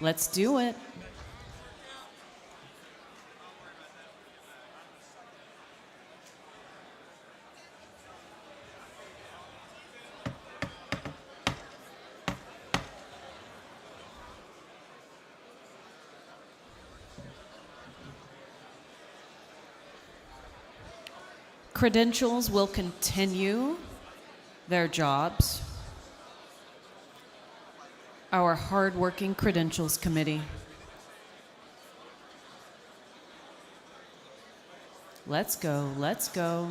Let's do it. Credentials will continue their jobs. Our hardworking Credentials Committee. Let's go, let's go.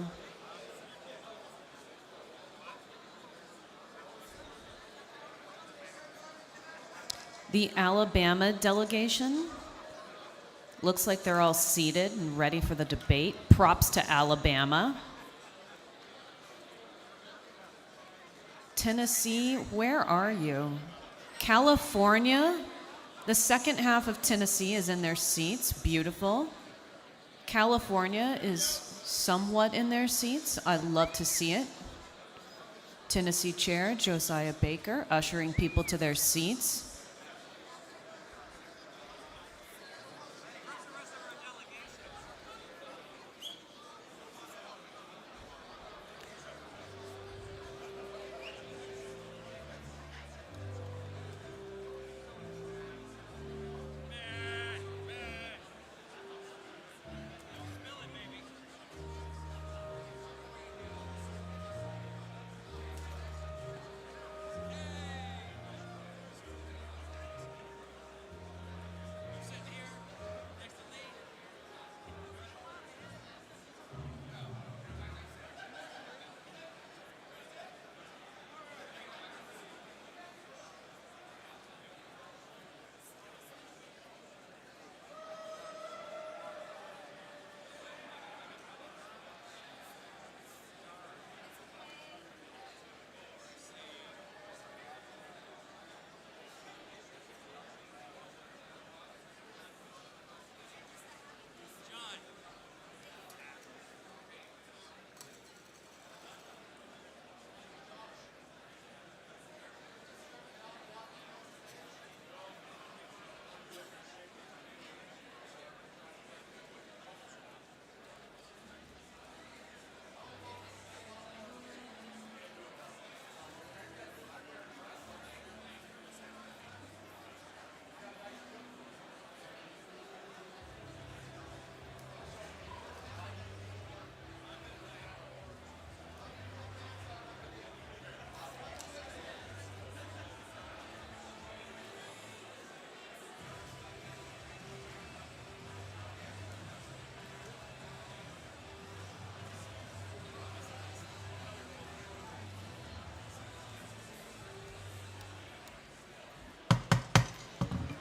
The Alabama delegation. Looks like they're all seated and ready for the debate. Props to Alabama. Tennessee, where are you? California, the second half of Tennessee is in their seats. Beautiful. California is somewhat in their seats. I'd love to see it. Tennessee Chair Josiah Baker ushering people to their seats.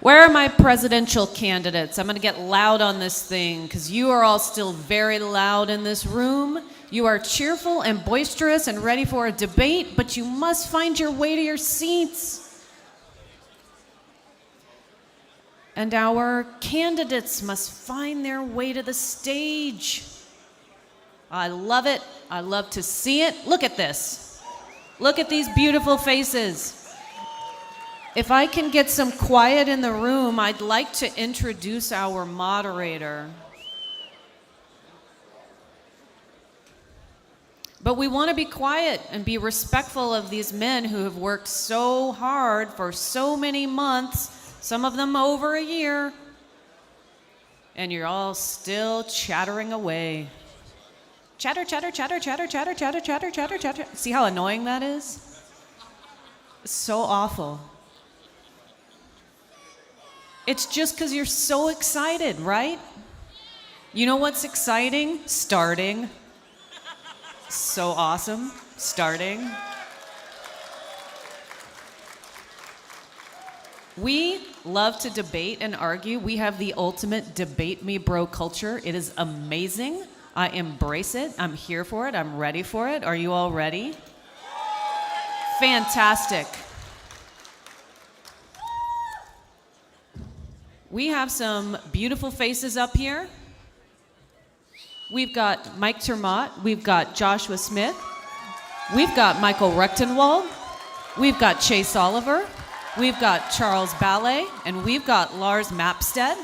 Where are my presidential candidates? I'm going to get loud on this thing because you are all still very loud in this room. You are cheerful and boisterous and ready for a debate, but you must find your way to your seats. And our candidates must find their way to the stage. I love it. I love to see it. Look at this. Look at these beautiful faces. If I can get some quiet in the room, I'd like to introduce our moderator. But we want to be quiet and be respectful of these men who have worked so hard for so many months, some of them over a year, and you're all still chattering away. Chatter, chatter, chatter, chatter, chatter, chatter, chatter, chatter, chatter. See how annoying that is? It's so awful. It's just because you're so excited, right? You know what's exciting? Starting. So awesome. Starting. We love to debate and argue. We have the ultimate debate me bro culture. It is amazing. I embrace it. I'm here for it. I'm ready for it. Are you all ready? Fantastic. We have some beautiful faces up here. We've got Mike Termott. We've got Joshua Smith. We've got Michael Rechtenwald. We've got Chase Oliver. We've got Charles Ballet, and we've got Lars Mapstead.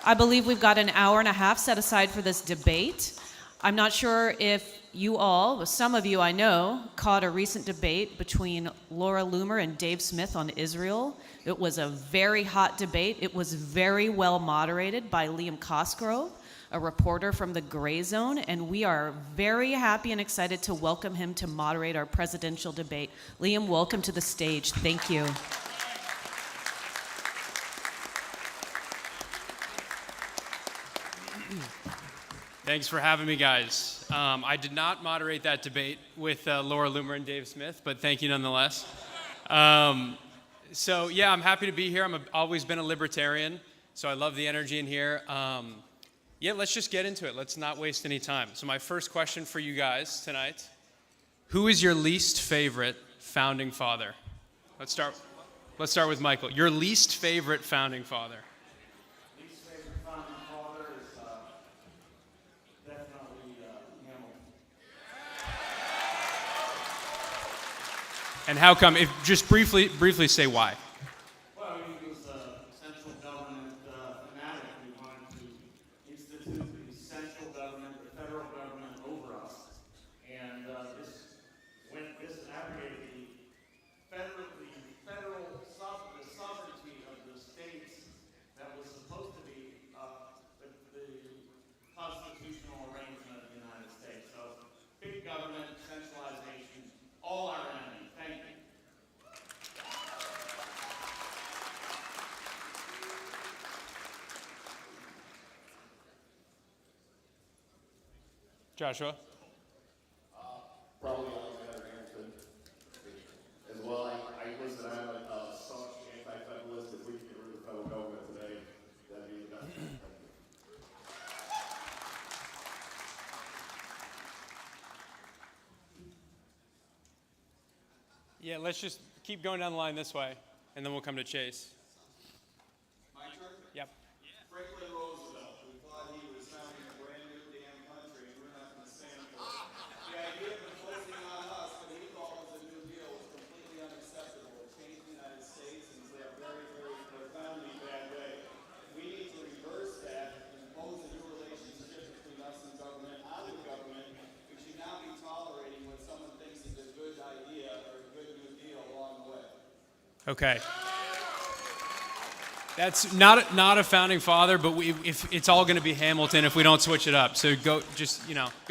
I believe we've got an hour and a half set aside for this debate. I'm not sure if you all, some of you I know, caught a recent debate between Laura Loomer and Dave Smith on Israel. It was a very hot debate. It was very well moderated by Liam Cosgrove, a reporter from the Gray Zone, and we are very happy and excited to welcome him to moderate our presidential debate. Liam, welcome to the stage. Thank you. Thanks for having me, guys. I did not moderate that debate with Laura Loomer and Dave Smith, but thank you nonetheless. So yeah, I'm happy to be here. I've always been a libertarian, so I love the energy in here. Yeah, let's just get into it. Let's not waste any time. So my first question for you guys tonight, who is your least favorite founding father? Let's start with Michael. Your least favorite founding father. And how come? If just briefly say why. Well, he was a central government fanatic. We wanted to institute the central government, the federal government over us, and this abrogated the sovereignty of the states that was supposed to be the constitutional arrangement of the United States. So, big government, centralization, all our enemies. Thank you. Joshua? Probably Alexander Hamilton as well. I listen, I'm a staunch anti-federalist. If we can get rid of the federal government today, that'd be the best. Yeah, let's just keep going down the line this way, and then we'll come to Chase. My turn? Yep. Franklin Roosevelt, who thought he was founding a brand new damn country, and we're not going to stand for it. The idea of imposing on us what he thought was a new deal was completely unacceptable. It changed the United States in a very, very profoundly bad way. We need to reverse that and impose a new relationship between us and government, out of government. We should not be tolerating what someone thinks is a good idea or a good new deal along the way. Okay. That's not a founding father, but if it's all going to be Hamilton if we don't switch it up. So go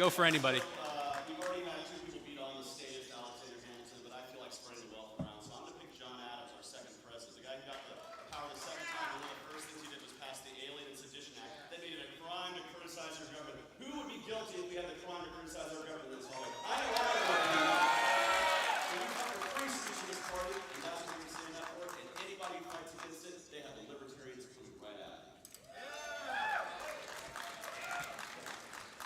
for anybody. You've already had two people beat on the stage, Alexander Hamilton, but I feel like spreading the wealth around. So I'm going to pick John Adams, our second president, the guy who got the power the second time. And one of the first things he did was pass the Alien and Sedition Act. That made it a crime to criticize your government. Who would be guilty if we had the crime to criticize our government in this hall? I know I would. So you have a free speech in this party, and that's what we're going to stand up for. And anybody who fights against it, they have the libertarians proof right at it.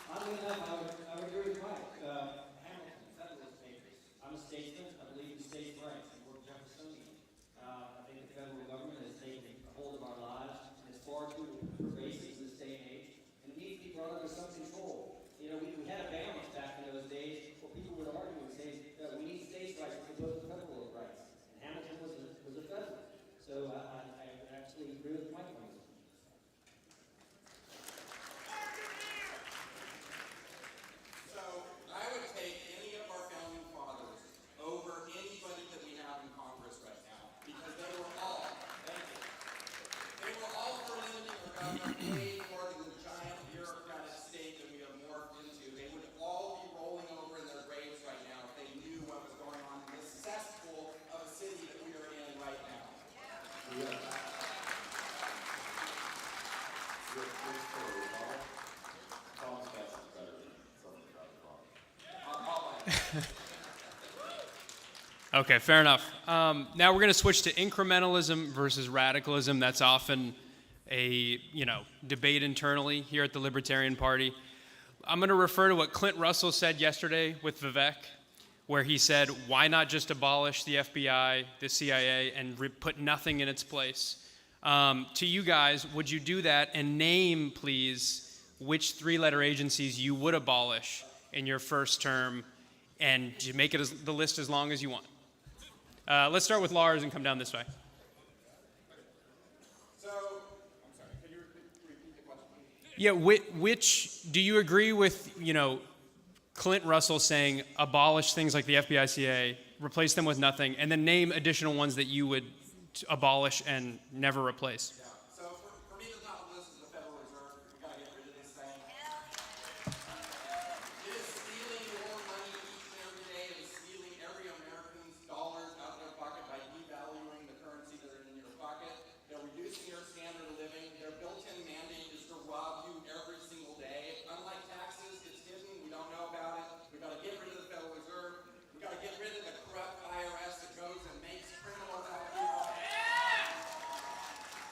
Oddly enough, I would agree with Mike. Hamilton, Federalist Papers. I'm a statesman. I believe in states' rights. I'm more Jeffersonian. I think the federal government has taken a hold of our lives and is far too pervasive in this day and age. And it needs to be brought under some control. You know, we had a balance back in those days where people would argue and say that we need states' rights as opposed to federal rights. And Hamilton was a federal. So I absolutely agree with Mike on this. So I would take any of our founding fathers over anybody that we have in Congress right now, because they were all for limiting our government way more than the giant bureaucratic state that we have morphed into. They would all be rolling over in their graves right now if they knew what was going on in this cesspool of a city that we are in right now. Tom's best is better than something about the father. Okay, fair enough. Now we're going to switch to incrementalism versus radicalism. That's often a debate internally here at the Libertarian Party. I'm going to refer to what Clint Russell said yesterday with Vivek, where he said, why not just abolish the FBI, the CIA, and put nothing in its place? To you guys, would you do that? And name, please, which three-letter agencies you would abolish in your first term, and make it the list as long as you want. Let's start with Lars and come down this way. So, I'm sorry, can you repeat the question? Yeah, which do you agree with, Clint Russell saying abolish things like the FBICA, replace them with nothing, and then name additional ones that you would abolish and never replace? Yeah. So for me, the top of the list is the Federal Reserve. We got to get rid of this thing. It is stealing your money each and every day. It is stealing every American's dollars out of their pocket by devaluing the currency that are in your pocket. They're reducing your standard of living. Their built-in mandate is to rob you every single day. Unlike taxes, it's hidden. We don't know about it. We got to get rid of the Federal Reserve. We got to get rid of the corrupt IRS that goes and makes criminals out of people.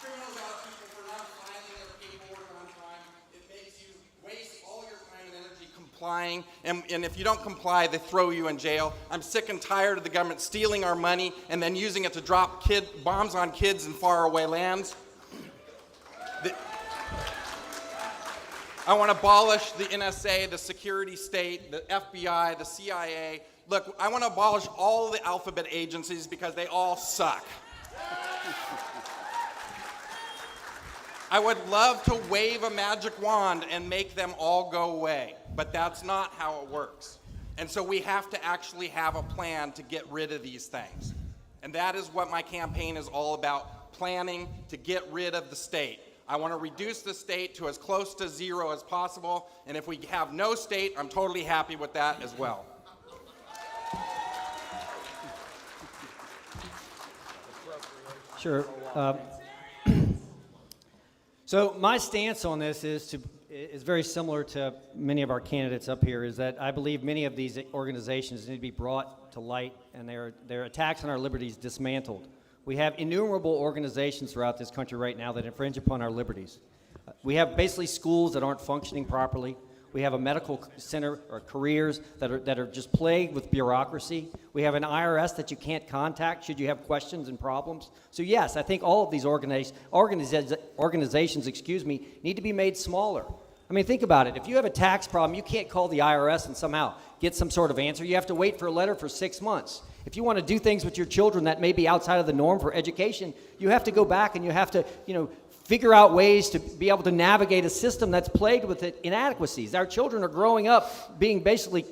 Criminals out of people for not filing their paperwork on time. It makes you waste all your time and energy complying. And if you don't comply, they throw you in jail. I'm sick and tired of the government stealing our money and then using it to drop bombs on kids in faraway lands. I want to abolish the NSA, the security state, the FBI, the CIA. Look, I want to abolish all the alphabet agencies because they all suck. I would love to wave a magic wand and make them all go away, but that's not how it works. And so we have to actually have a plan to get rid of these things. And that is what my campaign is all about, planning to get rid of the state. I want to reduce the state to as close to zero as possible, and if we have no state, I'm totally happy with that as well. Sure. So my stance on this is very similar to many of our candidates up here, is that I believe many of these organizations need to be brought to light and their attacks on our liberties dismantled. We have innumerable organizations throughout this country right now that infringe upon our liberties. We have basically schools that aren't functioning properly. We have a medical center or careers that are just plagued with bureaucracy. We have an IRS that you can't contact should you have questions and problems. So yes, I think all of these organizations, need to be made smaller. I mean, think about it. If you have a tax problem, you can't call the IRS and somehow get some sort of answer. You have to wait for a letter for 6 months. If you want to do things with your children that may be outside of the norm for education, you have to go back and you have to, figure out ways to be able to navigate a system that's plagued with inadequacies. Our children are growing up being basically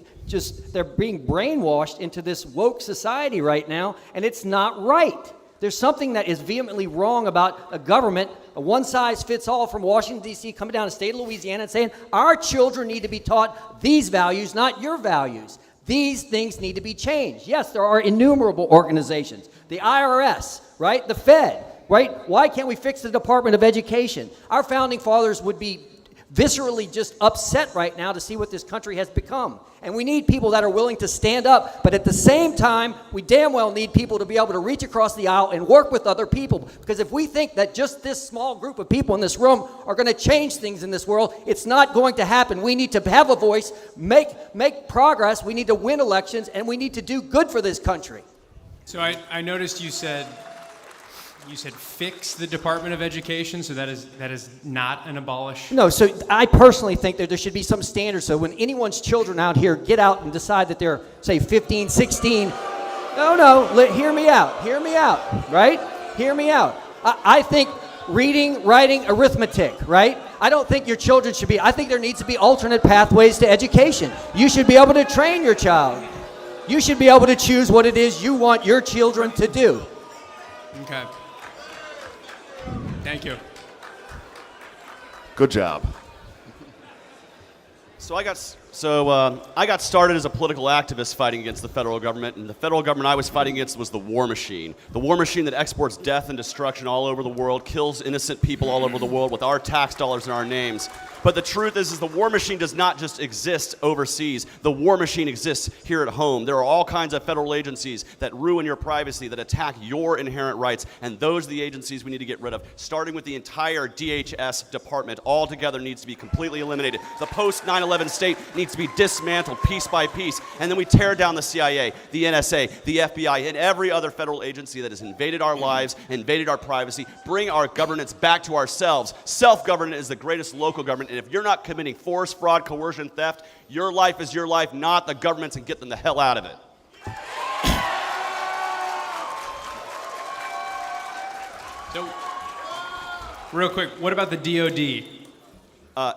they're being brainwashed into this woke society right now, and it's not right. There's something that is vehemently wrong about a government, a one-size-fits-all from Washington, D.C., coming down to the state of Louisiana and saying, our children need to be taught these values, not your values. These things need to be changed. Yes, there are innumerable organizations. The IRS, right? The Fed, right? Why can't we fix the Department of Education? Our founding fathers would be viscerally just upset right now to see what this country has become. And we need people that are willing to stand up, but at the same time, we damn well need people to be able to reach across the aisle and work with other people. Because if we think that just this small group of people in this room are going to change things in this world, it's not going to happen. We need to have a voice, make progress, we need to win elections, and we need to do good for this country. So I noticed you said fix the Department of Education, so that is not an abolish? No, so I personally think that there should be some standards. So when anyone's children out here get out and decide that they're, say, 15, 16, hear me out, right? Hear me out. I think reading, writing, arithmetic, right? I don't think your children should be, I think there needs to be alternate pathways to education. You should be able to train your child. You should be able to choose what it is you want your children to do. Okay. Thank you. Good job. So I got started as a political activist fighting against the federal government, and the federal government I was fighting against was the war machine. The war machine that exports death and destruction all over the world, kills innocent people all over the world with our tax dollars in our names. But the truth is the war machine does not just exist overseas. The war machine exists here at home. There are all kinds of federal agencies that ruin your privacy, that attack your inherent rights, and those are the agencies we need to get rid of, starting with the entire DHS department. All together needs to be completely eliminated. The post-9/11 state needs to be dismantled piece by piece, and then we tear down the CIA, the NSA, the FBI, and every other federal agency that has invaded our lives, invaded our privacy, bring our governance back to ourselves. Self-government is the greatest local government, and if you're not committing force, fraud, coercion, theft, your life is your life, not the government's, and get them the hell out of it. So, real quick, what about the DOD?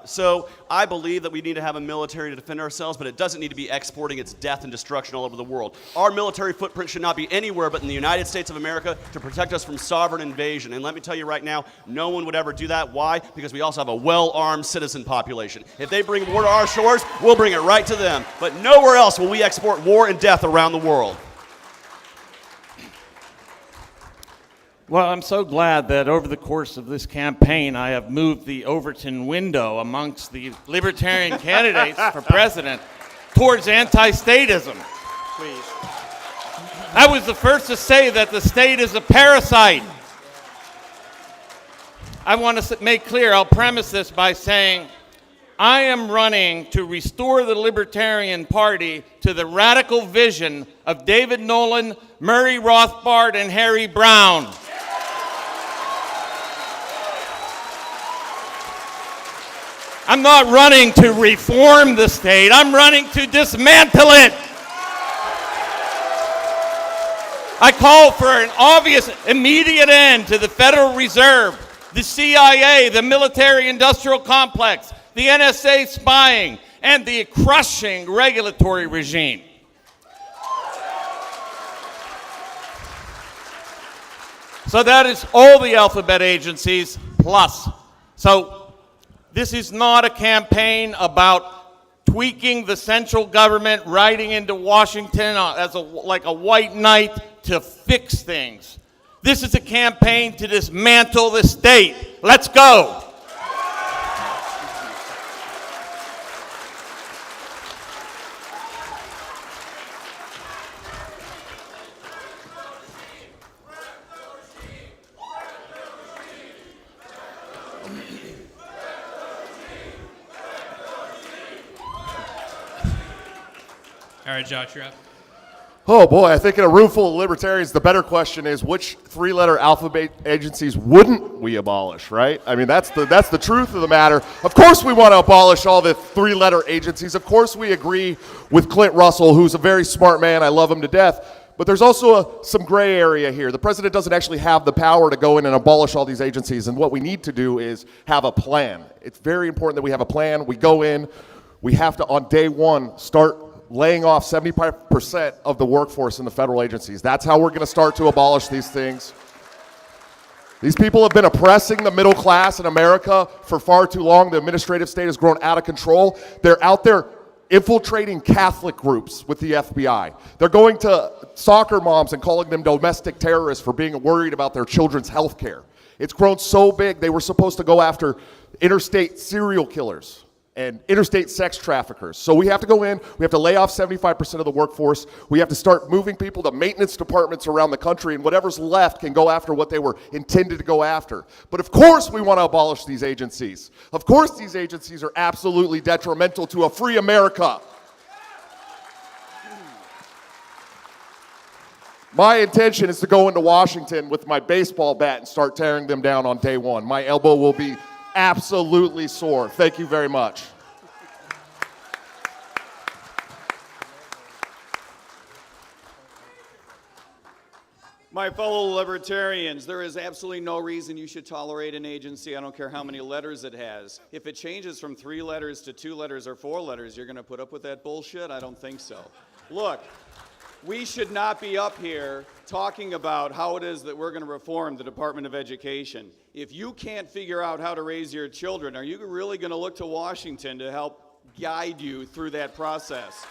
So I believe that we need to have a military to defend ourselves, but it doesn't need to be exporting its death and destruction all over the world. Our military footprint should not be anywhere but in the United States of America to protect us from sovereign invasion. And let me tell you right now, no one would ever do that. Why? Because we also have a well-armed citizen population. If they bring war to our shores, we'll bring it right to them. But nowhere else will we export war and death around the world. Well, I'm so glad that over the course of this campaign, I have moved the Overton window amongst the Libertarian candidates for president towards anti-statism. Please. I was the first to say that the state is a parasite. I want to make clear, I'll premise this by saying, I am running to restore the Libertarian Party to the radical vision of David Nolan, Murray Rothbard, and Harry Brown. I'm not running to reform the state. I'm running to dismantle it. I call for an obvious, immediate end to the Federal Reserve, the CIA, the military-industrial complex, the NSA spying, and the crushing regulatory regime. So that is all the alphabet agencies plus. So this is not a campaign about tweaking the central government, riding into Washington as like a white knight to fix things. This is a campaign to dismantle the state. Let's go. All right, Josh, you're up. Oh boy, I think in a room full of libertarians, the better question is which three-letter alphabet agencies wouldn't we abolish, right? I mean, that's the truth of the matter. Of course we want to abolish all the three-letter agencies. Of course we agree with Clint Russell, who's a very smart man. I love him to death. But there's also some gray area here. The president doesn't actually have the power to go in and abolish all these agencies, and what we need to do is have a plan. It's very important that we have a plan. We go in, we have to, on day one, start laying off 75% of the workforce in the federal agencies. That's how we're going to start to abolish these things. These people have been oppressing the middle class in America for far too long. The administrative state has grown out of control. They're out there infiltrating Catholic groups with the FBI. They're going to soccer moms and calling them domestic terrorists for being worried about their children's health care. It's grown so big, they were supposed to go after interstate serial killers and interstate sex traffickers. So we have to go in, we have to lay off 75% of the workforce, we have to start moving people to maintenance departments around the country, and whatever's left can go after what they were intended to go after. But of course we want to abolish these agencies. Of course these agencies are absolutely detrimental to a free America. My intention is to go into Washington with my baseball bat and start tearing them down on day one. My elbow will be absolutely sore. Thank you very much. My fellow libertarians, there is absolutely no reason you should tolerate an agency. I don't care how many letters it has. If it changes from 3 letters to 2 letters or 4 letters, you're going to put up with that bullshit? I don't think so. Look, we should not be up here talking about how it is that we're going to reform the Department of Education. If you can't figure out how to raise your children, are you really going to look to Washington to help guide you through that process?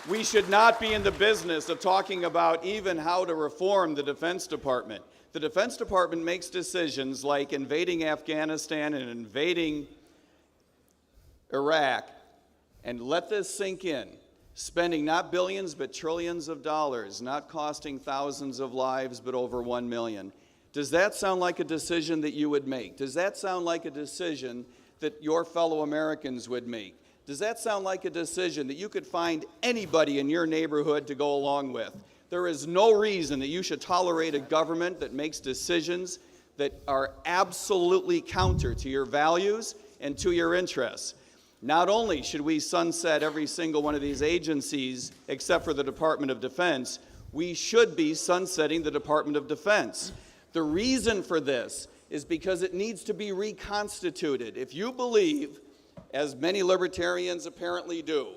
We should not be in the business of talking about even how to reform the Defense Department. The Defense Department makes decisions like invading Afghanistan and invading Iraq, and let this sink in. Spending not billions but trillions of dollars, not costing thousands of lives but over 1 million. Does that sound like a decision that you would make? Does that sound like a decision that your fellow Americans would make? Does that sound like a decision that you could find anybody in your neighborhood to go along with? There is no reason that you should tolerate a government that makes decisions that are absolutely counter to your values and to your interests. Not only should we sunset every single one of these agencies except for the Department of Defense, we should be sunsetting the Department of Defense. The reason for this is because it needs to be reconstituted. If you believe, as many libertarians apparently do,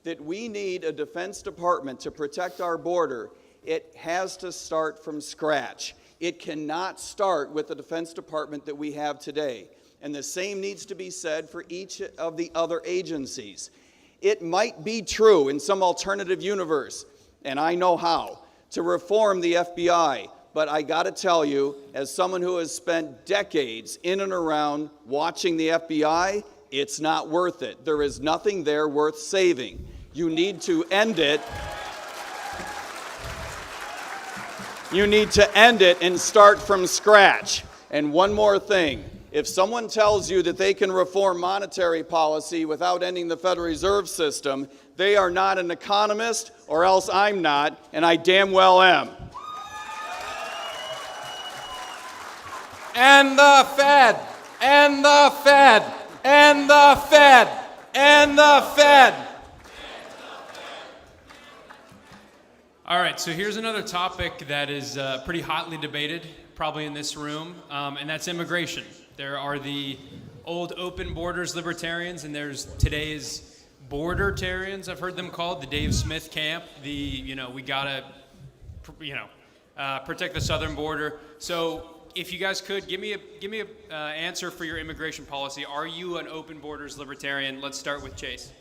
that we need a Defense Department to protect our border, it has to start from scratch. It cannot start with the Defense Department that we have today. And the same needs to be said for each of the other agencies. It might be true in some alternative universe, and I know how, to reform the FBI. But I got to tell you, as someone who has spent decades in and around watching the FBI, it's not worth it. There is nothing there worth saving. You need to end it. You need to end it and start from scratch. And one more thing. If someone tells you that they can reform monetary policy without ending the Federal Reserve System, they are not an economist, or else I'm not, and I damn well am. And the Fed, and the Fed, and the Fed, and the Fed. All right, so here's another topic that is pretty hotly debated, probably in this room, and that's immigration. There are the old open borders libertarians, and there's today's bordertarians, I've heard them called, the Dave Smith camp, we gotta, protect the southern border. So if you guys could, give me a answer for your immigration policy. Are you an open borders libertarian? Let's start with Chase.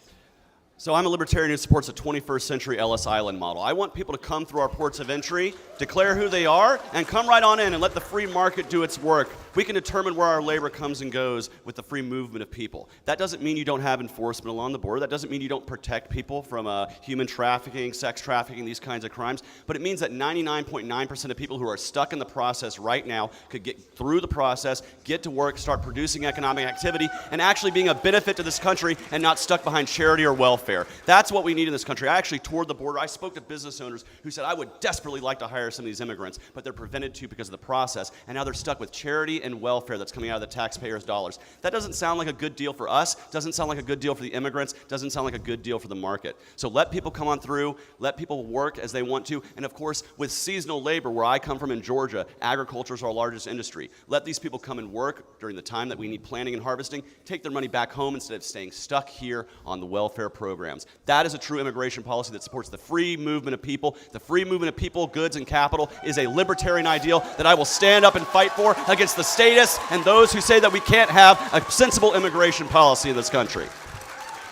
So I'm a libertarian who supports a 21st century Ellis Island model. I want people to come through our ports of entry, declare who they are, and come right on in and let the free market do its work. We can determine where our labor comes and goes with the free movement of people. That doesn't mean you don't have enforcement along the border. That doesn't mean you don't protect people from human trafficking, sex trafficking, these kinds of crimes. But it means that 99.9% of people who are stuck in the process right now could get through the process, get to work, start producing economic activity, and actually being a benefit to this country and not stuck behind charity or welfare. That's what we need in this country. I actually toured the border. I spoke to business owners who said, I would desperately like to hire some of these immigrants, but they're prevented to because of the process, and now they're stuck with charity and welfare that's coming out of the taxpayers' dollars. That doesn't sound like a good deal for us, doesn't sound like a good deal for the immigrants, doesn't sound like a good deal for the market. So let people come on through, let people work as they want to, and of course, with seasonal labor, where I come from in Georgia, agriculture is our largest industry. Let these people come and work during the time that we need planting and harvesting, take their money back home instead of staying stuck here on the welfare programs. That is a true immigration policy that supports the free movement of people. The free movement of people, goods, and capital is a libertarian ideal that I will stand up and fight for against the statists and those who say that we can't have a sensible immigration policy in this country.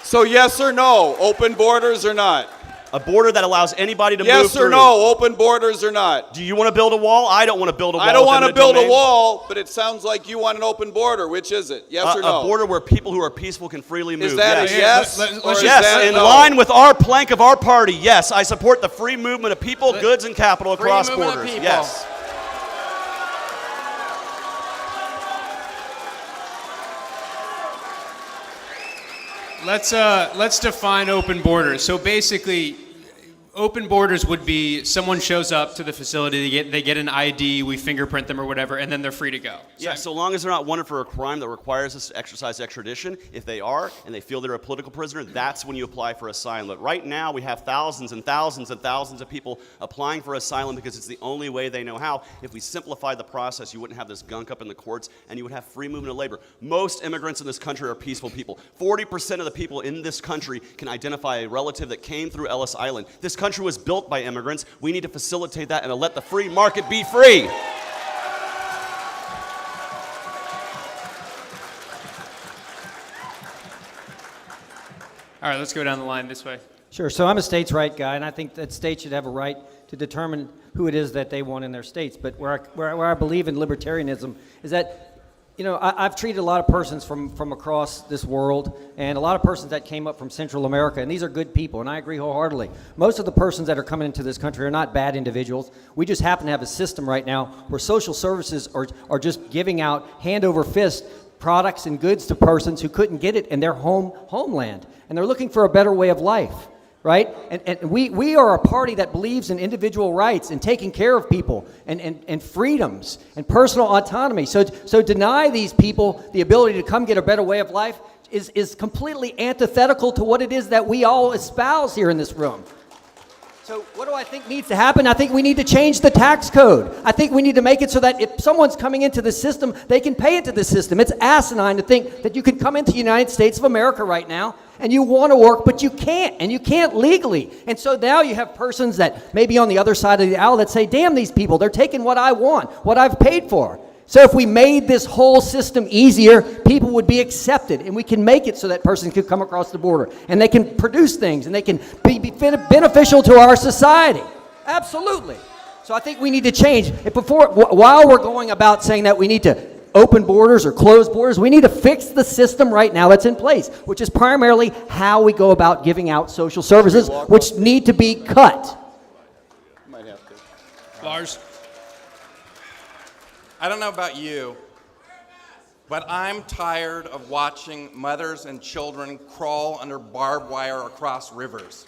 So yes or no, open borders or not? A border that allows anybody to move Yes through. or no, open borders or not? Do you want to build a wall? I don't want to build a wall. I don't want to within the build a domain. wall, but it sounds like you want an open border. Which is it? Yes or no? A border where people who are peaceful can freely move. Is that yes. a yes? Or is Yes, that in no? line with our plank of our party, yes, I support the free movement of people, goods, and capital across movement of borders. people. Yes. Let's define open borders. So basically, open borders would be someone shows up to the facility, they get an ID, we fingerprint them or whatever, and then they're free to go. Yeah, so long as they're not wanted for a crime that requires us to exercise extradition. If they are, and they feel they're a political prisoner, that's when you apply for asylum. But right now, we have thousands and thousands and thousands of people applying for asylum because it's the only way they know how. If we simplified the process, you wouldn't have this gunk up in the courts, and you would have free movement of labor. Most immigrants in this country are peaceful people. 40% of the people in this country can identify a relative that came through Ellis Island. This country was built by immigrants. We need to facilitate that and to let the free market be free. All right, let's go down the line this way. Sure. So I'm a states' right guy, and I think that states should have a right to determine who it is that they want in their states. But where I believe in libertarianism is that, I've treated a lot of persons from across this world, and a lot of persons that came up from Central America, and these are good people, and I agree wholeheartedly. Most of the persons that are coming into this country are not bad individuals. We just happen to have a system right now where social services are just giving out hand over fist products and goods to persons who couldn't get it in their homeland, and they're looking for a better way of life. Right? And we are a party that believes in individual rights and taking care of people and freedoms and personal autonomy. So deny these people the ability to come get a better way of life is completely antithetical to what it is that we all espouse here in this room. So what do I think needs to happen? I think we need to change the tax code. I think we need to make it so that if someone's coming into the system, they can pay into the system. It's asinine to think that you can come into the United States of America right now and you want to work, but you can't, and you can't legally. And so now you have persons that may be on the other side of the aisle that say, damn these people, they're taking what I want, what I've paid for. So if we made this whole system easier, people would be accepted, and we can make it so that person could come across the border, and they can produce things, and they can be beneficial to our society. Absolutely. So I think we need to change. While we're going about saying that we need to open borders or close borders, we need to fix the system right now that's in place, which is primarily how we go about giving out social services, which need to be cut. Might have to. Lars? I don't know about you, but I'm tired of watching mothers and children crawl under barbed wire across rivers.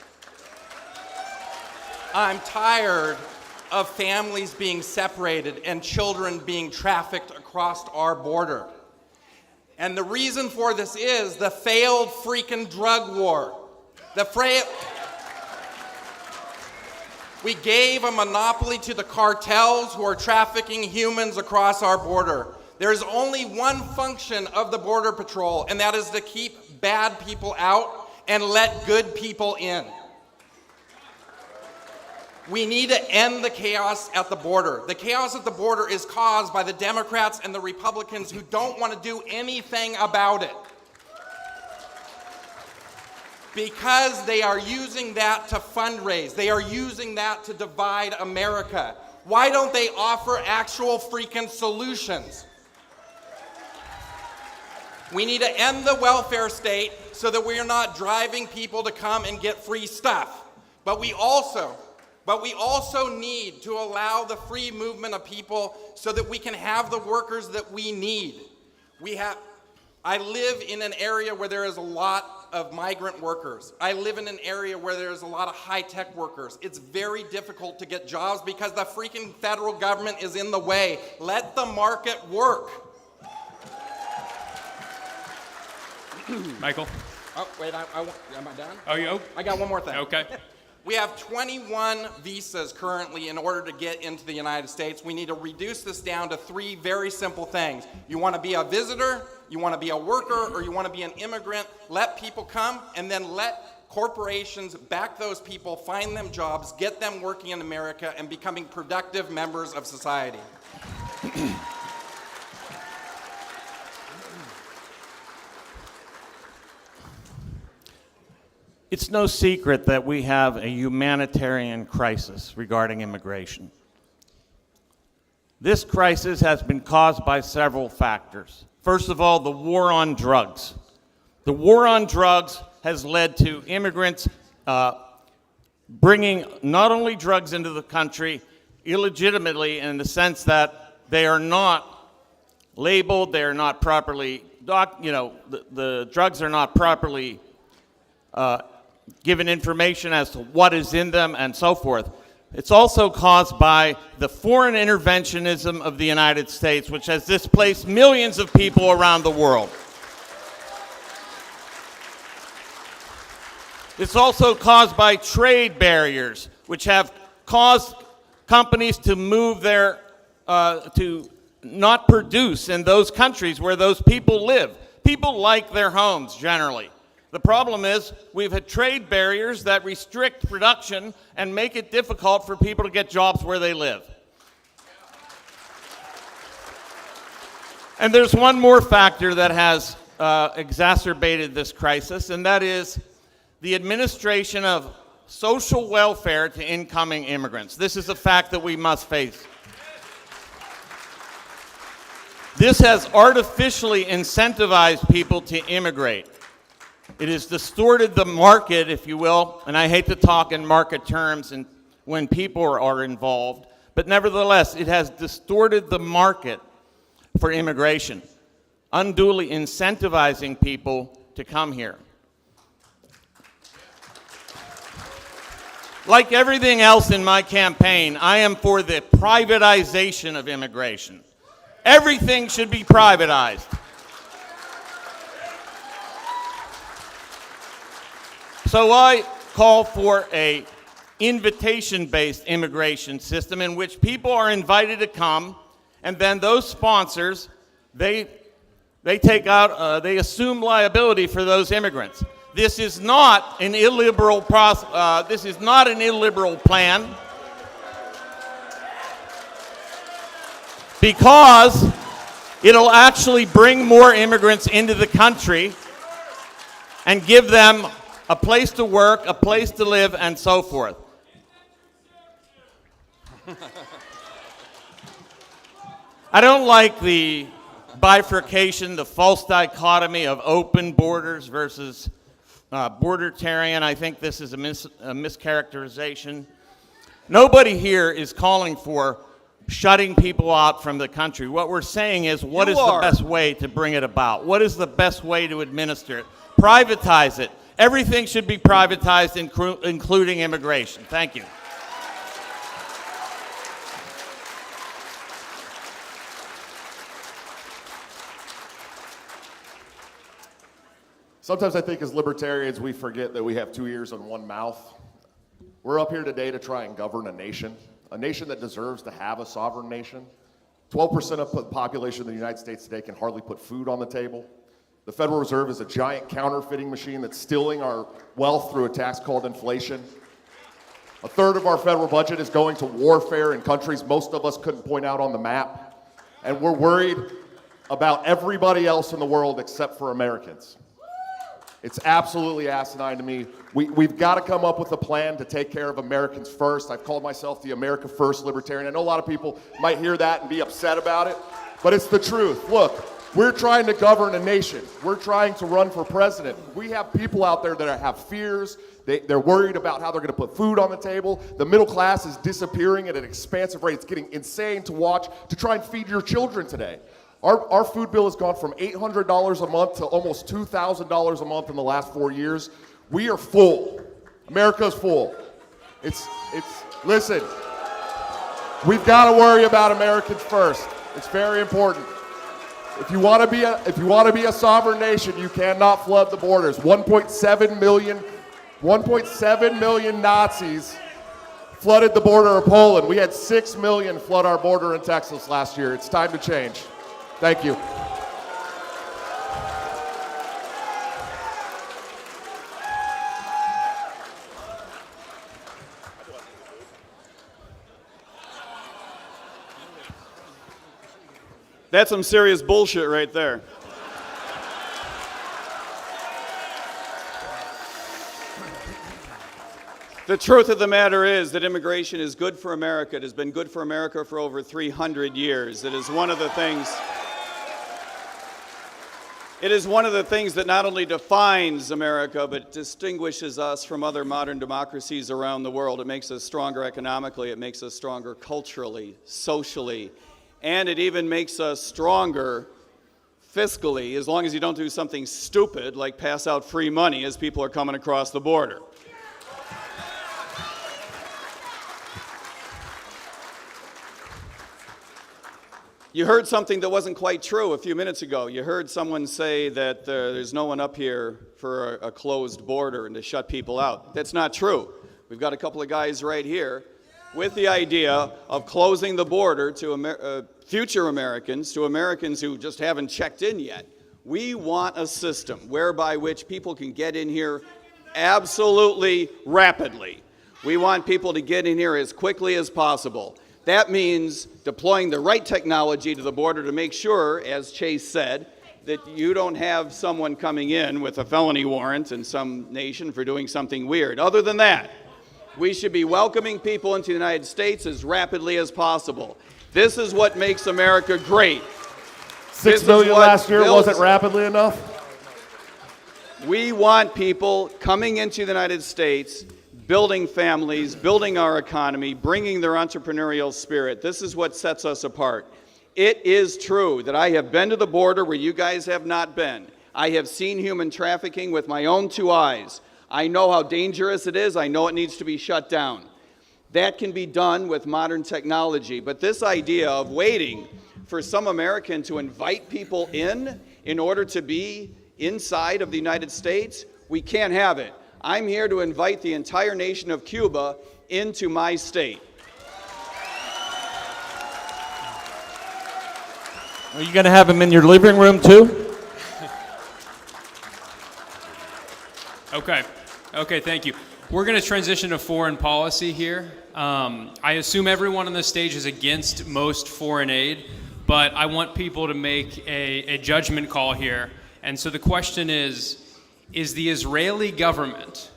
I'm tired of families being separated and children being trafficked across our border. And the reason for this is the failed freaking drug war. We gave a monopoly to the cartels who are trafficking humans across our border. There's only one function of the Border Patrol, and that is to keep bad people out and let good people in. We need to end the chaos at the border. The chaos at the border is caused by the Democrats and the Republicans who don't want to do anything about it, because they are using that to fundraise. They are using that to divide America. Why don't they offer actual freaking solutions? We need to end the welfare state so that we are not driving people to come and get free stuff. But we also need to allow the free movement of people so that we can have the workers that we need. I live in an area where there is a lot of migrant workers. I live in an area where there's a lot of high-tech workers. It's very difficult to get jobs because the freaking federal government is in the way. Let the market work. Michael? Oh, wait, am I done? Oh, you? I got one more thing. Okay. We have 21 visas currently in order to get into the United States. We need to reduce this down to 3 very simple things. You want to be a visitor, you want to be a worker, or you want to be an immigrant. Let people come, and then let corporations back those people, find them jobs, get them working in America, and becoming productive members of society. It's no secret that we have a humanitarian crisis regarding immigration. This crisis has been caused by several factors. First of all, the war on drugs. The war on drugs has led to immigrants bringing not only drugs into the country illegitimately, in the sense that they are not labeled, they are not properly, the drugs are not properly given information as to what is in them and so forth. It's also caused by the foreign interventionism of the United States, which has displaced millions of people around the world. It's also caused by trade barriers, which have caused companies to move to not produce in those countries where those people live. People like their homes generally. The problem is we've had trade barriers that restrict production and make it difficult for people to get jobs where they live. And there's one more factor that has exacerbated this crisis, and that is the administration of social welfare to incoming immigrants. This is a fact that we must face. This has artificially incentivized people to immigrate. It has distorted the market, if you will, and I hate to talk in market terms and when people are involved, but nevertheless, it has distorted the market for immigration, unduly incentivizing people to come here. Like everything else in my campaign, I am for the privatization of immigration. Everything should be privatized. So I call for a invitation-based immigration system in which people are invited to come, and then those sponsors, they assume liability for those immigrants. This is not an illiberal plan, because it'll actually bring more immigrants into the country and give them a place to work, a place to live, and so forth. I don't like the bifurcation, the false dichotomy of open borders versus bordertarian. I think this is a mischaracterization. Nobody here is calling for shutting people out from the country. What we're saying is, what is the best way to bring it about? What is the best way to administer it? Privatize it. Everything should be privatized, including immigration. Thank you. Sometimes I think as libertarians, we forget that we have 2 ears and 1 mouth. We're up here today to try and govern a nation that deserves to have a sovereign nation. 12% of the population of the United States today can hardly put food on the table. The Federal Reserve is a giant counterfeiting machine that's stealing our wealth through a tax called inflation. A third of our federal budget is going to warfare in countries most of us couldn't point out on the map. And we're worried about everybody else in the world except for Americans. It's absolutely asinine to me. We've got to come up with a plan to take care of Americans first. I've called myself the America First Libertarian. I know a lot of people might hear that and be upset about it, but it's the truth. Look, we're trying to govern a nation. We're trying to run for president. We have people out there that have fears. They're worried about how they're going to put food on the table. The middle class is disappearing at an expansive rate. It's getting insane to watch, to try and feed your children today. Our food bill has gone from $800 a month to almost $2,000 a month in the last 4 years. We are full. America's full. Listen, we've got to worry about Americans first. It's very important. If you want to be a sovereign nation, you cannot flood the borders. 1.7 million Nazis flooded the border of Poland. We had 6 million flood our border in Texas last year. It's time to change. Thank you. That's some serious bullshit right there. The truth of the matter is that immigration is good for America. It has been good for America for over 300 years. It is one of the things that not only defines America, but distinguishes us from other modern democracies around the world. It makes us stronger economically. It makes us stronger culturally, socially, and it even makes us stronger fiscally, as long as you don't do something stupid like pass out free money as people are coming across the border. You heard something that wasn't quite true a few minutes ago. You heard someone say that there's no one up here for a closed border and to shut people out. That's not true. We've got a couple of guys right here with the idea of closing the border to future Americans, to Americans who just haven't checked in yet. We want a system whereby which people can get in here absolutely rapidly. We want people to get in here as quickly as possible. That means deploying the right technology to the border to make sure, as Chase said, that you don't have someone coming in with a felony warrant in some nation for doing something weird. Other than that, we should be welcoming people into the United States as rapidly as possible. This is what makes America great. 6 million last year wasn't rapidly enough? We want people coming into the United States, building families, building our economy, bringing their entrepreneurial spirit. This is what sets us apart. It is true that I have been to the border where you guys have not been. I have seen human trafficking with my own 2 eyes. I know how dangerous it is. I know it needs to be shut down. That can be done with modern technology. But this idea of waiting for some American to invite people in order to be inside of the United States, we can't have it. I'm here to invite the entire nation of Cuba into my state. Are you going to have them in your living room too? Okay, thank you. We're going to transition to foreign policy here. I assume everyone on this stage is against most foreign aid, but I want people to make a judgment call here. And so the question is the Israeli government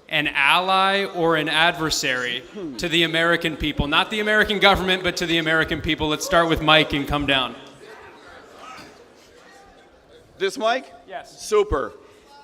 an ally or an adversary to the American people? Not the American government, but to the American people. Let's start with Mike and come down. This mic? Yes. Super.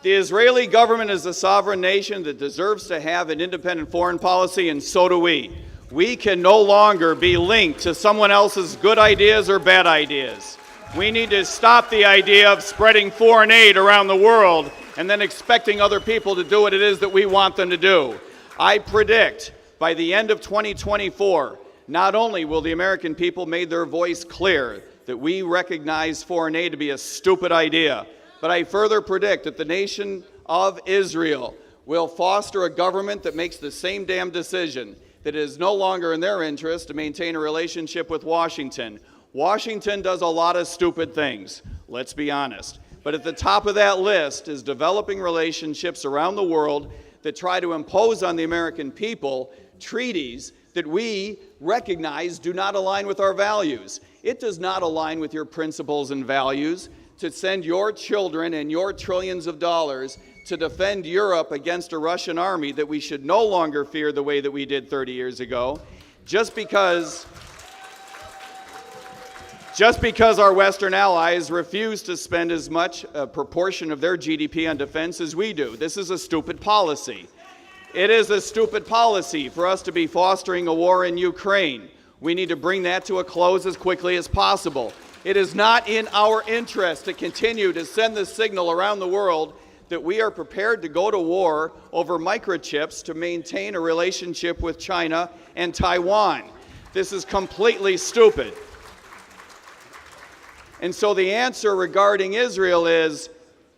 The Israeli government is a sovereign nation that deserves to have an independent foreign policy, and so do we. We can no longer be linked to someone else's good ideas or bad ideas. We need to stop the idea of spreading foreign aid around the world and then expecting other people to do what it is that we want them to do. I predict by the end of 2024, not only will the American people make their voice clear that we recognize foreign aid to be a stupid idea, but I further predict that the nation of Israel will foster a government that makes the same damn decision, that it is no longer in their interest to maintain a relationship with Washington. Washington does a lot of stupid things, let's be honest. But at the top of that list is developing relationships around the world that try to impose on the American people treaties that we recognize do not align with our values. It does not align with your principles and values to send your children and your trillions of dollars to defend Europe against a Russian army that we should no longer fear the way that we did 30 years ago, just because our Western allies refuse to spend as much a proportion of their GDP on defense as we do. This is a stupid policy. It is a stupid policy for us to be fostering a war in Ukraine. We need to bring that to a close as quickly as possible. It is not in our interest to continue to send the signal around the world that we are prepared to go to war over microchips to maintain a relationship with China and Taiwan. This is completely stupid. And so the answer regarding Israel is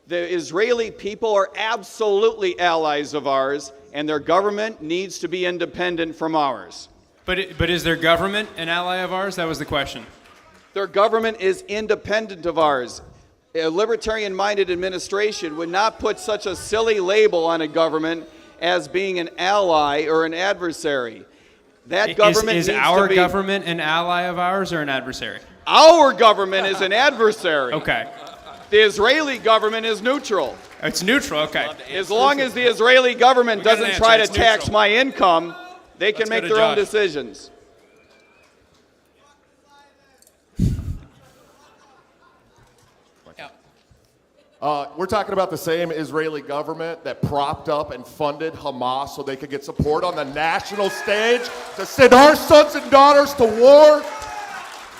the Israeli people are absolutely allies of ours, and their government needs to be independent from ours. But is their government an ally of ours? That was the question. Their government is independent of ours. A libertarian-minded administration would not put such a silly label on a government as being an ally or an adversary. That government is needs our to be, government an ally of ours or an adversary? Our government is an adversary. Okay. The Israeli government is neutral. It's neutral, okay. As long as the Israeli government got an doesn't answer. try to It's tax neutral. my income, they can Let's go make to their own Josh. decisions. We're talking about the same Israeli government that propped up and funded Hamas so they could get support on the national stage to send our sons and daughters to war.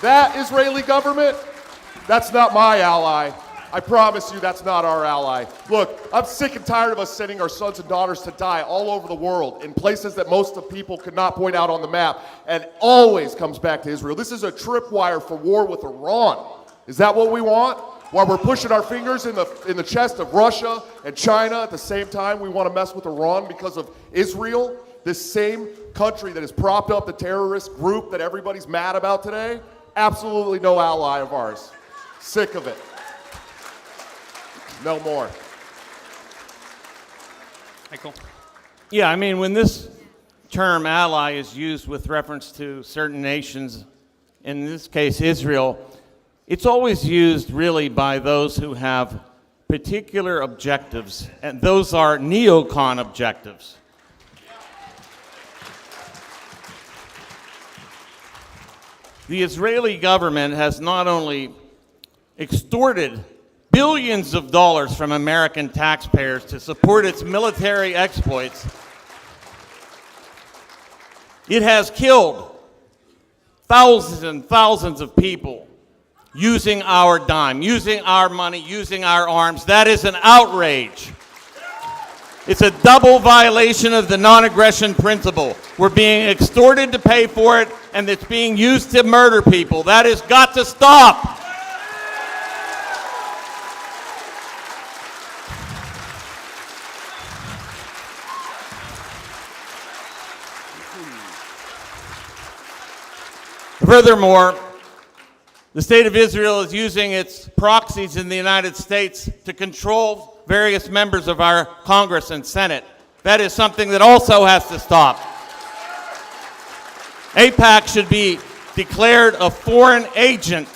That Israeli government, that's not my ally. I promise you that's not our ally. Look, I'm sick and tired of us sending our sons and daughters to die all over the world in places that most of people could not point out on the map, and always comes back to Israel. This is a tripwire for war with Iran. Is that what we want? While we're pushing our fingers in the chest of Russia and China at the same time, we want to mess with Iran because of Israel, this same country that has propped up the terrorist group that everybody's mad about today. Absolutely no ally of ours. Sick of it. No more. Michael? Yeah, I mean, when this term ally is used with reference to certain nations, in this case Israel, it's always used really by those who have particular objectives, and those are neocon objectives. The Israeli government has not only extorted billions of dollars from American taxpayers to support its military exploits, it has killed thousands and thousands of people using our dime, using our money, using our arms. That is an outrage. It's a double violation of the non-aggression principle. We're being extorted to pay for it, and it's being used to murder people. That has got to stop. Furthermore, the state of Israel is using its proxies in the United States to control various members of our Congress and Senate. That is something that also has to stop. AIPAC should be declared a foreign agent.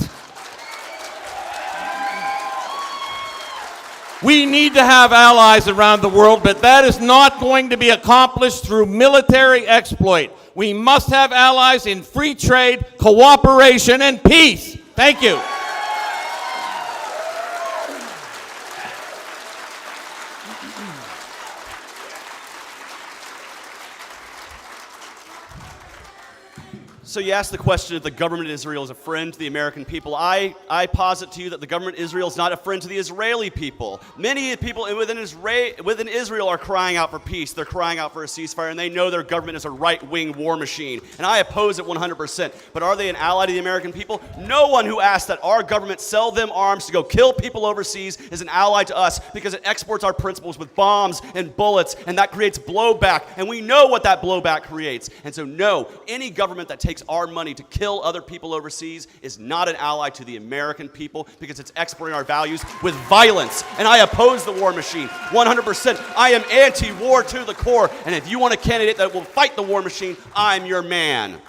We need to have allies around the world, but that is not going to be accomplished through military exploit. We must have allies in free trade, cooperation, and peace. Thank you. So you asked the question if the government of Israel is a friend to the American people. I posit to you that the government of Israel is not a friend to the Israeli people. Many people within Israel are crying out for peace. They're crying out for a ceasefire, and they know their government is a right-wing war machine. And I oppose it 100%. But are they an ally to the American people? No one who asks that our government sell them arms to go kill people overseas is an ally to us, because it exports our principles with bombs and bullets, and that creates blowback. And we know what that blowback creates. And so no, any government that takes our money to kill other people overseas is not an ally to the American people, because it's exporting our values with violence. And I oppose the war machine 100%. I am anti-war to the core. And if you want a candidate that will fight the war machine, I'm your man.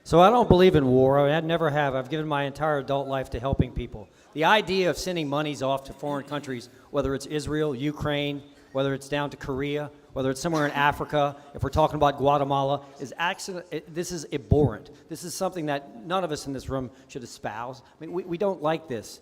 So I don't believe in war. I never have. I've given my entire adult life to helping people. The idea of sending monies off to foreign countries, whether it's Israel, Ukraine, whether it's down to Korea, whether it's somewhere in Africa, if we're talking about Guatemala, this is abhorrent. This is something that none of us in this room should espouse. I mean, we don't like this.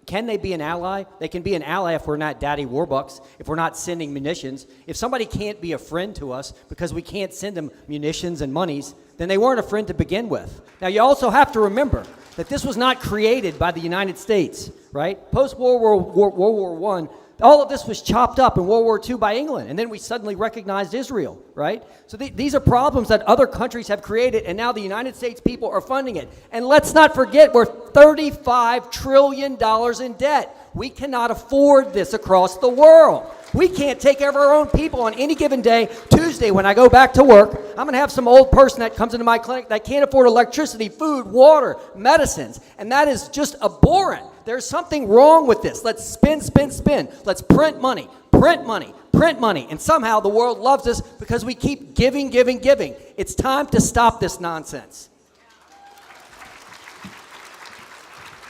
Can they be an ally? They can be an ally if we're not daddy warbucks, if we're not sending munitions. If somebody can't be a friend to us because we can't send them munitions and monies, then they weren't a friend to begin with. Now, you also have to remember that this was not created by the United States, right? Post-World War I, all of this was chopped up in World War II by England, and then we suddenly recognized Israel, right? So these are problems that other countries have created, and now the United States people are funding it. And let's not forget, we're $35 trillion in debt. We cannot afford this across the world. We can't take care of our own people on any given day. Tuesday, when I go back to work, I'm going to have some old person that comes into my clinic that can't afford electricity, food, water, medicines, and that is just abhorrent. There's something wrong with this. Let's spin, spin, spin. Let's print money, print money, print money, and somehow the world loves us because we keep giving, giving, giving. It's time to stop this nonsense.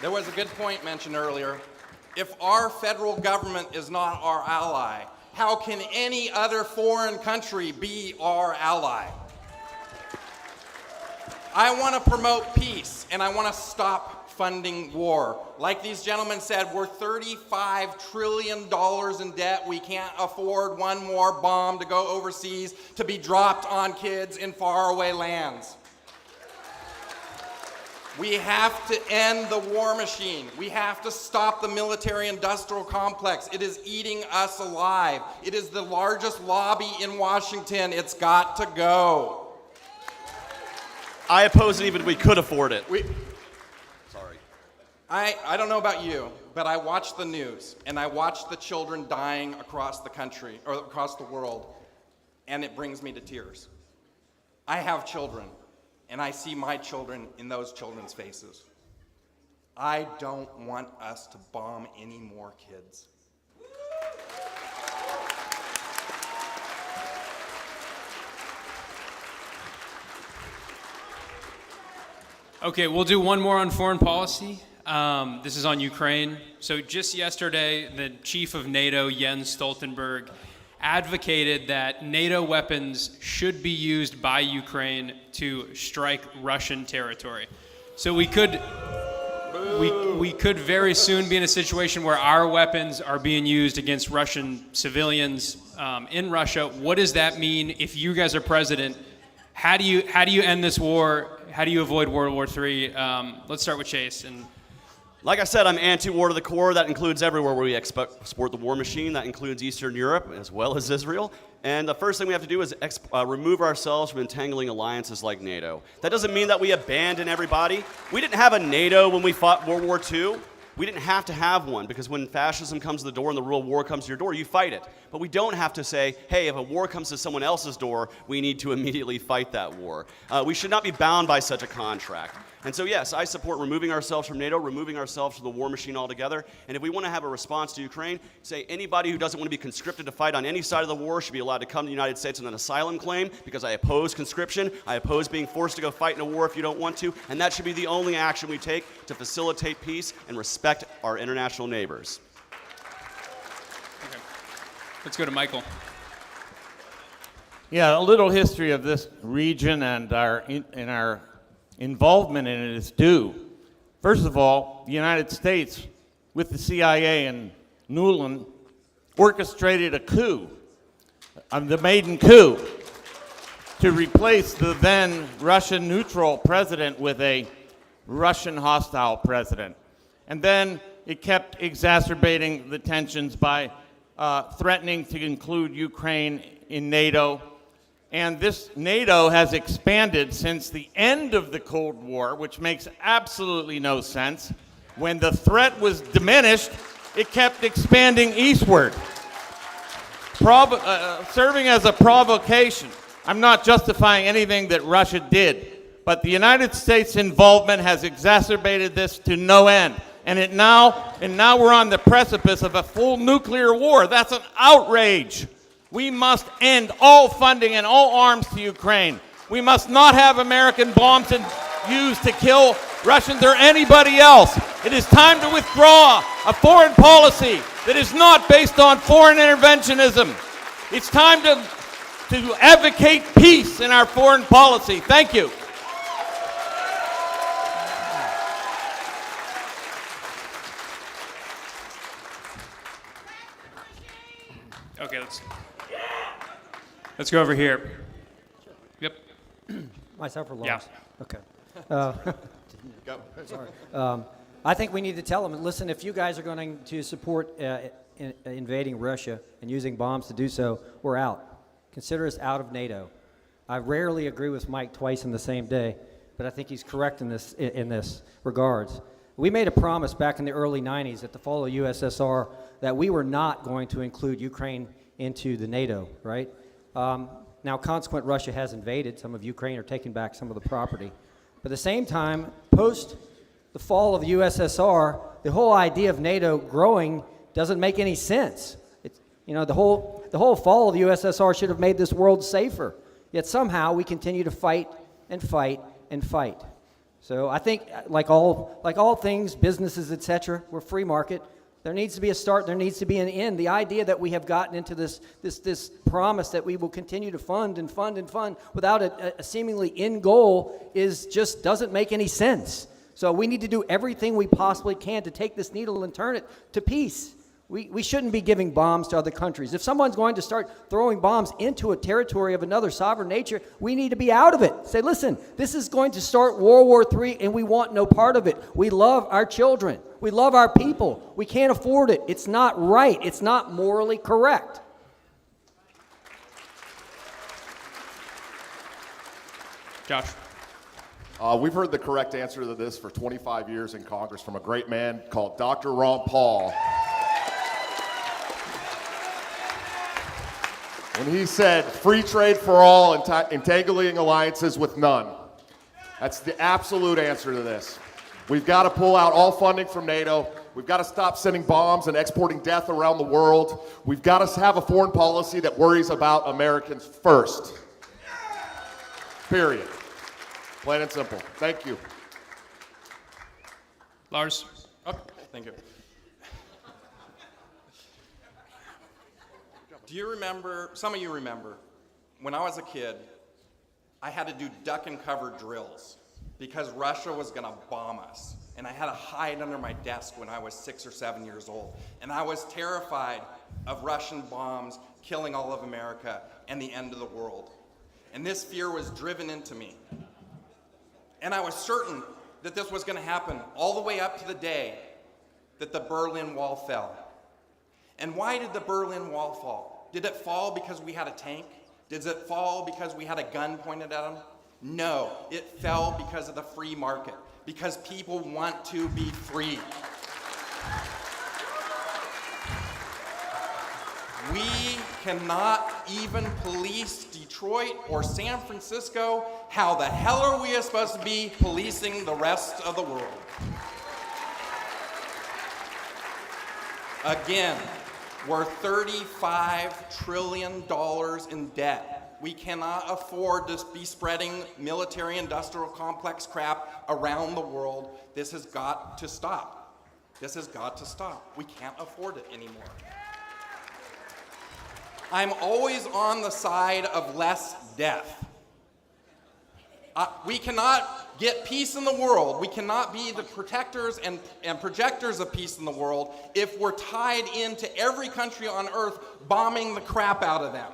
There was a good point mentioned earlier. If our federal government is not our ally, how can any other foreign country be our ally? I want to promote peace, and I want to stop funding war. Like these gentlemen said, we're $35 trillion in debt. We can't afford one more bomb to go overseas to be dropped on kids in faraway lands. We have to end the war machine. We have to stop the military-industrial complex. It is eating us alive. It is the largest lobby in Washington. It's got to go. I oppose it even if we could afford it. Sorry. I don't know about you, but I watch the news, and I watch the children dying across the country, or across the world, and it brings me to tears. I have children. And I see my children in those children's faces. I don't want us to bomb any more kids. Okay, we'll do one more on foreign policy. This is on Ukraine. So just yesterday, the chief of NATO, Jens Stoltenberg, advocated that NATO weapons should be used by Ukraine to strike Russian territory. So we could very soon be in a situation where our weapons are being used against Russian civilians in Russia. What does that mean if you guys are president? How do you end this war? How do you avoid World War III? Let's start with Chase. And like I said, I'm anti-war to the core. That includes everywhere where we export the war machine. That includes Eastern Europe as well as Israel. And the first thing we have to do is remove ourselves from entangling alliances like NATO. That doesn't mean that we abandon everybody. We didn't have a NATO when we fought World War II. We didn't have to have one because when fascism comes to the door and the real war comes to your door, you fight it. But we don't have to say, hey, if a war comes to someone else's door, we need to immediately fight that war. We should not be bound by such a contract. And so, yes, I support removing ourselves from NATO, removing ourselves from the war machine altogether. And if we want to have a response to Ukraine, say anybody who doesn't want to be conscripted to fight on any side of the war should be allowed to come to the United States on an asylum claim, because I oppose conscription. I oppose being forced to go fight in a war if you don't want to. And that should be the only action we take to facilitate peace and respect our international neighbors. Okay. Let's go to Michael. Yeah, a little history of this region and our involvement in it is due. First of all, the United States, with the CIA and Nuland, orchestrated a coup, the maiden coup, to replace the then Russian neutral president with a Russian hostile president. And then it kept exacerbating the tensions by threatening to include Ukraine in NATO. And this NATO has expanded since the end of the Cold War, which makes absolutely no sense. When the threat was diminished, it kept expanding eastward, serving as a provocation. I'm not justifying anything that Russia did, but the United States' involvement has exacerbated this to no end. And now we're on the precipice of a full nuclear war. That's an outrage. We must end all funding and all arms to Ukraine. We must not have American bombs used to kill Russians or anybody else. It is time to withdraw a foreign policy that is not based on foreign interventionism. It's time to advocate peace in our foreign policy. Thank you. Okay, let's go over here. Yep. Myself or Yeah. Lars? Okay. Go. I think we need to tell them, listen, if you guys are going to support invading Russia and using bombs to do so, we're out. Consider us out of NATO. I rarely agree with Mike twice in the same day, but I think he's correct in this regards. We made a promise back in the early 90s at the fall of USSR that we were not going to include Ukraine into the NATO, right? Now, consequent, Russia has invaded. Some of Ukraine are taking back some of the property. But at the same time, post the fall of the USSR, the whole idea of NATO growing doesn't make any sense. The whole fall of the USSR should have made this world safer. Yet somehow we continue to fight and fight and fight. So I think, like all things, businesses, etc., we're free market. There needs to be a start. There needs to be an end. The idea that we have gotten into this promise that we will continue to fund and fund and fund without a seemingly end goal just doesn't make any sense. So we need to do everything we possibly can to take this needle and turn it to peace. We shouldn't be giving bombs to other countries. If someone's going to start throwing bombs into a territory of another sovereign nature, we need to be out of it. Say, listen, this is going to start World War III, and we want no part of it. We love our children. We love our people. We can't afford it. It's not right. It's not morally correct. Josh. We've heard the correct answer to this for 25 years in Congress from a great man called Dr. Ron Paul. When he said, free trade for all, entangling alliances with none. That's the absolute answer to this. We've got to pull out all funding from NATO. We've got to stop sending bombs and exporting death around the world. We've got to have a foreign policy that worries about Americans first. Period. Plain and simple. Thank you. Lars. Okay, thank you. Do you remember, some of you remember, when I was a kid, I had to do duck and cover drills because Russia was going to bomb us. And I had to hide under my desk when I was 6 or 7 years old. And I was terrified of Russian bombs killing all of America and the end of the world. And this fear was driven into me. And I was certain that this was going to happen all the way up to the day that the Berlin Wall fell. And why did the Berlin Wall fall? Did it fall because we had a tank? Did it fall because we had a gun pointed at them? No, it fell because of the free market, because people want to be free. cannot even police Detroit or San Francisco, how the hell are we supposed to be policing the rest of the world? Again, we're $35 trillion in debt. We cannot afford to be spreading military-industrial complex crap around the world. This has got to stop. This has got to stop. We can't afford it anymore. I'm always on the side of less death. We cannot get peace in the world. We cannot be the protectors and projectors of peace in the world if we're tied into every country on earth bombing the crap out of them.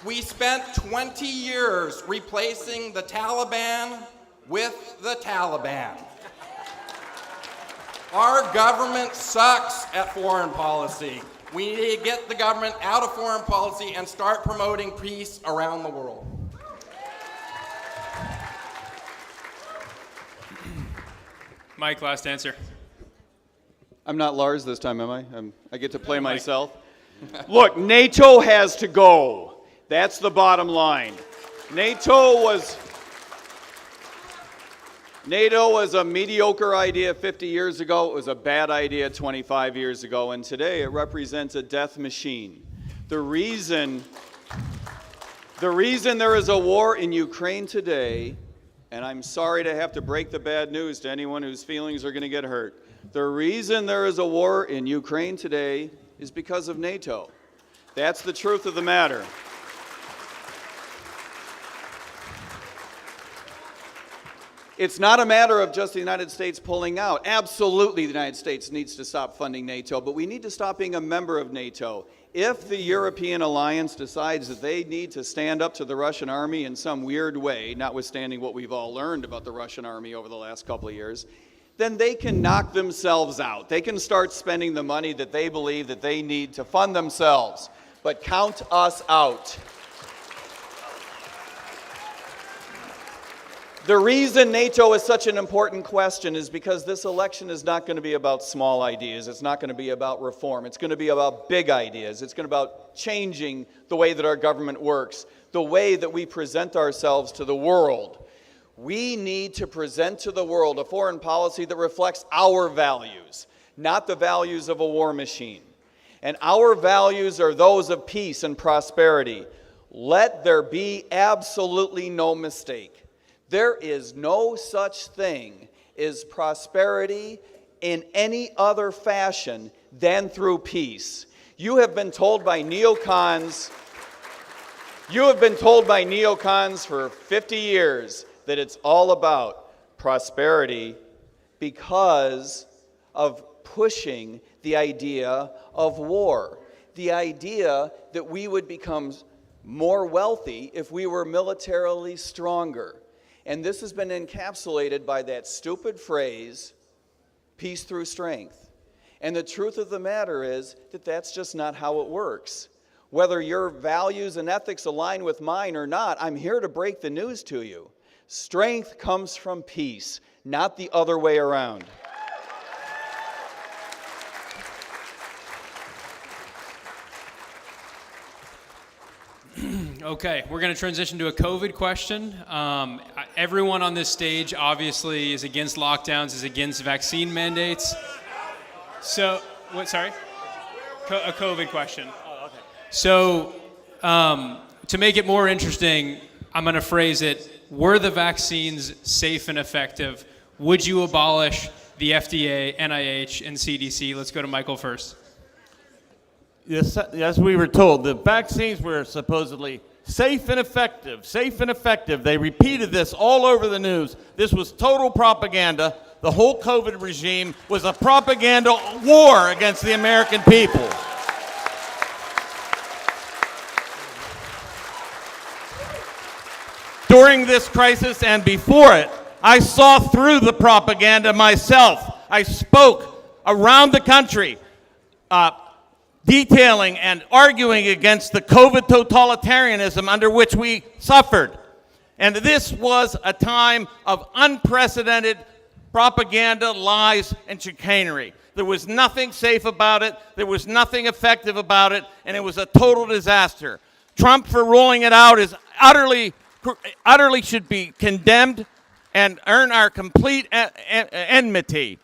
We spent 20 years replacing the Taliban with the Taliban. Our government sucks at foreign policy. We need to get the government out of foreign policy and start promoting peace around the world. Mike, last answer. I'm not Lars this time, am I? I get to play myself. Look, NATO has to go. That's the bottom line. NATO was a mediocre idea 50 years ago. It was a bad idea 25 years ago. And today it represents a death machine. The reason there is a war in Ukraine today, and I'm sorry to have to break the bad news to anyone whose feelings are going to get hurt. The reason there is a war in Ukraine today is because of NATO. That's the truth of the matter. It's not a matter of just the United States pulling out. Absolutely, the United States needs to stop funding NATO, but we need to stop being a member of NATO. If the European alliance decides that they need to stand up to the Russian army in some weird way, notwithstanding what we've all learned about the Russian army over the last couple of years, then they can knock themselves out. They can start spending the money that they believe that they need to fund themselves. But count us out. The reason NATO is such an important question is because this election is not going to be about small ideas. It's not going to be about reform. It's going to be about big ideas. It's going to be about changing the way that our government works, the way that we present ourselves to the world. We need to present to the world a foreign policy that reflects our values, not the values of a war machine. And our values are those of peace and prosperity. Let there be absolutely no mistake. There is no such thing as prosperity in any other fashion than through peace. You have been told by neocons for 50 years that it's all about prosperity because of pushing the idea of war. The idea that we would become more wealthy if we were militarily stronger. And this has been encapsulated by that stupid phrase, peace through strength. And the truth of the matter is that that's just not how it works. Whether your values and ethics align with mine or not, I'm here to break the news to you. Strength comes from peace, not the other way around. Okay, we're going to transition to a COVID question. Everyone on this stage obviously is against lockdowns, is against vaccine mandates. So, what, sorry? A COVID question. Oh, okay. So, to make it more interesting, I'm going to phrase it, were the vaccines safe and effective? Would you abolish the FDA, NIH, and CDC? Let's go to Michael first. Yes, as we were told, the vaccines were supposedly safe and effective, safe and effective. They repeated this all over the news. This was total propaganda. The whole COVID regime was a propaganda war against the American people. During this crisis and before it, I saw through the propaganda myself. I spoke around the country, detailing and arguing against the COVID totalitarianism under which we suffered. And this was a time of unprecedented propaganda, lies, and chicanery. There was nothing safe about it. There was nothing effective about it, and it was a total disaster. Trump, for rolling it out, is utterly should be condemned and earn our complete enmity.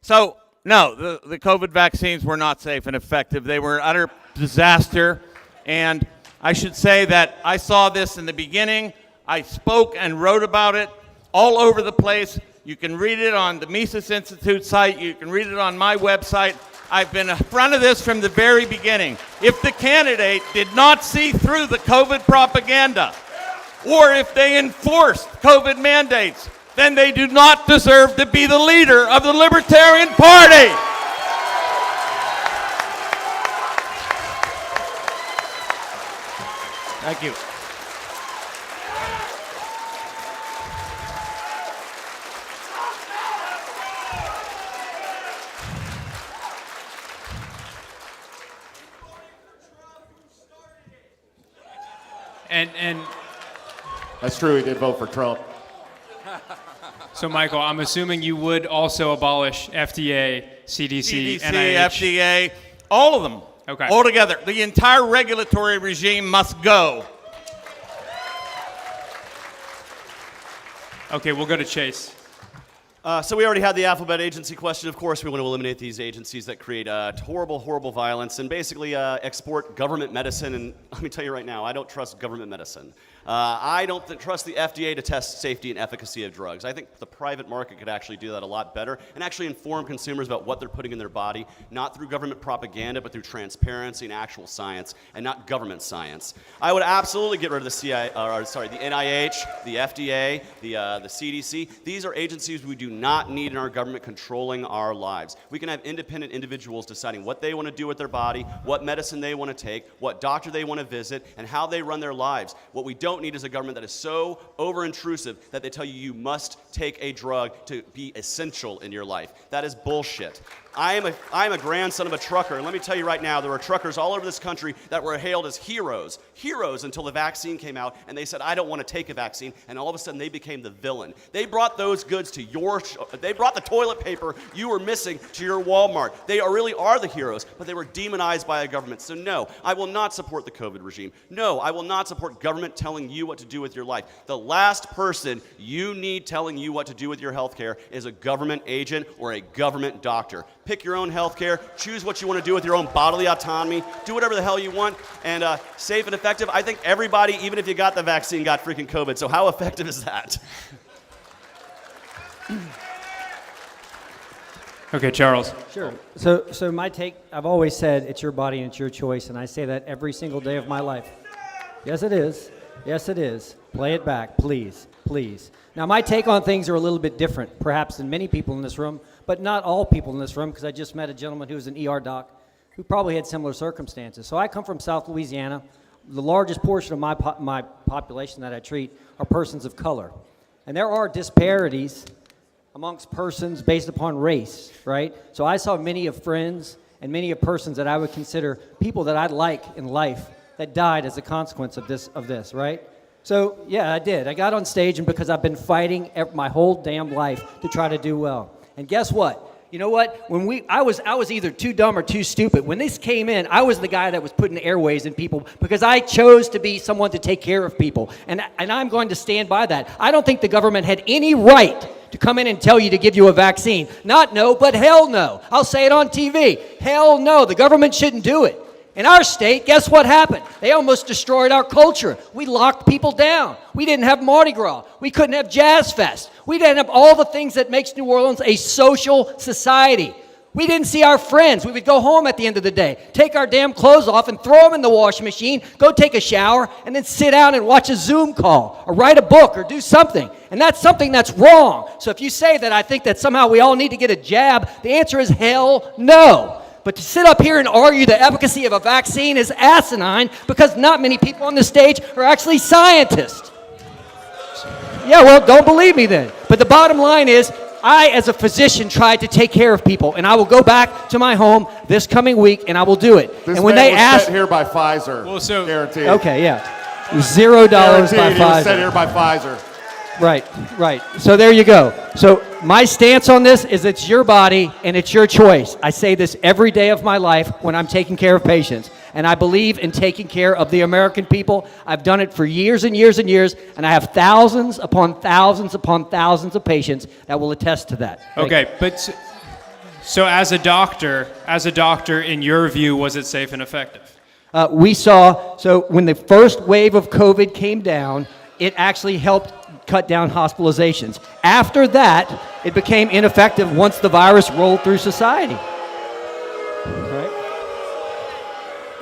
So, no, the COVID vaccines were not safe and effective. They were an utter disaster. And I should say that I saw this in the beginning. I spoke and wrote about it all over the place. You can read it on the Mises Institute site. You can read it on my website. I've been in front of this from the very beginning. If the candidate did not see through the COVID propaganda, or if they enforced COVID mandates, then they do not deserve to be the leader of the Libertarian Party. Thank you. And That's true. He did vote for Trump. so, Michael, I'm assuming you would also abolish FDA, CDC, NIH. FDA, all of them. Okay. All together. The entire regulatory regime must go. Okay, we'll go to Chase. So we already had the alphabet agency question. Of course, we want to eliminate these agencies that create horrible, horrible violence and basically export government medicine. And let me tell you right now, I don't trust government medicine. I don't trust the FDA to test safety and efficacy of drugs. I think the private market could actually do that a lot better and actually inform consumers about what they're putting in their body, not through government propaganda, but through transparency and actual science, and not government science. I would absolutely get rid of the NIH, the FDA, the CDC. These are agencies we do not need in our government controlling our lives. We can have independent individuals deciding what they want to do with their body, what medicine they want to take, what doctor they want to visit, and how they run their lives. What we don't need is a government that is so over-intrusive that they tell you you must take a drug to be essential in your life. That is bullshit. I am a grandson of a trucker, and let me tell you right now, there are truckers all over this country that were hailed as heroes until the vaccine came out, and they said, I don't want to take a vaccine, and all of a sudden they became the villain. They brought those goods to they brought the toilet paper you were missing to your Walmart. They really are the heroes, but they were demonized by a government. So no, I will not support the COVID regime. No, I will not support government telling you what to do with your life. The last person you need telling you what to do with your health care is a government agent or a government doctor. Pick your own health care, choose what you want to do with your own bodily autonomy, do whatever the hell you want, and safe and effective. I think everybody, even if you got the vaccine, got freaking COVID, so how effective is that? Okay, Charles. Sure. So my take, I've always said it's your body and it's your choice, and I say that every single day of my life. Yes, it is. Yes, it is. Play it back, please, please. Now, my take on things are a little bit different, perhaps, than many people in this room, but not all people in this room, because I just met a gentleman who was an ER doc who probably had similar circumstances. So I come from South Louisiana. The largest portion of my population that I treat are persons of color. And there are disparities amongst persons based upon race, right? So I saw many of friends and many of persons that I would consider people that I'd like in life that died as a consequence of this, right? So, yeah, I did. I got on stage, and because I've been fighting my whole damn life to try to do well. And guess what? You know what? When I was either too dumb or too stupid. When this came in, I was the guy that was putting airways in people because I chose to be someone to take care of people. And I'm going to stand by that. I don't think the government had any right to come in and tell you to give you a vaccine. Not no, but hell no. I'll say it on TV. Hell no. The government shouldn't do it. In our state, guess what happened? They almost destroyed our culture. We locked people down. We didn't have Mardi Gras. We couldn't have Jazz Fest. We didn't have all the things that makes New Orleans a social society. We didn't see our friends. We would go home at the end of the day, take our damn clothes off and throw them in the washing machine, go take a shower, and then sit down and watch a Zoom call or write a book or do something. And that's something that's wrong. So if you say that I think that somehow we all need to get a jab, the answer is hell no. But to sit up here and argue the efficacy of a vaccine is asinine because not many people on the stage are actually scientists. Yeah, well, don't believe me then. But the bottom line is, I, as a physician, tried to take care of people, and I will go back to my home this coming week, and I will do it. This and when man they was ask, set here by Pfizer. Well, so- guaranteed. okay, yeah, $0 by Guaranteed. He was set Pfizer. here by Pfizer. Right, right. So there you go. So my stance on this is it's your body and it's your choice. I say this every day of my life when I'm taking care of patients. And I believe in taking care of the American people. I've done it for years and years and years, and I have thousands upon thousands upon thousands of patients that will attest to that. Okay, but so as a doctor, in your view, was it safe and effective? We saw, so when the first wave of COVID came down, it actually helped cut down hospitalizations. After that, it became ineffective once the virus rolled through society. Right?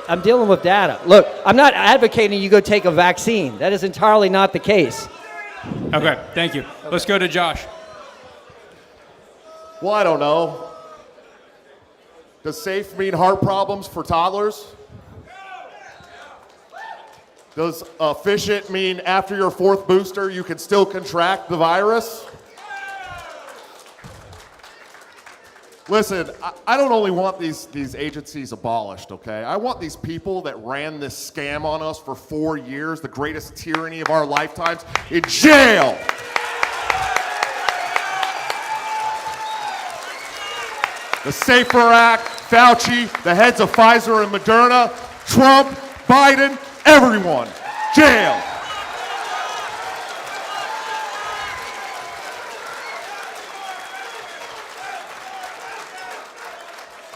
I'm dealing with data. Look, I'm not advocating you go take a vaccine. That is entirely not the case. Okay, thank you. Let's go to Josh. Well, I don't know. Does safe mean heart problems for toddlers? Does efficient mean after your 4th booster you can still contract the virus? Listen, I don't only want these agencies abolished, okay? I want these people that ran this scam on us for 4 years, the greatest tyranny of our lifetimes, in jail! The SAFER Act, Fauci, the heads of Pfizer and Moderna, Trump, Biden, everyone, jail!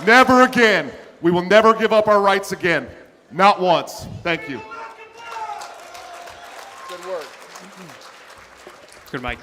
Never again. We will never give up our rights again. Not once. Thank you. Good work. Good, Mike.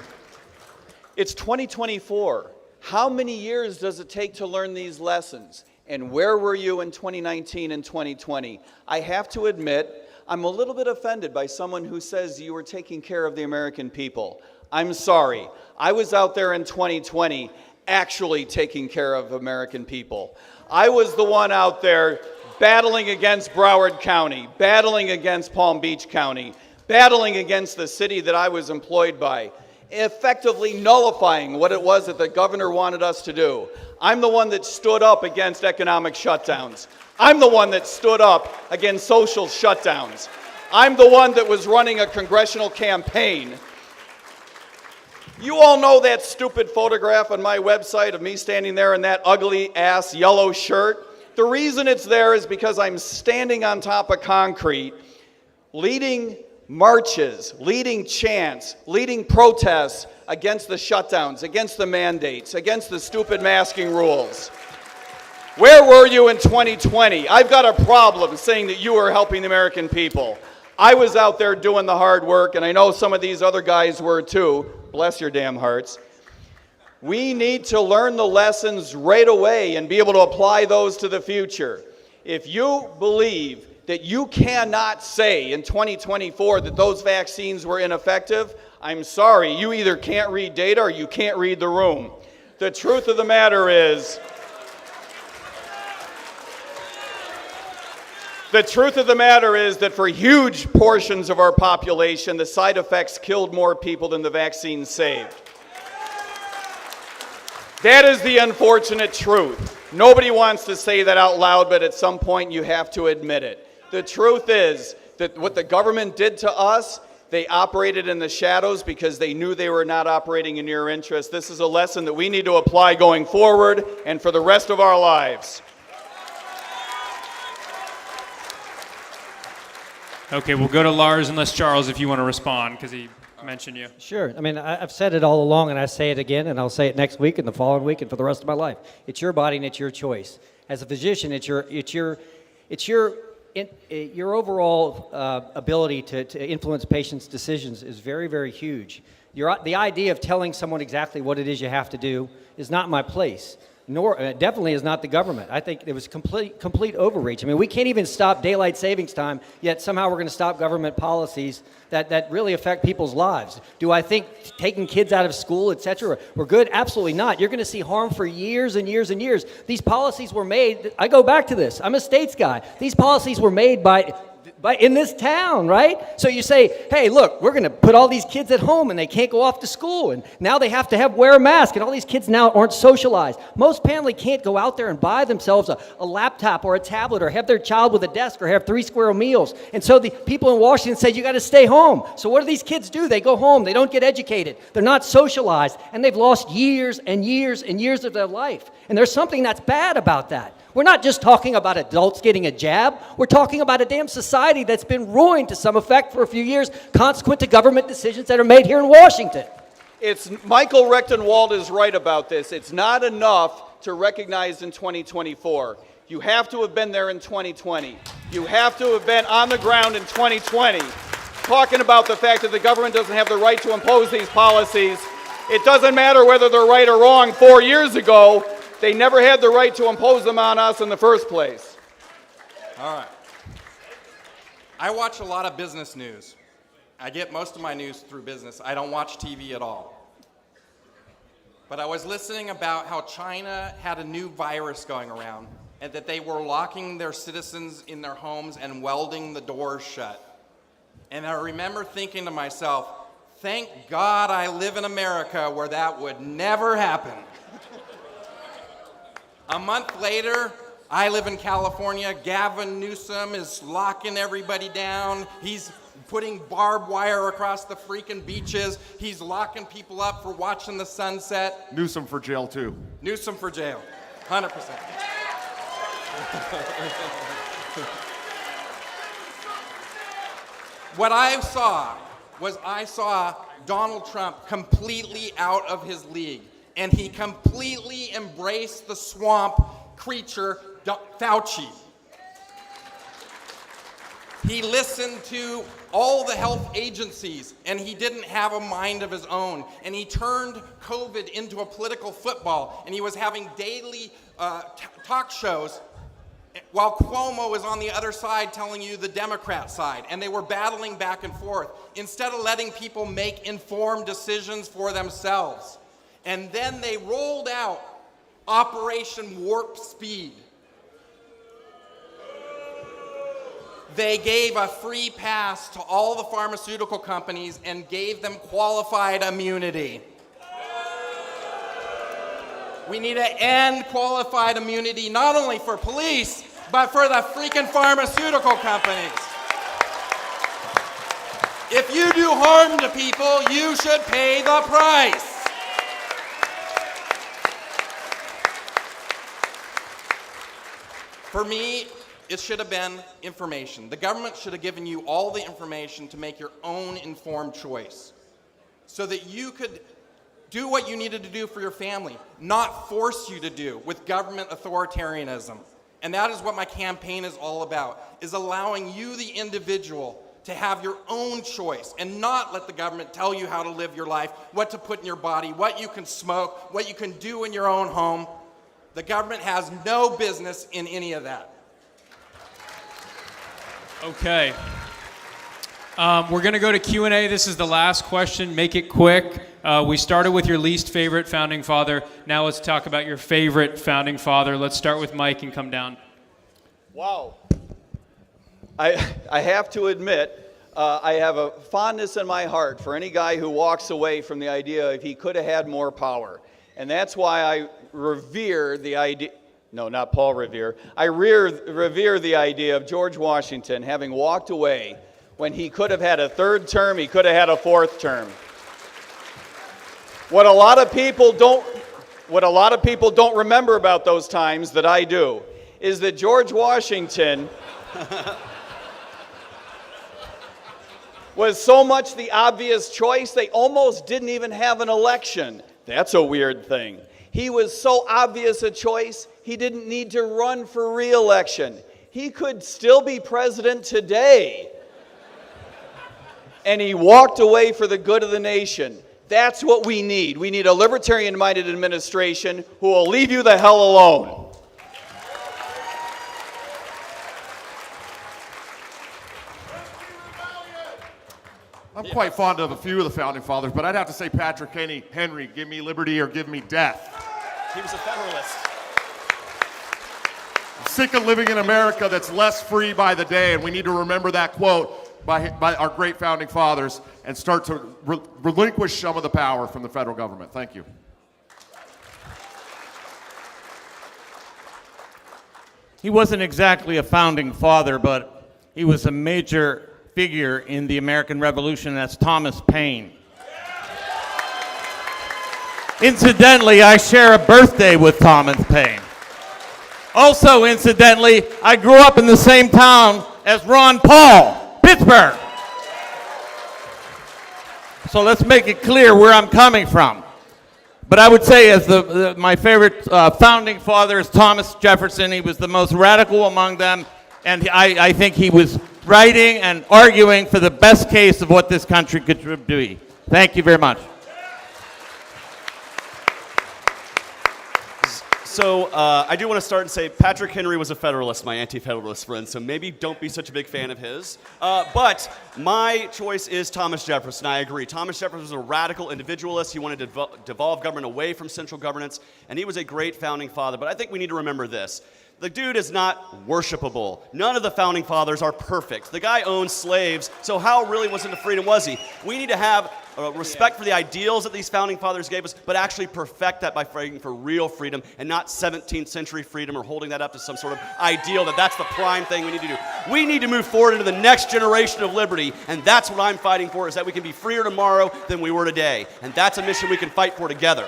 It's 2024. How many years does it take to learn these lessons? And where were you in 2019 and 2020? I have to admit, I'm a little bit offended by someone who says you were taking care of the American people. I'm sorry. I was out there in 2020 actually taking care of American people. I was the one out there battling against Broward County, battling against Palm Beach County, battling against the city that I was employed by, effectively nullifying what it was that the governor wanted us to do. I'm the one that stood up against economic shutdowns. I'm the one that stood up against social shutdowns. I'm the one that was running a congressional campaign. You all know that stupid photograph on my website of me standing there in that ugly ass yellow shirt. The reason it's there is because I'm standing on top of concrete, leading marches, leading chants, leading protests against the shutdowns, against the mandates, against the stupid masking rules. Where were you in 2020? I've got a problem saying that you were helping the American people. I was out there doing the hard work, and I know some of these other guys were too. Bless your damn hearts. We need to learn the lessons right away and be able to apply those to the future. If you believe that you cannot say in 2024 that those vaccines were ineffective, I'm sorry, you either can't read data or you can't read the room. The truth of the matter is, that for huge portions of our population, the side effects killed more people than the vaccine saved. That is the unfortunate truth. Nobody wants to say that out loud, but at some point you have to admit it. The truth is that what the government did to us, they operated in the shadows because they knew they were not operating in your interest. This is a lesson that we need to apply going forward and for the rest of our lives. Okay, we'll go to Lars unless Charles, if you want to respond, because he mentioned you. Sure. I mean, I've said it all along, and I say it again, and I'll say it next week and the following week and for the rest of my life. It's your body and it's your choice. As a physician, it's your overall ability to influence patients' decisions is very, very huge. The idea of telling someone exactly what it is you have to do is not my place. Nor definitely is not the government. I think it was complete overreach. I mean, we can't even stop daylight savings time, yet somehow we're going to stop government policies that really affect people's lives. Do I think taking kids out of school, et cetera, were good? Absolutely not. You're going to see harm for years and years and years. These policies were made, I go back to this, I'm a states guy. These policies were made by in this town, right? So you say, hey, look, we're going to put all these kids at home and they can't go off to school, and now they have to wear a mask, and all these kids now aren't socialized. Most families can't go out there and buy themselves a laptop or a tablet or have their child with a desk or have 3 square meals. And so the people in Washington say, you got to stay home. So what do these kids do? They go home. They don't get educated. They're not socialized, and they've lost years and years and years of their life. And there's something that's bad about that. We're not just talking about adults getting a jab. We're talking about a damn society that's been ruined to some effect for a few years, consequent to government decisions that are made here in Washington. It's Michael Rechtenwald is right about this. It's not enough to recognize in 2024. You have to have been there in 2020. You have to have been on the ground in 2020 talking about the fact that the government doesn't have the right to impose these policies. It doesn't matter whether they're right or wrong. 4 years ago, they never had the right to impose them on us in the first place. All right. I watch a lot of business news. I get most of my news through business. I don't watch TV at all. But I was listening about how China had a new virus going around and that they were locking their citizens in their homes and welding the doors shut. And I remember thinking to myself, thank God I live in America where that would never happen. A month later, I live in California. Gavin Newsom is locking everybody down. He's putting barbed wire across the freaking beaches. He's locking people up for watching the sunset. Newsom for jail, too. Newsom for jail, 100%. What I saw Donald Trump completely out of his league. And he completely embraced the swamp creature, Fauci. He listened to all the health agencies, and he didn't have a mind of his own. And he turned COVID into a political football, and he was having daily talk shows while Cuomo was on the other side telling you the Democrat side, and they were battling back and forth instead of letting people make informed decisions for themselves. And then they rolled out Operation Warp Speed. They gave a free pass to all the pharmaceutical companies and gave them qualified immunity. We need to end qualified immunity not only for police, but for the freaking pharmaceutical companies. If you do harm to people, you should pay the price. For me, it should have been information. The government should have given you all the information to make your own informed choice so that you could do what you needed to do for your family, not force you to do with government authoritarianism. And that is what my campaign is all about, is allowing you, the individual, to have your own choice and not let the government tell you how to live your life, what to put in your body, what you can smoke, what you can do in your own home. The government has no business in any of that. Okay. We're going to go to Q&A. This is the last question. Make it quick. We started with your least favorite founding father. Now let's talk about your favorite founding father. Let's start with Mike and come down. Wow. I have to admit, I have a fondness in my heart for any guy who walks away from the idea if he could have had more power. And that's why I revere the idea, no, not Paul Revere. I revere the idea of George Washington having walked away when he could have had a third term, he could have had a fourth term. What a lot of people don't remember about those times that I do is that George Washington was so much the obvious choice, they almost didn't even have an election. That's a weird thing. He was so obvious a choice, he didn't need to run for re-election. He could still be president today. And he walked away for the good of the nation. That's what we need. We need a libertarian-minded administration who will leave you the hell alone. I'm quite fond of a few of the founding fathers, but I'd have to say Patrick Henry, give me liberty or give me death. He was a Federalist. sick of living in America that's less free by the day, and we need to remember that quote by our great founding fathers and start to relinquish some of the power from the federal government. Thank you. He wasn't exactly a founding father, but he was a major figure in the American Revolution, and that's Thomas Paine. Incidentally, I share a birthday with Thomas Paine. Also, incidentally, I grew up in the same town as Ron Paul, Pittsburgh. So let's make it clear where I'm coming from. But I would say as my favorite founding father is Thomas Jefferson. He was the most radical among them, and I think he was writing and arguing for the best case of what this country could be. Thank you very much. So I do want to start and say Patrick Henry was a Federalist, my anti-Federalist friend, so maybe don't be such a big fan of his. But my choice is Thomas Jefferson. I agree. Thomas Jefferson was a radical individualist. He wanted to devolve government away from central governance, and he was a great founding father. But I think we need to remember this. The dude is not worshipable. None of the founding fathers are perfect. The guy owned slaves, so how really was into freedom was he? We need to have respect for the ideals that these founding fathers gave us, but actually perfect that by fighting for real freedom and not 17th century freedom or holding that up to some sort of ideal that that's the prime thing we need to do. We need to move forward into the next generation of liberty, and that's what I'm fighting for, is that we can be freer tomorrow than we were today. And that's a mission we can fight for together.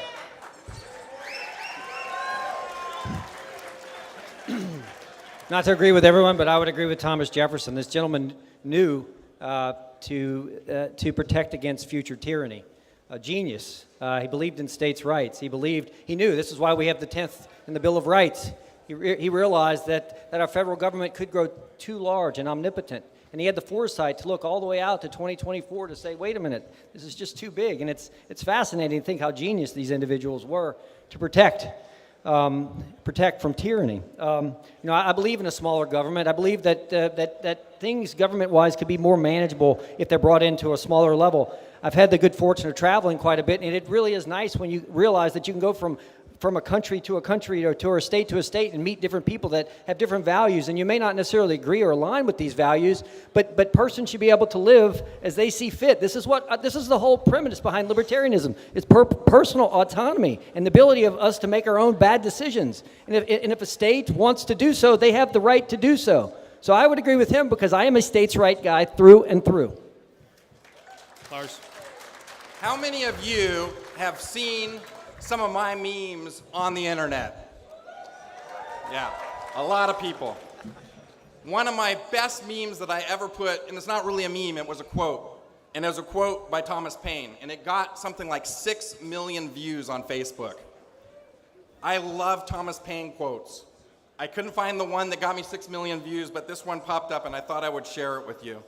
Not to agree with everyone, but I would agree with Thomas Jefferson. This gentleman knew to protect against future tyranny. A genius. He believed in states' rights. He knew this is why we have the 10th in the Bill of Rights. He realized that our federal government could grow too large and omnipotent. And he had the foresight to look all the way out to 2024 to say, wait a minute, this is just too big. And it's fascinating to think how genius these individuals were to protect from tyranny. I believe in a smaller government. I believe that things government-wise could be more manageable if they're brought into a smaller level. I've had the good fortune of traveling quite a bit, and it really is nice when you realize that you can go from a country to a country or to a state to a state and meet different people that have different values, and you may not necessarily agree or align with these values, but persons should be able to live as they see fit. This is the whole premise behind libertarianism. It's personal autonomy and the ability of us to make our own bad decisions. And if a state wants to do so, they have the right to do so. So I would agree with him because I am a states' right guy through and through. Lars. How many of you have seen some of my memes on the internet? Yeah, a lot of people. One of my best memes that I ever put, and it's not really a meme, it was a quote. And it was a quote by Thomas Paine, and it got something like 6 million views on Facebook. I love Thomas Paine quotes. I couldn't find the one that got me 6 million views, but this one popped up, and I thought I would share it with you.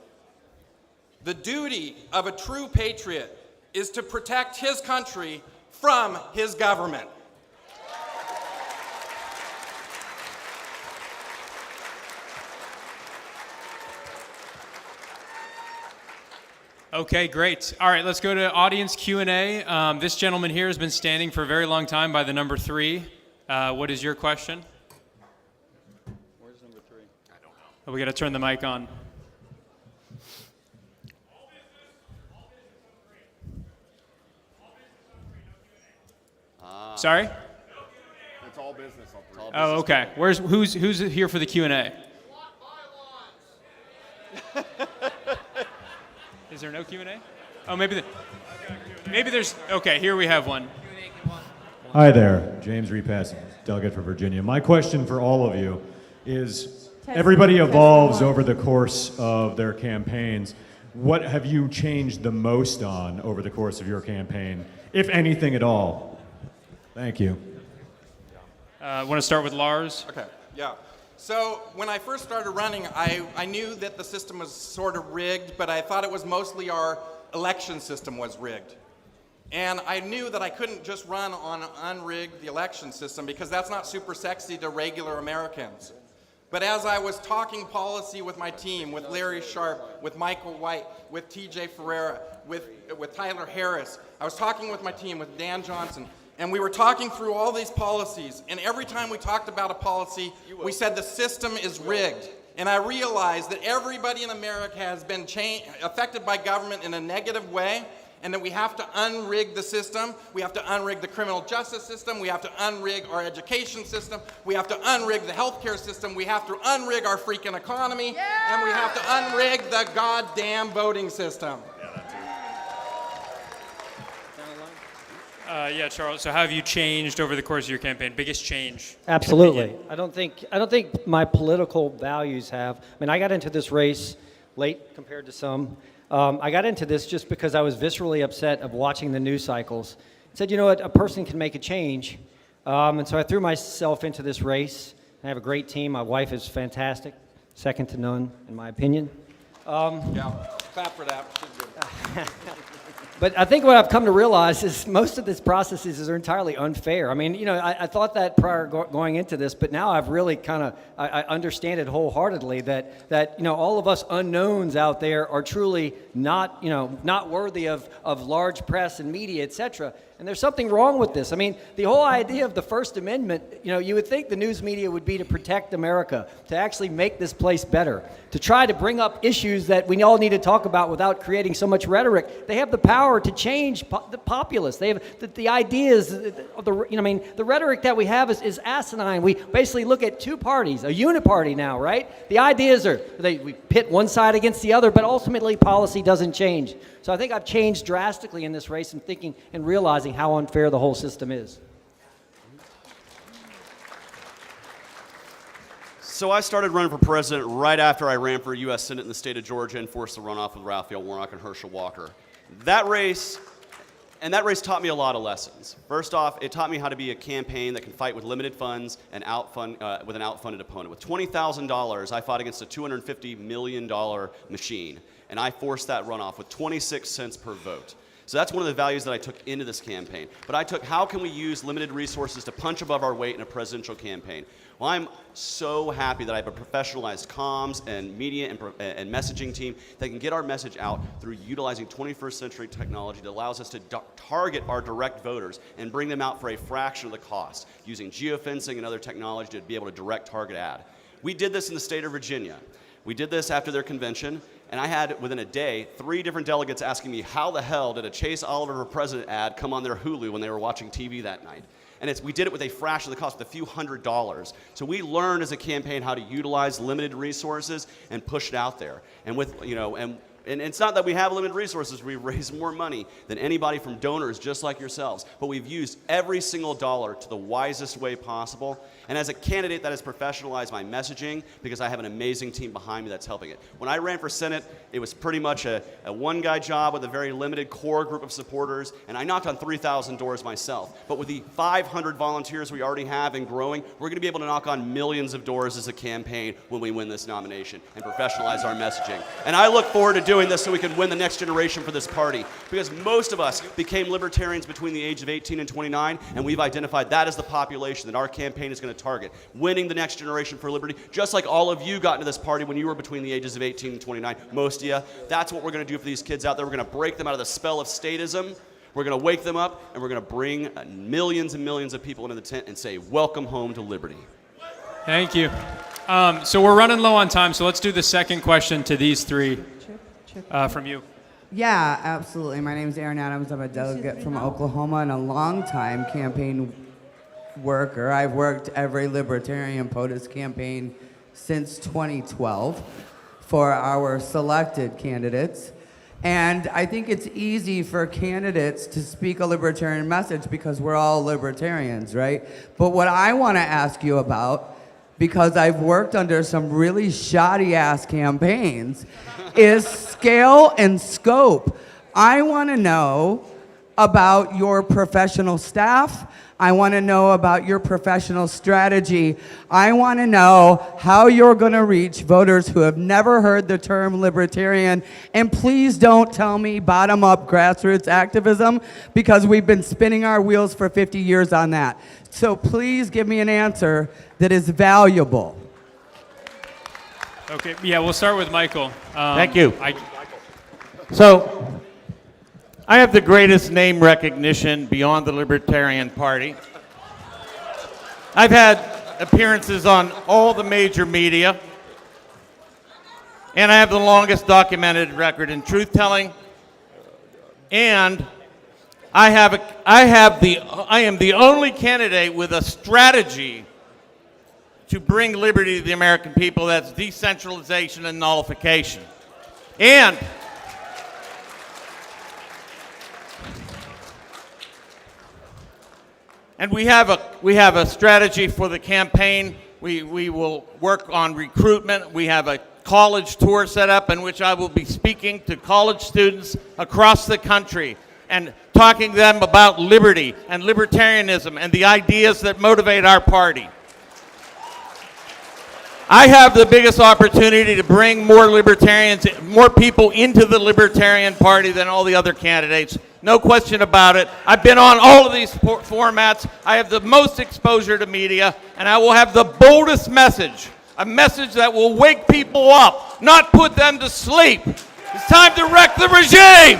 The duty of a true patriot is to protect his country from his government. Okay, great. All right, let's go to audience Q&A. This gentleman here has been standing for a very long time by the number 3. What is your question? Where's number 3? I don't know. Oh, we got to turn the mic on. Sorry? It's all business. Oh, okay. Who's here for the Q&A? Is there no Q&A? Oh, maybe there's. Okay, here we have one. Hi there, James Repass, delegate for Virginia. My question for all of you is: everybody evolves over the course of their campaigns. What have you changed the most on over the course of your campaign, if anything at all? Thank you. Want to start with Lars? Okay, yeah. So when I first started running, I knew that the system was sort of rigged, but I thought it was mostly our election system was rigged. And I knew that I couldn't just run on unrigged the election system because that's not super sexy to regular Americans. But as I was talking policy with my team, with Larry Sharp, with Michael White, with TJ Ferreira, with Tyler Harris, I was talking with my team, with Dan Johnson, And we were talking through all these policies, and every time we talked about a policy, we said the system is rigged. And I realized that everybody in America has been affected by government in a negative way, and that we have to unrig the system. We have to unrig the criminal justice system. We have to unrig our education system. We have to unrig the healthcare system. We have to unrig our freaking economy. Yeah! And we have to unrig the goddamn voting system. Yeah, Charles. So how have you changed over the course of your campaign? Biggest change? Absolutely. I don't think my political values have. I mean, I got into this race late compared to some. I got into this just because I was viscerally upset of watching the news cycles. I said, you know what, a person can make a change. And so I threw myself into this race. I have a great team. My wife is fantastic, second to none, in my opinion. Yeah, clap for that. She's good. But I think what I've come to realize is most of these processes are entirely unfair. I mean, you know, I thought that prior going into this, but now I've really kind of, I understand it wholeheartedly that, you know, all of us unknowns out there are truly not, you know, not worthy of large press and media, et cetera. And there's something wrong with this. I mean, the whole idea of the First Amendment, you know, you would think the news media would be to protect America, to actually make this place better, to try to bring up issues that we all need to talk about without creating so much rhetoric. They have the power to change the populace. They have the ideas, the rhetoric that we have is asinine. We basically look at two parties, a uniparty now, right? The ideas are, we pit one side against the other, but ultimately policy doesn't change. So I think I've changed drastically in this race and thinking and realizing how unfair the whole system is. So I started running for president right after I ran for U.S. Senate in the state of Georgia and forced the runoff with Raphael Warnock and Herschel Walker. That race taught me a lot of lessons. First off, it taught me how to be a campaign that can fight with limited funds and with an outfunded opponent. With $20,000, I fought against a $250 million machine, and I forced that runoff with 26 cents per vote. So that's one of the values that I took into this campaign. But I took, how can we use limited resources to punch above our weight in a presidential campaign? Well, I'm so happy that I have a professionalized comms and media and messaging team that can get our message out through utilizing 21st century technology that allows us to target our direct voters and bring them out for a fraction of the cost, using geofencing and other technology to be able to direct target ad. We did this in the state of Virginia. We did this after their convention, and I had, within a day, 3 different delegates asking me how the hell did a Chase Oliver for President ad come on their Hulu when they were watching TV that night. And we did it with a fraction of the cost, with a few $100s. So we learned as a campaign how to utilize limited resources and push it out there. And with, you know, and it's not that we have limited resources. We've raised more money than anybody from donors just like yourselves. But we've used every single dollar to the wisest way possible. And as a candidate, that has professionalized my messaging because I have an amazing team behind me that's helping it. When I ran for Senate, it was pretty much a one-guy job with a very limited core group of supporters. And I knocked on 3,000 doors myself. But with the 500 volunteers we already have and growing, we're going to be able to knock on millions of doors as a campaign when we win this nomination and professionalize our messaging. And I look forward to doing this so we can win the next generation for this party, because most of us became libertarians between the age of 18 and 29, and we've identified that as the population that our campaign is going to target, winning the next generation for liberty, just like all of you got into this party when you were between the ages of 18 and 29, most of you. That's what we're going to do for these kids out there. We're going to break them out of the spell of statism. We're going to wake them up, and we're going to bring millions and millions of people into the tent and say, welcome home to liberty. Thank you. So we're running low on time, so let's do the second question to these three. From you. Yeah, absolutely. My name is Aaron Adams. I'm a delegate from Oklahoma and a longtime campaign worker. I've worked every Libertarian POTUS campaign since 2012 for our selected candidates. And I think it's easy for candidates to speak a libertarian message because we're all libertarians, right? But what I want to ask you about, because I've worked under some really shoddy-ass campaigns, is scale and scope. I want to know about your professional staff. I want to know about your professional strategy. I want to know how you're going to reach voters who have never heard the term libertarian. And please don't tell me bottom-up grassroots activism, because we've been spinning our wheels for 50 years on that. So please give me an answer that is valuable. Okay, yeah, we'll start with Michael. Thank you. So I have the greatest name recognition beyond the Libertarian Party. I've had appearances on all the major media, and I have the longest documented record in truth-telling, and I am the only candidate with a strategy to bring liberty to the American people. That's decentralization and nullification. And we have a strategy for the campaign. We will work on recruitment. We have a college tour set up in which I will be speaking to college students across the country and talking to them about liberty and libertarianism and the ideas that motivate our party. I have the biggest opportunity to bring more libertarians, more people into the Libertarian Party than all the other candidates. No question about it. I've been on all of these formats. I have the most exposure to media, and I will have the boldest message, a message that will wake people up, not put them to sleep. It's time to wreck the regime.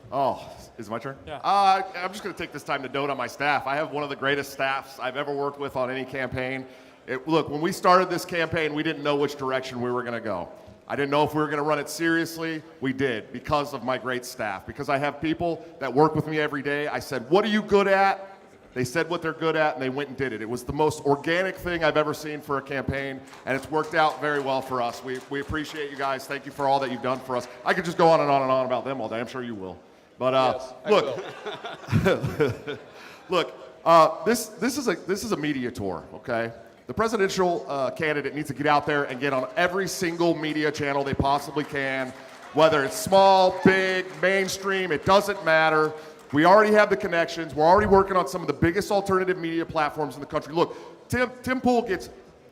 Oh, is it my turn? Yeah. I'm just going to take this time to dote on my staff. I have one of the greatest staffs I've ever worked with on any campaign. Look, when we started this campaign, we didn't know which direction we were going to go. I didn't know if we were going to run it seriously. We did, because of my great staff. Because I have people that work with me every day. I said, what are you good at? They said what they're good at, and they went and did it. It was the most organic thing I've ever seen for a campaign, and it's worked out very well for us. We appreciate you guys. Thank you for all that you've done for us. I could just go on and on and on about them all day. I'm sure you will. But yes, look, this is a media tour, okay? The presidential candidate needs to get out there and get on every single media channel they possibly can, whether it's small, big, mainstream, it doesn't matter. We already have the connections. We're already working on some of the biggest alternative media platforms in the country. Look, Tim Pool gets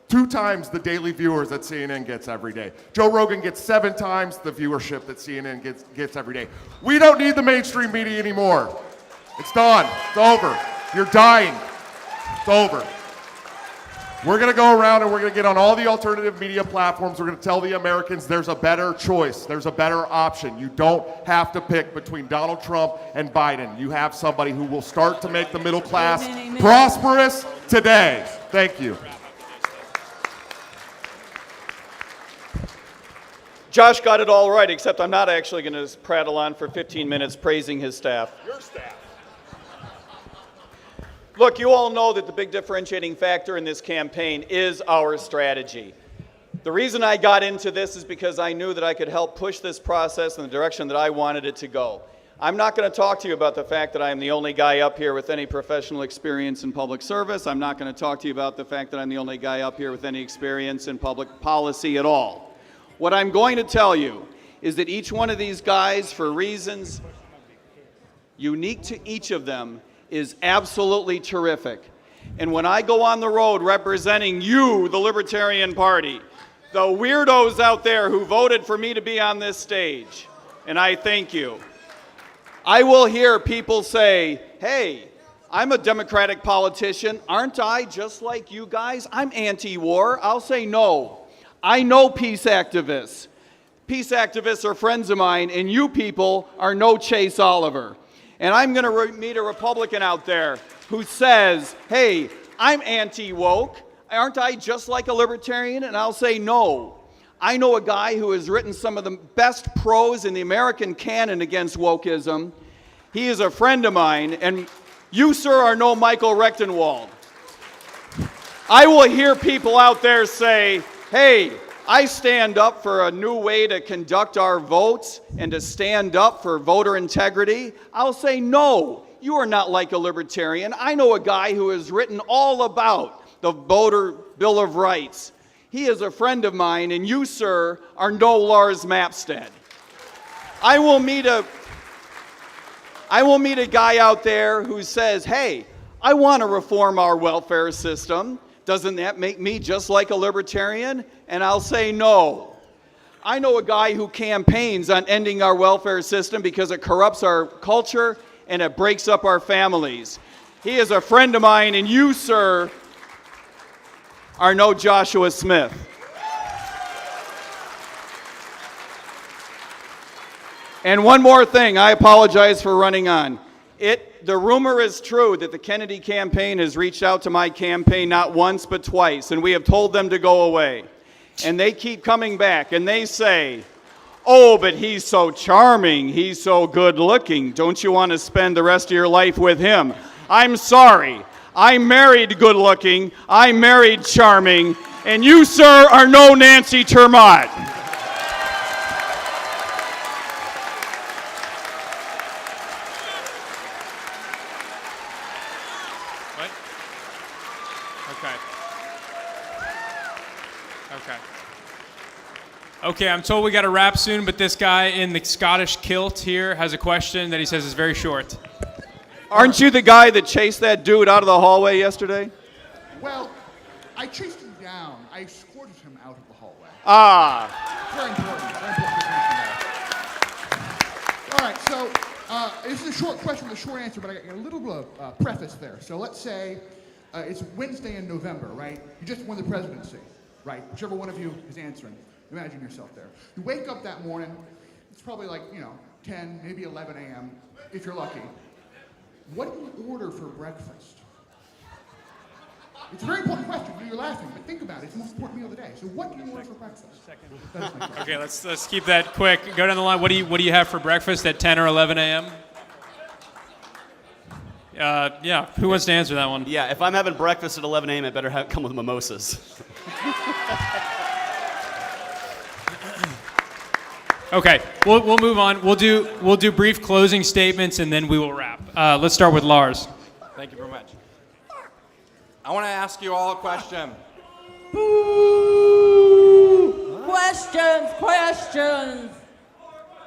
2 times the daily viewers that CNN gets every day. Joe Rogan gets 7 times the viewership that CNN gets every day. We don't need the mainstream media anymore. It's done. It's over. You're dying. It's over. We're going to go around and we're going to get on all the alternative media platforms. We're going to tell the Americans there's a better choice. There's a better option. You don't have to pick between Donald Trump and Biden. You have somebody who will start to make the middle class prosperous today. Thank you. Josh got it all right, except I'm not actually going to prattle on for 15 minutes praising his staff. Your staff. Look, you all know that the big differentiating factor in this campaign is our strategy. The reason I got into this is because I knew that I could help push this process in the direction that I wanted it to go. I'm not going to talk to you about the fact that I'm the only guy up here with any professional experience in public service. I'm not going to talk to you about the fact that I'm the only guy up here with any experience in public policy at all. What I'm going to tell you is that each one of these guys, for reasons unique to each of them, is absolutely terrific. And when I go on the road representing you, the Libertarian Party, the weirdos out there who voted for me to be on this stage, and I thank you, I will hear people say, hey, I'm a Democratic politician. Aren't I just like you guys? I'm anti-war. I'll say no. I know peace activists. Peace activists are friends of mine, and you people are no Chase Oliver. And I'm going to meet a Republican out there who says, hey, I'm anti-woke. Aren't I just like a libertarian? And I'll say no. I know a guy who has written some of the best prose in the American canon against wokeism. He is a friend of mine, and you, sir, are no Michael Rechtenwald. I will hear people out there say, hey, I stand up for a new way to conduct our votes and to stand up for voter integrity. I'll say, no, you are not like a libertarian. I know a guy who has written all about the voter Bill of Rights. He is a friend of mine, and you, sir, are no Lars Mapstead. I will meet a guy out there who says, hey, I want to reform our welfare system. Doesn't that make me just like a libertarian? And I'll say no. I know a guy who campaigns on ending our welfare system because it corrupts our culture and it breaks up our families. He is a friend of mine, and you, sir, are no Joshua Smith. And one more thing, I apologize for running on. The rumor is true that the Kennedy campaign has reached out to my campaign not once but twice, and we have told them to go away. And they keep coming back, and they say, oh, but he's so charming, he's so good looking. Don't you want to spend the rest of your life with him? I'm sorry. I married good looking, I married charming, and you, sir, are no Nancy Termott. What? Okay. Okay, I'm told we got to wrap soon, but this guy in the Scottish kilt here has a question that he says is very short. Aren't you the guy that chased that dude out of the hallway yesterday? Well, I chased him down. I escorted him out of the hallway. Ah. Very important. All right, so this is a short question with a short answer, but I got a little bit of preface there. So let's say it's Wednesday in November, right? You just won the presidency, right? Whichever one of you is answering. Imagine yourself there. You wake up that morning, it's probably like, 10, maybe 11 a.m., if you're lucky. What do you order for breakfast? It's a very important question. You're laughing, but think about it. It's the most important meal of the day. So what do you order for breakfast? Okay, let's keep that quick. Go down the line. What do you have for breakfast at 10 or 11 a.m.? Yeah, who wants to answer that one? Yeah, if I'm having breakfast at 11 a.m., it better come with mimosas. Okay, we'll move on. We'll do brief closing statements and then we will wrap. Let's start with Lars. Thank you very much. I want to ask you all a question. Questions.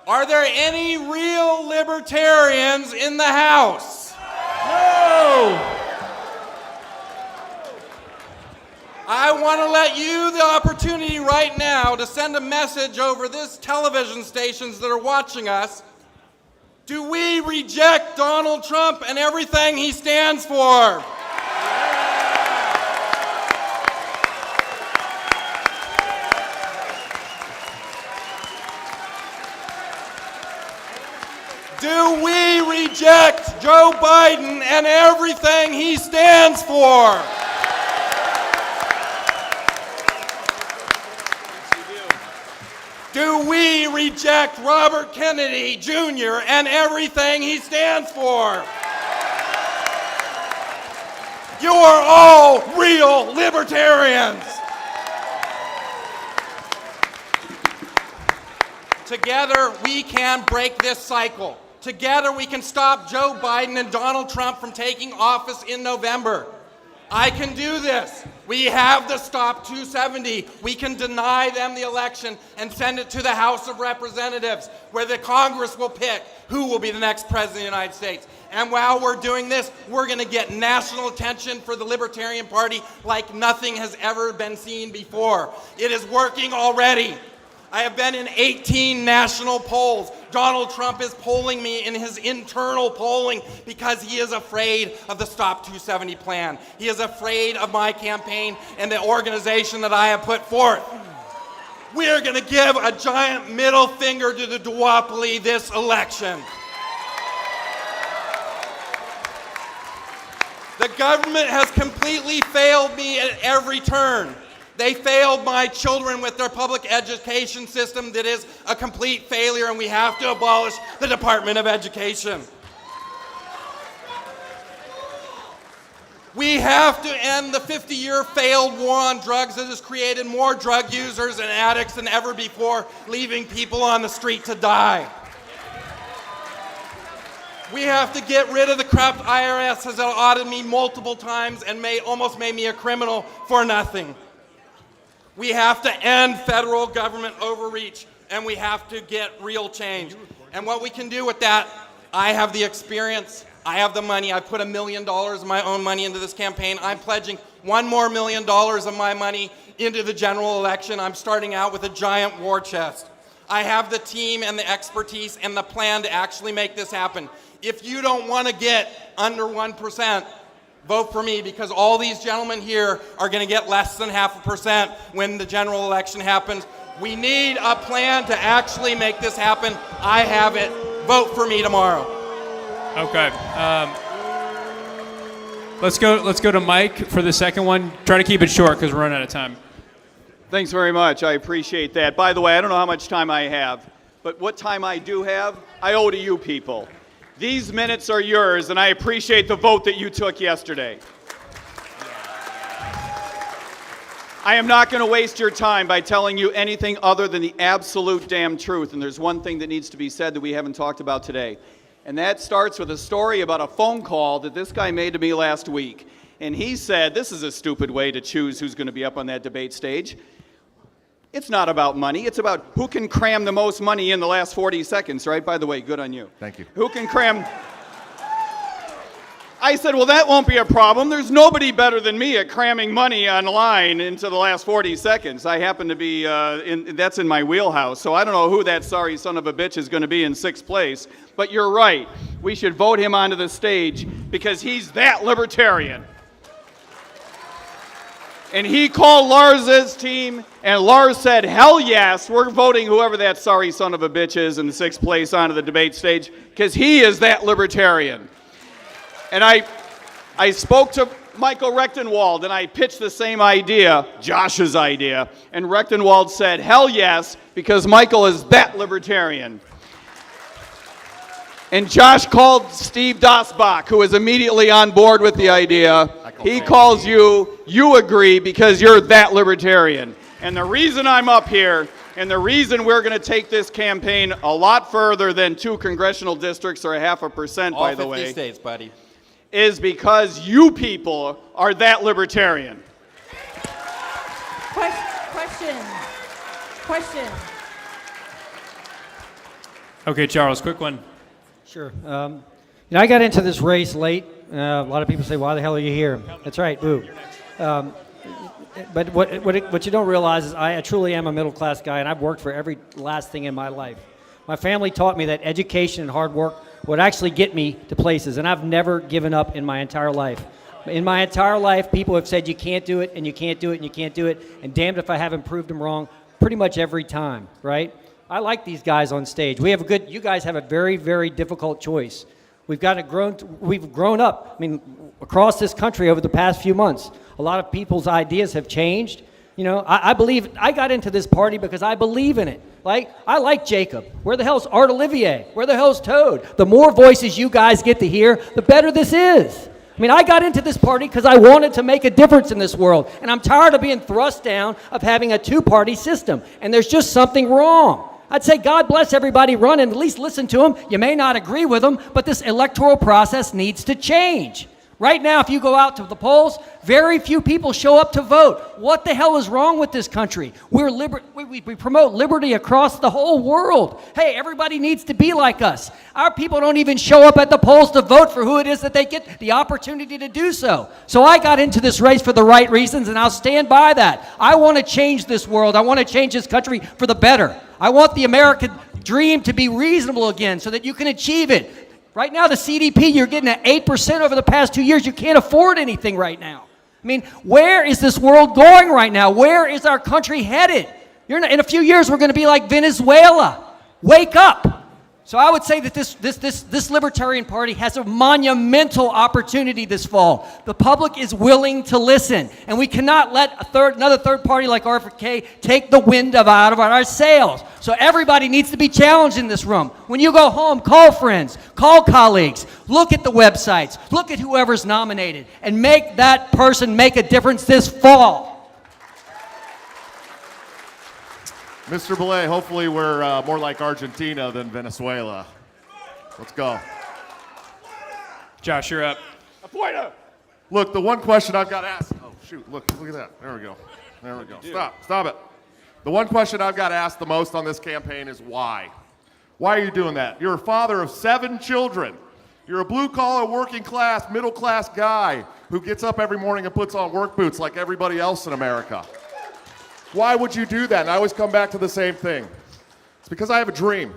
Are there any real libertarians in the House? No. I want to let you the opportunity right now to send a message over this television stations that are watching us. Do we reject Donald Trump and everything he stands for? Do we reject Joe Biden and everything he stands for? Do we reject Robert Kennedy Jr. and everything he stands for? You are all real libertarians. Together, we can break this cycle. Together, we can stop Joe Biden and Donald Trump from taking office in November. I can do this. We have the Stop 270. We can deny them the election and send it to the House of Representatives, where the Congress will pick who will be the next president of the United States. And while we're doing this, we're going to get national attention for the Libertarian Party like nothing has ever been seen before. It is working already. I have been in 18 national polls. Donald Trump is polling me in his internal polling because he is afraid of the Stop 270 plan. He is afraid of my campaign and the organization that I have put forth. We are going to give a giant middle finger to the duopoly this election. The government has completely failed me at every turn. They failed my children with their public education system that is a complete failure, and we have to abolish the Department of Education. We have to end the 50-year failed war on drugs that has created more drug users and addicts than ever before, leaving people on the street to die. We have to get rid of the corrupt IRS has audited me multiple times and almost made me a criminal for nothing. We have to end federal government overreach, and we have to get real change. And what we can do with that, I have the experience, I have the money. I put $1 million of my own money into this campaign. I'm pledging $1 more million of my money into the general election. I'm starting out with a giant war chest. I have the team and the expertise and the plan to actually make this happen. If you don't want to get under 1%, Vote for me because all these gentlemen here are going to get less than 0.5% when the general election happens. We need a plan to actually make this happen. I have it. Vote for me tomorrow. Okay. Let's go to Mike for the second one. Try to keep it short because we're running out of time. Thanks very much. I appreciate that. By the way, I don't know how much time I have, but what time I do have, I owe to you people. These minutes are yours, and I appreciate the vote that you took yesterday. I am not going to waste your time by telling you anything other than the absolute damn truth, and there's one thing that needs to be said that we haven't talked about today, and that starts with a story about a phone call that this guy made to me last week. And he said, this is a stupid way to choose who's going to be up on that debate stage. It's not about money. It's about who can cram the most money in the last 40 seconds, right? By the way, good on you. Thank you. Who can cram... I said, well, that won't be a problem. There's nobody better than me at cramming money online into the last 40 seconds. I happen to be, that's in my wheelhouse, so I don't know who that sorry son of a bitch is going to be in 6th place. But you're right. We should vote him onto the stage because he's that libertarian. And he called Lars's team, and Lars said, hell yes, we're voting whoever that sorry son of a bitch is in 6th place onto the debate stage, because he is that libertarian. And I spoke to Michael Rechtenwald, and I pitched the same idea, Josh's idea, and Rechtenwald said, hell yes, because Michael is that libertarian. And Josh called Steve Dasbach, who is immediately on board with the idea. He calls you, you agree because you're that libertarian. And the reason I'm up here, and the reason we're going to take this campaign a lot further than 2 congressional districts or 0.5%, by the way. All 50 states, buddy. Is because you people are that libertarian. Question. Okay, Charles, quick one. Sure. I got into this race late. A lot of people say, why the hell are you here? That's right, boo. But what you don't realize is I truly am a middle-class guy, and I've worked for every last thing in my life. My family taught me that education and hard work would actually get me to places, and I've never given up in my entire life. In my entire life, people have said you can't do it, and you can't do it, and you can't do it, and damned if I haven't proved them wrong pretty much every time, right? I like these guys on stage. You guys have a very, very difficult choice. We've grown up, across this country over the past few months. A lot of people's ideas have changed. I got into this party because I believe in it. I like Jacob. Where the hell's Art Olivier? Where the hell's Toad? The more voices you guys get to hear, the better this is. I got into this party because I wanted to make a difference in this world. And I'm tired of being thrust down of having a 2-party system. And there's just something wrong. I'd say God bless everybody run and at least listen to them. You may not agree with them, but this electoral process needs to change. Right now, if you go out to the polls, very few people show up to vote. What the hell is wrong with this country? We promote liberty across the whole world. Hey, everybody needs to be like us. Our people don't even show up at the polls to vote for who it is that they get the opportunity to do so. So I got into this race for the right reasons, and I'll stand by that. I want to change this world. I want to change this country for the better. I want the American dream to be reasonable again so that you can achieve it. Right now, the CDP, you're getting at 8% over the past 2 years. You can't afford anything right now. Where is this world going right now? Where is our country headed? In a few years, we're going to be like Venezuela. Wake up. So I would say that this Libertarian Party has a monumental opportunity this fall. The public is willing to listen, and we cannot let another third party like RFK take the wind out of our sails. So everybody needs to be challenged in this room. When you go home, call friends, call colleagues, look at the websites, look at whoever's nominated, and make that person make a difference this fall. Mr. Belay, hopefully we're more like Argentina than Venezuela. Let's go. Josh, you're up. Look, the one question I've got asked. Oh, shoot, look at that. There we go. Stop it. The one question I've got asked the most on this campaign is why? Why are you doing that? You're a father of 7 children. You're a blue-collar, working-class, middle-class guy who gets up every morning and puts on work boots like everybody else in America. Why would you do that? And I always come back to the same thing. It's because I have a dream.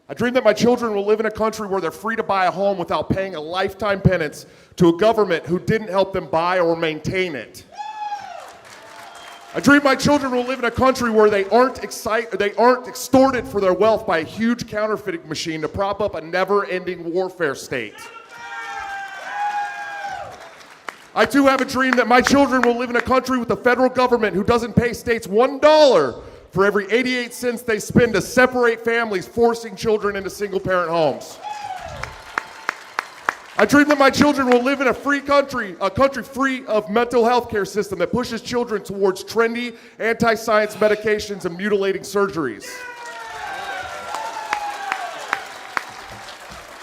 I dream that my children will live in a country where they're free to buy a home without paying a lifetime penance to a government who didn't help them buy or maintain it. I dream my children will live in a country where they aren't extorted for their wealth by a huge counterfeiting machine to prop up a never-ending warfare state. I too have a dream that my children will live in a country with a federal government who doesn't pay states $1 for every 88 cents they spend to separate families, forcing children into single-parent homes. I dream that my children will live in a country free of mental health care system that pushes children towards trendy anti-science medications and mutilating surgeries.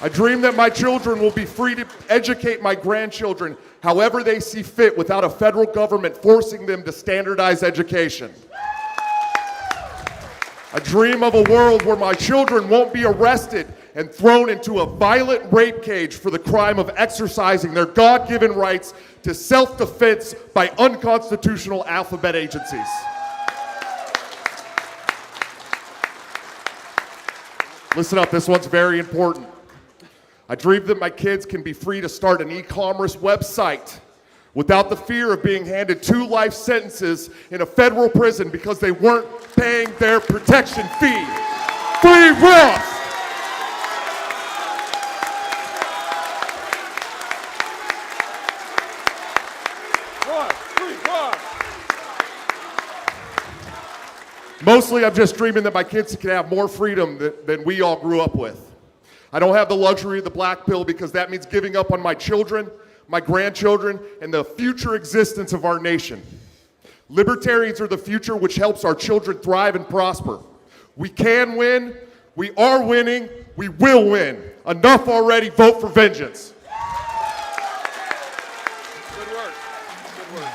I dream that my children will be free to educate my grandchildren however they see fit without a federal government forcing them to standardize education. I dream of a world where my children won't be arrested and thrown into a violent rape cage for the crime of exercising their God-given rights to self-defense by unconstitutional alphabet agencies. Listen up, this one's very important. I dream that my kids can be free to start an e-commerce website without the fear of being handed 2 life sentences in a federal prison because they weren't paying their protection fee. Free Ross! Mostly I'm just dreaming that my kids can have more freedom than we all grew up with. I don't have the luxury of the black pill because that means giving up on my children, my grandchildren, and the future existence of our nation. Libertarians are the future which helps our children thrive and prosper. We can win, we are winning, we will win. Enough already, vote for vengeance. Good work. Good work.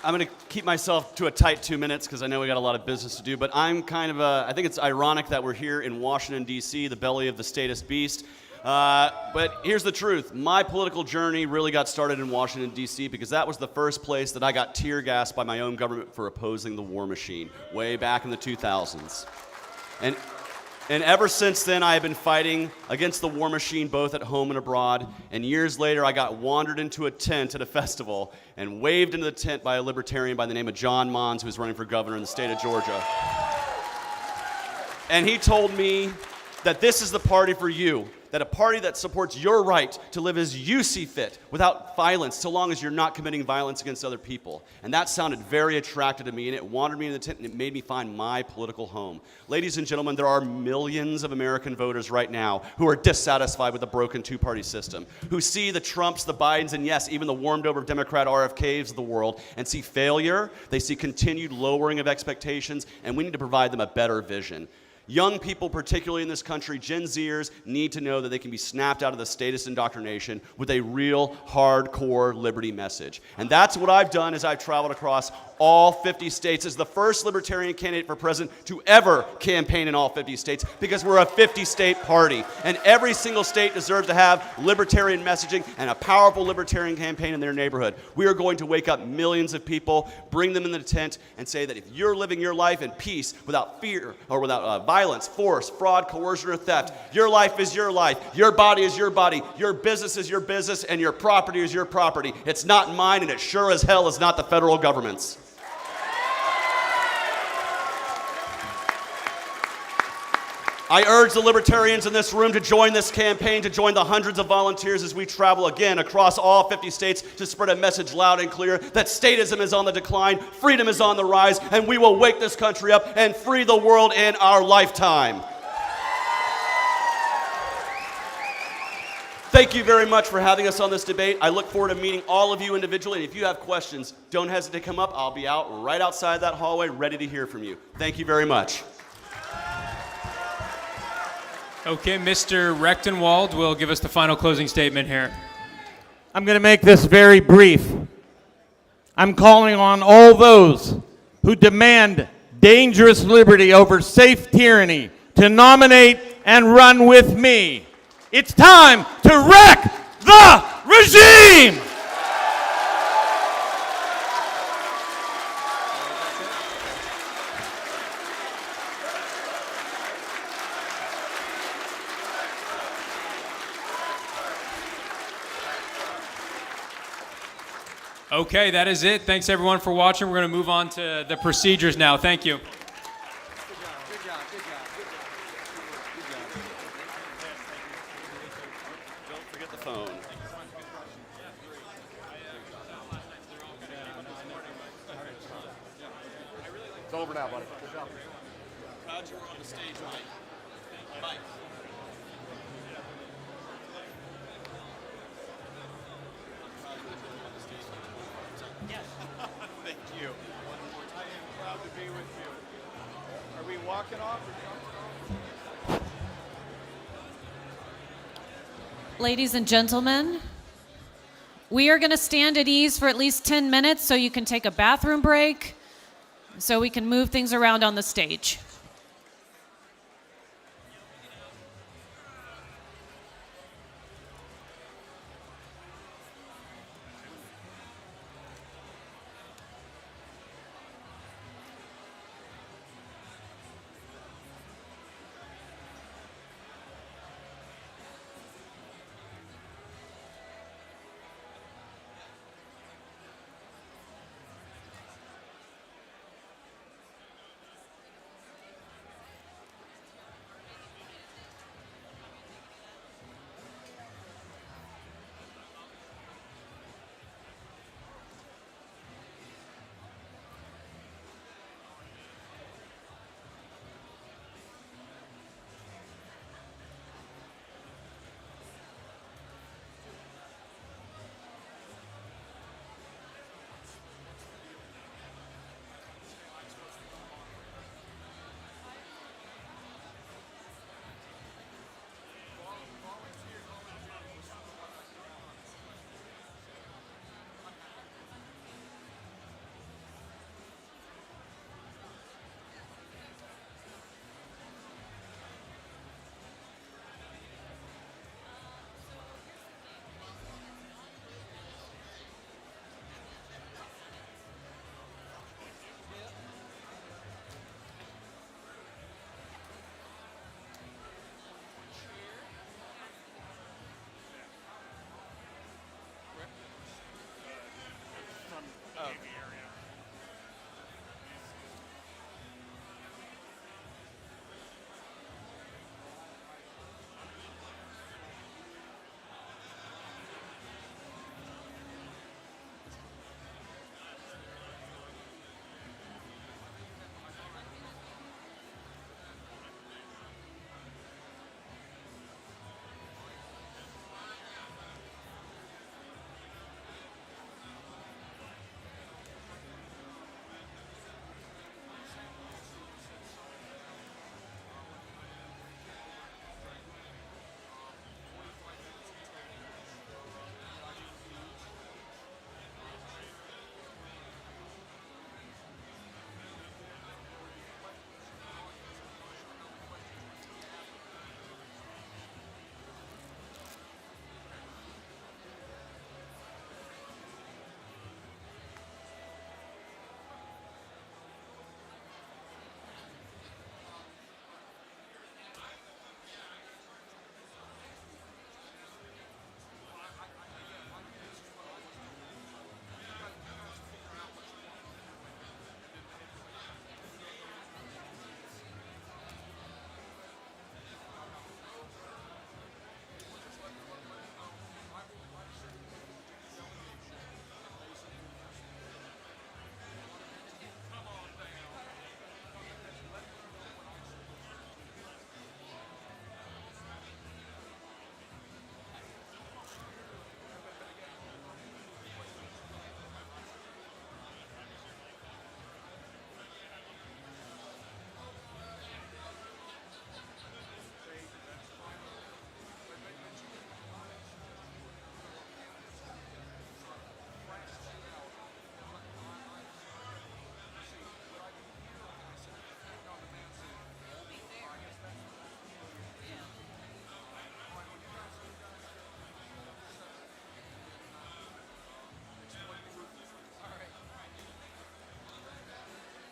I'm going to keep myself to a tight 2 minutes because I know we got a lot of business to do, but I'm I think it's ironic that we're here in Washington, D.C., the belly of the statist beast. But here's the truth. My political journey really got started in Washington, D.C. because that was the first place that I got tear gassed by my own government for opposing the war machine way back in the 2000s. And ever since then, I have been fighting against the war machine both at home and abroad. And years later, I got wandered into a tent at a festival and waved into the tent by a libertarian by the name of John Mons, who was running for governor in the state of Georgia. And he told me that this is the party for you, that a party that supports your right to live as you see fit without violence, so long as you're not committing violence against other people. And that sounded very attractive to me, and it wandered me in the tent, and it made me find my political home. Ladies and gentlemen, there are millions of American voters right now who are dissatisfied with the broken two-party system, who see the Trumps, the Bidens, and yes, even the warmed-over Democrat RFKs of the world, and see failure. They see continued lowering of expectations, and we need to provide them a better vision. Young people, particularly in this country, Gen Zers, need to know that they can be snapped out of the statist indoctrination with a real hardcore liberty message. And that's what I've done as I've traveled across all 50 states as the first libertarian candidate for president to ever campaign in all 50 states, because we're a 50-state party. And every single state deserves to have libertarian messaging and a powerful libertarian campaign in their neighborhood. We are going to wake up millions of people, bring them in the tent, and say that if you're living your life in peace without fear or without violence, force, fraud, coercion, or theft, your life is your life, your body is your body, your business is your business, and your property is your property. It's not mine, and it sure as hell is not the federal government's. I urge the libertarians in this room to join this campaign, to join the hundreds of volunteers as we travel again across all 50 states to spread a message loud and clear that statism is on the decline, freedom is on the rise, and we will wake this country up and free the world in our lifetime. Thank you very much for having us on this debate. I look forward to meeting all of you individually, and if you have questions, don't hesitate to come up. I'll be out right outside that hallway ready to hear from you. Thank you very much. Okay, Mr. Rechtenwald will give us the final closing statement here. I'm going to make this very brief. I'm calling on all those who demand dangerous liberty over safe tyranny to nominate and run with me. It's time to wreck the regime! Okay, that is it. Thanks everyone for watching. We're going to move on to the procedures now. Thank you. Don't forget the phone. It's over now, buddy. Good job. Proud you were on the stage, Mike. Mike. Yes. Thank you. I am proud to be with you. Are we walking off or Ladies and gentlemen, we are going to stand at ease for at least 10 minutes so you can take a bathroom break, so we can move things around on the stage.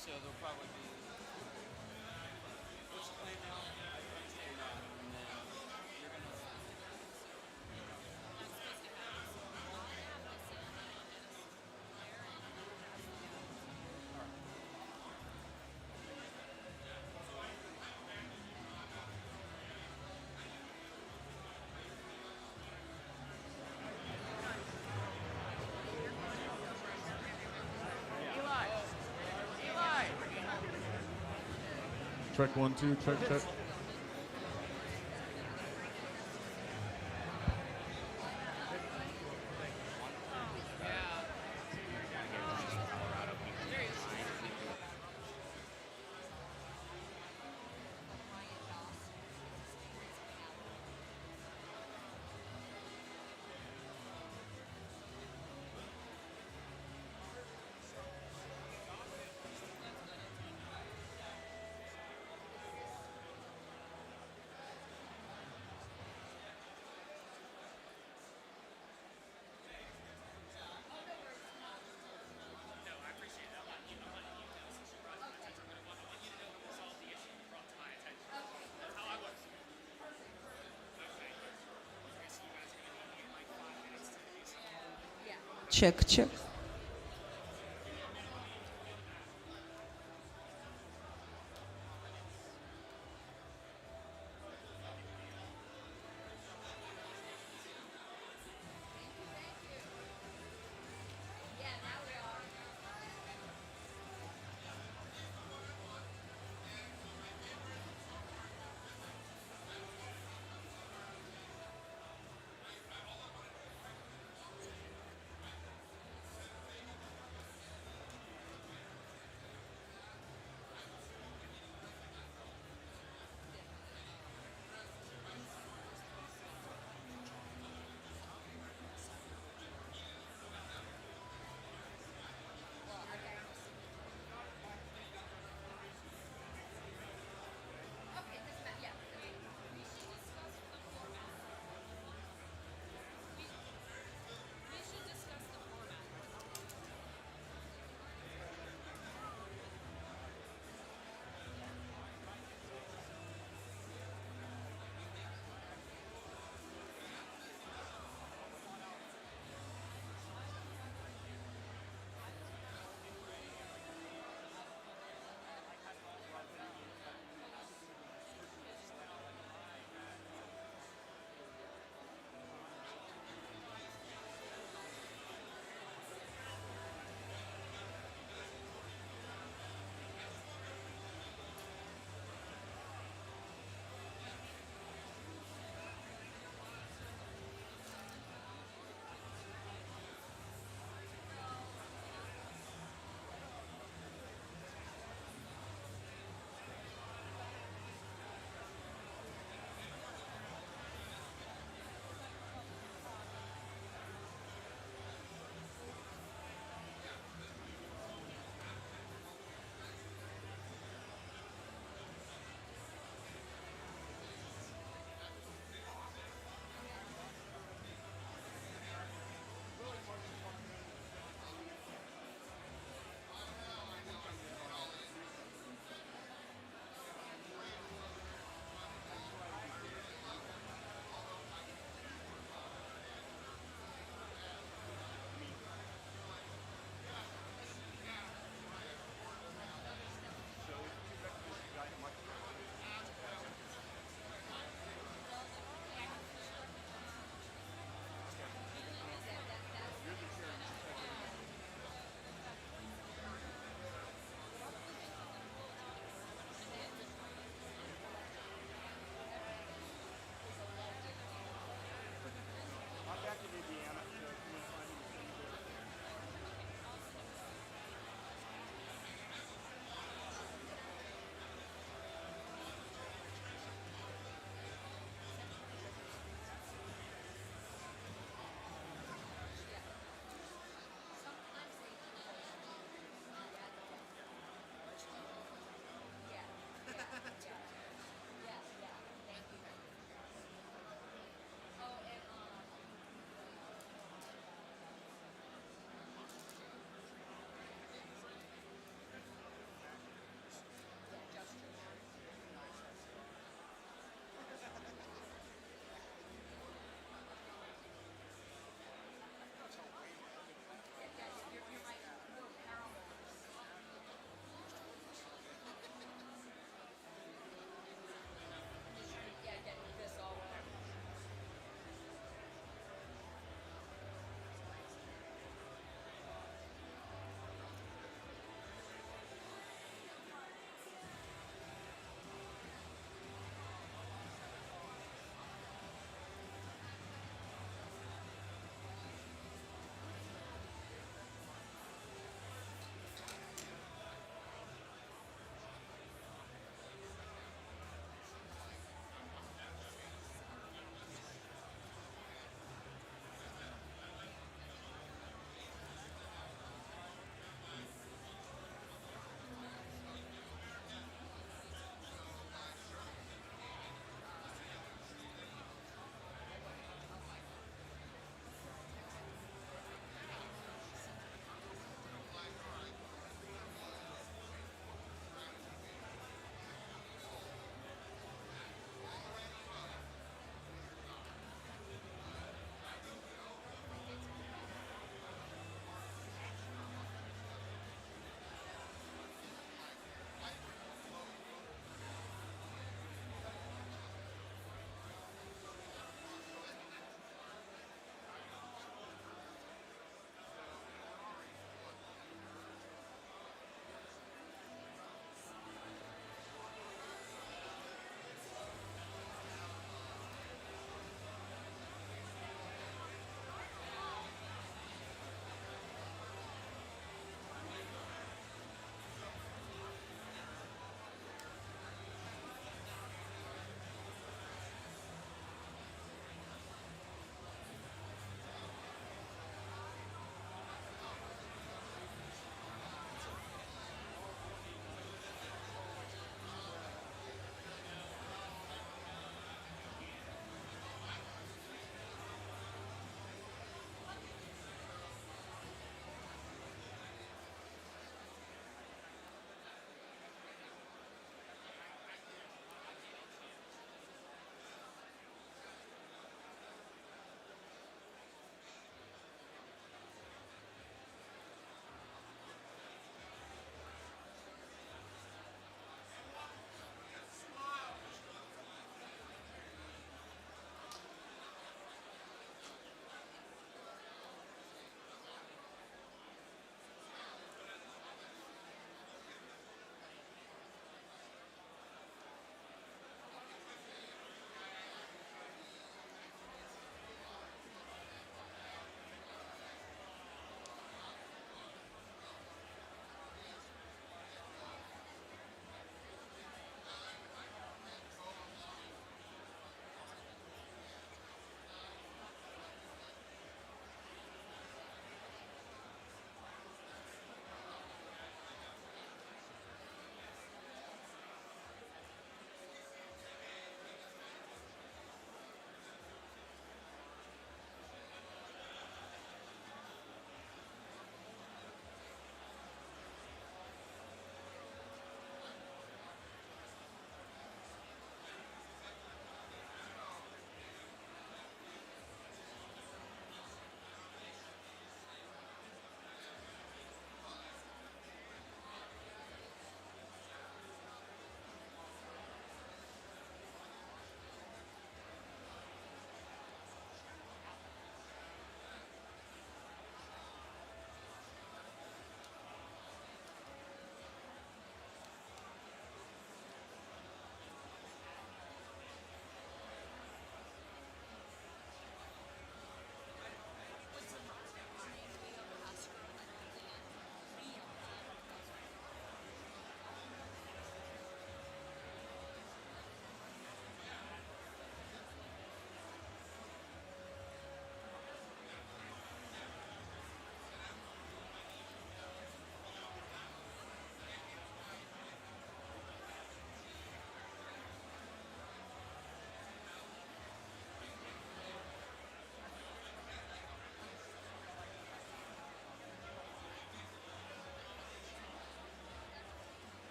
So there'll probably be. What's the plan now? I say now, and then you're gonna. check 1, 2, check. Check, check.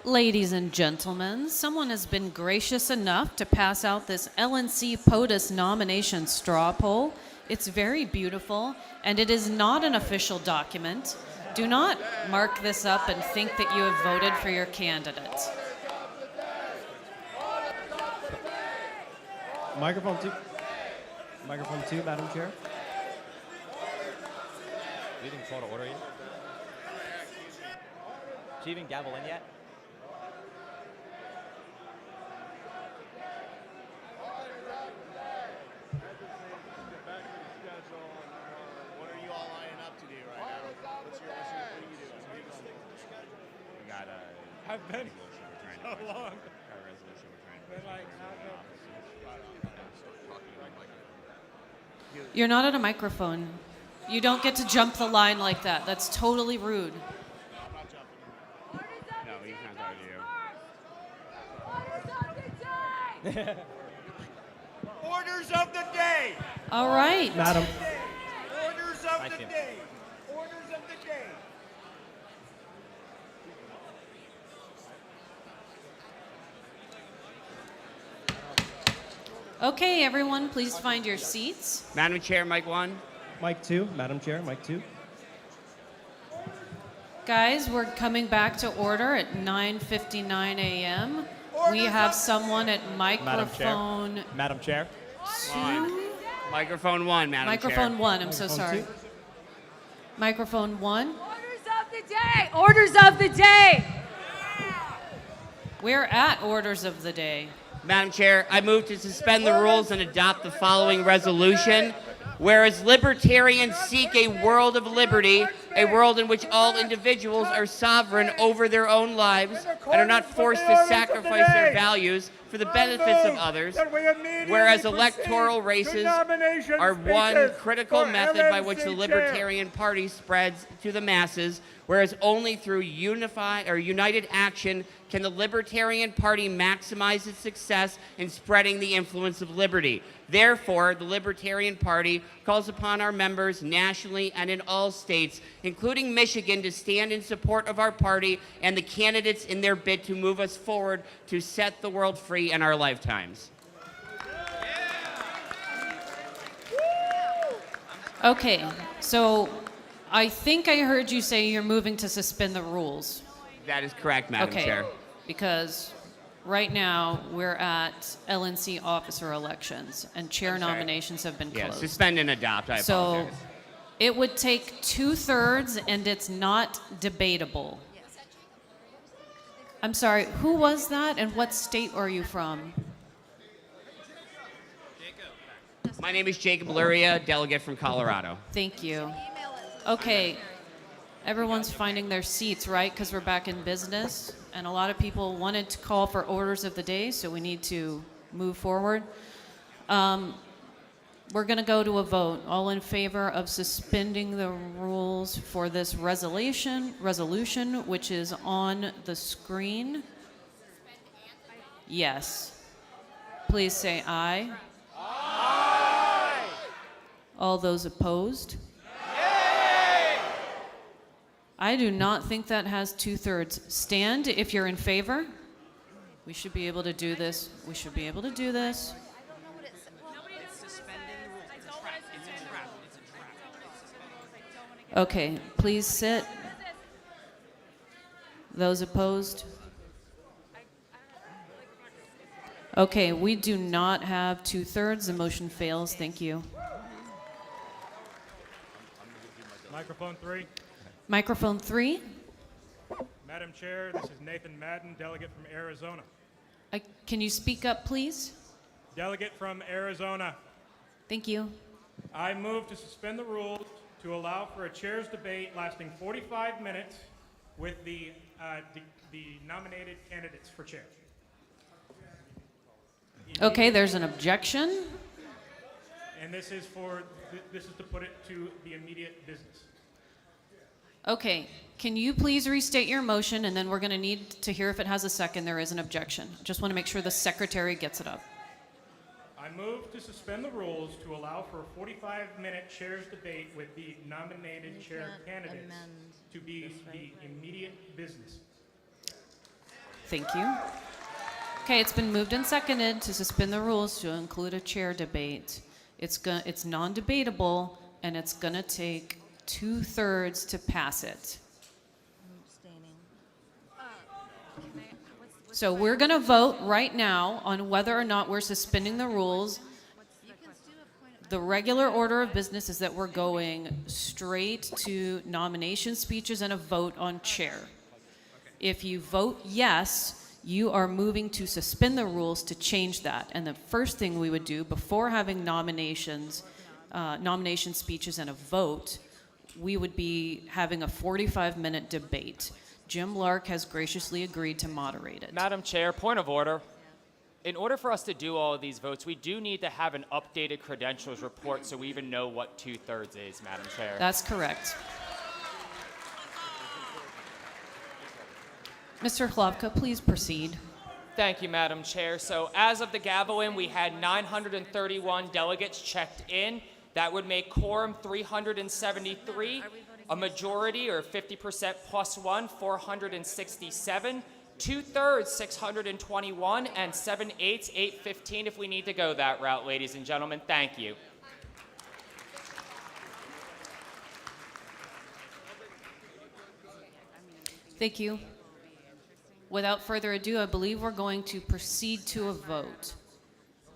Ladies and gentlemen, someone has been gracious enough to pass out this LNC POTUS nomination straw poll. It's very beautiful, and it is not an official document. Do not mark this up and think that you have voted for your candidate. Microphone 2. Microphone 2, Madam Chair. We didn't call to order yet. Did you even gavel in yet? I've been so long. You're not at a microphone. You don't get to jump the line like that. That's totally rude. No, he's not talking to you. Orders of the day. All right. Madam. Orders of the day. Orders of the day. Okay, everyone, please find your seats. Madam Chair, mic 1. Mic 2, Madam Chair, mic 2. Guys, we're coming back to order at 9:59 a.m. We have someone at microphone Madam Chair. 2. Microphone 1, Madam Microphone Chair. 1, I'm so sorry. 2. Microphone 1. Orders of the day. Orders of the day. We're at orders of the day. Madam Chair, I move to suspend the rules and adopt the following resolution. Whereas libertarians seek a world of liberty, a world in which all individuals are sovereign over their own lives and are not forced to sacrifice their values for the benefits of others, whereas electoral races are one critical method by which the Libertarian Party spreads to the masses, whereas only through united action can the Libertarian Party maximize its success in spreading the influence of liberty. Therefore, the Libertarian Party calls upon our members nationally and in all states, including Michigan, to stand in support of our party and the candidates in their bid to move us forward to set the world free in our lifetimes. Okay, so I think I heard you say you're moving to suspend the rules. That is correct, Madam Chair. Because right now we're at LNC officer elections and chair nominations have been Yeah, closed. suspend and adopt. I So apologize. it would take 2/3 and it's not debatable. I'm sorry, who was that and what state are you from? My name is Jacob Luria, delegate from Colorado. Thank you. Okay, everyone's finding their seats, right? Because we're back in business. And a lot of people wanted to call for orders of the day, so we need to move forward. We're going to go to a vote. All in favor of suspending the rules for this resolution, which is on the screen? Yes. Please say aye. Aye. All those opposed? I do not think that has 2/3. Stand if you're in favor. We should be able to do this. We should be able to do this. Okay, please sit. Those opposed? Okay, we do not have 2/3. The motion fails. Thank you. Microphone 3. Microphone 3. Madam Chair, this is Nathan Madden, delegate from Arizona. Can you speak up, please? Delegate from Arizona. Thank you. I move to suspend the rules to allow for a chair's debate lasting 45 minutes with the nominated candidates for chair. Okay, there's an objection. And this is to put it to the immediate business. Okay, can you please restate your motion, and then we're going to need to hear if it has a second. There is an objection. Just want to make sure the secretary gets it up. I move to suspend the rules to allow for a 45-minute chair's debate with the nominated chair candidates to be the immediate business. Thank you. Okay, it's been moved and seconded to suspend the rules to include a chair debate. It's non-debatable, and it's gonna take 2/3 to pass it. So we're gonna vote right now on whether or not we're suspending the rules. The regular order of business is that we're going straight to nomination speeches and a vote on chair. If you vote yes, you are moving to suspend the rules to change that. And the first thing we would do before having nominations, nomination speeches and a vote, we would be having a 45-minute debate. Jim Lark has graciously agreed to moderate it. Madam Chair, point of order. In order for us to do all of these votes, we do need to have an updated credentials report so we even know what 2/3 is, Madam Chair. That's correct. Mr. Hlavka, please proceed. Thank you, Madam Chair. So as of the gavel in, we had 931 delegates checked in. That would make quorum 373, a majority, or 50% plus one, 467, 2/3, 621, and 7/8, 815 if we need to go that route, ladies and gentlemen. Thank you. Thank you. Without further ado, I believe we're going to proceed to a vote.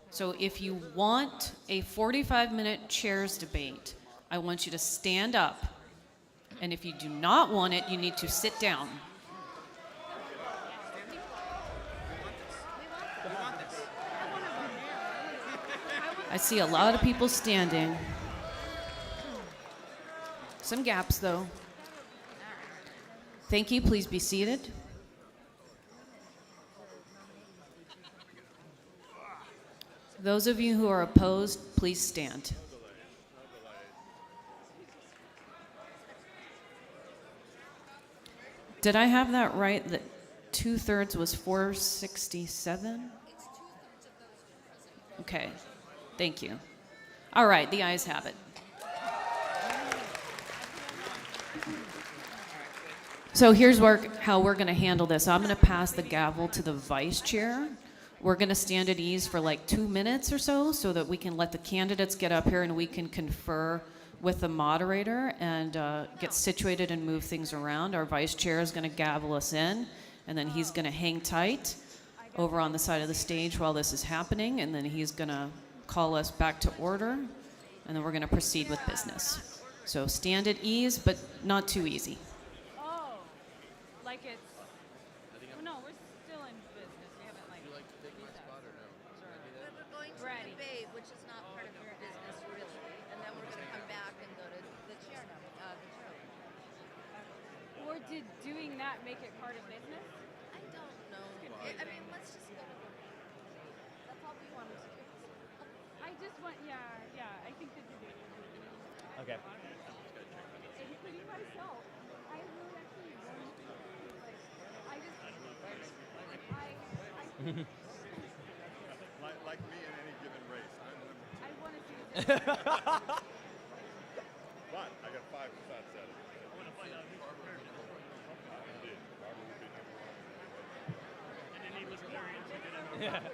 So if you want a 45-minute chairs debate, I want you to stand up. And if you do not want it, you need to sit down. I see a lot of people standing. Some gaps, though. Thank you. Please be seated. Those of you who are opposed, please stand. Did I have that right, that 2/3 was 467? Okay, thank you. All right, the ayes have it. So here's how we're going to handle this. I'm going to pass the gavel to the vice chair. We're going to stand at ease for like 2 minutes or so that we can let the candidates get up here and we can confer with the moderator and get situated and move things around. Our vice chair is going to gavel us in, and then he's going to hang tight over on the side of the stage while this is happening, and then he's going to call us back to order, and then we're going to proceed with business. So stand at ease, but not too easy. Oh, like it's. Well, no, we're still in business. We haven't like. Would you like to take my spot or no? We're going to debate, which is not part of your business really, and then we're going to come back and go to the chair now. Or did doing that make it part of business? I don't know. I mean, let's just go to the. That's all we wanted to do. I just want, yeah. I think the debate would be. Okay. Including myself. I really actually want to, like, I just, Like me in any given race. I want to see But I got 5 shots at it. I want to find out who's prepared. Indeed. Barbara would be number 1. And any libertarians who didn't.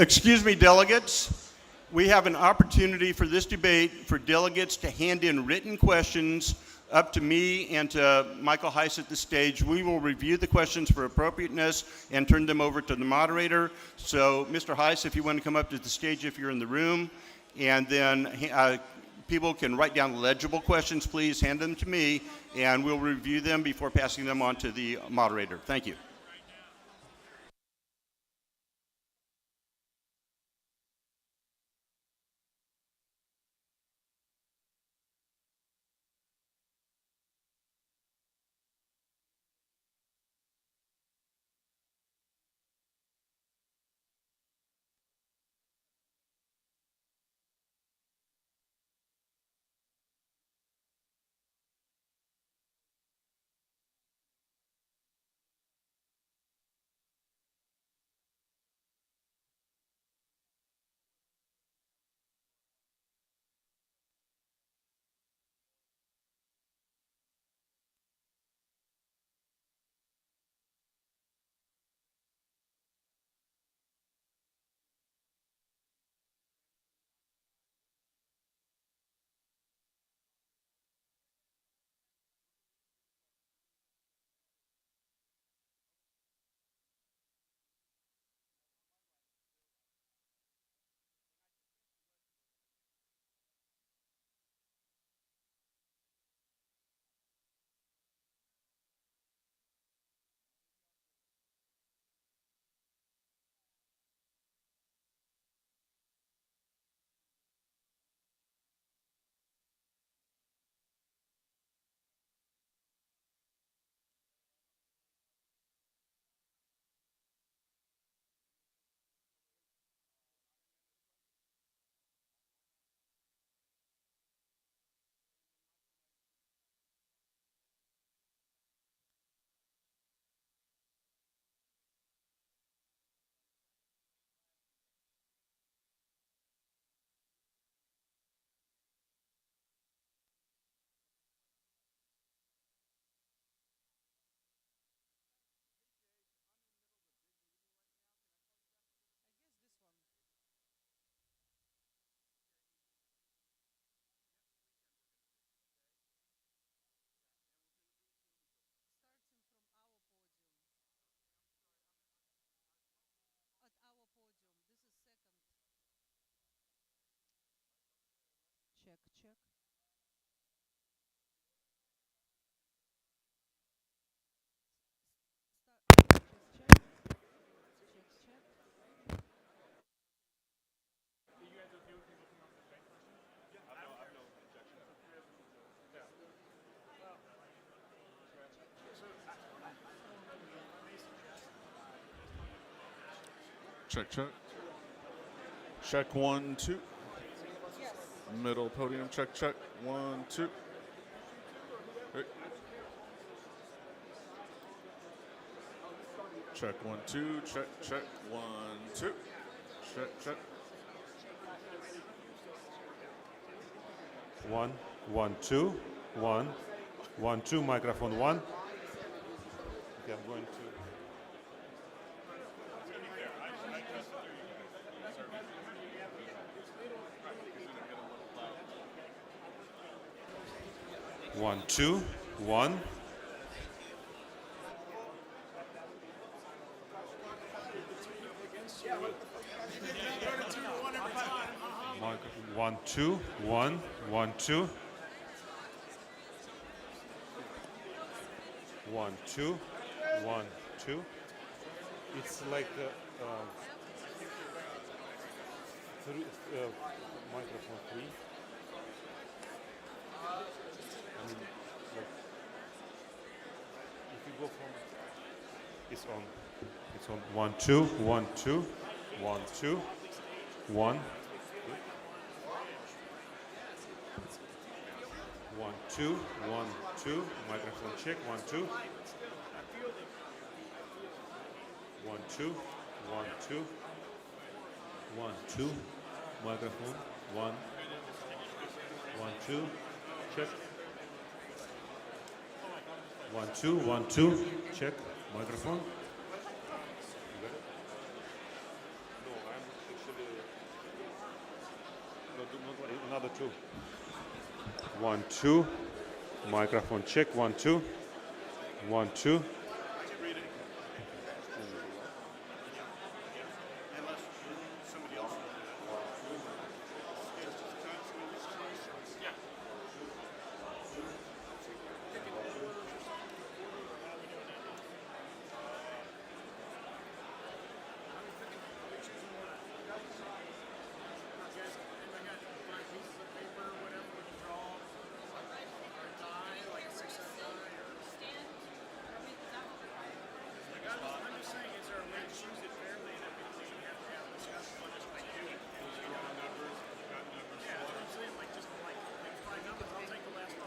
Excuse me, delegates. We have an opportunity for this debate for delegates to hand in written questions up to me and to Michael Heiss at the stage. We will review the questions for appropriateness and turn them over to the moderator. So, Mr. Heiss, if you want to come up to the stage if you're in the room, and then people can write down legible questions, please hand them to me, and we'll review them before passing them on to the moderator. Thank you. Check, check. Check 1, 2. Middle podium, check, check. 1, 2. Hey. Check 1, 2. Check, check. 1, 2. Check, check. 1, 1, 2. 1, 1, 2. Microphone 1. Okay, I'm going to. One, two, one. One, two, one, 1, 2. 1, 2, 1, 2. It's like microphone 3. I mean, like, if you go from, it's on. It's on. 1, 2, 1, 2, 1, 2, 1. 1, 2, 1, 2. Microphone check. 1, 2. 1, 2, 1, 2. 1, 2. Microphone. 1, 1, 2. Check. 1, 2, 1, 2. Check. Microphone. You got it? No, I'm Another 2. 1, 2. Microphone check. 1, 2. 1, 2.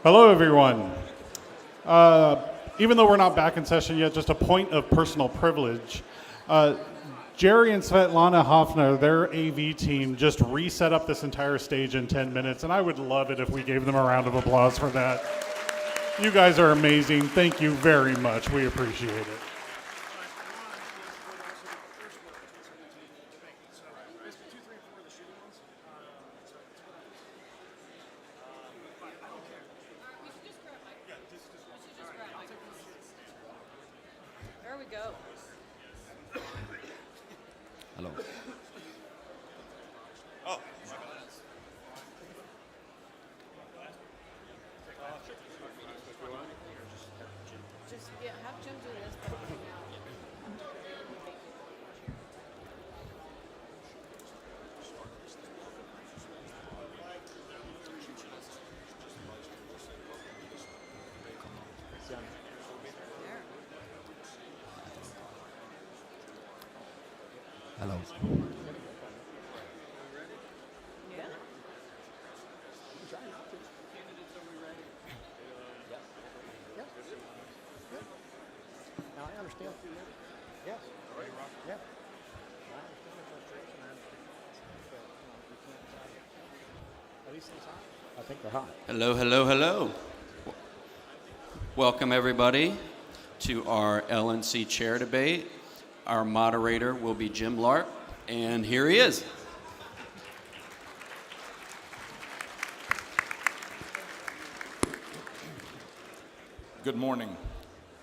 Hello, everyone. Even though we're not back in session yet, just a point of personal privilege. Jerry and Svetlana Hofner, their AV team, just reset up this entire stage in 10 minutes, and I would love it if we gave them a round of applause for that. You guys are amazing. Thank you very much. We appreciate it. There we go. Hello. Oh. Just have Jim do this. Hello. Yeah. Now I understand. Yes. Yeah. Are these things hot? I think they're hot. Hello, hello, hello. Welcome, everybody, to our LNC chair debate. Our moderator will be Jim Lark, and here he is. Good morning.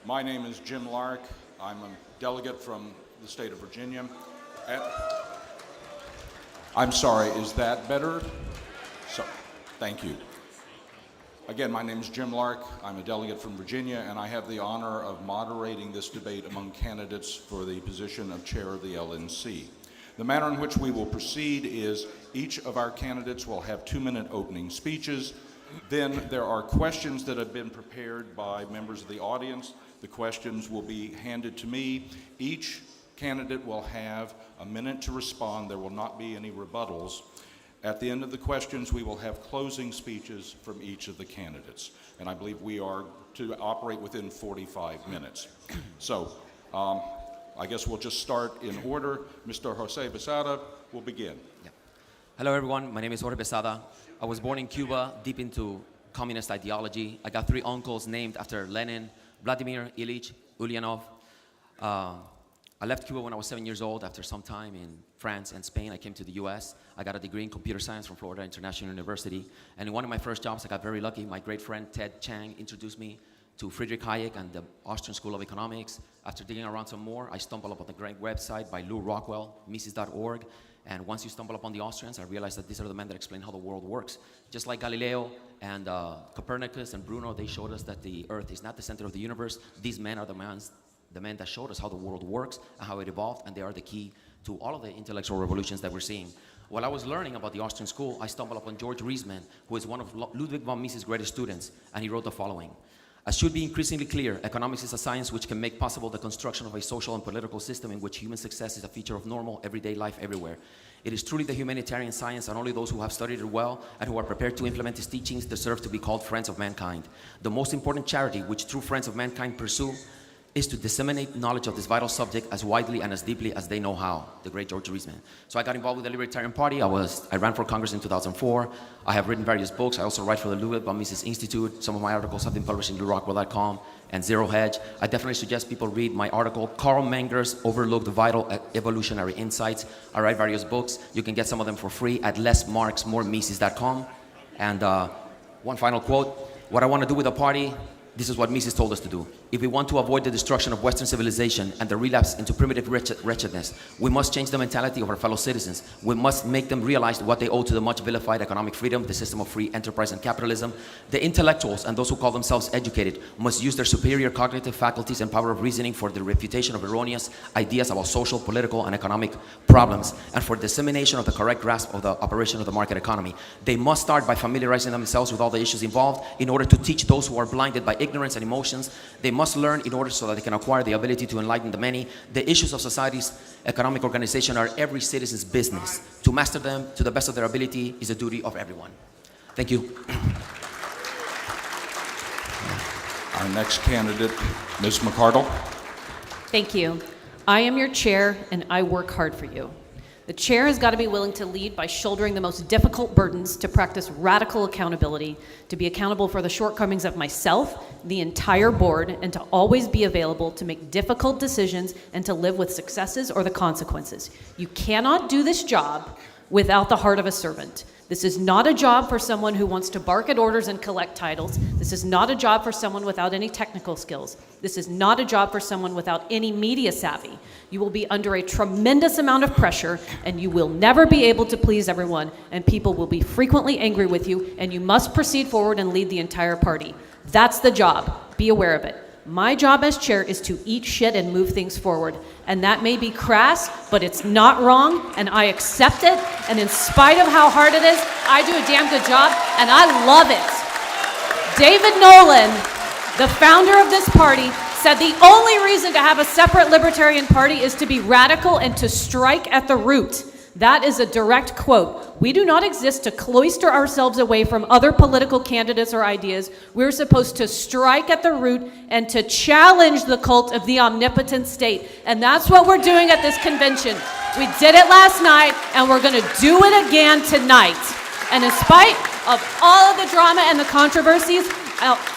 My name is Jim Lark. I'm a delegate from the state of Virginia. I'm sorry, is that better? So, thank you. Again, my name is Jim Lark. I'm a delegate from Virginia, and I have the honor of moderating this debate among candidates for the position of chair of the LNC. The manner in which we will proceed is each of our candidates will have 2-minute opening speeches. Then there are questions that have been prepared by members of the audience. The questions will be handed to me. Each candidate will have a minute to respond. There will not be any rebuttals. At the end of the questions, we will have closing speeches from each of the candidates. And I believe we are to operate within 45 minutes. So I guess we'll just start in order. Mr. Jose Besada will begin. Hello, everyone. My name is Jorge Besada. I was born in Cuba, deep into communist ideology. I got 3 uncles named after Lenin, Vladimir Ilyich Ulyanov. I left Cuba when I was 7 years old. After some time in France and Spain, I came to the US. I got a degree in computer science from Florida International University. And in one of my first jobs, I got very lucky. My great friend Ted Chiang introduced me to Friedrich Hayek and the Austrian School of Economics. After digging around some more, I stumbled upon the great website by Lou Rockwell, Mises.org. And once you stumble upon the Austrians, I realized that these are the men that explain how the world works. Just like Galileo and Copernicus and Bruno, they showed us that the Earth is not the center of the universe. These men are the men that showed us how the world works and how it evolved, and they are the key to all of the intellectual revolutions that we're seeing. While I was learning about the Austrian school, I stumbled upon George Riesman, who is one of Ludwig von Mises' greatest students, and he wrote the following. As should be increasingly clear, economics is a science which can make possible the construction of a social and political system in which human success is a feature of normal, everyday life everywhere. It is truly the humanitarian science, and only those who have studied it well and who are prepared to implement its teachings deserve to be called friends of mankind. The most important charity which true friends of mankind pursue is to disseminate knowledge of this vital subject as widely and as deeply as they know how, the great George Reisman. So I got involved with the Libertarian Party. I ran for Congress in 2004. I have written various books. I also write for the Louis von Mises Institute. Some of my articles have been published in bluerockwell.com and Zero Hedge. I definitely suggest people read my article, Carl Menger's Overlooked Vital Evolutionary Insights. I write various books. You can get some of them for free at lessmarksmoremises.com. And one final quote, what I want to do with the party, this is what Mises told us to do. If we want to avoid the destruction of Western civilization and the relapse into primitive wretchedness, we must change the mentality of our fellow citizens. We must make them realize what they owe to the much vilified economic freedom, the system of free enterprise and capitalism. The intellectuals and those who call themselves educated must use their superior cognitive faculties and power of reasoning for the refutation of erroneous ideas about social, political, and economic problems, and for dissemination of the correct grasp of the operation of the market economy. They must start by familiarizing themselves with all the issues involved in order to teach those who are blinded by ignorance and emotions. They must learn in order so that they can acquire the ability to enlighten the many. The issues of society's economic organization are every citizen's business. To master them to the best of their ability is a duty of everyone. Thank you. Our next candidate, Ms. McCardle. Thank you. I am your chair, and I work hard for you. The chair has got to be willing to lead by shouldering the most difficult burdens, to practice radical accountability, to be accountable for the shortcomings of myself, the entire board, and to always be available to make difficult decisions and to live with successes or the consequences. You cannot do this job without the heart of a servant. This is not a job for someone who wants to bark at orders and collect titles. This is not a job for someone without any technical skills. This is not a job for someone without any media savvy. You will be under a tremendous amount of pressure, and you will never be able to please everyone, and people will be frequently angry with you, and you must proceed forward and lead the entire party. That's the job. Be aware of it. My job as chair is to eat shit and move things forward. And that may be crass, but it's not wrong, and I accept it. And in spite of how hard it is, I do a damn good job, and I love it. David Nolan, the founder of this party, said the only reason to have a separate Libertarian Party is to be radical and to strike at the root. That is a direct quote. We do not exist to cloister ourselves away from other political candidates or ideas. We're supposed to strike at the root and to challenge the cult of the omnipotent state. And that's what we're doing at this convention. We did it last night, and we're going to do it again tonight. And in spite of all of the drama and the controversies,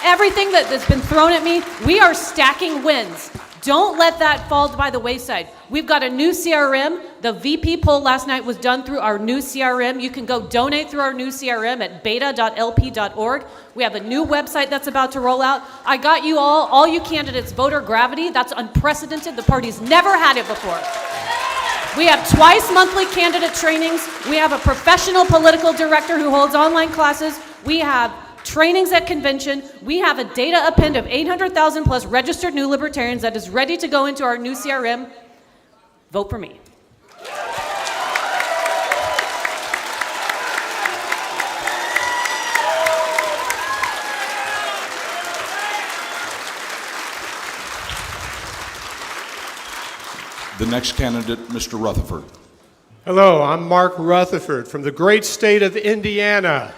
everything that has been thrown at me, we are stacking wins. Don't let that fall by the wayside. We've got a new CRM. The VP poll last night was done through our new CRM. You can go donate through our new CRM at beta.lp.org. We have a new website that's about to roll out. I got you all you candidates, voter gravity. That's unprecedented. The party's never had it before. We have twice monthly candidate trainings. We have a professional political director who holds online classes. We have trainings at convention. We have a data append of 800,000 plus registered new libertarians that is ready to go into our new CRM. Vote for me. The next candidate, Mr. Rutherford. Hello, I'm Mark Rutherford from the great state of Indiana.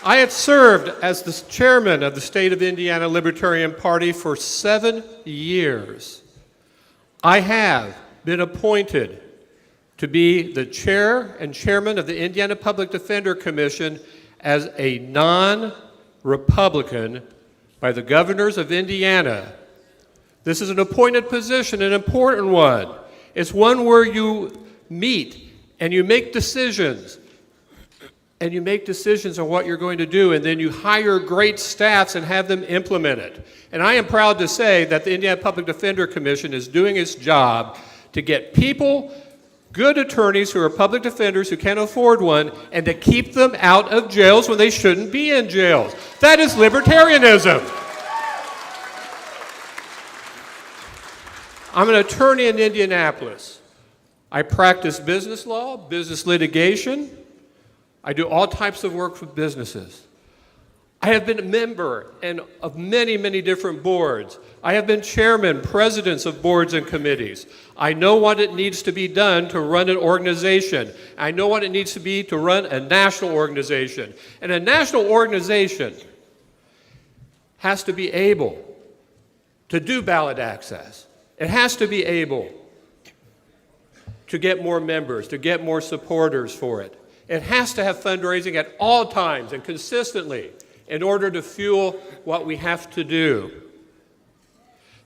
I had served as the chairman of the State of Indiana Libertarian Party for 7 years. I have been appointed to be the chair and chairman of the Indiana Public Defender Commission as a non-Republican by the governors of Indiana. This is an appointed position, an important one. It's one where you meet and you make decisions. And you make decisions on what you're going to do, and then you hire great staffs and have them implement it. And I am proud to say that the Indiana Public Defender Commission is doing its job to get people, good attorneys who are public defenders who can't afford one, and to keep them out of jails when they shouldn't be in jails. That is libertarianism. I'm an attorney in Indianapolis. I practice business law, business litigation. I do all types of work for businesses. I have been a member of many, many different boards. I have been chairman, presidents of boards and committees. I know what it needs to be done to run an organization. I know what it needs to be to run a national organization. And a national organization has to be able to do ballot access. It has to be able to get more members, to get more supporters for it. It has to have fundraising at all times and consistently in order to fuel what we have to do.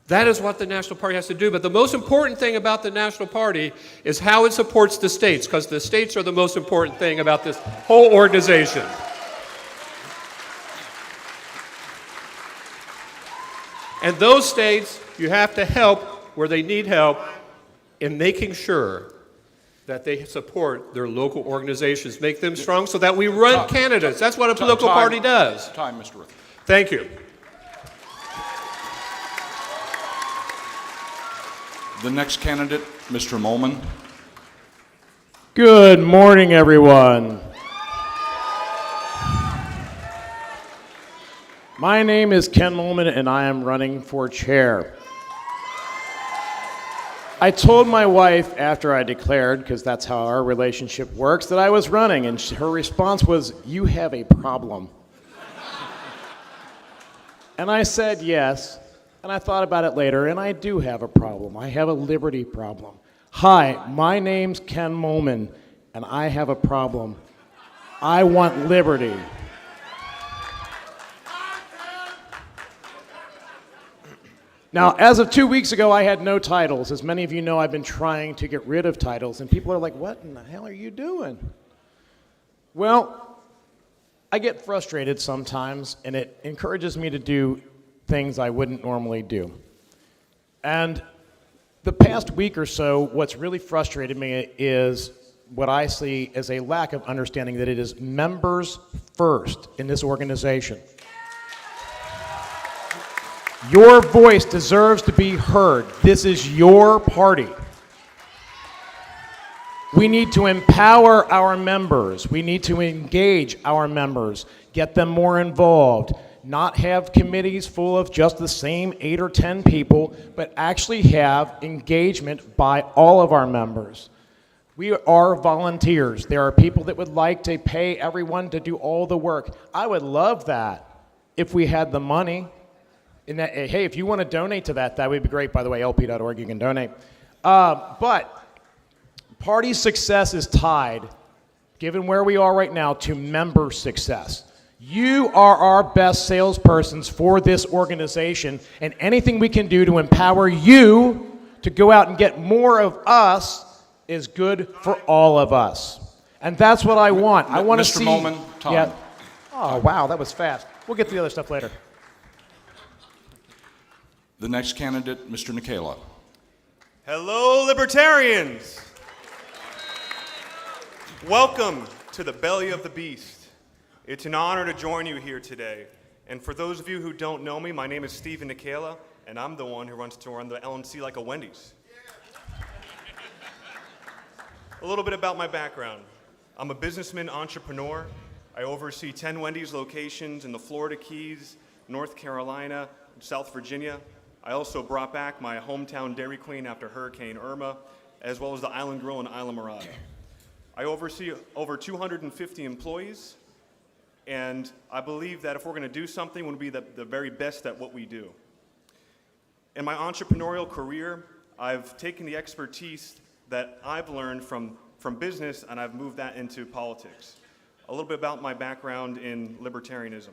That is what the National Party has to do. But the most important thing about the National Party is how it supports the states, because the states are the most important thing about this whole organization. And those states, you have to help where they need help in making sure that they support their local organizations, make them strong so that we run candidates. That's what a political party does. Time, Mr. Rutherford. Thank you. The next candidate, Mr. Molman. Good morning, everyone. My name is Ken Molman, and I am running for chair. I told my wife after I declared, because that's how our relationship works, that I was running, and her response was, "You have a problem." And I said yes, and I thought about it later, and I do have a problem. I have a liberty problem. Hi, my name's Ken Molman, and I have a problem. I want liberty. Now, as of 2 weeks ago, I had no titles. As many of you know, I've been trying to get rid of titles, and people are like, "What in the hell are you doing?" Well, I get frustrated sometimes, and it encourages me to do things I wouldn't normally do. And the past week or so, what's really frustrated me is what I see as a lack of understanding that it is members first in this organization. Your voice deserves to be heard. This is your party. We need to empower our members. We need to engage our members, get them more involved, not have committees full of just the same 8 or 10 people, but actually have engagement by all of our members. We are volunteers. There are people that would like to pay everyone to do all the work. I would love that if we had the money. And that, hey, if you want to donate to that, that would be great. By the way, lp.org, you can donate. But party success is tied, given where we are right now, to member success. You are our best salespersons for this organization, and anything we can do to empower you to go out and get more of us is good for all of us. And that's what I want. I want to see... Mr. Molman, time. Yeah. Oh, wow, that was fast. We'll get to the other stuff later. The next candidate, Mr. Nikela. Hello, Libertarians. Welcome to the belly of the beast. It's an honor to join you here today. And for those of you who don't know me, my name is Stephen Nikela, and I'm the one who runs to run the LNC like a Wendy's. A little bit about my background. I'm a businessman, entrepreneur. I oversee 10 Wendy's locations in the Florida Keys, North Carolina, South Virginia. I also brought back my hometown Dairy Queen after Hurricane Irma, as well as the Island Grill in Isla Mirada. I oversee over 250 employees, and I believe that if we're going to do something, we'll be the very best at what we do. In my entrepreneurial career, I've taken the expertise that I've learned from business, and I've moved that into politics. A little bit about my background in libertarianism.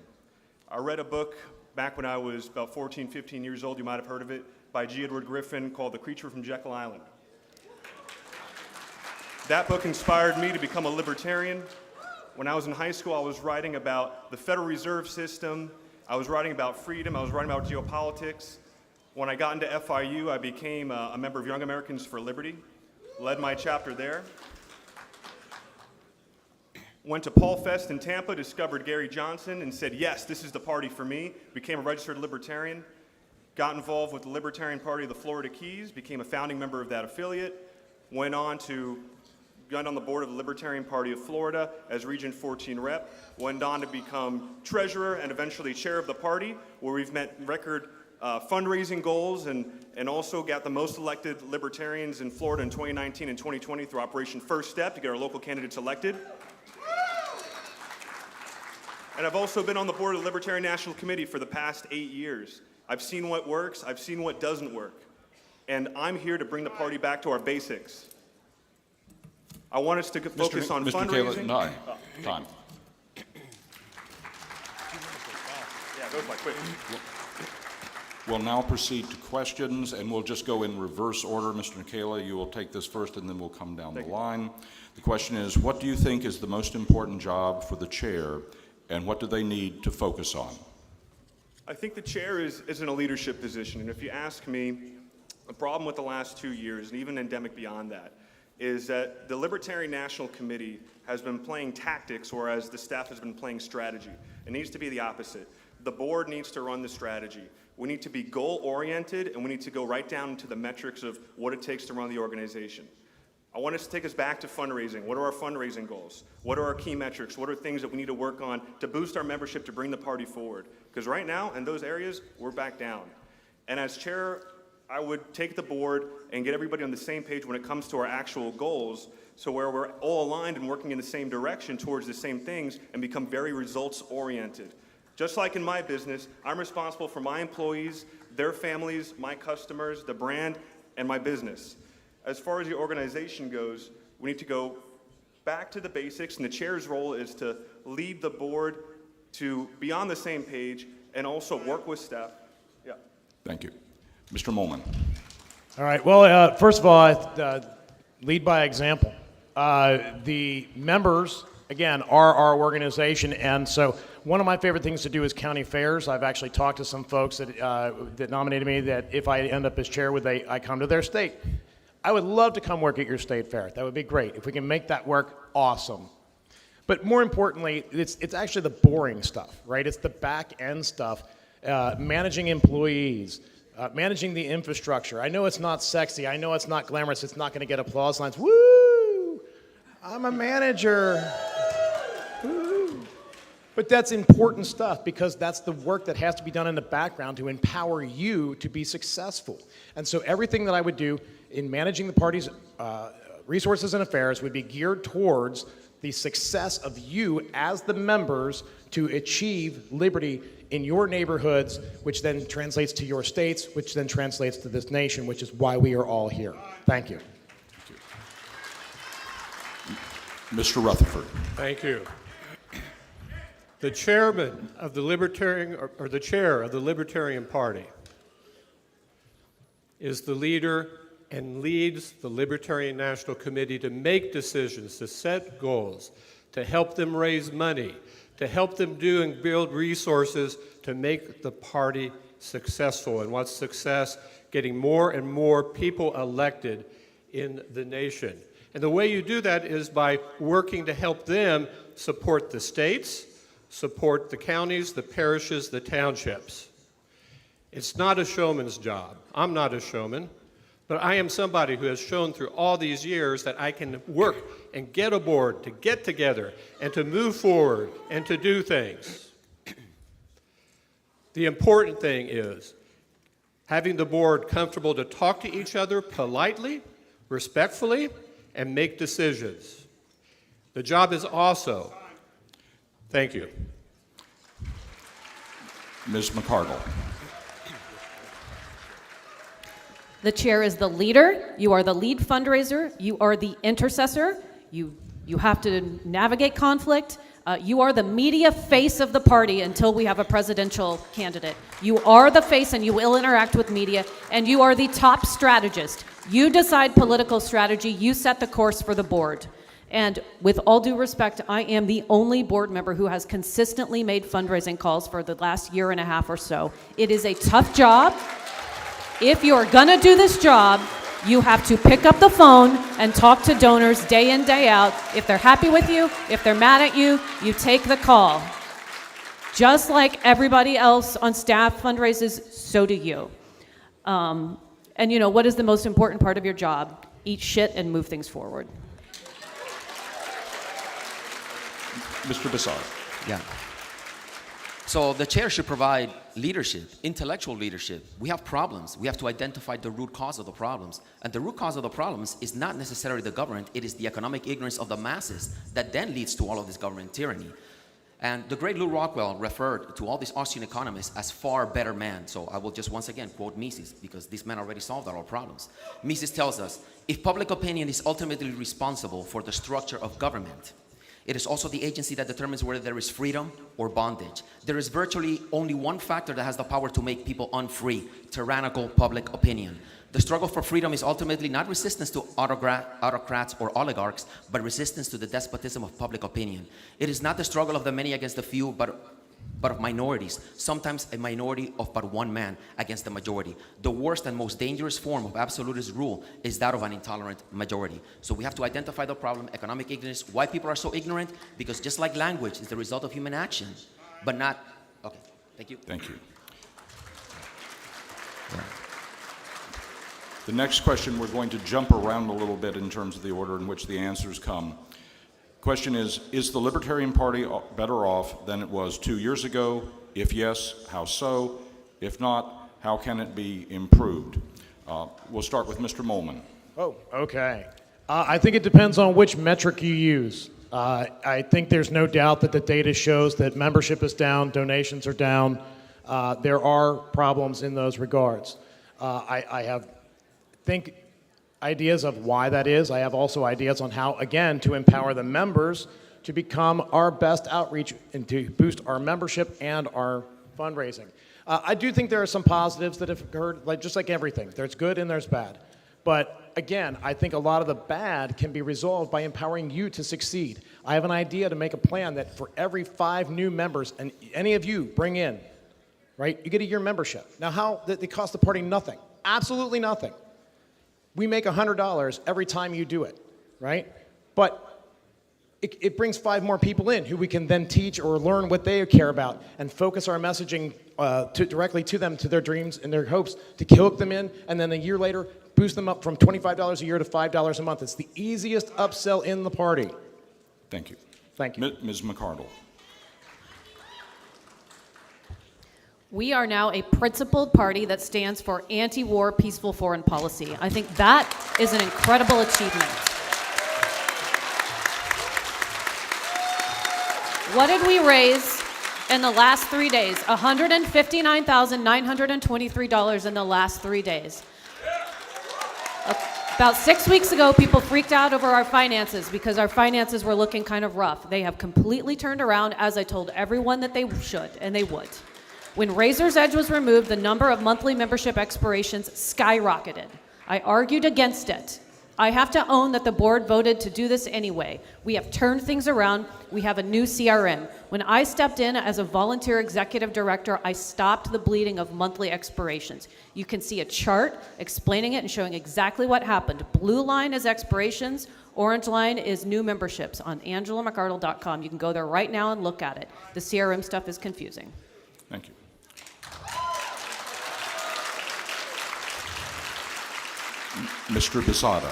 I read a book back when I was about 14, 15 years old, you might have heard of it, by G. Edward Griffin, called The Creature from Jekyll Island. That book inspired me to become a libertarian. When I was in high school, I was writing about the Federal Reserve System, I was writing about freedom, I was writing about geopolitics. When I got into FIU, I became a member of Young Americans for Liberty, led my chapter there. Went to Paul Fest in Tampa, discovered Gary Johnson, and said, yes, this is the party for me. Became a registered libertarian. Got involved with the Libertarian Party of the Florida Keys, became a founding member of that affiliate. Went on the board of the Libertarian Party of Florida as Region 14 rep. Went on to become treasurer and eventually chair of the party, where we've met record fundraising goals and also got the most elected libertarians in Florida in 2019 and 2020 through Operation First Step to get our local candidates elected. And I've also been on the board of the Libertarian National Committee for the past 8 years. I've seen what works, I've seen what doesn't work. And I'm here to bring the party back to our basics. I want us to focus on Mr. fundraising. No, time. Yeah, those are my quick. We'll now proceed to questions, and we'll just go in reverse order. Mr. Nikela, you will take this first, and then we'll come down the line. The question is, what do you think is the most important job for the chair, and what do they need to focus on? I think the chair is in a leadership position, and if you ask me, the problem with the last 2 years, and even endemic beyond that, is that the Libertarian National Committee has been playing tactics, whereas the staff has been playing strategy. It needs to be the opposite. The board needs to run the strategy. We need to be goal-oriented, and we need to go right down into the metrics of what it takes to run the organization. I want us to take us back to fundraising. What are our fundraising goals? What are our key metrics? What are things that we need to work on to boost our membership to bring the party forward? Because right now, in those areas, we're back down. And as chair, I would take the board and get everybody on the same page when it comes to our actual goals, so where we're all aligned and working in the same direction towards the same things and become very results-oriented. Just like in my business, I'm responsible for my employees, their families, my customers, the brand, and my business. As far as the organization goes, we need to go back to the basics, and the chair's role is to lead the board to be on the same page and also work with staff. Yeah. Thank you. Mr. Molman. All right. Well, first of all, lead by example. The members, again, are our organization, and so one of my favorite things to do is county fairs. I've actually talked to some folks that nominated me that if I end up as chair, I come to their state. I would love to come work at your state fair. That would be great. If we can make that work, awesome. But more importantly, it's actually the boring stuff, right? It's the back end stuff, managing employees, managing the infrastructure. I know it's not sexy. I know it's not glamorous. It's not going to get applause lines. Woo! I'm a manager. Woo! But that's important stuff because that's the work that has to be done in the background to empower you to be successful. And so everything that I would do in managing the party's resources and affairs would be geared towards the success of you as the members to achieve liberty in your neighborhoods, which then translates to your states, which then translates to this nation, which is why we are all here. Thank you. Mr. Rutherford. Thank you. The chairman of the Libertarian, or the chair of the Libertarian Party, is the leader and leads the Libertarian National Committee to make decisions, to set goals, to help them raise money, to help them do and build resources to make the party successful. And what's success? Getting more and more people elected in the nation. And the way you do that is by working to help them support the states, support the counties, the parishes, the townships. It's not a showman's job. I'm not a showman. But I am somebody who has shown through all these years that I can work and get aboard, to get together, and to move forward, and to do things. The important thing is having the board comfortable to talk to each other politely, respectfully, and make decisions. The job is also, thank you. Ms. McCardle. The chair is the leader. You are the lead fundraiser. You are the intercessor. You have to navigate conflict. You are the media face of the party until we have a presidential candidate. You are the face and you will interact with media, and you are the top strategist. You decide political strategy. You set the course for the board. And with all due respect, I am the only board member who has consistently made fundraising calls for the last year and a half or so. It is a tough job. If you're gonna do this job, you have to pick up the phone and talk to donors day in, day out. If they're happy with you, if they're mad at you, you take the call. Just like everybody else on staff fundraises, so do you. And you know, what is the most important part of your job? Eat shit and move things forward. Mr. Bassar. Yeah. So the chair should provide leadership, intellectual leadership. We have problems. We have to identify the root cause of the problems. And the root cause of the problems is not necessarily the government. It is the economic ignorance of the masses that then leads to all of this government tyranny. And the great Lew Rockwell referred to all these Austrian economists as far better men. So I will just once again quote Mises, because these men already solved all our problems. Mises tells us, if public opinion is ultimately responsible for the structure of government, it is also the agency that determines whether there is freedom or bondage. There is virtually only one factor that has the power to make people unfree: tyrannical public opinion. The struggle for freedom is ultimately not resistance to autocrats or oligarchs, but resistance to the despotism of public opinion. It is not the struggle of the many against the few, but of minorities, sometimes a minority of but one man against the majority. The worst and most dangerous form of absolutist rule is that of an intolerant majority. So we have to identify the problem, economic ignorance, why people are so ignorant, because just like language is the result of human action, but not, okay, thank you. Thank you. The next question, we're going to jump around a little bit in terms of the order in which the answers come. Question is the Libertarian Party better off than it was 2 years ago? If yes, how so? If not, how can it be improved? We'll start with Mr. Molman. Oh, okay. I think it depends on which metric you use. I think there's no doubt that the data shows that membership is down, donations are down. There are problems in those regards. I have ideas of why that is. I have also ideas on how, again, to empower the members to become our best outreach and to boost our membership and our fundraising. I do think there are some positives that have occurred, just like everything. There's good and there's bad. But again, I think a lot of the bad can be resolved by empowering you to succeed. I have an idea to make a plan that for every 5 new members, and any of you bring in, right, you get a year membership. Now, it costs the party nothing, absolutely nothing. We make $100 every time you do it, right? But it brings 5 more people in who we can then teach or learn what they care about and focus our messaging directly to them, to their dreams and their hopes, to hook them in, and then a year later, boost them up from $25 a year to $5 a month. It's the easiest upsell in the party. Thank you. Thank you. Ms. McCardle. We are now a principled party that stands for anti-war, peaceful foreign policy. I think that is an incredible achievement. What did we raise in the last 3 days? $159,923 in the last 3 days. About 6 weeks ago, people freaked out over our finances because our finances were looking kind of rough. They have completely turned around, as I told everyone that they should, and they would. When Razor's Edge was removed, the number of monthly membership expirations skyrocketed. I argued against it. I have to own that the board voted to do this anyway. We have turned things around. We have a new CRM. When I stepped in as a volunteer executive director, I stopped the bleeding of monthly expirations. You can see a chart explaining it and showing exactly what happened. Blue line is expirations. Orange line is new memberships on AngelaMcArdle.com. You can go there right now and look at it. The CRM stuff is confusing. Thank you. Mr. Bisada.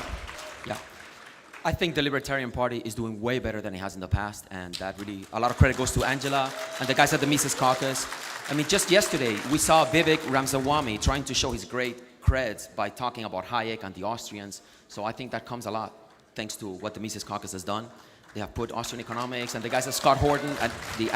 Yeah. I think the Libertarian Party is doing way better than it has in the past, and that really, a lot of credit goes to Angela and the guys at the Mises Caucus. I mean, just yesterday, we saw Vivek Ramaswamy trying to show his great creds by talking about Hayek and the Austrians. So I think that comes a lot thanks to what the Mises Caucus has done. They have put Austrian economics, and the guys at Scott Horton at the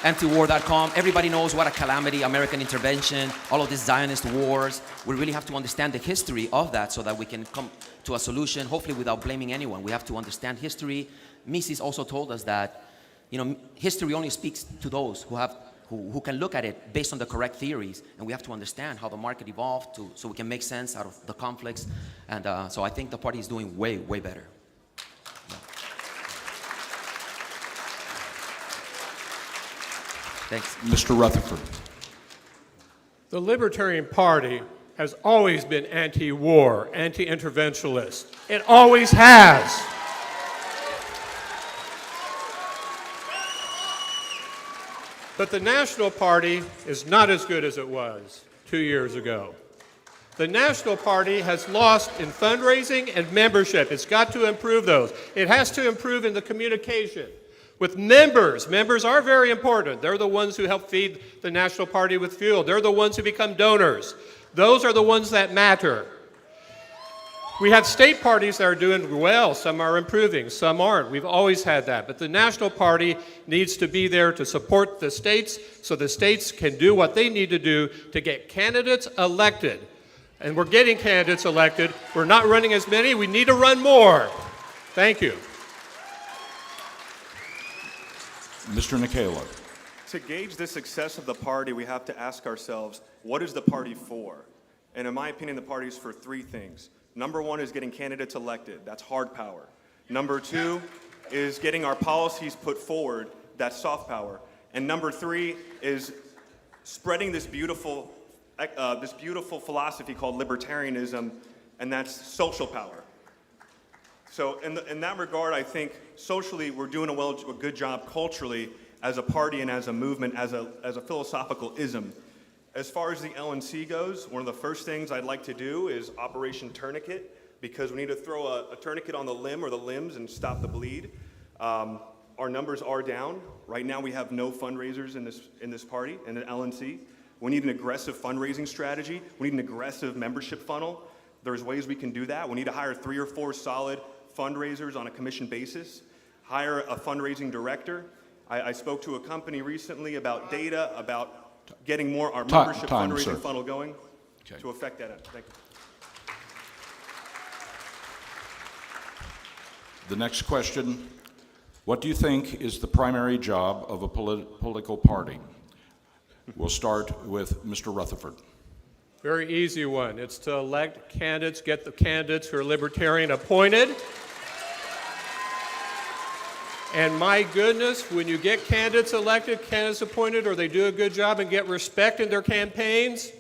antiwar.com. Everybody knows what a calamity, American intervention, all of these Zionist wars. We really have to understand the history of that so that we can come to a solution, hopefully without blaming anyone. We have to understand history. Mises also told us that, history only speaks to those who can look at it based on the correct theories, and we have to understand how the market evolved so we can make sense out of the conflicts. And so I think the party is doing way, way better. Thanks. Mr. Rutherford. The Libertarian Party has always been anti-war, anti-interventionist. It always has. But the National Party is not as good as it was 2 years ago. The National Party has lost in fundraising and membership. It's got to improve those. It has to improve in the communication. With members, members are very important. They're the ones who help feed the National Party with fuel. They're the ones who become donors. Those are the ones that matter. We have state parties that are doing well. Some are improving, some aren't. We've always had that. But the national party needs to be there to support the states so the states can do what they need to do to get candidates elected. And we're getting candidates elected. We're not running as many. We need to run more. Thank you. Mr. Nicola. To gauge the success of the party, we have to ask ourselves, what is the party for? And in my opinion, the party is for three things. Number one is getting candidates elected. That's hard power. Number two is getting our policies put forward. That's soft power. And number three is spreading this beautiful philosophy called libertarianism, and that's social power. So in that regard, I think socially we're doing a good job culturally as a party and as a movement, as a philosophical ism. As far as the LNC goes, one of the first things I'd like to do is Operation Tourniquet, because we need to throw a tourniquet on the limb or the limbs and stop the bleed. Our numbers are down. Right now we have no fundraisers in this party, in the LNC. We need an aggressive fundraising strategy. We need an aggressive membership funnel. There's ways we can do that. We need to hire 3 or 4 solid fundraisers on a commission basis, hire a fundraising director. I spoke to a company recently about data, about getting more our membership fundraising funnel going to affect that end. Thank you. The next question, what do you think is the primary job of a political party? We'll start with Mr. Rutherford. Very easy one. It's to elect candidates, get the candidates who are libertarian appointed. And my goodness, when you get candidates elected, candidates appointed, or they do a good job and get respect in their campaigns,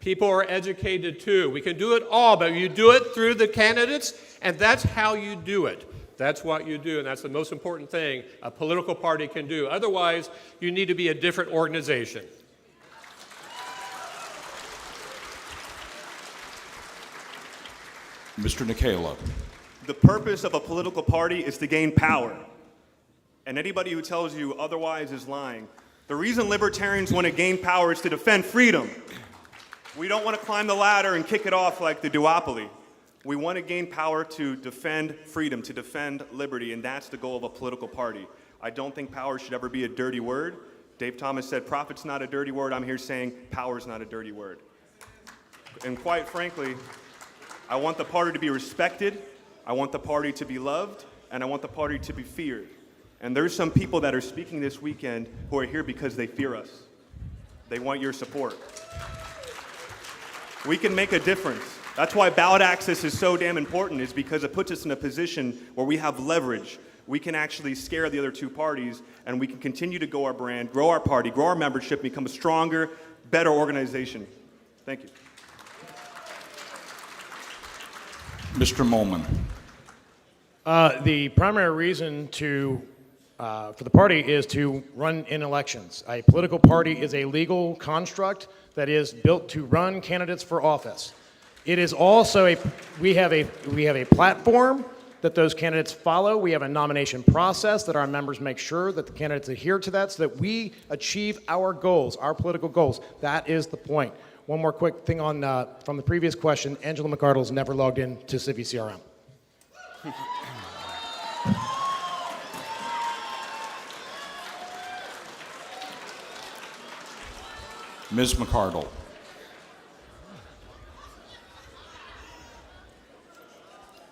people are educated too. We can do it all, but you do it through the candidates, and that's how you do it. That's what you do, and that's the most important thing a political party can do. Otherwise, you need to be a different organization. Mr. Nicola. The purpose of a political party is to gain power. And anybody who tells you otherwise is lying. The reason libertarians want to gain power is to defend freedom. We don't want to climb the ladder and kick it off like the duopoly. We want to gain power to defend freedom, to defend liberty, and that's the goal of a political party. I don't think power should ever be a dirty word. Dave Thomas said profit's not a dirty word. I'm here saying power's not a dirty word. And quite frankly, I want the party to be respected, I want the party to be loved, and I want the party to be feared. And there's some people that are speaking this weekend who are here because they fear us. They want your support. We can make a difference. That's why ballot access is so damn important, is because it puts us in a position where we have leverage. We can actually scare the other two parties, and we can continue to grow our brand, grow our party, grow our membership, become a stronger, better organization. Thank you. Mr. Molman. The primary reason for the party is to run in elections. A political party is a legal construct that is built to run candidates for office. It is also we have a platform that those candidates follow. We have a nomination process that our members make sure that the candidates adhere to that so that we achieve our goals, our political goals. That is the point. One more quick thing on from the previous question. Angela McArdle's never logged in to Civi CRM. Ms. McArdle.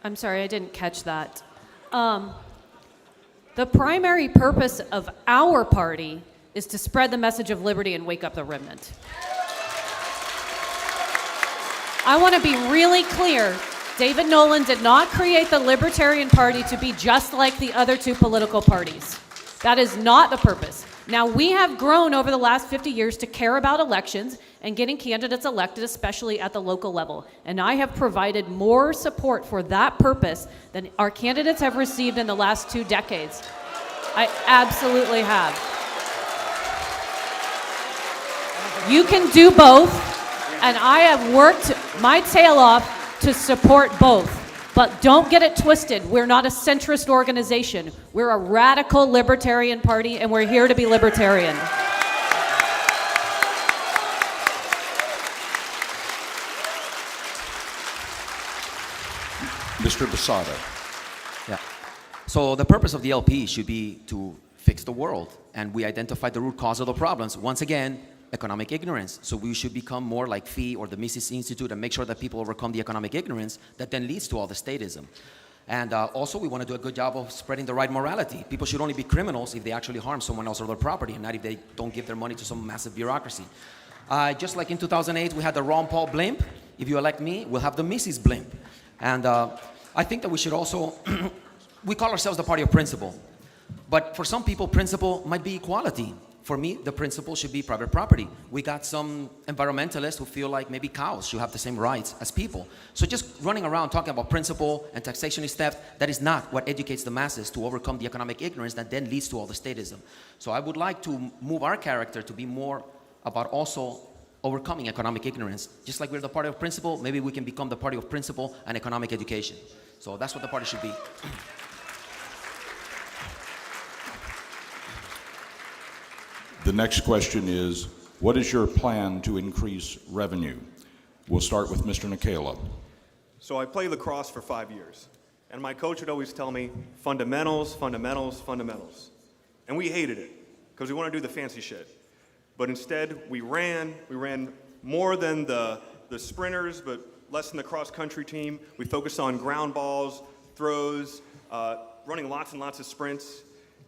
I'm sorry, I didn't catch that. The primary purpose of our party is to spread the message of liberty and wake up the remnant. I want to be really clear. David Nolan did not create the Libertarian Party to be just like the other two political parties. That is not the purpose. Now, we have grown over the last 50 years to care about elections and getting candidates elected, especially at the local level. And I have provided more support for that purpose than our candidates have received in the last 2 decades. I absolutely have. You can do both, and I have worked my tail off to support both. But don't get it twisted. We're not a centrist organization. We're a radical libertarian party, and we're here to be libertarian. Mr. Basada. Yeah. So the purpose of the LP should be to fix the world, and we identified the root cause of the problems. Once again, economic ignorance. So we should become more like FEE or the Mises Institute and make sure that people overcome the economic ignorance that then leads to all the statism. And also, we want to do a good job of spreading the right morality. People should only be criminals if they actually harm someone else or their property, and not if they don't give their money to some massive bureaucracy. Just like in 2008, we had the Ron Paul blimp. If you elect me, we'll have the Mises blimp. And I think that we should also, we call ourselves the party of principle. But for some people, principle might be equality. For me, the principle should be private property. We got some environmentalists who feel like maybe cows should have the same rights as people. So just running around talking about principle and taxation is theft, that is not what educates the masses to overcome the economic ignorance that then leads to all the statism. So I would like to move our character to be more about also overcoming economic ignorance. Just like we're the party of principle, maybe we can become the party of principle and economic education. So that's what the party should be. The next question is, what is your plan to increase revenue? We'll start with Mr. Nikela. So I played lacrosse for 5 years, and my coach would always tell me, fundamentals, fundamentals, fundamentals. And we hated it, because we want to do the fancy shit. But instead, we ran more than the sprinters, but less than the cross-country team. We focused on ground balls, throws, running lots and lots of sprints.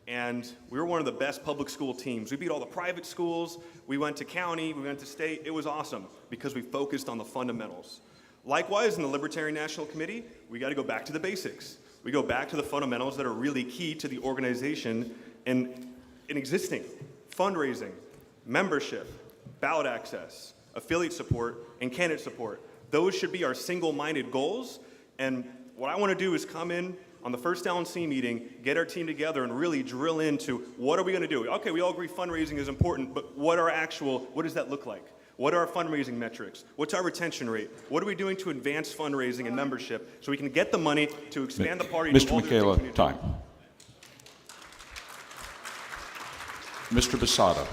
And we were one of the best public school teams. We beat all the private schools. We went to county, we went to state. It was awesome because we focused on the fundamentals. Likewise, in the Libertarian National Committee, we got to go back to the basics. We go back to the fundamentals that are really key to the organization in existing. Fundraising, membership, ballot access, affiliate support, and candidate support. Those should be our single-minded goals. And what I want to do is come in on the first LNC meeting, get our team together and really drill into what are we going to do? Okay, we all agree fundraising is important, but what does that look like? What are our fundraising metrics? What's our retention rate? What are we doing to advance fundraising and membership so we can get the money to expand the party? Mr. Nikela, time. Mr. Basada.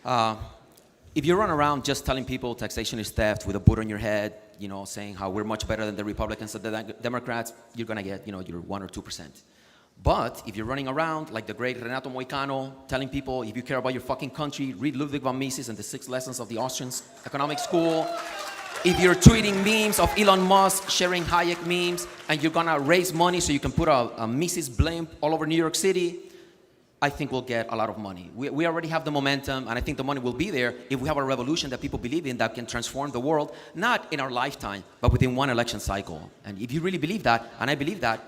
Yeah. If you run around just telling people taxation is theft with a boot on your head, you know, saying how we're much better than the Republicans and the Democrats, you're going to get, your 1 or 2%. But if you're running around like the great Renato Moicano, telling people if you care about your fucking country, read Ludwig von Mises and the 6 lessons of the Austrian economic school. If you're tweeting memes of Elon Musk, sharing Hayek memes, and you're going to raise money so you can put a Mises blimp all over New York City, I think we'll get a lot of money. We already have the momentum, and I think the money will be there if we have a revolution that people believe in that can transform the world, not in our lifetime, but within one election cycle. And if you really believe that, and I believe that,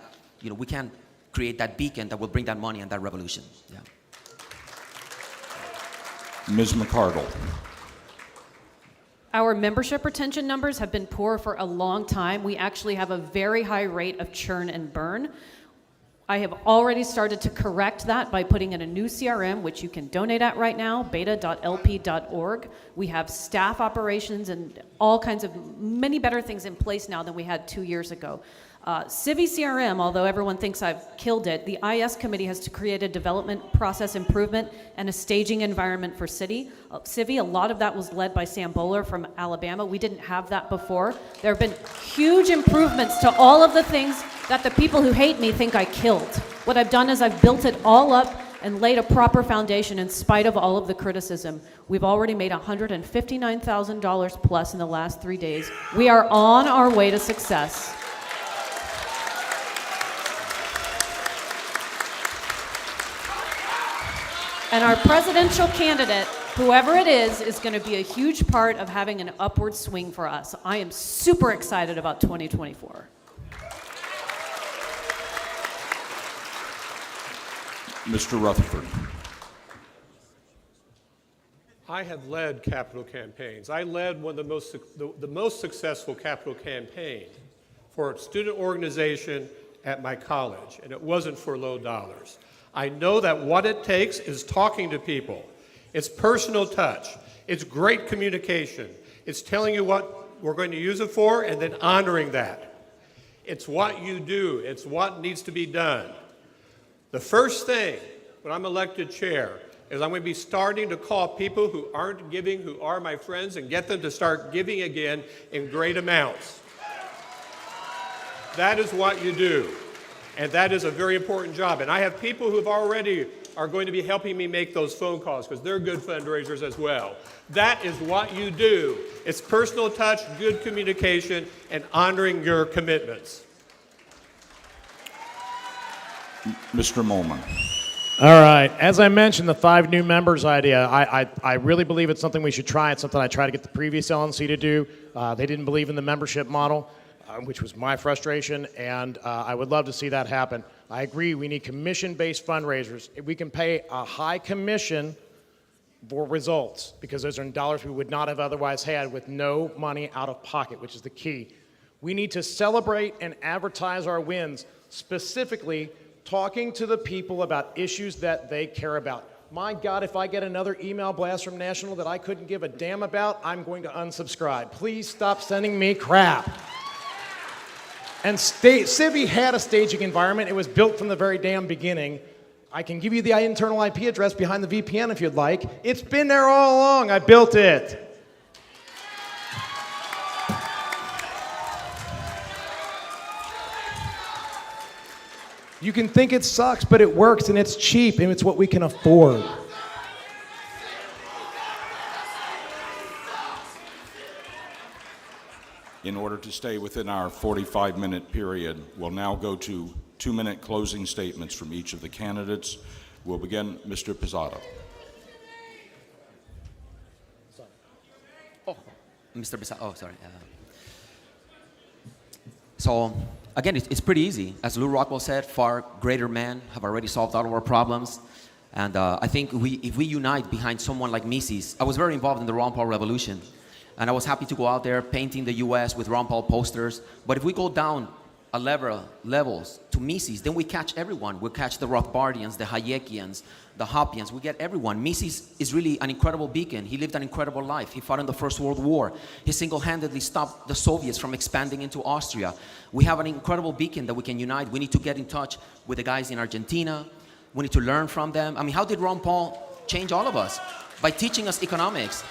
we can create that beacon that will bring that money and that revolution. Yeah. Ms. McCardle. Our membership retention numbers have been poor for a long time. We actually have a very high rate of churn and burn. I have already started to correct that by putting in a new CRM, which you can donate at right now, beta.lp.org. We have staff operations and all kinds of many better things in place now than we had 2 years ago. Civi CRM, although everyone thinks I've killed it, the IS committee has to create a development process improvement and a staging environment for Civi. A lot of that was led by Sam Bowler from Alabama. We didn't have that before. There have been huge improvements to all of the things that the people who hate me think I killed. What I've done is I've built it all up and laid a proper foundation in spite of all of the criticism. We've already made $159,000 plus in the last 3 days. We are on our way to success. And our presidential candidate, whoever it is going to be a huge part of having an upward swing for us. I am super excited about 2024. Mr. Rutherford. I have led capital campaigns. I led one of the most successful capital campaign for a student organization at my college, and it wasn't for low dollars. I know that what it takes is talking to people. It's personal touch. It's great communication. It's telling you what we're going to use it for and then honoring that. It's what you do. It's what needs to be done. The first thing when I'm elected chair is I'm going to be starting to call people who aren't giving, who are my friends, and get them to start giving again in great amounts. That is what you do. And that is a very important job. And I have people who have already are going to be helping me make those phone calls because they're good fundraisers as well. That is what you do. It's personal touch, good communication, and honoring your commitments. Mr. Molman. All right. As I mentioned, the 5 new members idea, I really believe it's something we should try. It's something I tried to get the previous LNC to do. They didn't believe in the membership model, which was my frustration, and I would love to see that happen. I agree, we need commission-based fundraisers. If we can pay a high commission for results, because those are in dollars we would not have otherwise had with no money out of pocket, which is the key. We need to celebrate and advertise our wins, specifically talking to the people about issues that they care about. My God, if I get another email blast from National that I couldn't give a damn about, I'm going to unsubscribe. Please stop sending me crap. And Civi had a staging environment. It was built from the very damn beginning. I can give you the internal IP address behind the VPN if you'd like. It's been there all along. I built it. You can think it sucks, but it works and it's cheap and it's what we can afford. In order to stay within our 45-minute period, we'll now go to 2-minute closing statements from each of the candidates. We'll begin, Mr. Pizzata. Mr. Bisa, oh, sorry. So, again, it's pretty easy. As Lou Rockwell said, far greater men have already solved all of our problems. And I think if we unite behind someone like Mises, I was very involved in the Ron Paul Revolution. And I was happy to go out there painting the U.S. with Ron Paul posters. But if we go down a levels to Mises, then we catch everyone. We'll catch the Rothbardians, the Hayekians, the Hoppians. We get everyone. Mises is really an incredible beacon. He lived an incredible life. He fought in the First World War. He single-handedly stopped the Soviets from expanding into Austria. We have an incredible beacon that we can unite. We need to get in touch with the guys in Argentina. We need to learn from them. I mean, how did Ron Paul change all of us? By teaching us economics.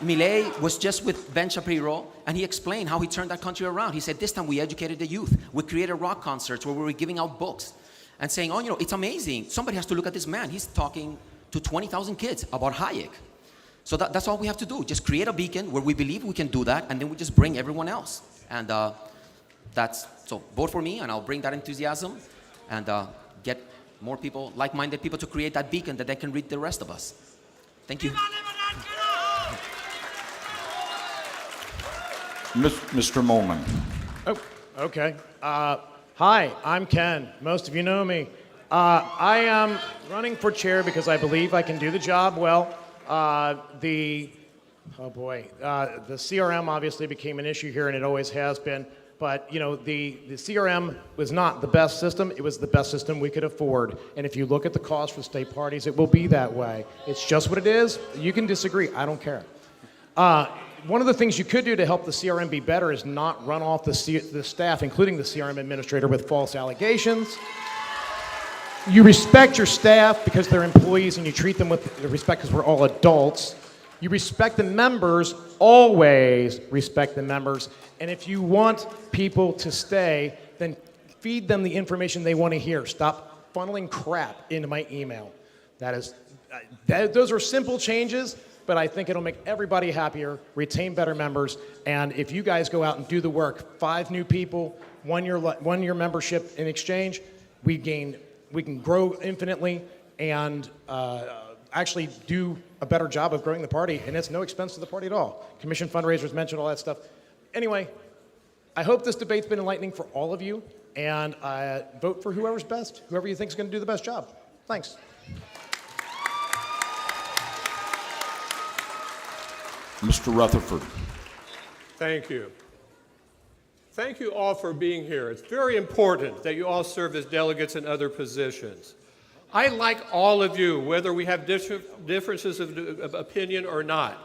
Millet was just with Ben Shapiro, and he explained how he turned that country around. He said, this time we educated the youth. We created rock concerts where we were giving out books and saying, oh, you know, it's amazing. Somebody has to look at this man. He's talking to 20,000 kids about Hayek. So that's all we have to do. Just create a beacon where we believe we can do that, and then we just bring everyone else. And so vote for me, and I'll bring that enthusiasm and get more people, like-minded people, to create that beacon that they can read the rest of us. Thank you. Mr. Molman. Oh, okay. Hi, I'm Ken. Most of you know me. I am running for chair because I believe I can do the job well. The CRM obviously became an issue here, and it always has been. But, you know, the CRM was not the best system. It was the best system we could afford. And if you look at the cost for state parties, it will be that way. It's just what it is. You can disagree. I don't care. One of the things you could do to help the CRM be better is not run off the staff, including the CRM administrator, with false allegations. You respect your staff because they're employees, and you treat them with respect because we're all adults. You respect the members, always respect the members. And if you want people to stay, then feed them the information they want to hear. Stop funneling crap into my email. Those are simple changes, but I think it'll make everybody happier, retain better members, and if you guys go out and do the work, 5 new people, 1 year membership in exchange, we can grow infinitely and actually do a better job of growing the party, and it's no expense to the party at all. Commission fundraisers mentioned all that stuff. Anyway, I hope this debate's been enlightening for all of you, and vote for whoever's best, whoever you think is going to do the best job. Thanks. Mr. Rutherford. Thank you. Thank you all for being here. It's very important that you all serve as delegates in other positions. I like all of you, whether we have differences of opinion or not.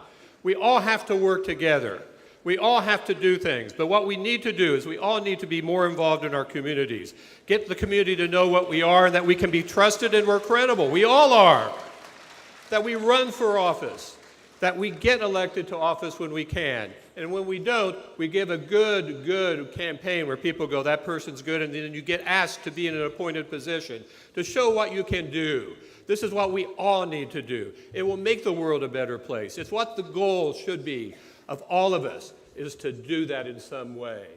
We all have to work together. We all have to do things. But what we need to do is we all need to be more involved in our communities. Get the community to know what we are, and that we can be trusted and we're credible. We all are. That we run for office. that we get elected to office when we can. And when we don't, we give a good campaign where people go, that person's good, and then you get asked to be in an appointed position to show what you can do. This is what we all need to do. It will make the world a better place. It's what the goal should be of all of us, is to do that in some way.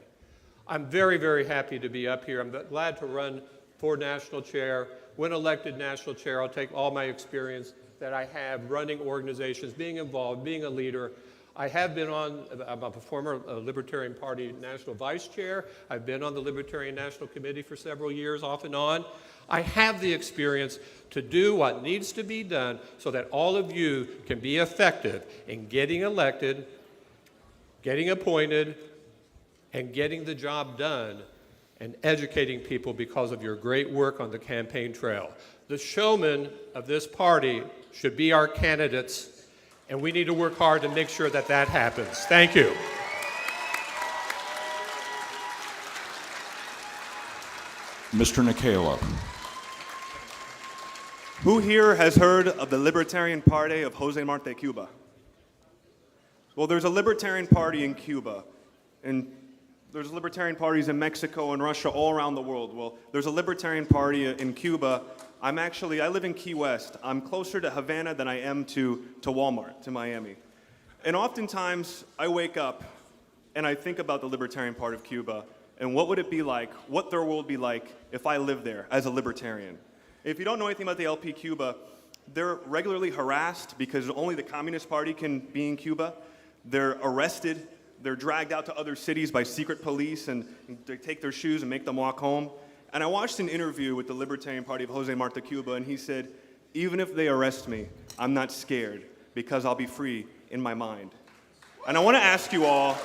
I'm very, very happy to be up here. I'm glad to run for national chair. When elected national chair, I'll take all my experience that I have running organizations, being involved, being a leader. I have been on, I'm a former Libertarian Party national vice chair. I've been on the Libertarian National Committee for several years, off and on. I have the experience to do what needs to be done so that all of you can be effective in getting elected, getting appointed, and getting the job done and educating people because of your great work on the campaign trail. The showmen of this party should be our candidates, and we need to work hard to make sure that that happens. Thank you. Mr. Nicola. Who here has heard of the Libertarian Party of Jose Marti Cuba? Well, there's a Libertarian Party in Cuba, and there's Libertarian parties in Mexico and Russia, all around the world. Well, there's a Libertarian Party in Cuba. I live in Key West. I'm closer to Havana than I am to Walmart, to Miami. And oftentimes, I wake up and I think about the Libertarian Party of Cuba, and what would it be like, what their world would be like if I lived there as a Libertarian. If you don't know anything about the LP Cuba, they're regularly harassed because only the Communist Party can be in Cuba. They're arrested. They're dragged out to other cities by secret police, and they take their shoes and make them walk home. And I watched an interview with the Libertarian Party of Jose Marti Cuba, and he said, even if they arrest me, I'm not scared because I'll be free in my mind. And I want to ask you all,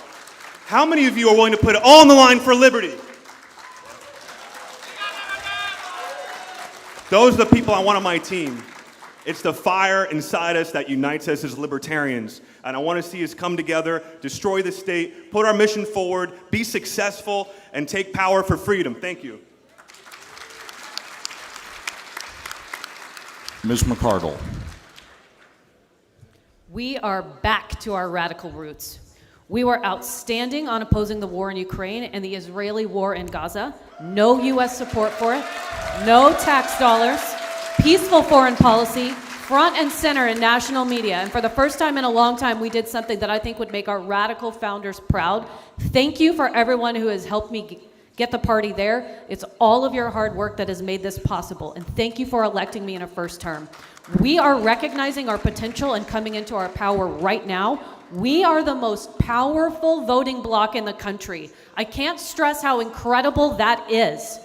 how many of you are willing to put it all on the line for liberty? Those are the people I want on my team. It's the fire inside us that unites us as libertarians. And I want to see us come together, destroy the state, put our mission forward, be successful, and take power for freedom. Thank you. Ms. McCardle. We are back to our radical roots. We were outstanding on opposing the war in Ukraine and the Israeli war in Gaza. No U.S. support for it, no tax dollars, peaceful foreign policy, front and center in national media. And for the first time in a long time, we did something that I think would make our radical founders proud. Thank you for everyone who has helped me get the party there. It's all of your hard work that has made this possible. And thank you for electing me in a first term. We are recognizing our potential and coming into our power right now. We are the most powerful voting bloc in the country. I can't stress how incredible that is.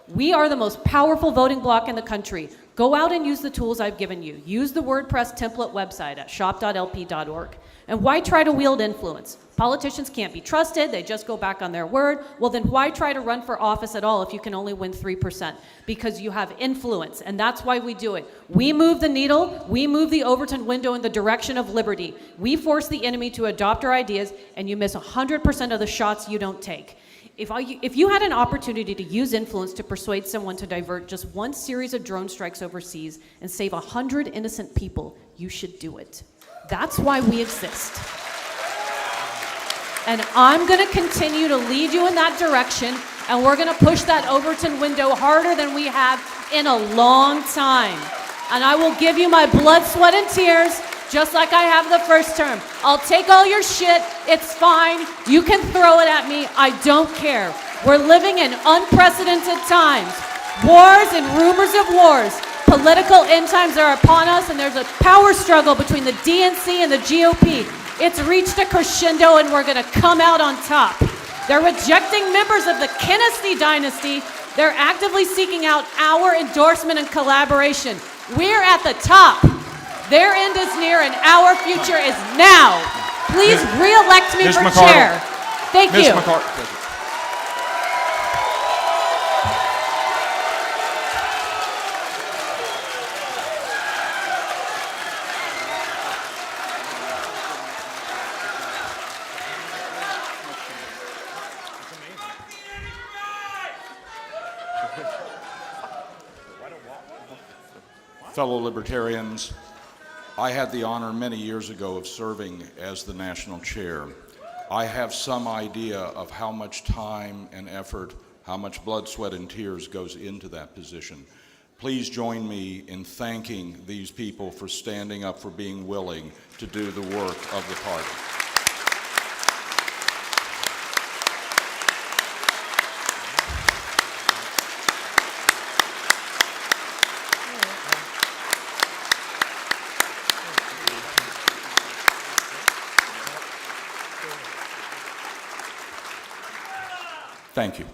We are the most powerful voting bloc in the country. Go out and use the tools I've given you. Use the WordPress template website at shop.lp.org. And why try to wield influence? Politicians can't be trusted. They just go back on their word. Well, then why try to run for office at all if you can only win 3%? Because you have influence, and that's why we do it. We move the needle. We move the Overton window in the direction of liberty. We force the enemy to adopt our ideas, and you miss 100% of the shots you don't take. If you had an opportunity to use influence to persuade someone to divert just one series of drone strikes overseas and save 100 innocent people, you should do it. That's why we exist. And I'm going to continue to lead you in that direction, and we're going to push that Overton window harder than we have in a long time. And I will give you my blood, sweat, and tears, just like I have the first term. I'll take all your shit. It's fine. You can throw it at me. I don't care. We're living in unprecedented times. Wars and rumors of wars. Political end times are upon us, and there's a power struggle between the DNC and the GOP. It's reached a crescendo, and we're going to come out on top. They're rejecting members of the Kennedy dynasty. They're actively seeking out our endorsement and collaboration. We're at the top. Their end is near, and our future is now. Please re-elect me for chair. Thank you. Fellow libertarians, I had the honor many years ago of serving as the national chair. I have some idea of how much time and effort, how much blood, sweat, and tears goes into that position. Please join me in thanking these people for standing up, for being willing to do the work of the party. Thank you.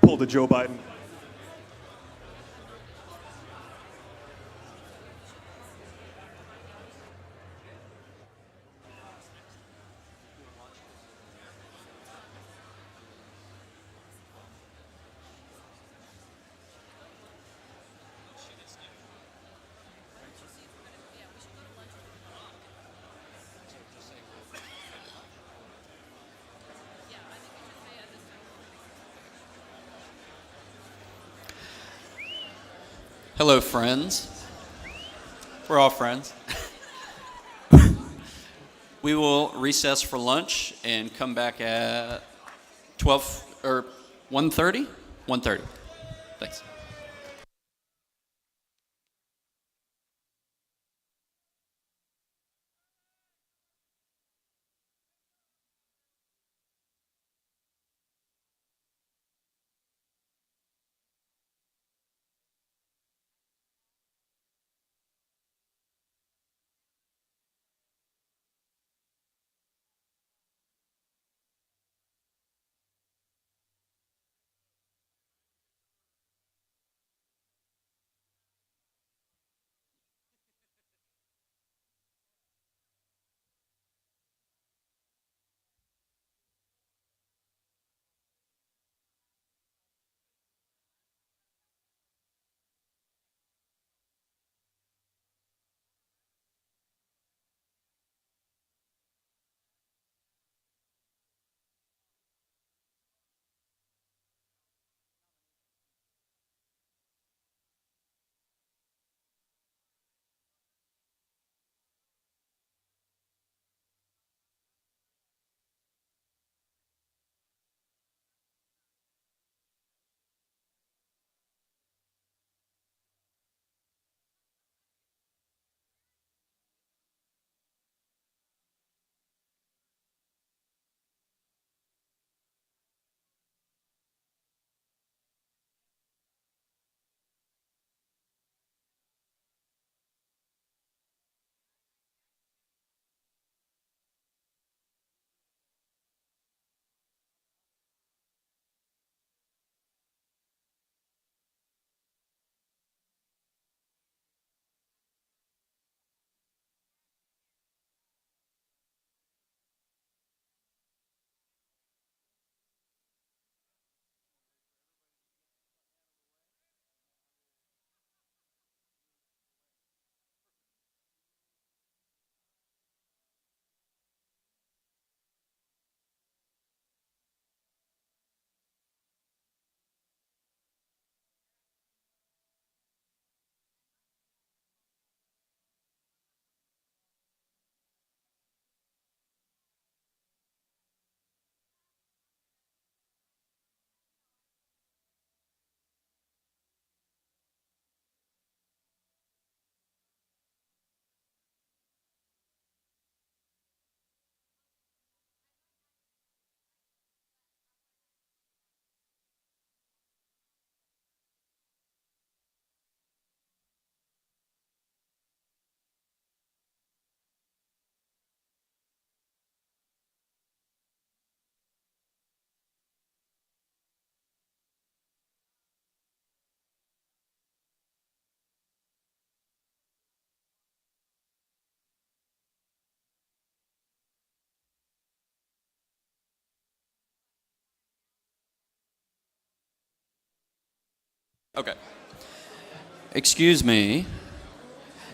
Pull to Joe Biden. Hello, friends. We're all friends. We will recess for lunch and come back at 12 or 1:30? 1:30. Thanks. Okay. Excuse me.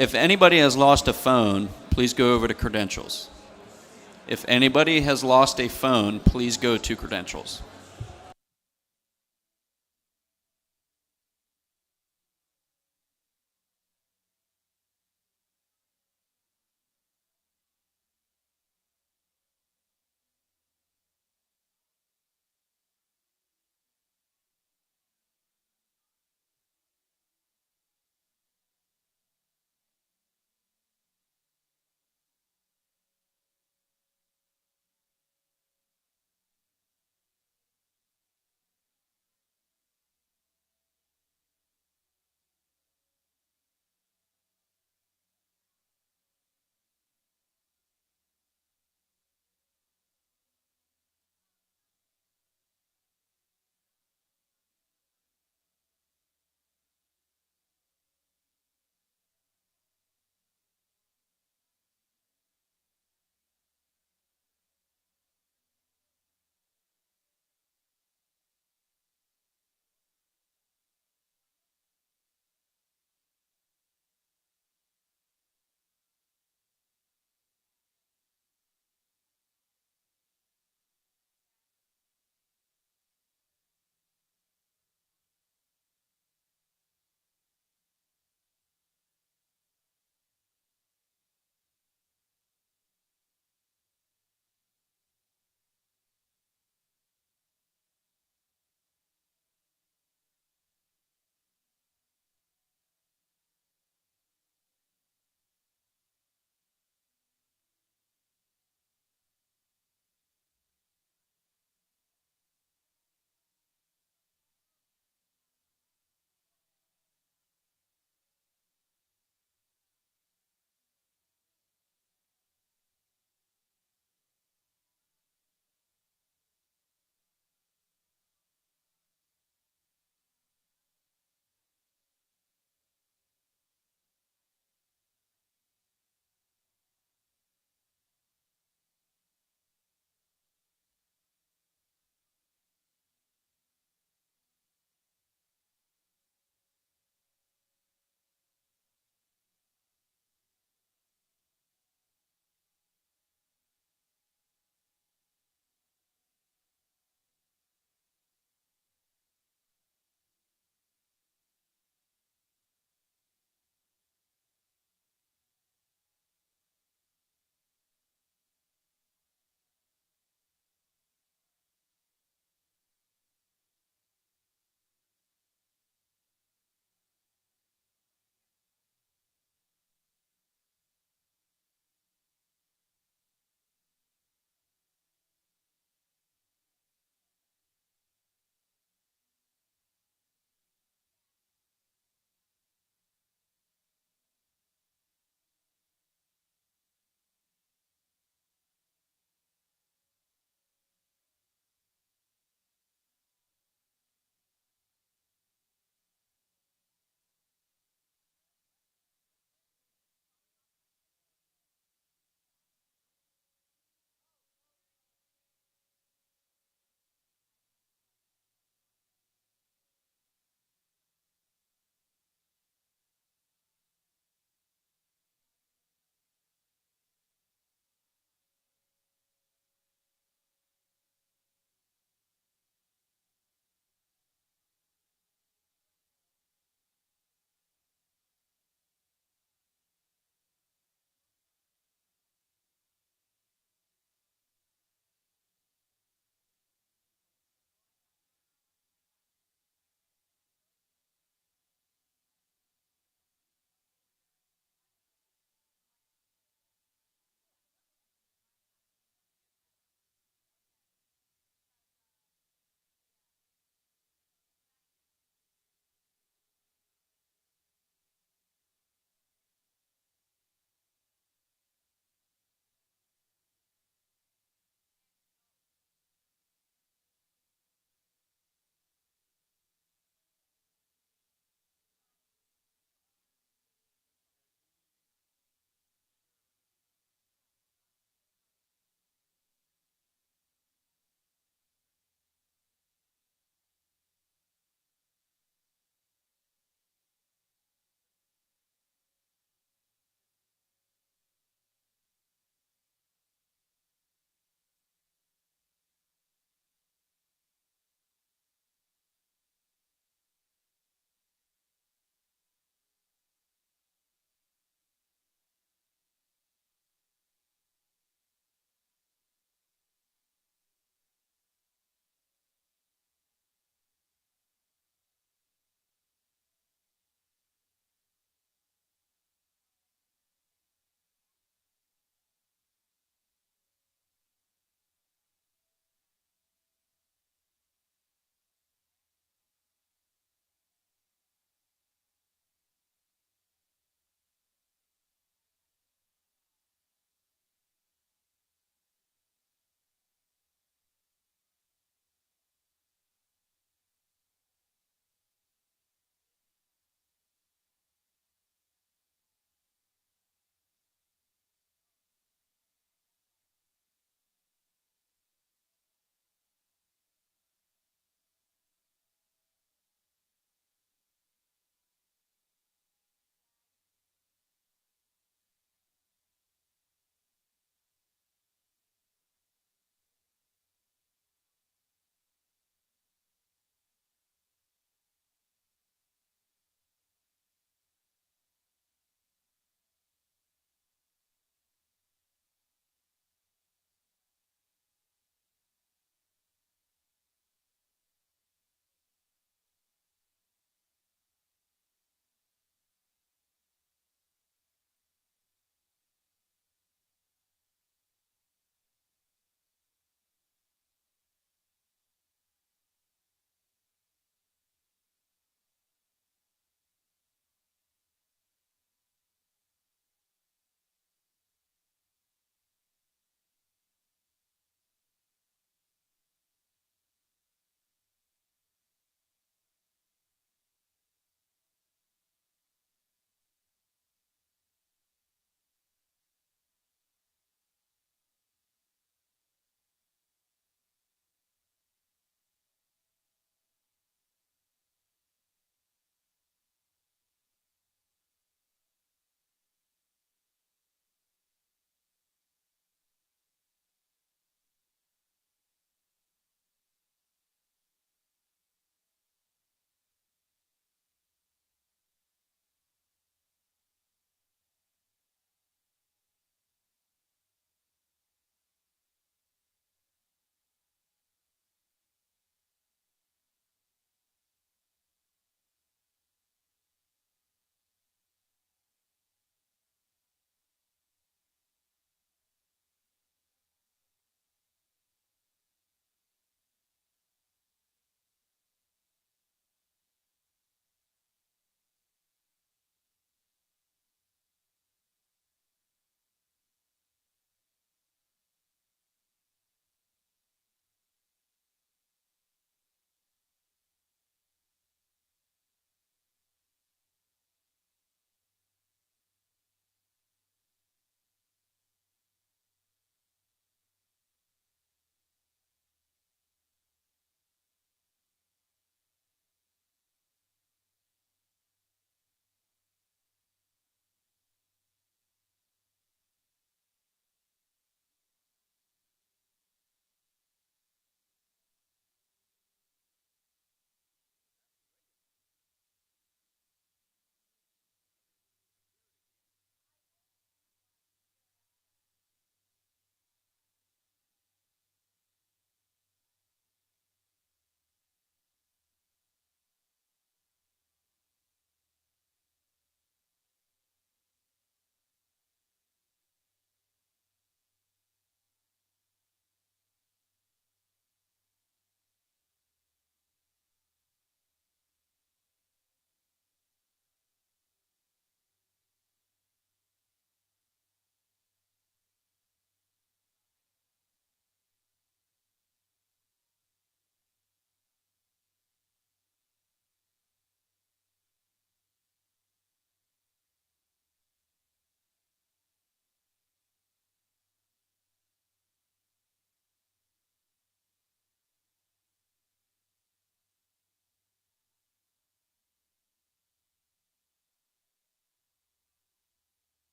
If anybody has lost a phone, please go over to credentials. If anybody has lost a phone, please go to credentials.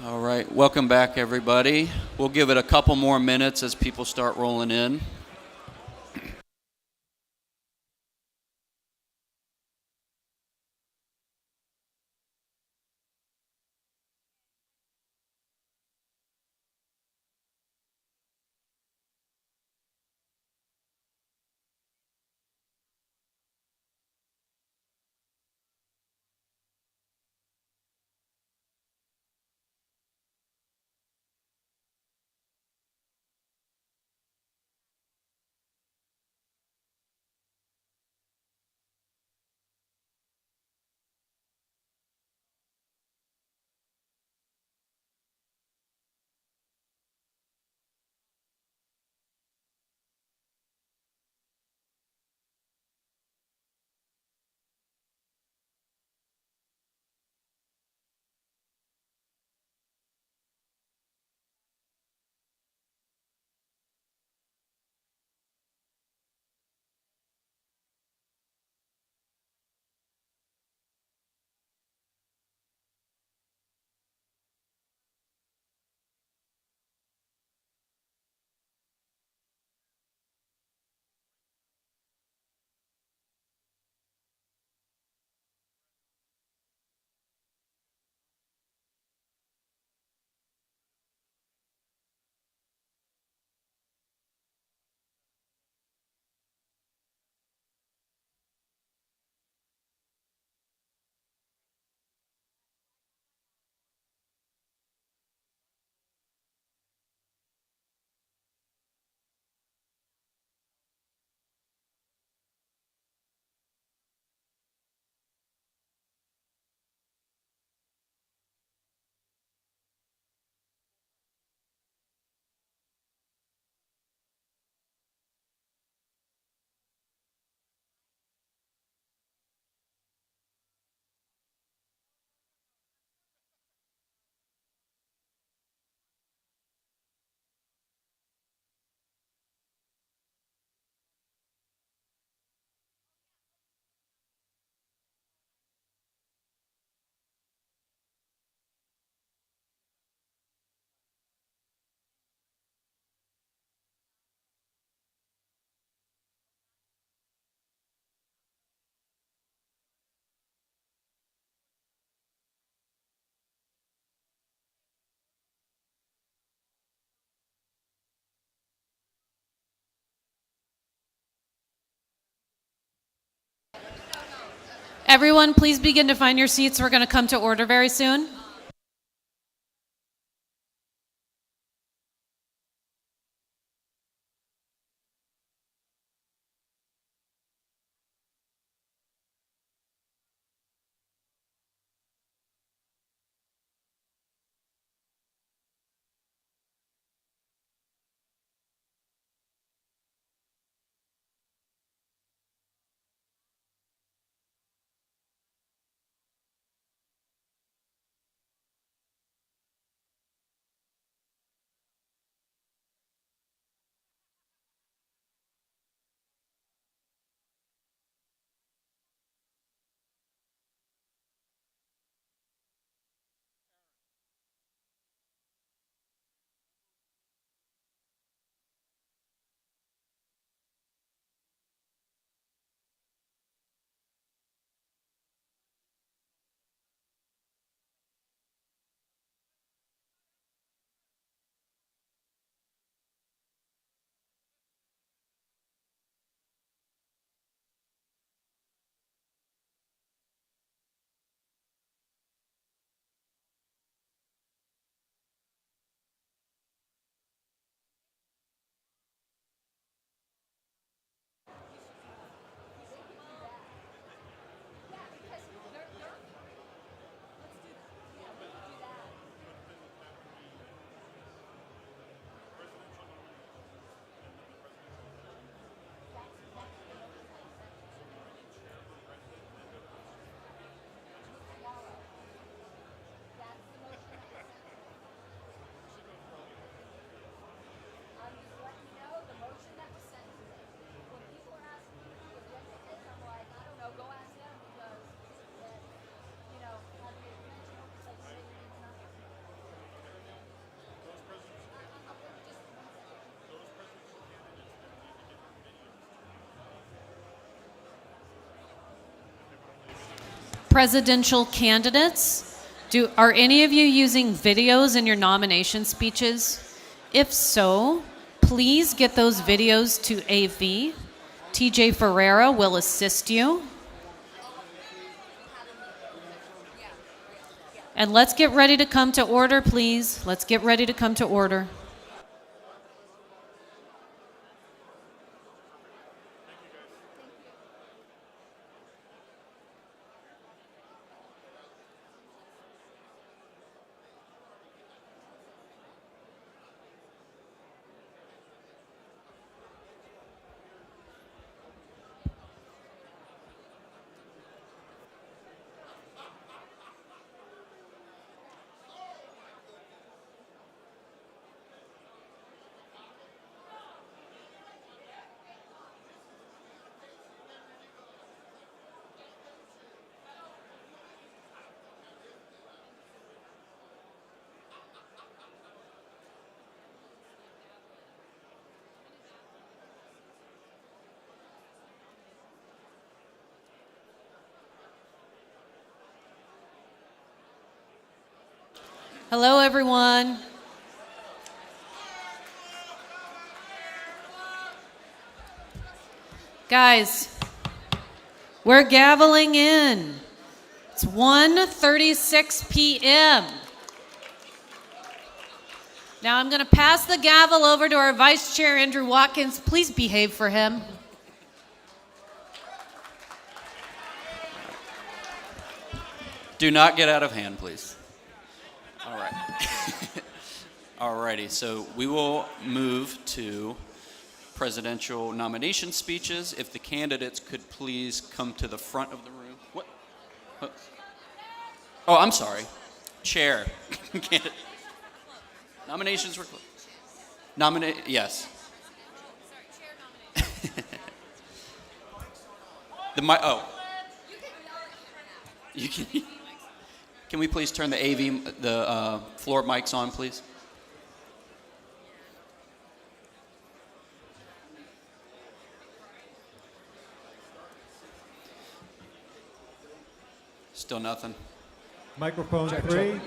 All right, welcome back, everybody. We'll give it a couple more minutes as people start rolling in. Everyone, please begin to find your seats. We're going to come to order very soon. presidential candidates, are any of you using videos in your nomination speeches? If so, please get those videos to AV. TJ Ferreira will assist you. And let's get ready to come to order, please. Let's get ready to come to order. Hello, everyone. Guys, we're gaveling in. It's 1:36 p.m. Now I'm going to pass the gavel over to our Vice Chair, Andrew Watkins. Please behave for him. Do not get out of hand, please. All right. Alrighty, so we will move to presidential nomination speeches. If the candidates could please come to the front of the room. What? Oh, I'm sorry. Chair. Nominations were closed. Yes. You can. Can we please turn the AV, the floor mics on, please? Still nothing. Microphone Check, 3.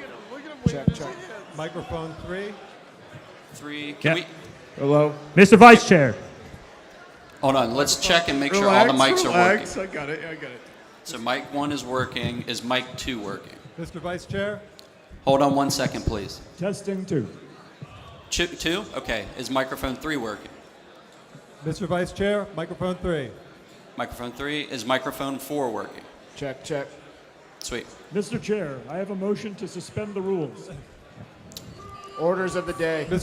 Check, check. Microphone 3. 3. Can we? Hello. Mr. Vice Chair. Hold on. Let's check and make sure all the mics are working. I got it. So mic 1 is working. Is mic 2 working? Mr. Vice Chair. Hold on 1 second, please. Testing 2. 2? Okay. Is microphone 3 working? Mr. Vice Chair, microphone 3. Microphone 3. Is microphone 4 working? Check, check. Sweet. Mr. Chair, I have a motion to suspend the rules. Orders of the day. All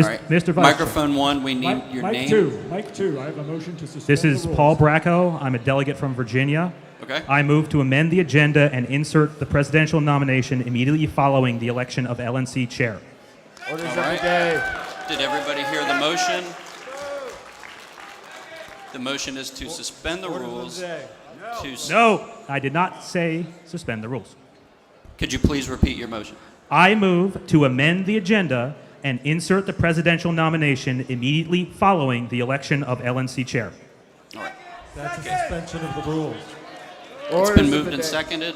right. Mr. Vice Microphone 1, we need your name. Mike 2, I have a motion to suspend This is the rules. Paul Bracco. I'm a delegate from Virginia. Okay. I move to amend the agenda and insert the presidential nomination immediately following the election of LNC chair. Orders All of right. the day. Did everybody hear the motion? The motion is to suspend the rules. No, I did not say suspend the rules. Could you please repeat your motion? I move to amend the agenda and insert the presidential nomination immediately following the election of LNC chair. All right. That's a suspension of the rules. It's been moved and seconded.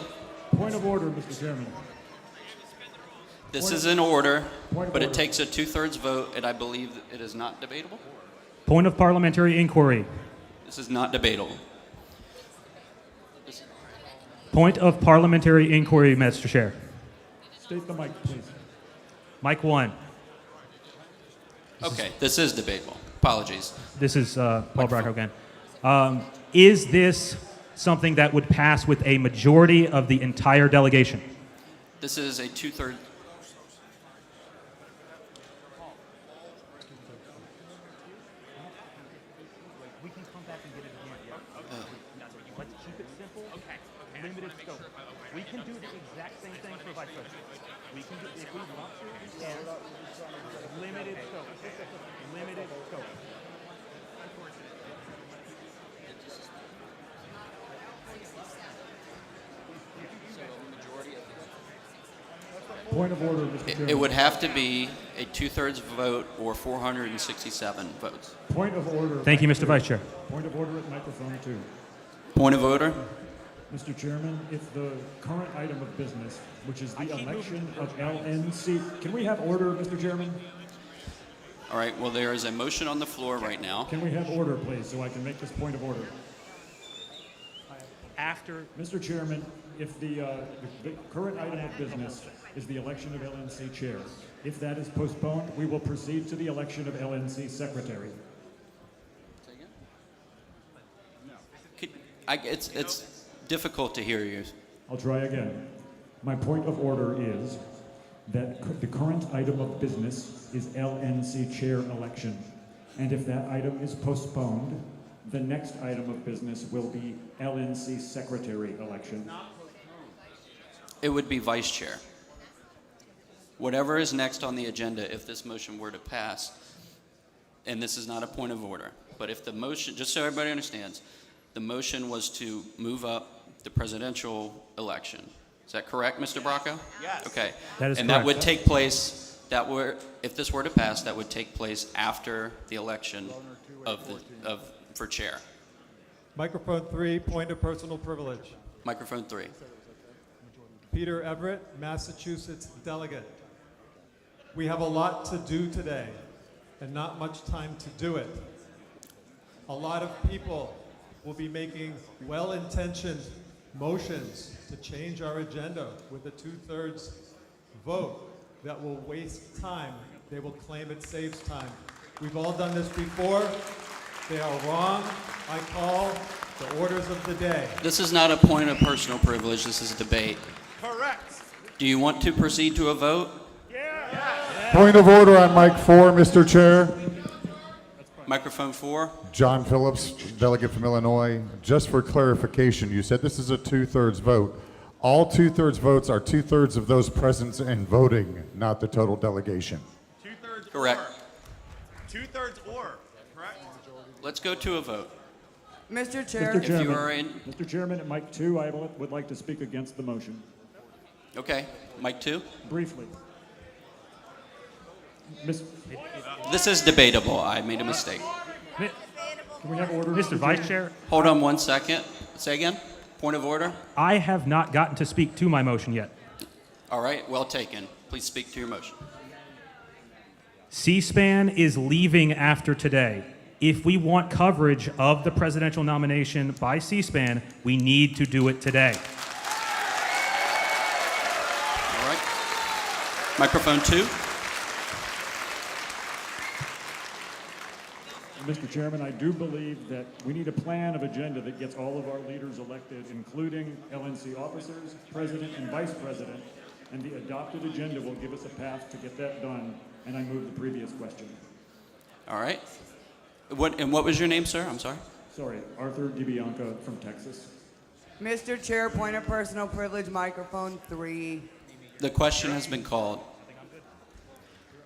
Point of order, Mr. Chairman. This is in order, Point of but it order. takes a 2/3 vote, and I believe that it is not debatable. Point of parliamentary inquiry. This is not debatable. Point of parliamentary inquiry, Mr. Chair. State the mic, please. Mic 1. Okay, this is debatable. Apologies. This is Paul Bracco again. Is this something that would pass with a majority of the entire delegation? This is a 2/3. We can come back and get it again. Let's keep it simple. Okay. Limited scope. We can do the exact same thing for vice president. We can do, if we want to, we can. Limited scope. Limited scope. Point of order, Mr. Chairman. It would have to be a 2/3 vote or 467 votes. Point of order. Thank you, Mr. Vice Chair. Point of order at microphone 2. Point of order. Mr. Chairman, if the current item of business, which is the election of LNC, can we have order, Mr. Chairman? All right, well, there is a motion on the floor right now. Can we have order, please, so I can make this point of order? After, Mr. Chairman, if the current item of business is the election of LNC chair, if that is postponed, we will proceed to the election of LNC secretary. It's difficult to hear you. I'll try again. My point of order is that the current item of business is LNC chair election. And if that item is postponed, the next item of business will be LNC secretary election. It would be vice chair. Whatever is next on the agenda, if this motion were to pass, and this is not a point of order, but if the motion, just so everybody understands, the motion was to move up the presidential election. Is that correct, Mr. Bracco? Yes. Okay. That is and correct. that would take place, if this were to pass, that would take place after the election for chair. Microphone 3, point of personal privilege. Microphone 3. Peter Everett, Massachusetts delegate. We have a lot to do today and not much time to do it. A lot of people will be making well-intentioned motions to change our agenda with a 2/3 vote that will waste time. They will claim it saves time. We've all done this before. They are wrong. I call the orders of the day. This is not a point of personal privilege. This is a debate. correct. Do you want to proceed to a vote? Point of order on mic 4, Mr. Chair. Microphone 4. John Phillips, delegate from Illinois. Just for clarification, you said this is a 2/3 vote. All 2/3 votes are 2/3 of those present and voting, not the total delegation. 2/3 Correct. or. 2/3 or, correct? Let's go to a vote. Mr. Chair. Mr. If Chairman, you are in, Mr. Chairman, at mic 2, I would like to speak against the motion. okay, mic 2. Briefly. This is debatable. I made a mistake. Can we have order? Mr. Vice Chair, Hold on 1 second. Say again. Point of order. I have not gotten to speak to my motion yet. All right, well taken. Please speak to your motion. C-SPAN is leaving after today. If we want coverage of the presidential nomination by C-SPAN, we need to do it today. All right. Microphone 2. Mr. Chairman, I do believe that we need a plan of agenda that gets all of our leaders elected, including LNC officers, president and vice president, and the adopted agenda will give us a path to get that done, and I move the previous question. All right. What was your name, sir? I'm sorry. Sorry, Arthur DiBianca from Texas. Mr. Chair, point of personal privilege, microphone 3. The question has been called.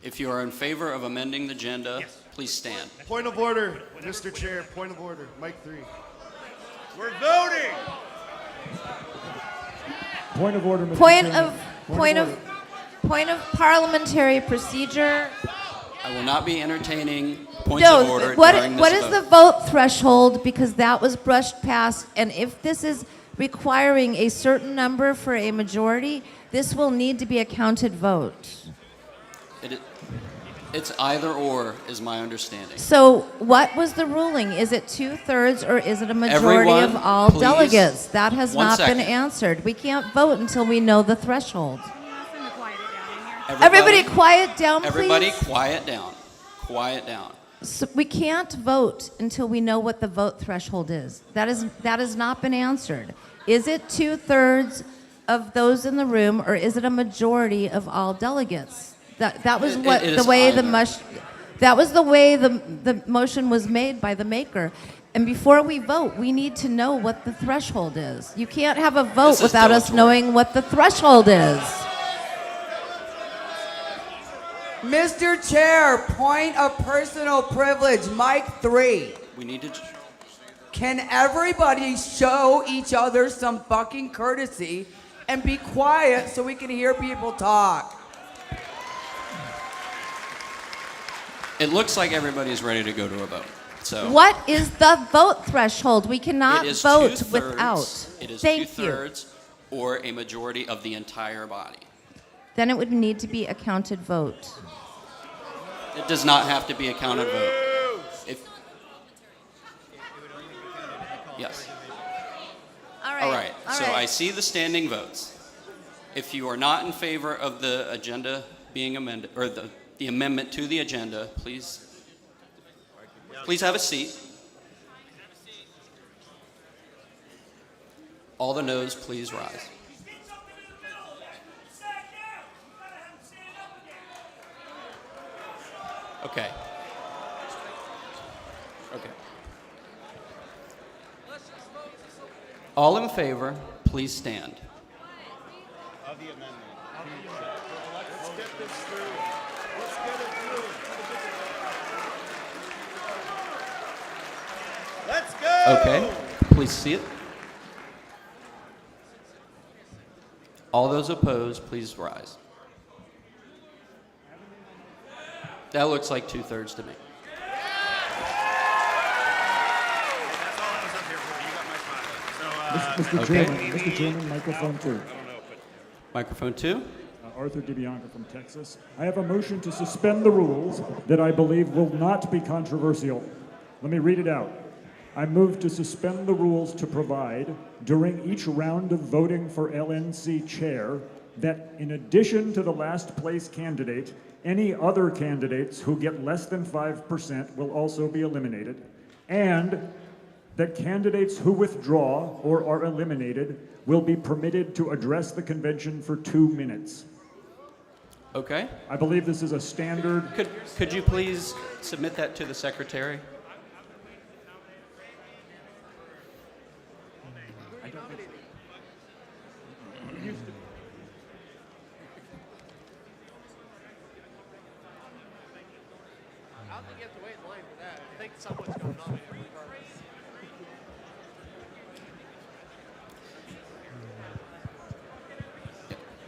If you are in favor of amending the agenda, please stand. Point of order, Mr. Chair. Point of order. Mike 3. We're voting. Point of order, Mr. Point Chairman. point of parliamentary procedure. I will not be entertaining points of order what during this is vote. the vote threshold? Because that was brushed past, and if this is requiring a certain number for a majority, this will need to be a counted vote. It's either or, is my understanding. So what was the ruling? Is it 2/3 or is it a majority Everyone, of all please. delegates? That has One not been second. answered. We can't vote until we know the threshold. Everybody Everybody quiet down, please. Everybody quiet down. Quiet down. So we can't vote until we know what the vote threshold is. That has not been answered. Is it 2/3 of those in the room, or is it a majority of all delegates? That was what it the is way either. that was the way the motion was made by the maker. And before we vote, we need to know what the threshold is. You can't have a vote This is without us dilatory. knowing what the threshold is. Mr. Chair, point of personal privilege, mic 3. We need to. Can everybody show each other some fucking courtesy and be quiet so we can hear people talk? It looks like everybody's ready to go to a vote. So What is the vote threshold? We cannot it is vote two-thirds- without. It is Thank you. two-thirds or a majority of the entire body. Then it would need to be a counted vote. It does not have to be a counted vote. Yes. All All right. So I see the standing votes. If you are not in favor of the agenda being amended, or the amendment to the agenda, please have a seat. All the noes, please rise. Okay. Okay. All in favor, please stand. Of the amendment. Let's get this through. Let's get it through. Let's go! Okay, please see it. All those opposed, please rise. That looks like two-thirds to me. Mr. Chairman, microphone 2. Microphone 2. Arthur DiBianca from Texas. I have a motion to suspend the rules that I believe will not be controversial. Let me read it out. I move to suspend the rules to provide, during each round of voting for LNC chair, that in addition to the last place candidate, any other candidates who get less than 5% will also be eliminated, and that candidates who withdraw or are eliminated will be permitted to address the convention for 2 minutes. Okay. I believe this is a standard. Could you please submit that to the secretary? I don't think you have to wait in line for that. I think someone's going on.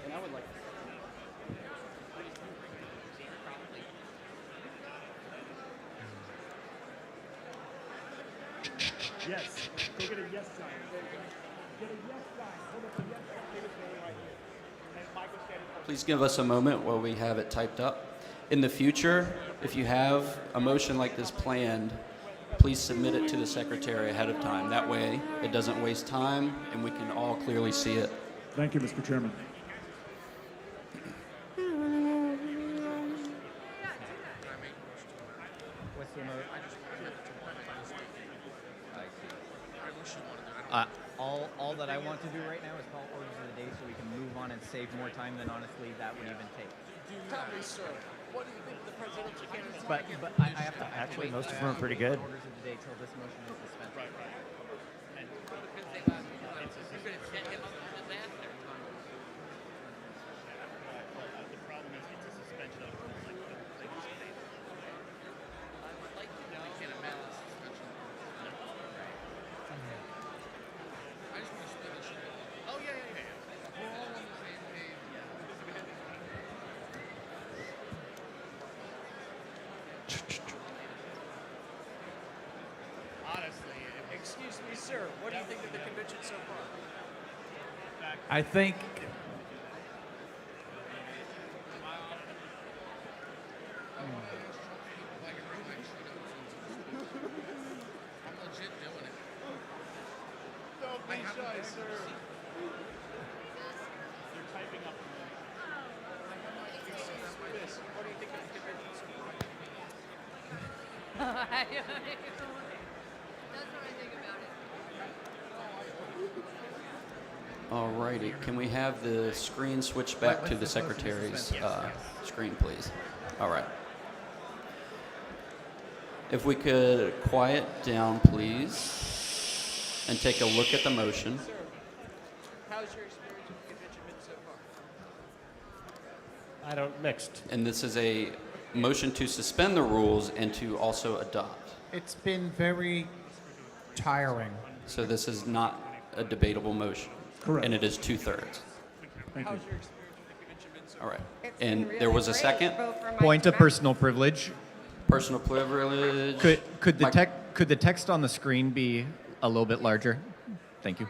And I would like Yes. Go get a yes sign. Get a yes sign. Hold up the yes sign. Please give us a moment while we have it typed up. In the future, if you have a motion like this planned, please submit it to the secretary ahead of time. That way, it doesn't waste time and we can all clearly see it. Thank you, Mr. Chairman. What's the note? All that I want to do right now is call orders of the day so we can move on and save more time than honestly that would even take. Tell me, sir, what do you think the presidential candidates But I have to actually most of them are pretty good. Orders of the day till this motion is dispensed. Right. Honestly, excuse me, sir, what do you think of the convention so far? I think Don't be shy, sir. You're typing up. Excuse me, miss, what do you think of the convention so far? Alrighty, can we have the screen switch back to the secretary's screen, please? All right. If we could quiet down, please, and take a look at the motion. Sir, how's your experience with the convention been so far? I don't mixed. And this is a motion to suspend the rules and to also adopt. It's been very tiring. So this is not a debatable motion. Correct. And it is two-thirds. Thank you. How's your experience with the convention been so All right. far? And there was a second? point of personal privilege. Personal privilege. Could the text on the screen be a little bit larger? Thank you.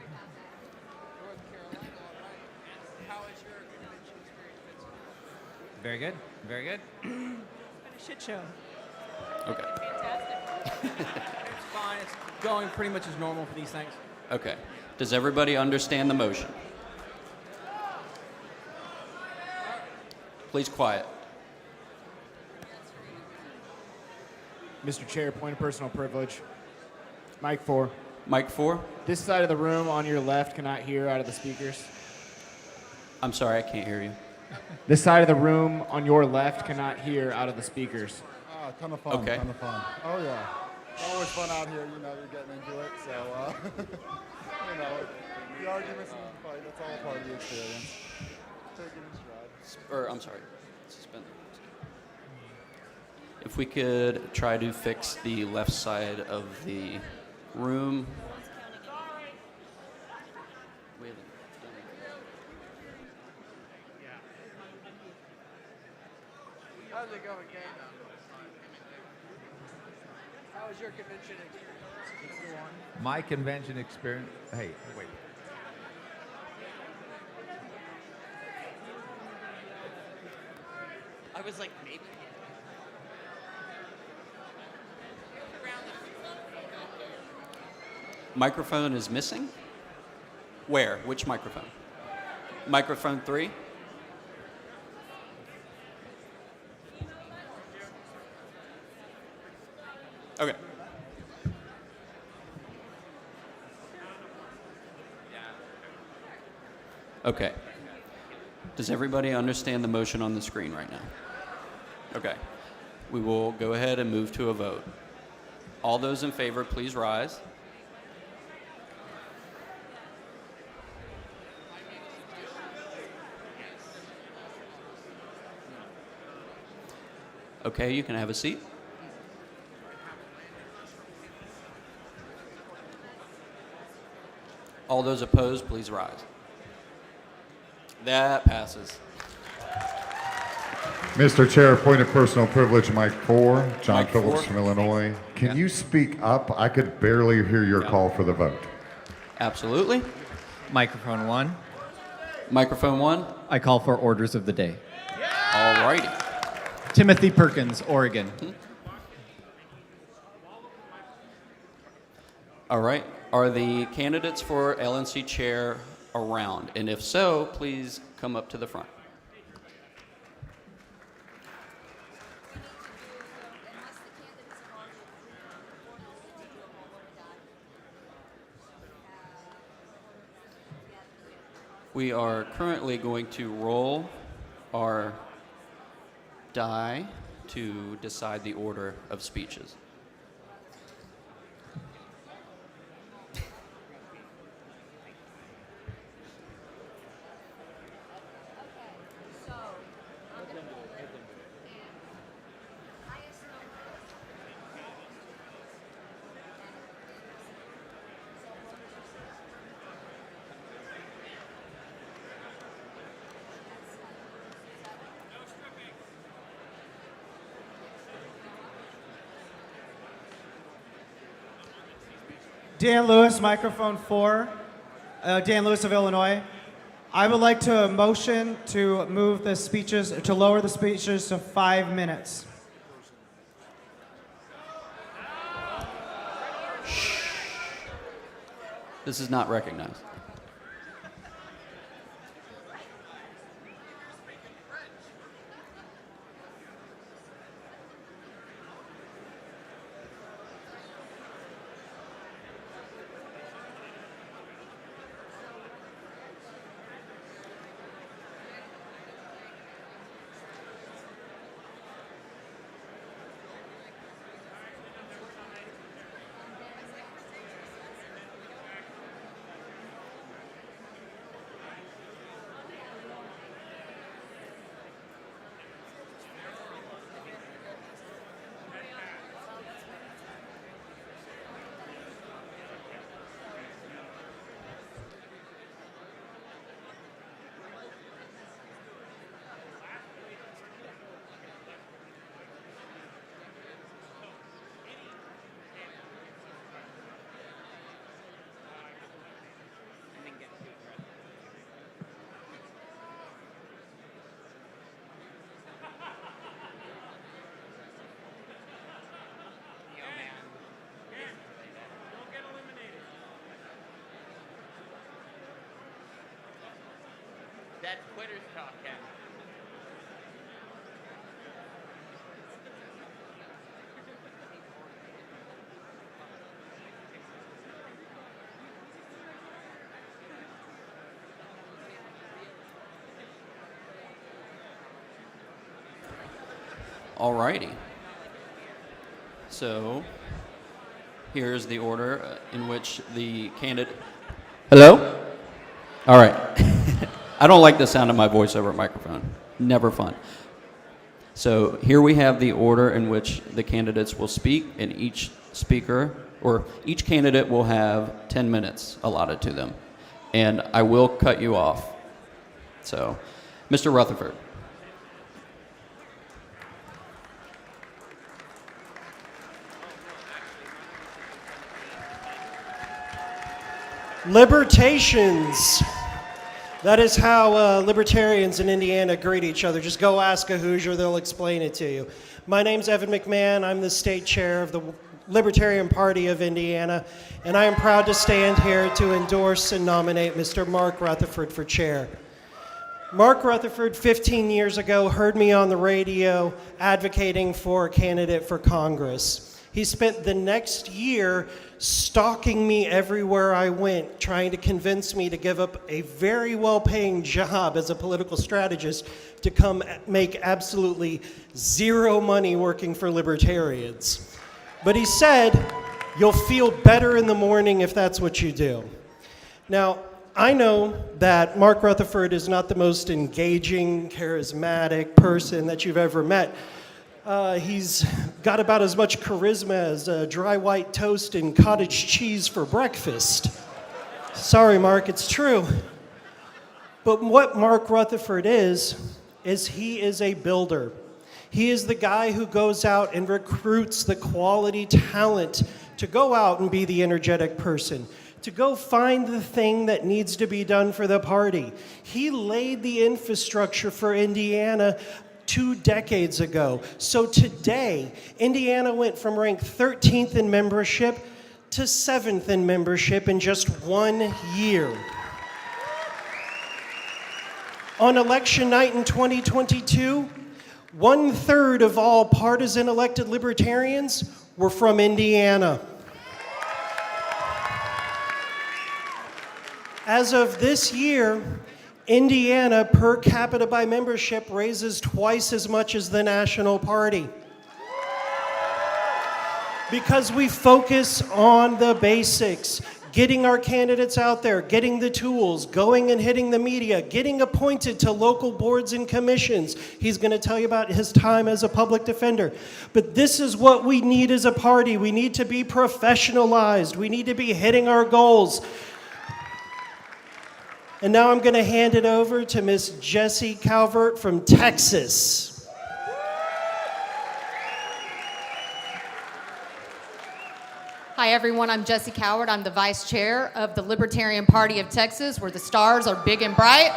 Very good. Very good. Been a shit show. Okay. Fantastic. It's fine. It's going pretty much as normal for these things. Okay. Does everybody understand the motion? Please quiet. Mr. Chair, point of personal privilege. Mic 4. Mic 4? This side of the room on your left cannot hear out of the speakers. I'm sorry, I can't hear you. This side of the room on your left cannot hear out of the speakers. Oh, ton of fun. Okay. Ton of fun. Oh yeah. Always fun out here. You know, you're getting into it. So, you know, the arguments and the fight. That's all part of the experience. Take it in stride. Or, I'm sorry. Suspend. If we could try to fix the left side of the room. How's it going, gang? How was your convention experience? My convention experience. Hey, wait. I was like, maybe. Microphone is missing? Where? Which microphone? Microphone 3? Okay. Okay. Does everybody understand the motion on the screen right now? Okay. We will go ahead and move to a vote. All those in favor, please rise. Okay, you can have a seat. All those opposed, please rise. That passes. Mr. Chair, point of personal privilege, Mike 4, John Mike Phillips 4. from Illinois. Can you speak up? I could barely hear your call for the vote. Absolutely. Microphone 1. Microphone 1. I call for orders of the day. All righty. Timothy Perkins, Oregon. All right. Are the candidates for LNC chair around? And if so, please come up to the front. We are currently going to roll our die to decide the order of speeches. Dan Lewis, microphone 4. Dan Lewis of Illinois. I would like to motion to move the speeches, to lower the speeches to 5 minutes. This is not recognized. That's quitters talk, Ken. Alrighty. So, here's the order in which the candidate. Hello? All right. I don't like the sound of my voice over a microphone. Never fun. So, here we have the order in which the candidates will speak, and each speaker, or each candidate will have 10 minutes allotted to them. And I will cut you off. So, Mr. Rutherford. Libertations. That is how libertarians in Indiana greet each other. Just go ask a Hoosier, they'll explain it to you. My name's Evan McMahon. I'm the state chair of the Libertarian Party of Indiana, and I am proud to stand here to endorse and nominate Mr. Mark Rutherford for chair. Mark Rutherford, 15 years ago, heard me on the radio advocating for a candidate for Congress. He spent the next year stalking me everywhere I went, trying to convince me to give up a very well-paying job as a political strategist to come make absolutely zero money working for libertarians. But he said, you'll feel better in the morning if that's what you do. Now, I know that Mark Rutherford is not the most engaging, charismatic person that you've ever met. He's got about as much charisma as dry white toast and cottage cheese for breakfast. Sorry, Mark, it's true. But what Mark Rutherford is he is a builder. He is the guy who goes out and recruits the quality talent to go out and be the energetic person, to go find the thing that needs to be done for the party. He laid the infrastructure for Indiana 2 decades ago. So today, Indiana went from rank 13th in membership to 7th in membership in just 1 year. On election night in 2022, 1/3 of all partisan elected libertarians were from Indiana. As of this year, Indiana, per capita by membership, raises twice as much as the national party. Because we focus on the basics, getting our candidates out there, getting the tools, going and hitting the media, getting appointed to local boards and commissions. He's going to tell you about his time as a public defender. But this is what we need as a party. We need to be professionalized. We need to be hitting our goals. And now I'm going to hand it over to Miss Jessie Calvert from Texas. Hi, everyone. I'm Jessie Coward. I'm the vice chair of the Libertarian Party of Texas, where the stars are big and bright.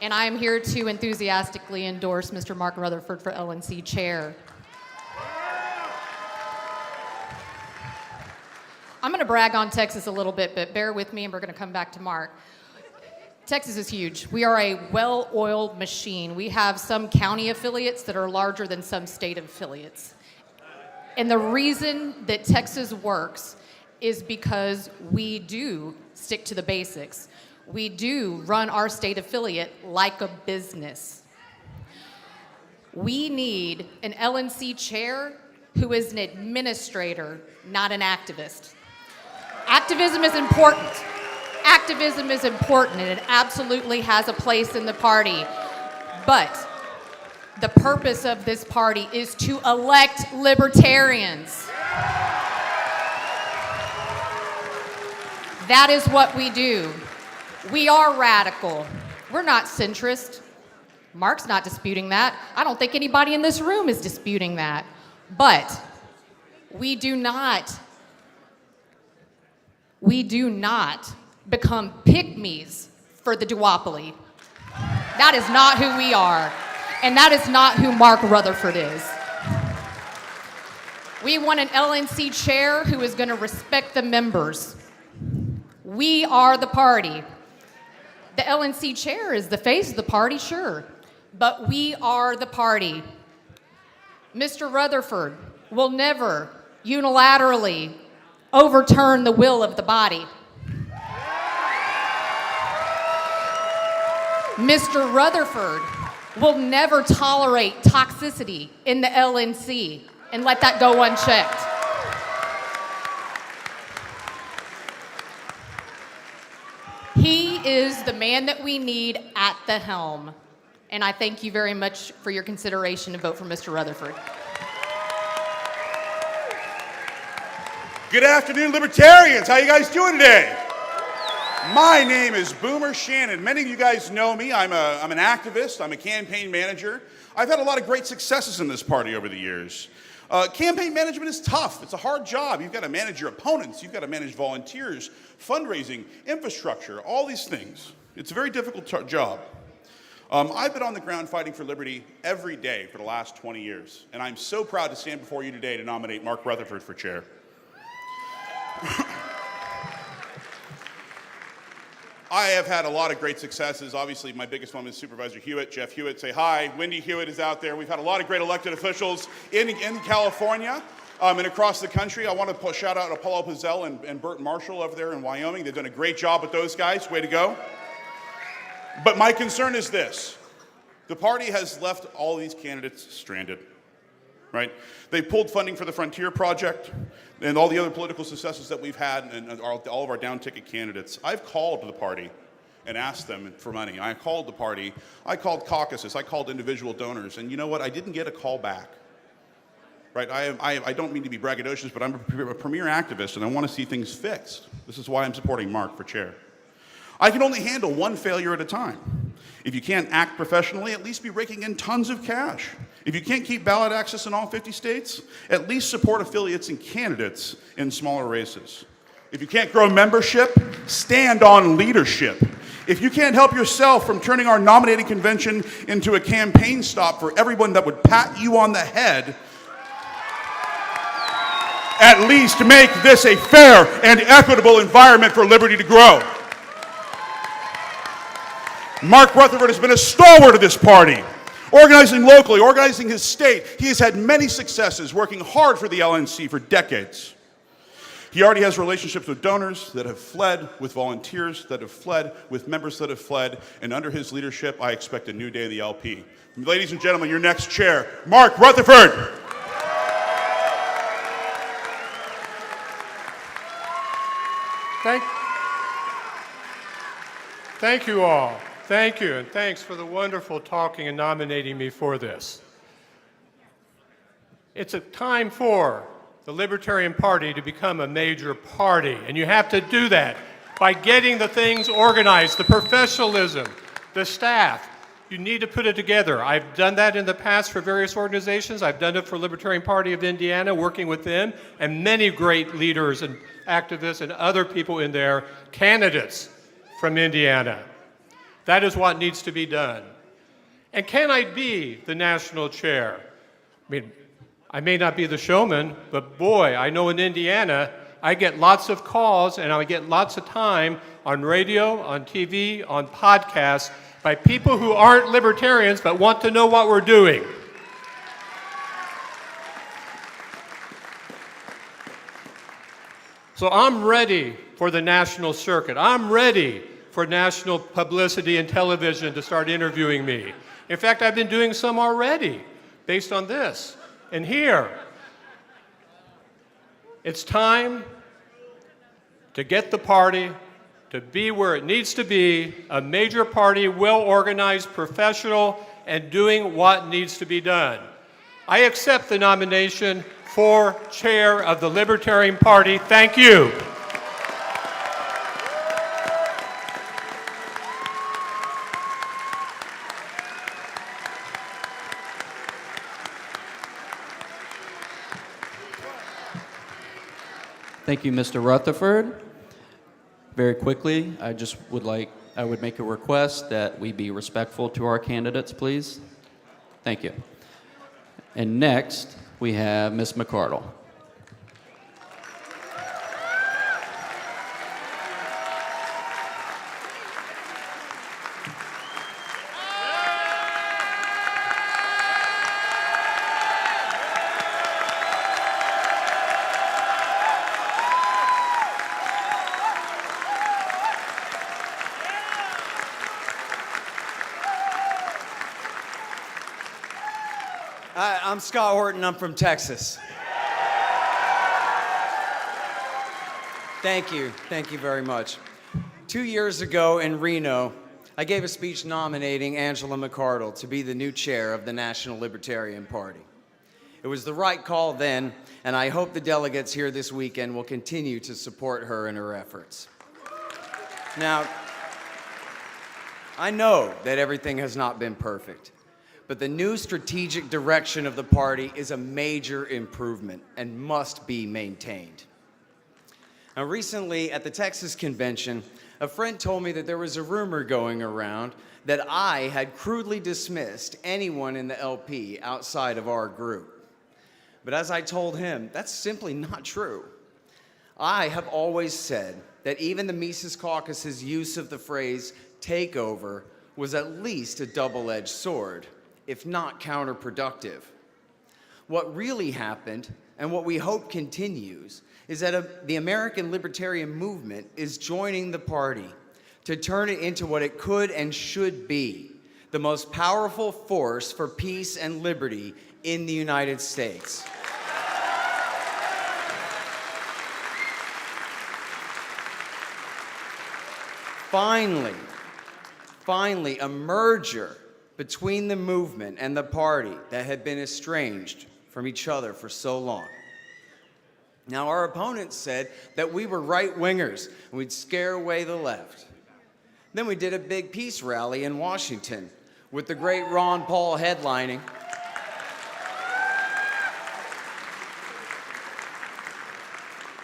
And I am here to enthusiastically endorse Mr. Mark Rutherford for LNC chair. I'm going to brag on Texas a little bit, but bear with me and we're going to come back to Mark. Texas is huge. We are a well-oiled machine. We have some county affiliates that are larger than some state affiliates. And the reason that Texas works is because we do stick to the basics. We do run our state affiliate like a business. We need an LNC chair who is an administrator, not an activist. Activism is important. Activism is important, and it absolutely has a place in the party. But the purpose of this party is to elect libertarians. That is what we do. We are radical. We're not centrist. Mark's not disputing that. I don't think anybody in this room is disputing that. But we do not become pygmies for the duopoly. That is not who we are. And that is not who Mark Rutherford is. We want an LNC chair who is going to respect the members. We are the party. The LNC chair is the face of the party, sure, but we are the party. Mr. Rutherford will never unilaterally overturn the will of the body. Mr. Rutherford will never tolerate toxicity in the LNC and let that go unchecked. He is the man that we need at the helm. And I thank you very much for your consideration to vote for Mr. Rutherford. Good afternoon, Libertarians. How you guys doing today? My name is Boomer Shannon. Many of you guys know me. I'm an activist. I'm a campaign manager. I've had a lot of great successes in this party over the years. Campaign management is tough. It's a hard job. You've got to manage your opponents. You've got to manage volunteers, fundraising, infrastructure, all these things. It's a very difficult job. I've been on the ground fighting for liberty every day for the last 20 years, and I'm so proud to stand before you today to nominate Mark Rutherford for chair. I have had a lot of great successes. Obviously, my biggest one is Supervisor Hewitt. Jeff Hewitt, say hi. Wendy Hewitt is out there. We've had a lot of great elected officials in California and across the country. I want to shout out Apollo Pizzell and Burt Marshall over there in Wyoming. They've done a great job with those guys. Way to go. But my concern is this. The party has left all these candidates stranded, right? They pulled funding for the Frontier Project and all the other political successes that we've had and all of our down-ticket candidates. I've called the party and asked them for money. I called the party. I called caucuses. I called individual donors. And you know what? I didn't get a call back. Right? I don't mean to be braggadocious, but I'm a premier activist, and I want to see things fixed. This is why I'm supporting Mark for chair. I can only handle one failure at a time. If you can't act professionally, at least be raking in tons of cash. If you can't keep ballot access in all 50 states, at least support affiliates and candidates in smaller races. If you can't grow membership, stand on leadership. If you can't help yourself from turning our nominating convention into a campaign stop for everyone that would pat you on the head, at least make this a fair and equitable environment for liberty to grow. Mark Rutherford has been a stalwart of this party, organizing locally, organizing his state. He has had many successes, working hard for the LNC for decades. He already has relationships with donors that have fled, with volunteers that have fled, with members that have fled, and under his leadership, I expect a new day of the LP. Ladies and gentlemen, your next chair, Mark Rutherford. Thank you all. Thank you, and thanks for the wonderful talking and nominating me for this. It's a time for the Libertarian Party to become a major party, and you have to do that by getting the things organized, the professionalism, the staff. You need to put it together. I've done that in the past for various organizations. I've done it for Libertarian Party of Indiana, working with them, and many great leaders and activists and other people in there, candidates from Indiana. That is what needs to be done. And can I be the national chair? I mean, I may not be the showman, but boy, I know in Indiana, I get lots of calls and I get lots of time on radio, on TV, on podcasts by people who aren't libertarians but want to know what we're doing. So I'm ready for the national circuit. I'm ready for national publicity and television to start interviewing me. In fact, I've been doing some already based on this. And here, it's time to get the party to be where it needs to be, a major party, well-organized, professional, and doing what needs to be done. I accept the nomination for chair of the Libertarian Party. Thank you. Thank you, Mr. Rutherford. Very quickly, I would make a request that we be respectful to our candidates, please. Thank you. And next, we have Ms. McCardle. I'm Scott Horton. I'm from Texas. Thank you. Thank you very much. 2 years ago in Reno, I gave a speech nominating Angela McArdle to be the new chair of the National Libertarian Party. It was the right call then, and I hope the delegates here this weekend will continue to support her in her efforts. Now, I know that everything has not been perfect, but the new strategic direction of the party is a major improvement and must be maintained. Now, recently at the Texas convention, a friend told me that there was a rumor going around that I had crudely dismissed anyone in the LP outside of our group. But as I told him, that's simply not true. I have always said that even the Mises Caucus's use of the phrase takeover was at least a double-edged sword, if not counterproductive. What really happened, and what we hope continues, is that the American Libertarian movement is joining the party to turn it into what it could and should be, the most powerful force for peace and liberty in the United States. Finally, a merger between the movement and the party that had been estranged from each other for so long. Now, our opponents said that we were right-wingers and we'd scare away the left. Then we did a big peace rally in Washington with the great Ron Paul headlining.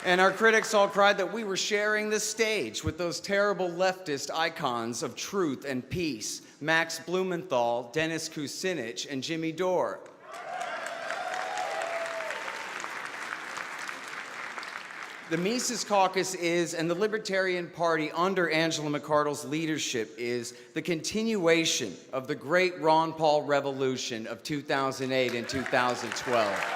And our critics all cried that we were sharing the stage with those terrible leftist icons of truth and peace, Max Blumenthal, Dennis Kucinich, and Jimmy Dore. The Mises Caucus is, and the Libertarian Party under Angela McArdle's leadership is, the continuation of the great Ron Paul revolution of 2008 and 2012.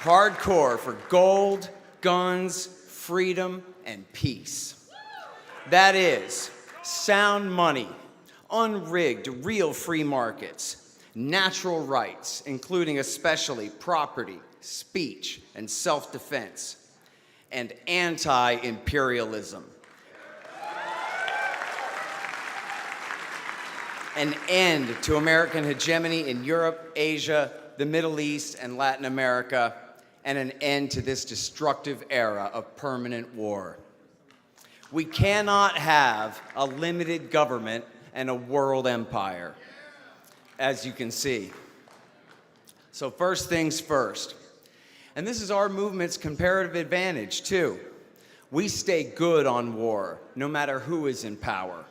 Hardcore for gold, guns, freedom, and peace. That is sound money, unrigged, real free markets, natural rights, including especially property, speech, and self-defense, and anti-imperialism. An end to American hegemony in Europe, Asia, the Middle East, and Latin America, and an end to this destructive era of permanent war. We cannot have a limited government and a world empire, as you can see. So first things first. And this is our movement's comparative advantage, too. We stay good on war, no matter who is in power.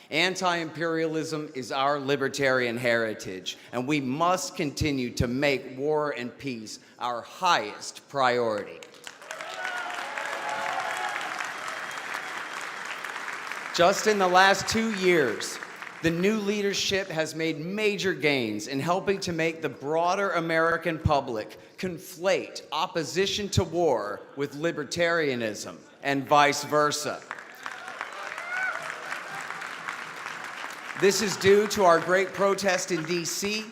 Anti-imperialism is our libertarian heritage, and we must continue to make war and peace our highest priority. Just in the last 2 years, the new leadership has made major gains in helping to make the broader American public conflate opposition to war with libertarianism and vice versa. This is due to our great protest in D.C.,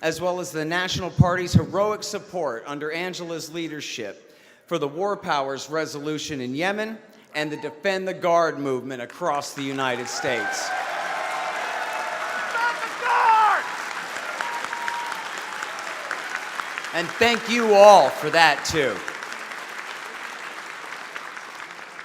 as well as the National Party's heroic support under Angela's leadership for the War Powers Resolution in Yemen and the Defend the Guard movement across the United States. And thank you all for that, too.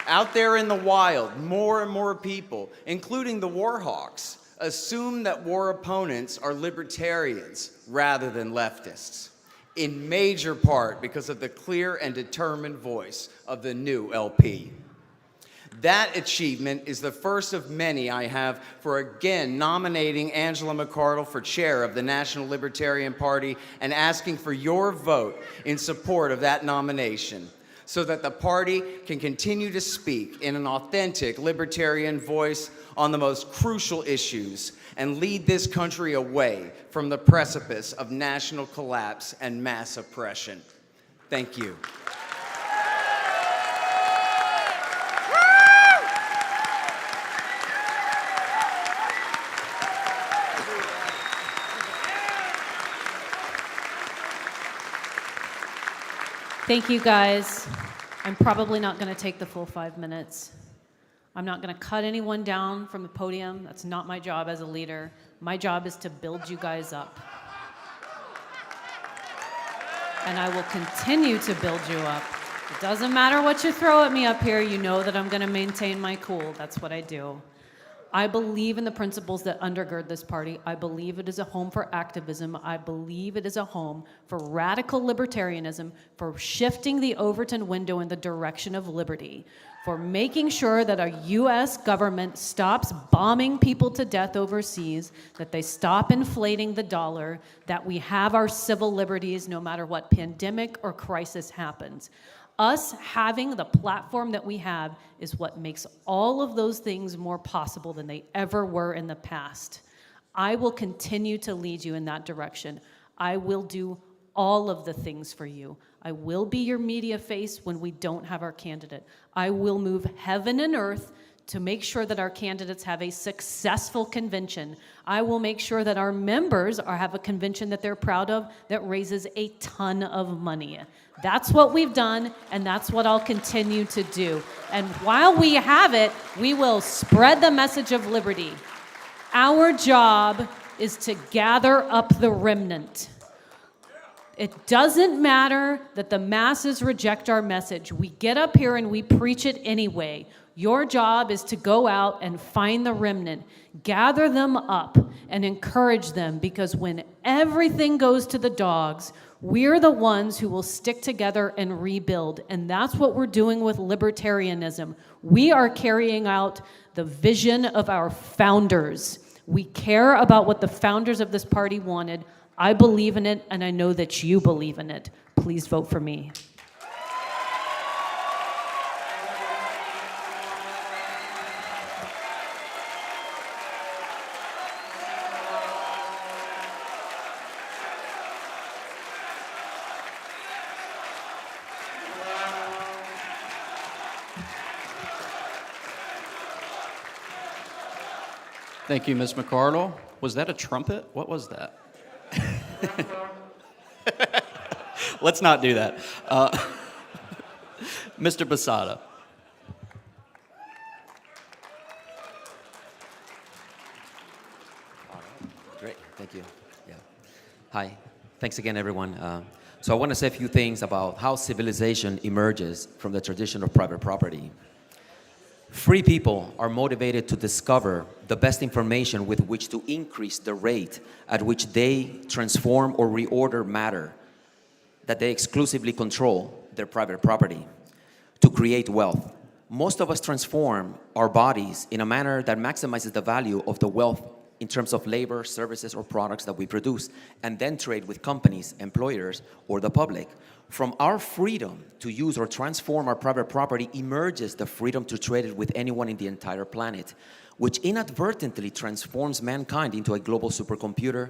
Out there in the wild, more and more people, including the war hawks, assume that war opponents are libertarians rather than leftists, in major part because of the clear and determined voice of the new LP. That achievement is the first of many I have for again nominating Angela McArdle for chair of the National Libertarian Party and asking for your vote in support of that nomination, so that the party can continue to speak in an authentic libertarian voice on the most crucial issues and lead this country away from the precipice of national collapse and mass oppression. Thank you. Thank you, guys. I'm probably not going to take the full 5 minutes. I'm not going to cut anyone down from the podium. That's not my job as a leader. My job is to build you guys up. And I will continue to build you up. It doesn't matter what you throw at me up here. You know that I'm going to maintain my cool. That's what I do. I believe in the principles that undergird this party. I believe it is a home for activism. I believe it is a home for radical libertarianism, for shifting the Overton window in the direction of liberty, for making sure that our U.S. government stops bombing people to death overseas, that they stop inflating the dollar, that we have our civil liberties no matter what pandemic or crisis happens. Us having the platform that we have is what makes all of those things more possible than they ever were in the past. I will continue to lead you in that direction. I will do all of the things for you. I will be your media face when we don't have our candidate. I will move heaven and earth to make sure that our candidates have a successful convention. I will make sure that our members have a convention that they're proud of that raises a ton of money. That's what we've done, and that's what I'll continue to do. And while we have it, we will spread the message of liberty. Our job is to gather up the remnant. It doesn't matter that the masses reject our message. We get up here and we preach it anyway. Your job is to go out and find the remnant, gather them up, and encourage them, because when everything goes to the dogs, we're the ones who will stick together and rebuild. And that's what we're doing with libertarianism. We are carrying out the vision of our founders. We care about what the founders of this party wanted. I believe in it, and I know that you believe in it. Please vote for me. Thank you, Ms. McCardle. Was that a trumpet? What was that? Let's not do that. Mr. Basada. Great, thank you. Yeah. Hi, thanks again, everyone. So I want to say a few things about how civilization emerges from the tradition of private property. Free people are motivated to discover the best information with which to increase the rate at which they transform or reorder matter that they exclusively control, their private property, to create wealth. Most of us transform our bodies in a manner that maximizes the value of the wealth in terms of labor, services, or products that we produce, and then trade with companies, employers, or the public. From our freedom to use or transform our private property emerges the freedom to trade it with anyone in the entire planet, which inadvertently transforms mankind into a global supercomputer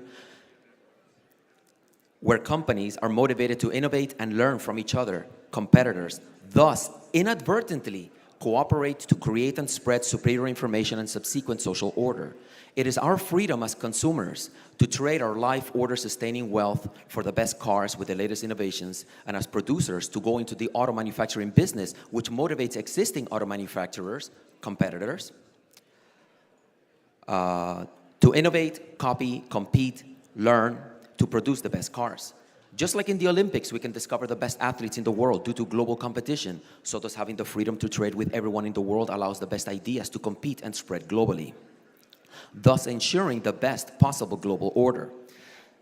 where companies are motivated to innovate and learn from each other, competitors, thus inadvertently cooperate to create and spread superior information and subsequent social order. It is our freedom as consumers to trade our life order sustaining wealth for the best cars with the latest innovations, and as producers to go into the auto manufacturing business, which motivates existing auto manufacturers, competitors, to innovate, copy, compete, learn, to produce the best cars. Just like in the Olympics, we can discover the best athletes in the world due to global competition, so does having the freedom to trade with everyone in the world allows the best ideas to compete and spread globally, thus ensuring the best possible global order.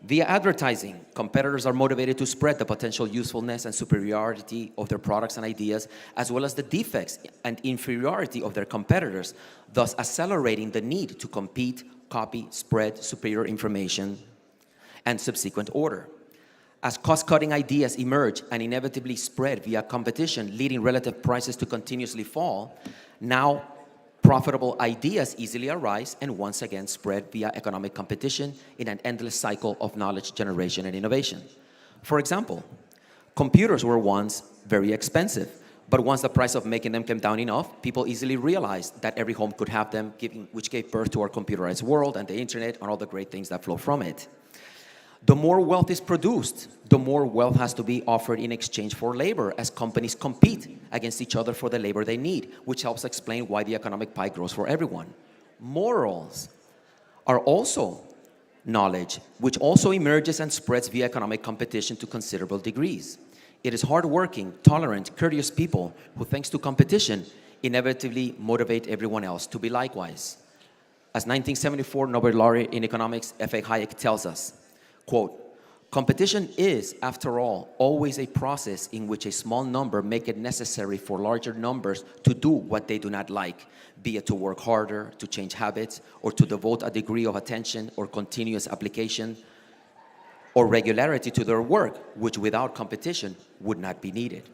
Via advertising, competitors are motivated to spread the potential usefulness and superiority of their products and ideas, as well as the defects and inferiority of their competitors, thus accelerating the need to compete, copy, spread superior information and subsequent order. As cost-cutting ideas emerge and inevitably spread via competition, leading relative prices to continuously fall, now profitable ideas easily arise and once again spread via economic competition in an endless cycle of knowledge generation and innovation. For example, computers were once very expensive, but once the price of making them came down enough, people easily realized that every home could have them, which gave birth to our computerized world and the internet and all the great things that flow from it. The more wealth is produced, the more wealth has to be offered in exchange for labor as companies compete against each other for the labor they need, which helps explain why the economic pie grows for everyone. Morals are also knowledge, which also emerges and spreads via economic competition to considerable degrees. It is hardworking, tolerant, courteous people who, thanks to competition, inevitably motivate everyone else to be likewise. As 1974 Nobel laureate in economics F.A. Hayek tells us, quote, competition is, after all, always a process in which a small number make it necessary for larger numbers to do what they do not like, be it to work harder, to change habits, or to devote a degree of attention or continuous application or regularity to their work, which without competition would not be needed.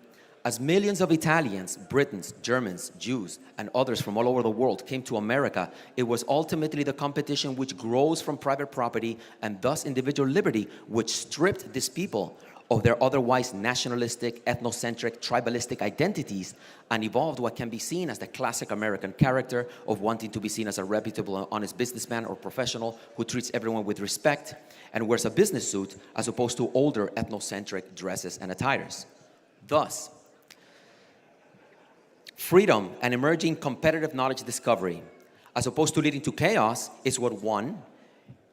As millions of Italians, Britons, Germans, Jews, and others from all over the world came to America, it was ultimately the competition which grows from private property and thus individual liberty, which stripped these people of their otherwise nationalistic, ethnocentric, tribalistic identities and evolved what can be seen as the classic American character of wanting to be seen as a reputable, honest businessman or professional who treats everyone with respect and wears a business suit as opposed to older ethnocentric dresses and attires. Thus, freedom and emerging competitive knowledge discovery, as opposed to leading to chaos, is what, one,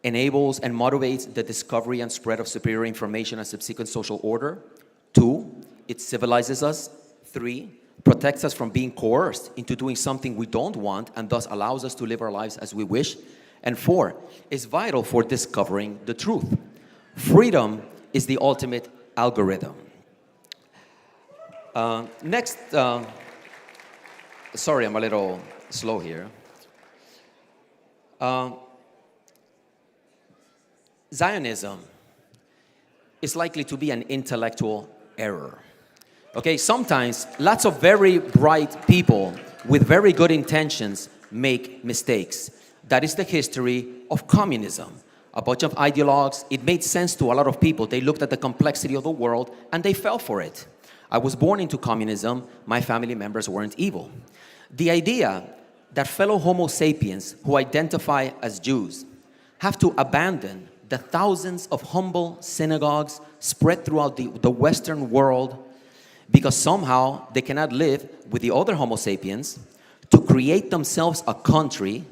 enables and motivates the discovery and spread of superior information and subsequent social order. Two, it civilizes us. Three, protects us from being coerced into doing something we don't want and thus allows us to live our lives as we wish. And four, is vital for discovering the truth. Freedom is the ultimate algorithm. Next, sorry, I'm a little slow here. Zionism is likely to be an intellectual error. Okay, sometimes lots of very bright people with very good intentions make mistakes. That is the history of communism. A bunch of ideologues, it made sense to a lot of people. They looked at the complexity of the world and they fell for it. I was born into communism. My family members weren't evil. The idea that fellow Homo sapiens who identify as Jews have to abandon the thousands of humble synagogues spread throughout the Western world because somehow they cannot live with the other Homo sapiens to create themselves a country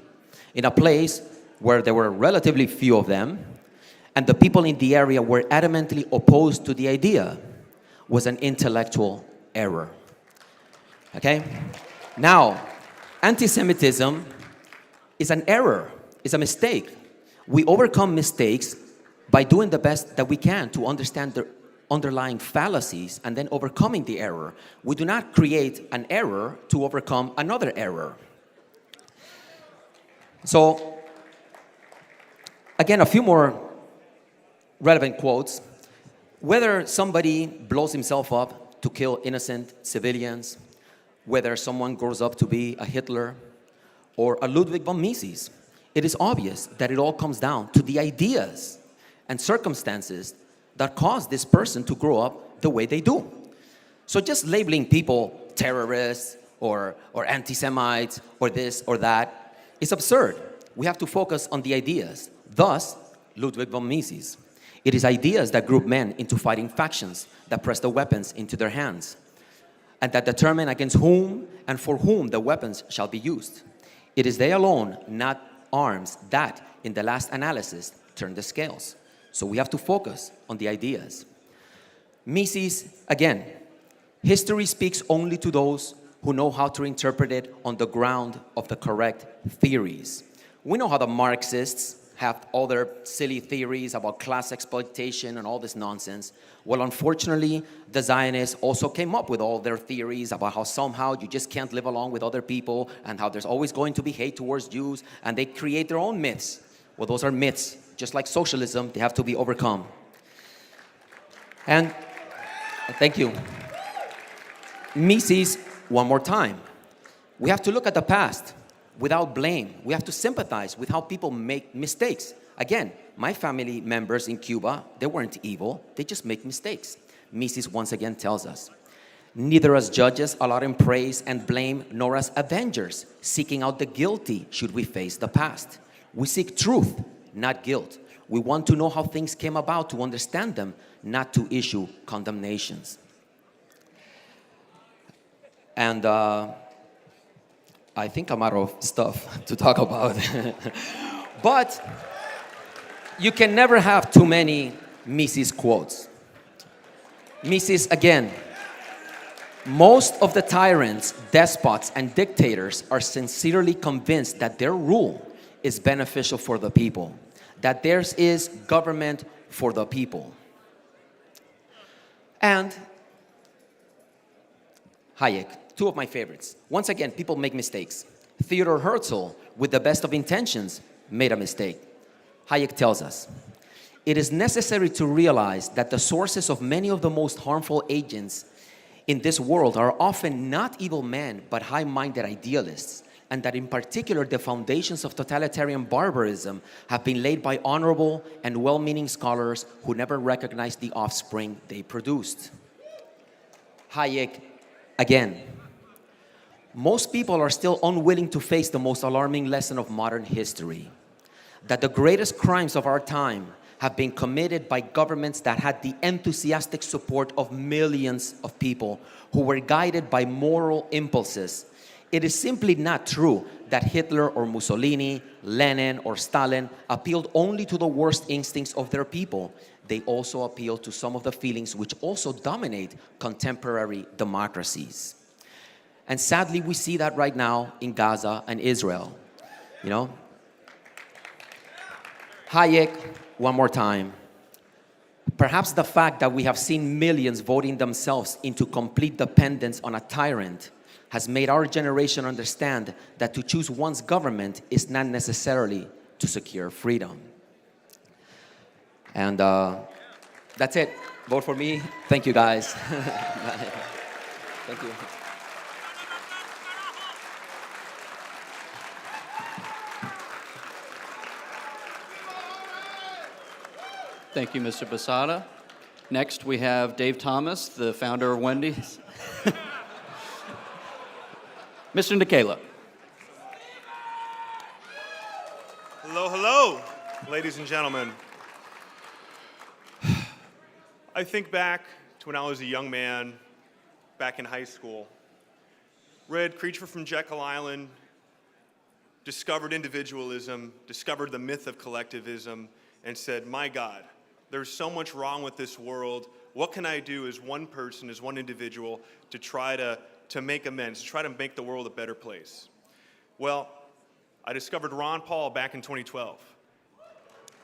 in a place where there were relatively few of them and the people in the area were adamantly opposed to the idea was an intellectual error. Okay? Now, anti-Semitism is an error, is a mistake. We overcome mistakes by doing the best that we can to understand the underlying fallacies and then overcoming the error. We do not create an error to overcome another error. So, again, a few more relevant quotes. Whether somebody blows himself up to kill innocent civilians, whether someone grows up to be a Hitler or a Ludwig von Mises, it is obvious that it all comes down to the ideas and circumstances that cause this person to grow up the way they do. So just labeling people terrorists or anti-Semites or this or that is absurd. We have to focus on the ideas. Thus, Ludwig von Mises. It is ideas that group men into fighting factions, that press the weapons into their hands, and that determine against whom and for whom the weapons shall be used. It is they alone, not arms, that, in the last analysis, turn the scales. So we have to focus on the ideas. Mises, again, history speaks only to those who know how to interpret it on the ground of the correct theories. We know how the Marxists have all their silly theories about class exploitation and all this nonsense. Well, unfortunately, the Zionists also came up with all their theories about how somehow you just can't live along with other people and how there's always going to be hate towards Jews, and they create their own myths. Well, those are myths. Just like socialism, they have to be overcome. And thank you. Mises, one more time. We have to look at the past without blame. We have to sympathize with how people make mistakes. Again, my family members in Cuba, they weren't evil. They just make mistakes. Mises once again tells us, neither as judges allotting praise and blame, nor as avengers seeking out the guilty should we face the past. We seek truth, not guilt. We want to know how things came about to understand them, not to issue condemnations. And I think I'm out of stuff to talk about. But you can never have too many Mises quotes. Mises, again, most of the tyrants, despots, and dictators are sincerely convinced that their rule is beneficial for the people, that theirs is government for the people. And Hayek, two of my favorites. Once again, people make mistakes. Theodor Herzl, with the best of intentions, made a mistake. Hayek tells us, it is necessary to realize that the sources of many of the most harmful agents in this world are often not evil men, but high-minded idealists, and that in particular the foundations of totalitarian barbarism have been laid by honorable and well-meaning scholars who never recognized the offspring they produced. Hayek, again, most people are still unwilling to face the most alarming lesson of modern history, that the greatest crimes of our time have been committed by governments that had the enthusiastic support of millions of people who were guided by moral impulses. It is simply not true that Hitler or Mussolini, Lenin or Stalin appealed only to the worst instincts of their people. They also appealed to some of the feelings which also dominate contemporary democracies. And sadly, we see that right now in Gaza and Israel. You know? Hayek, one more time. Perhaps the fact that we have seen millions voting themselves into complete dependence on a tyrant has made our generation understand that to choose one's government is not necessarily to secure freedom. And that's it. Vote for me. Thank you, guys. Thank you. Thank you, Mr. Basada. Next, we have Dave Thomas, the founder of Wendy's. Mr. Nikela. Hello, hello, ladies and gentlemen. I think back to when I was a young man, back in high school. Read Creature from Jekyll Island, discovered individualism, discovered the myth of collectivism, and said, my God, there's so much wrong with this world. What can I do as one person, as one individual, to try to make amends, to try to make the world a better place? Well, I discovered Ron Paul back in 2012.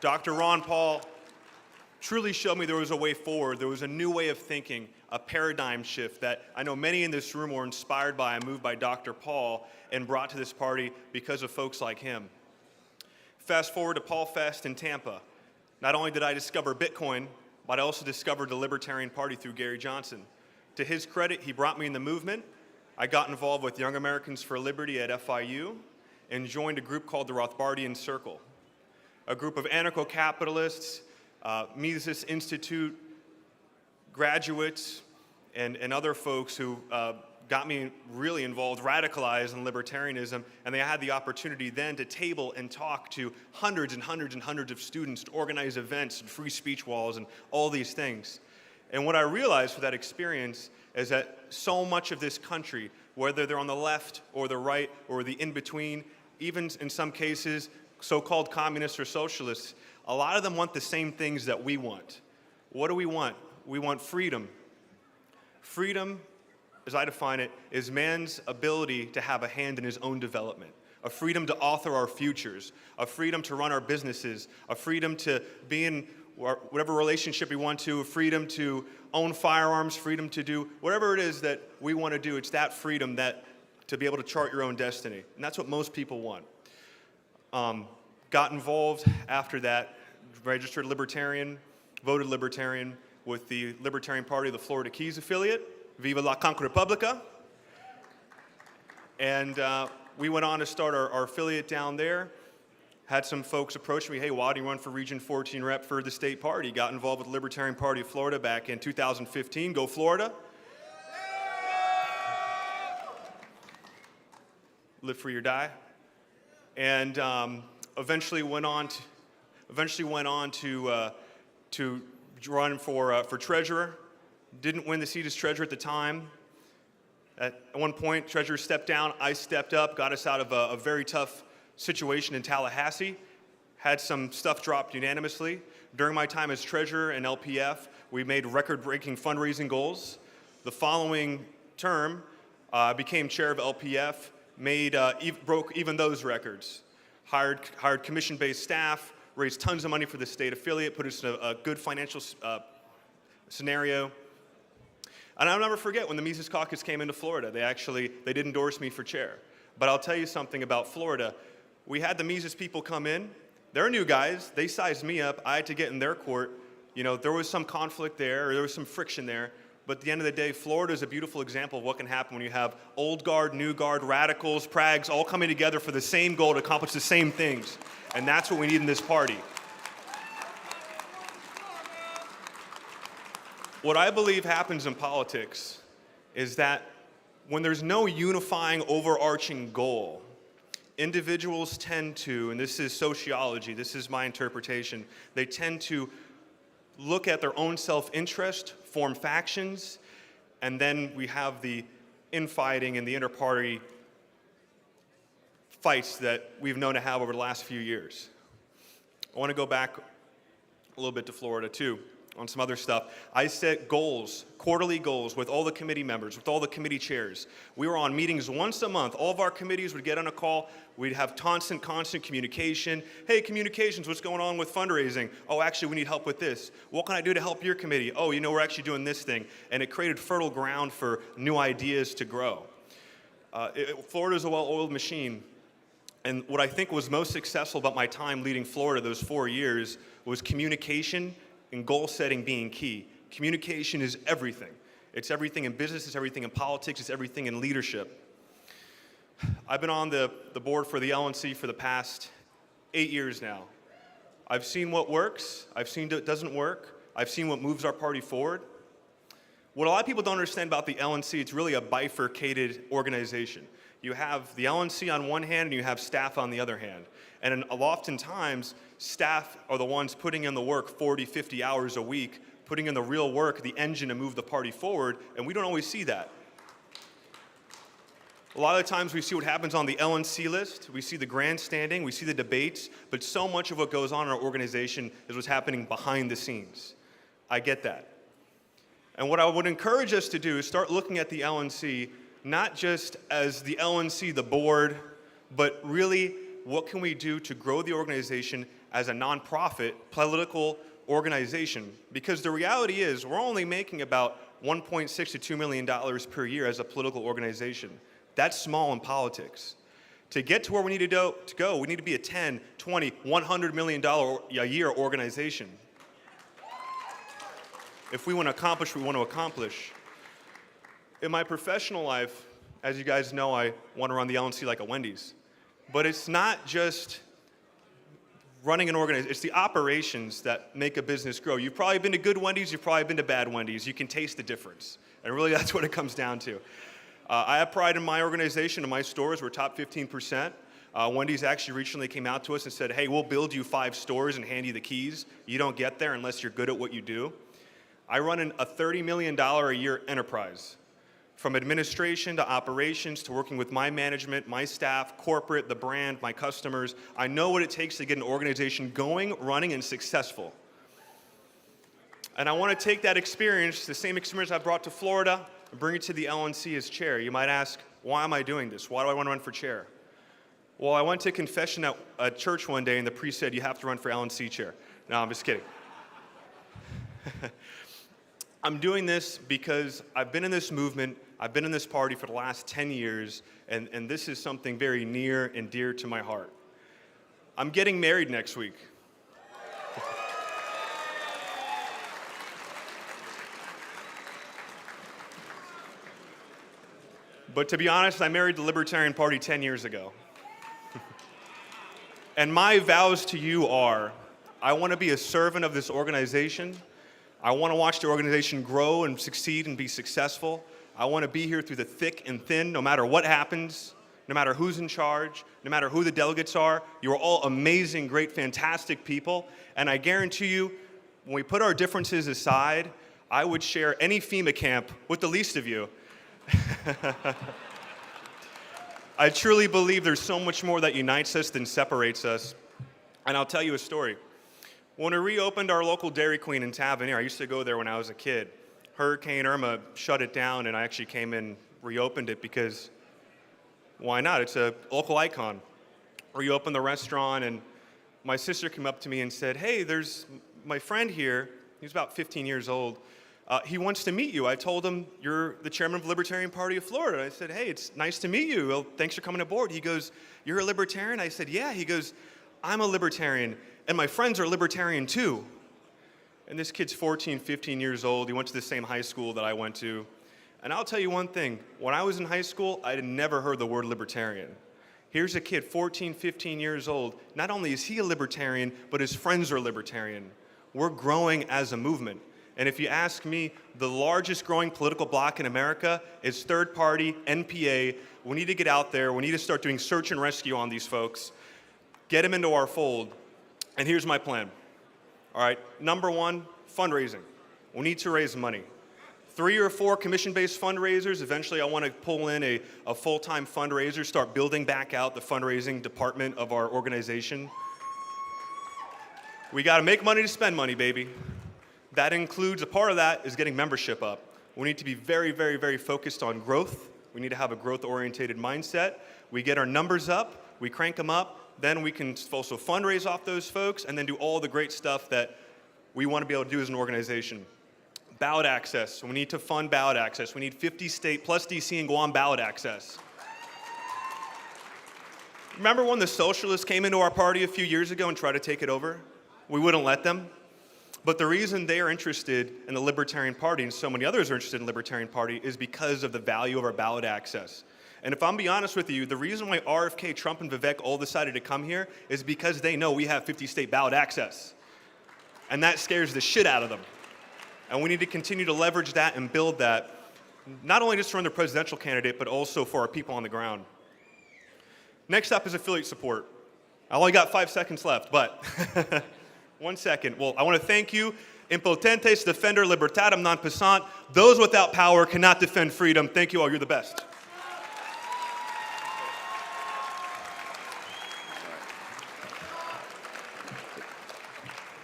Dr. Ron Paul truly showed me there was a way forward. There was a new way of thinking, a paradigm shift that I know many in this room were inspired by and moved by Dr. Paul and brought to this party because of folks like him. Fast forward to Paul Fest in Tampa. Not only did I discover Bitcoin, but I also discovered the Libertarian Party through Gary Johnson. To his credit, he brought me in the movement. I got involved with Young Americans for Liberty at FIU and joined a group called the Rothbardian Circle, a group of anarcho-capitalists, Mises Institute graduates, and other folks who got me really involved, radicalized in libertarianism, and they had the opportunity then to table and talk to hundreds and hundreds and hundreds of students, to organize events and free speech walls and all these things. And what I realized for that experience is that so much of this country, whether they're on the left or the right or the in-between, even in some cases, so-called communists or socialists, a lot of them want the same things that we want. What do we want? We want freedom. Freedom, as I define it, is man's ability to have a hand in his own development, a freedom to author our futures, a freedom to run our businesses, a freedom to be in whatever relationship we want to, a freedom to own firearms, freedom to do whatever it is that we want to do. It's that freedom that to be able to chart your own destiny. And that's what most people want. Got involved after that, registered Libertarian, voted Libertarian with the Libertarian Party of the Florida Keys affiliate, Viva la Conca Republica. And we went on to start our affiliate down there. Had some folks approach me, hey, why do you run for Region 14 rep for the state party? Got involved with the Libertarian Party of Florida back in 2015. Go Florida. Live free or die. And eventually went on Eventually went on to run for treasurer. Didn't win the seat as treasurer at the time. At one point, treasurer stepped down. I stepped up, got us out of a very tough situation in Tallahassee. Had some stuff dropped unanimously. During my time as treasurer and LPF, we made record-breaking fundraising goals. The following term, I became chair of LPF, broke even those records. Hired commission-based staff, raised tons of money for the state affiliate, put us in a good financial scenario. And I'll never forget when the Mises Caucus came into Florida. They did endorse me for chair. But I'll tell you something about Florida. We had the Mises people come in. They're new guys. They sized me up. I had to get in their court. You know, there was some conflict there, or there was some friction there. But at the end of the day, Florida is a beautiful example of what can happen when you have old guard, new guard, radicals, prags, all coming together for the same goal to accomplish the same things. And that's what we need in this party. What I believe happens in politics is that when there's no unifying, overarching goal, individuals tend to, and this is sociology, this is my interpretation, they tend to look at their own self-interest, form factions, and then we have the infighting and the inter-party fights that we've known to have over the last few years. I want to go back a little bit to Florida too, on some other stuff. I set goals, quarterly goals, with all the committee members, with all the committee chairs. We were on meetings once a month. All of our committees would get on a call. We'd have constant communication. Hey, communications, what's going on with fundraising? Oh, actually, we need help with this. What can I do to help your committee? Oh, you know, we're actually doing this thing. And it created fertile ground for new ideas to grow. Florida's a well-oiled machine. And what I think was most successful about my time leading Florida those 4 years was communication and goal setting being key. Communication is everything. It's everything in business, it's everything in politics, it's everything in leadership. I've been on the board for the LNC for the past 8 years now. I've seen what works, I've seen what doesn't work, I've seen what moves our party forward. What a lot of people don't understand about the LNC, it's really a bifurcated organization. You have the LNC on one hand and you have staff on the other hand. And oftentimes, staff are the ones putting in the work 40, 50 hours a week, putting in the real work, the engine to move the party forward, and we don't always see that. A lot of the times we see what happens on the LNC list, we see the grandstanding, we see the debates, but so much of what goes on in our organization is what's happening behind the scenes. I get that. And what I would encourage us to do is start looking at the LNC not just as the LNC, the board, but really what can we do to grow the organization as a nonprofit political organization? Because the reality is we're only making about $1.6 to $2 million per year as a political organization. That's small in politics. To get to where we need to go, we need to be a 10, 20, $100 million a year organization. If we want to accomplish what we want to accomplish. In my professional life, as you guys know, I want to run the LNC like a Wendy's. But it's not just running an organization, it's the operations that make a business grow. You've probably been to good Wendy's, you've probably been to bad Wendy's. You can taste the difference. And really that's what it comes down to. I have pride in my organization and my stores. We're top 15%. Wendy's actually recently came out to us and said, hey, we'll build you 5 stores and hand you the keys. You don't get there unless you're good at what you do. I run a $30 million a year enterprise. From administration to operations to working with my management, my staff, corporate, the brand, my customers. I know what it takes to get an organization going, running, and successful. And I want to take that experience, the same experience I brought to Florida, and bring it to the LNC as chair. You might ask, why am I doing this? Why do I want to run for chair? Well, I went to confession at a church one day and the priest said, you have to run for LNC chair. No, I'm just kidding. I'm doing this because I've been in this movement, I've been in this party for the last 10 years, and this is something very near and dear to my heart. I'm getting married next week. But to be honest, I married the Libertarian Party 10 years ago. And my vows to you are, I want to be a servant of this organization. I want to watch the organization grow and succeed and be successful. I want to be here through the thick and thin, no matter what happens, no matter who's in charge, no matter who the delegates are. You are all amazing, great, fantastic people. And I guarantee you, when we put our differences aside, I would share any FEMA camp with the least of you. I truly believe there's so much more that unites us than separates us. And I'll tell you a story. When we reopened our local Dairy Queen in Tavernier, I used to go there when I was a kid. Hurricane Irma shut it down, and I actually came in, reopened it because why not? It's a local icon. Reopened the restaurant, and my sister came up to me and said, hey, there's my friend here. He was about 15 years old. He wants to meet you. I told him, you're the chairman of the Libertarian Party of Florida. I said, hey, it's nice to meet you. Well, thanks for coming aboard. He goes, you're a libertarian? I said, yeah. He goes, I'm a libertarian, and my friends are libertarian too. And this kid's 14, 15 years old. He went to the same high school that I went to. And I'll tell you one thing. When I was in high school, I had never heard the word libertarian. Here's a kid, 14, 15 years old. Not only is he a libertarian, but his friends are libertarian. We're growing as a movement. And if you ask me, the largest growing political bloc in America is third party, NPA. We need to get out there. We need to start doing search and rescue on these folks. Get them into our fold. And here's my plan. All right, number one, fundraising. We need to raise money. 3 or 4 commission-based fundraisers. Eventually, I want to pull in a full-time fundraiser, start building back out the fundraising department of our organization. We got to make money to spend money, baby. That includes, a part of that is getting membership up. We need to be very, very, very focused on growth. We need to have a growth-oriented mindset. We get our numbers up, we crank them up, then we can also fundraise off those folks and then do all the great stuff that we want to be able to do as an organization. Ballot access. We need to fund ballot access. We need 50 state plus DC and Guam ballot access. Remember when the socialists came into our party a few years ago and tried to take it over? We wouldn't let them. But the reason they are interested in the Libertarian Party and so many others are interested in the Libertarian Party is because of the value of our ballot access. And if I'm being honest with you, the reason why RFK, Trump, and Vivek all decided to come here is because they know we have 50 state ballot access. And that scares the shit out of them. And we need to continue to leverage that and build that, not only just to run the presidential candidate, but also for our people on the ground. Next up is affiliate support. I only got 5 seconds left, but 1 second. Well, I want to thank you. Impotentes defender libertatem non passant. Those without power cannot defend freedom. Thank you all. You're the best.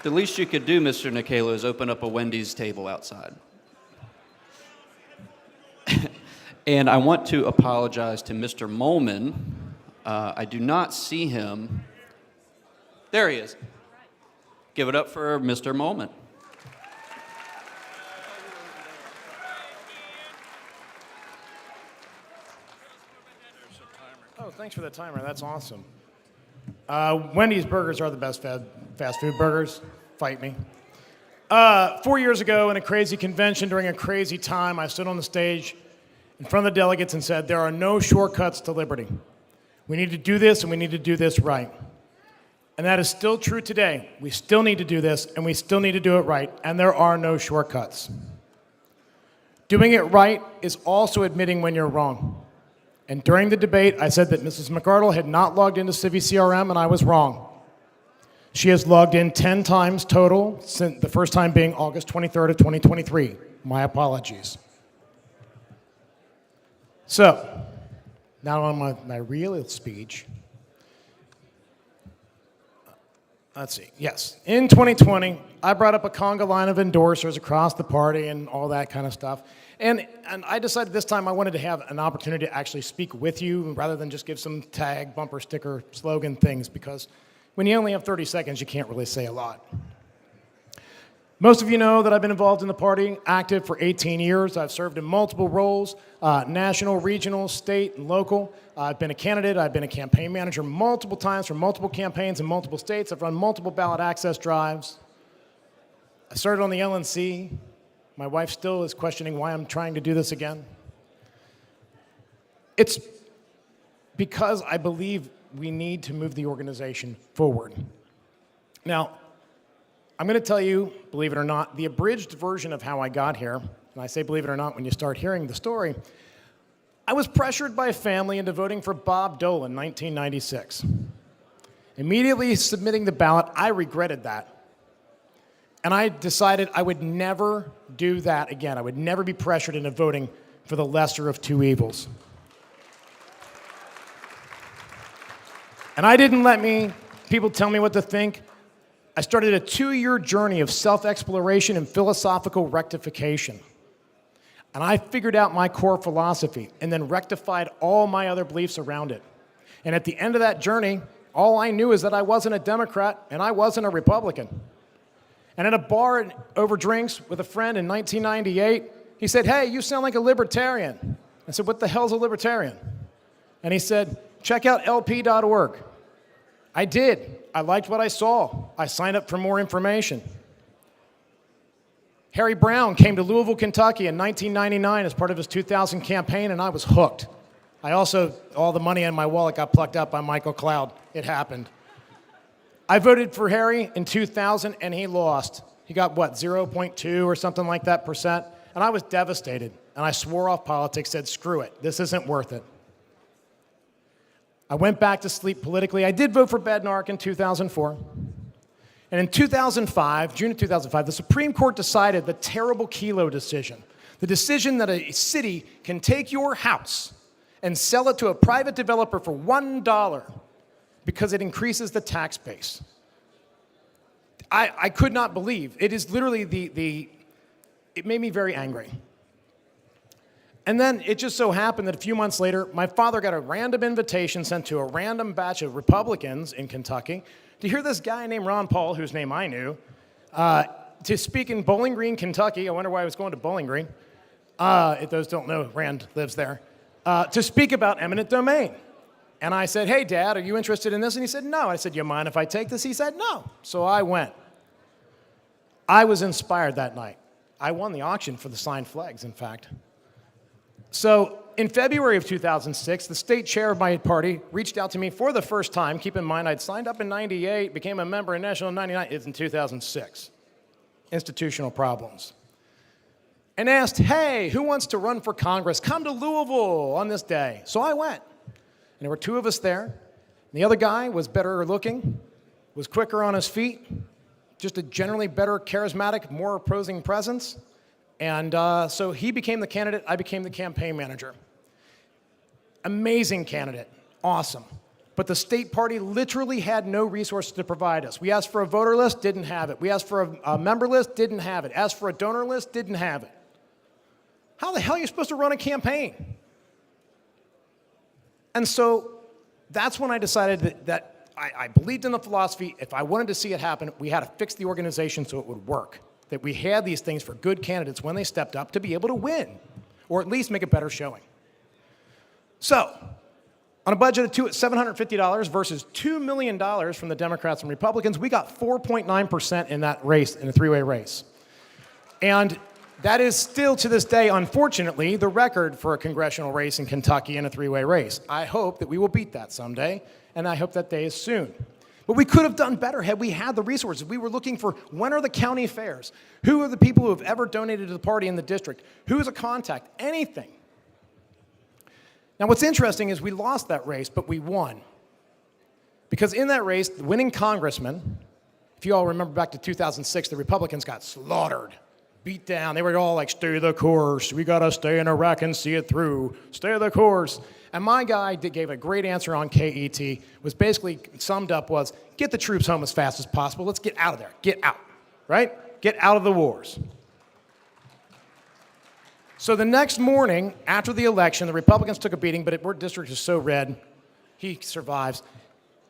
The least you could do, Mr. Nikelo, is open up a Wendy's table outside. And I want to apologize to Mr. Molman. I do not see him. There he is. Give it up for Mr. Molman. Oh, thanks for the timer. That's awesome. Wendy's burgers are the best fast food burgers. Fight me. 4 years ago, in a crazy convention during a crazy time, I stood on the stage in front of the delegates and said, there are no shortcuts to liberty. We need to do this, and we need to do this right. And that is still true today. We still need to do this, and we still need to do it right, and there are no shortcuts. Doing it right is also admitting when you're wrong. And during the debate, I said that Mrs. McArdle had not logged into CiviCRM, and I was wrong. She has logged in 10 times total, since the first time being August 23rd of 2023. My apologies. So, now on my real speech. Let's see, yes. In 2020, I brought up a conga line of endorsers across the party and all that kind of stuff. And I decided this time I wanted to have an opportunity to actually speak with you rather than just give some tag, bumper sticker, slogan things, because when you only have 30 seconds, you can't really say a lot. Most of you know that I've been involved in the party, active for 18 years. I've served in multiple roles, national, regional, state, and local. I've been a candidate. I've been a campaign manager multiple times for multiple campaigns in multiple states. I've run multiple ballot access drives. I started on the LNC. My wife still is questioning why I'm trying to do this again. It's because I believe we need to move the organization forward. Now, I'm going to tell you, believe it or not, the abridged version of how I got here, and I say believe it or not when you start hearing the story. I was pressured by family into voting for Bob Dole in 1996. Immediately submitting the ballot, I regretted that. And I decided I would never do that again. I would never be pressured into voting for the lesser of two evils. And I didn't let people tell me what to think. I started a 2-year journey of self-exploration and philosophical rectification. And I figured out my core philosophy and then rectified all my other beliefs around it. And at the end of that journey, all I knew is that I wasn't a Democrat and I wasn't a Republican. And at a bar over drinks with a friend in 1998, he said, "Hey, you sound like a libertarian." I said, "What the hell's a libertarian?" And he said, "Check out lp.org. I did. I liked what I saw. I signed up for more information. Harry Brown came to Louisville, Kentucky in 1999 as part of his 2000 campaign, and I was hooked. All the money in my wallet got plucked up by Michael Cloud. It happened. I voted for Harry in 2000, and he lost. He got, 0.2 or something like that percent? And I was devastated, and I swore off politics, said, screw it, this isn't worth it. I went back to sleep politically. I did vote for Bednarik in 2004. And in 2005, June of 2005, the Supreme Court decided the terrible Kelo decision, the decision that a city can take your house and sell it to a private developer for $1 because it increases the tax base. I could not believe. It is literally it made me very angry. And then it just so happened that a few months later, my father got a random invitation sent to a random batch of Republicans in Kentucky to hear this guy named Ron Paul, whose name I knew, to speak in Bowling Green, Kentucky. I wonder why I was going to Bowling Green. If those don't know, Rand lives there. To speak about eminent domain. And I said, "Hey, Dad, are you interested in this?" And he said, "No." I said, "You mind if I take this?" He said, "No." So I went. I was inspired that night. I won the auction for the signed flags, in fact. So in February of 2006, the state chair of my party reached out to me for the first time. Keep in mind, I'd signed up in 98, became a member in National in 99. It's in 2006. Institutional problems. And asked, "Hey, who wants to run for Congress? Come to Louisville on this day." So I went. And there were 2 of us there. And the other guy was better looking, was quicker on his feet, just a generally better charismatic, more opposing presence. And so he became the candidate, I became the campaign manager. Amazing candidate, awesome. But the state party literally had no resources to provide us. We asked for a voter list, didn't have it. We asked for a member list, didn't have it. Asked for a donor list, didn't have it. How the hell are you supposed to run a campaign? And so that's when I decided that I believed in the philosophy. If I wanted to see it happen, we had to fix the organization so it would work. That we had these things for good candidates when they stepped up to be able to win, or at least make a better showing. So, on a budget of $750 versus $2 million from the Democrats and Republicans, we got 4.9% in that race, in a 3-way race. And that is still, to this day, unfortunately, the record for a congressional race in Kentucky in a 3-way race. I hope that we will beat that someday, and I hope that day is soon. But we could have done better had we had the resources. We were looking for, when are the county fairs? Who are the people who have ever donated to the party in the district? Who is a contact? Anything. Now, what's interesting is we lost that race, but we won. Because in that race, the winning congressman, if you all remember back to 2006, the Republicans got slaughtered, beat down. They were all like, "Stay the course. We got to stay in Iraq and see it through. Stay the course." And my guy gave a great answer on KET, was basically summed up was, get the troops home as fast as possible. Let's get out of there. Get out, right? Get out of the wars. So the next morning, after the election, the Republicans took a beating, but our district is so red, he survives.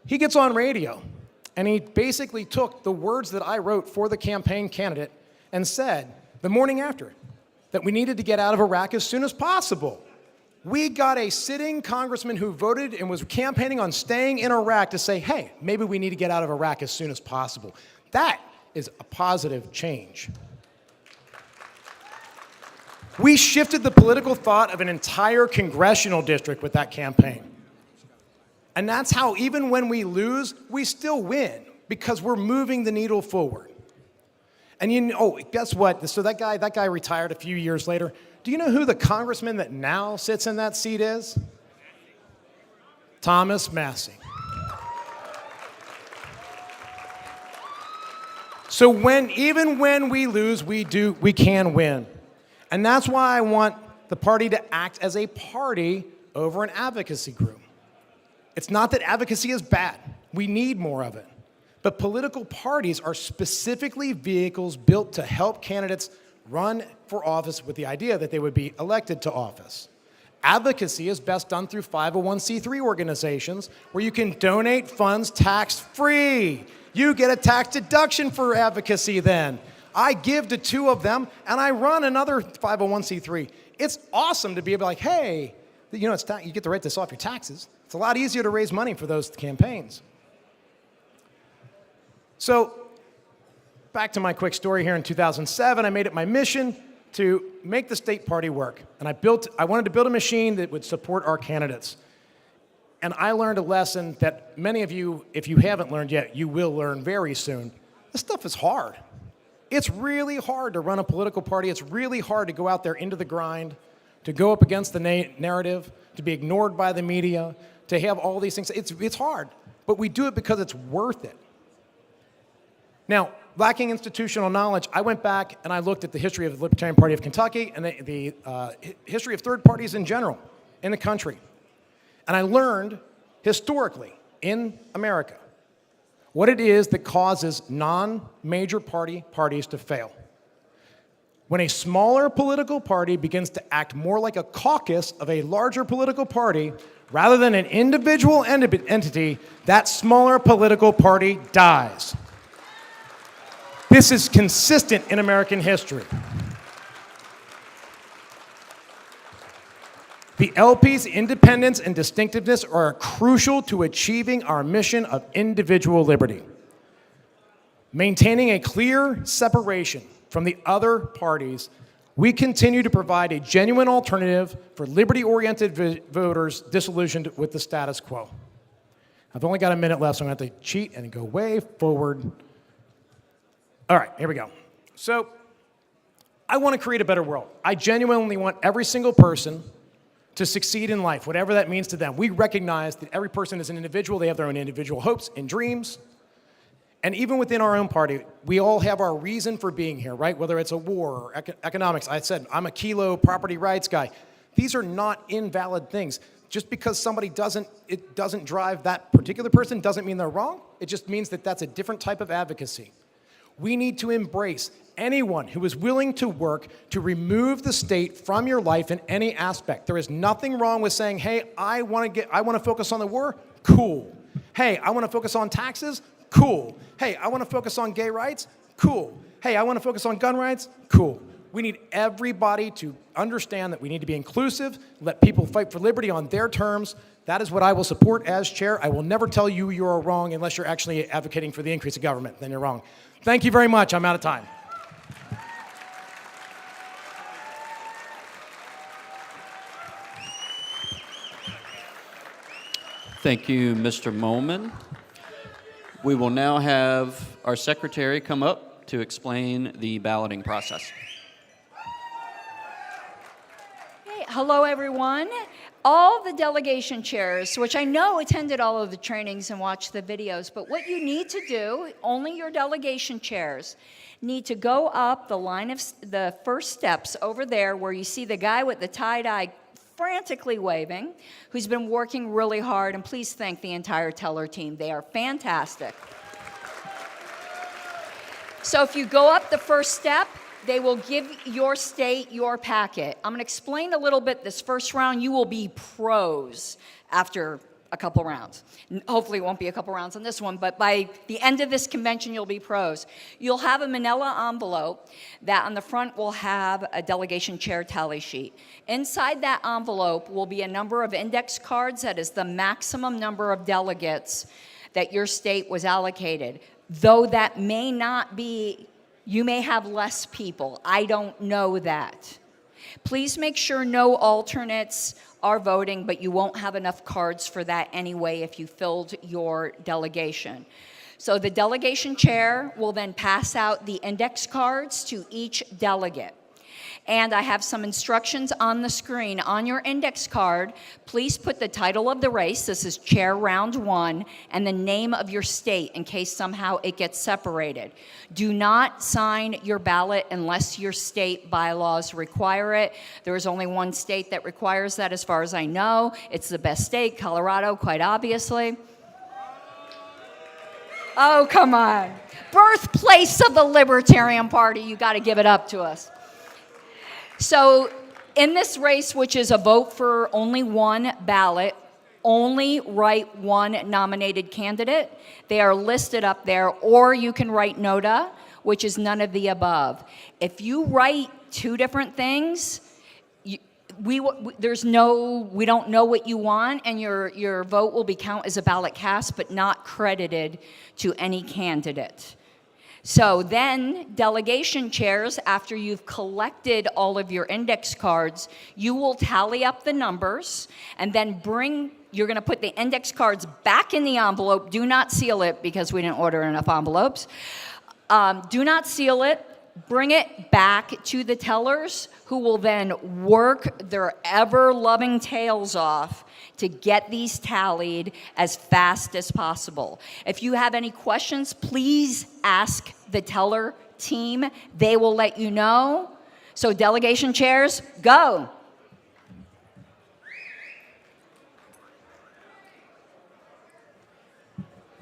He gets on radio, and he basically took the words that I wrote for the campaign candidate and said, the morning after, that we needed to get out of Iraq as soon as possible. We got a sitting congressman who voted and was campaigning on staying in Iraq to say, hey, maybe we need to get out of Iraq as soon as possible. That is a positive change. We shifted the political thought of an entire congressional district with that campaign. And that's how, even when we lose, we still win, because we're moving the needle forward. And guess what? So that guy retired a few years later. Do you know who the congressman that now sits in that seat is? Thomas Massey. So even when we lose, we can win. And that's why I want the party to act as a party over an advocacy group. It's not that advocacy is bad. We need more of it. But political parties are specifically vehicles built to help candidates run for office with the idea that they would be elected to office. Advocacy is best done through 501c3 organizations where you can donate funds tax-free. You get a tax deduction for advocacy then. I give to 2 of them and I run another 501c3. It's awesome to be able to like, hey, you get to write this off your taxes. It's a lot easier to raise money for those campaigns. So back to my quick story here in 2007, I made it my mission to make the state party work. And I wanted to build a machine that would support our candidates. And I learned a lesson that many of you, if you haven't learned yet, you will learn very soon. This stuff is hard. It's really hard to run a political party. It's really hard to go out there into the grind, to go up against the narrative, to be ignored by the media, to have all these things. It's hard, but we do it because it's worth it. Now, lacking institutional knowledge, I went back and I looked at the history of the Libertarian Party of Kentucky and the history of third parties in general in the country. And I learned historically in America what it is that causes non-major parties to fail. When a smaller political party begins to act more like a caucus of a larger political party rather than an individual entity, that smaller political party dies. This is consistent in American history. The LP's independence and distinctiveness are crucial to achieving our mission of individual liberty. Maintaining a clear separation from the other parties, we continue to provide a genuine alternative for liberty-oriented voters disillusioned with the status quo. I've only got a minute left, so I'm going to have to cheat and go way forward. All right, here we go. So, I want to create a better world. I genuinely want every single person to succeed in life, whatever that means to them. We recognize that every person is an individual. They have their own individual hopes and dreams. And even within our own party, we all have our reason for being here, right? Whether it's a war or economics. I said, I'm a kilo property rights guy. These are not invalid things. Just because somebody doesn't drive that particular person doesn't mean they're wrong. It just means that that's a different type of advocacy. We need to embrace anyone who is willing to work to remove the state from your life in any aspect. There is nothing wrong with saying, hey, I want to focus on the war, cool. Hey, I want to focus on taxes, cool. Hey, I want to focus on gay rights, cool. Hey, I want to focus on gun rights, cool. We need everybody to understand that we need to be inclusive, let people fight for liberty on their terms. That is what I will support as chair. I will never tell you you're wrong unless you're actually advocating for the increase of government. Then you're wrong. Thank you very much. I'm out of time. Thank you, Mr. Molman. We will now have our secretary come up to explain the balloting process. Hey, hello, everyone. All the delegation chairs, which I know attended all of the trainings and watched the videos, but what you need to do, only your delegation chairs, need to go up the line of the first steps over there where you see the guy with the tie-dye frantically waving, who's been working really hard, and please thank the entire teller team. They are fantastic. So if you go up the first step, they will give your state your packet. I'm going to explain a little bit this first round. You will be pros after a couple rounds. Hopefully it won't be a couple rounds on this one, but by the end of this convention, you'll be pros. You'll have a manila envelope that on the front will have a delegation chair tally sheet. Inside that envelope will be a number of index cards that is the maximum number of delegates that your state was allocated. Though that may not be, you may have less people. I don't know that. Please make sure no alternates are voting, but you won't have enough cards for that anyway if you filled your delegation. So the delegation chair will then pass out the index cards to each delegate. And I have some instructions on the screen. On your index card, please put the title of the race, this is chair round 1, and the name of your state in case somehow it gets separated. Do not sign your ballot unless your state bylaws require it. There is only one state that requires that as far as I know. It's the best state, Colorado, quite obviously. Oh, come on. Birthplace of the Libertarian Party, you got to give it up to us. So in this race, which is a vote for only one ballot, only write one nominated candidate. They are listed up there, or you can write NOTA, which is none of the above. If you write two different things, we don't know what you want, and your vote will be counted as a ballot cast, but not credited to any candidate. So then, delegation chairs, after you've collected all of your index cards, you will tally up the numbers and then you're gonna put the index cards back in the envelope. Do not seal it because we didn't order enough envelopes. Do not seal it. Bring it back to the tellers, who will then work their ever-loving tails off to get these tallied as fast as possible. If you have any questions, please ask the teller team. They will let you know. So delegation chairs, go.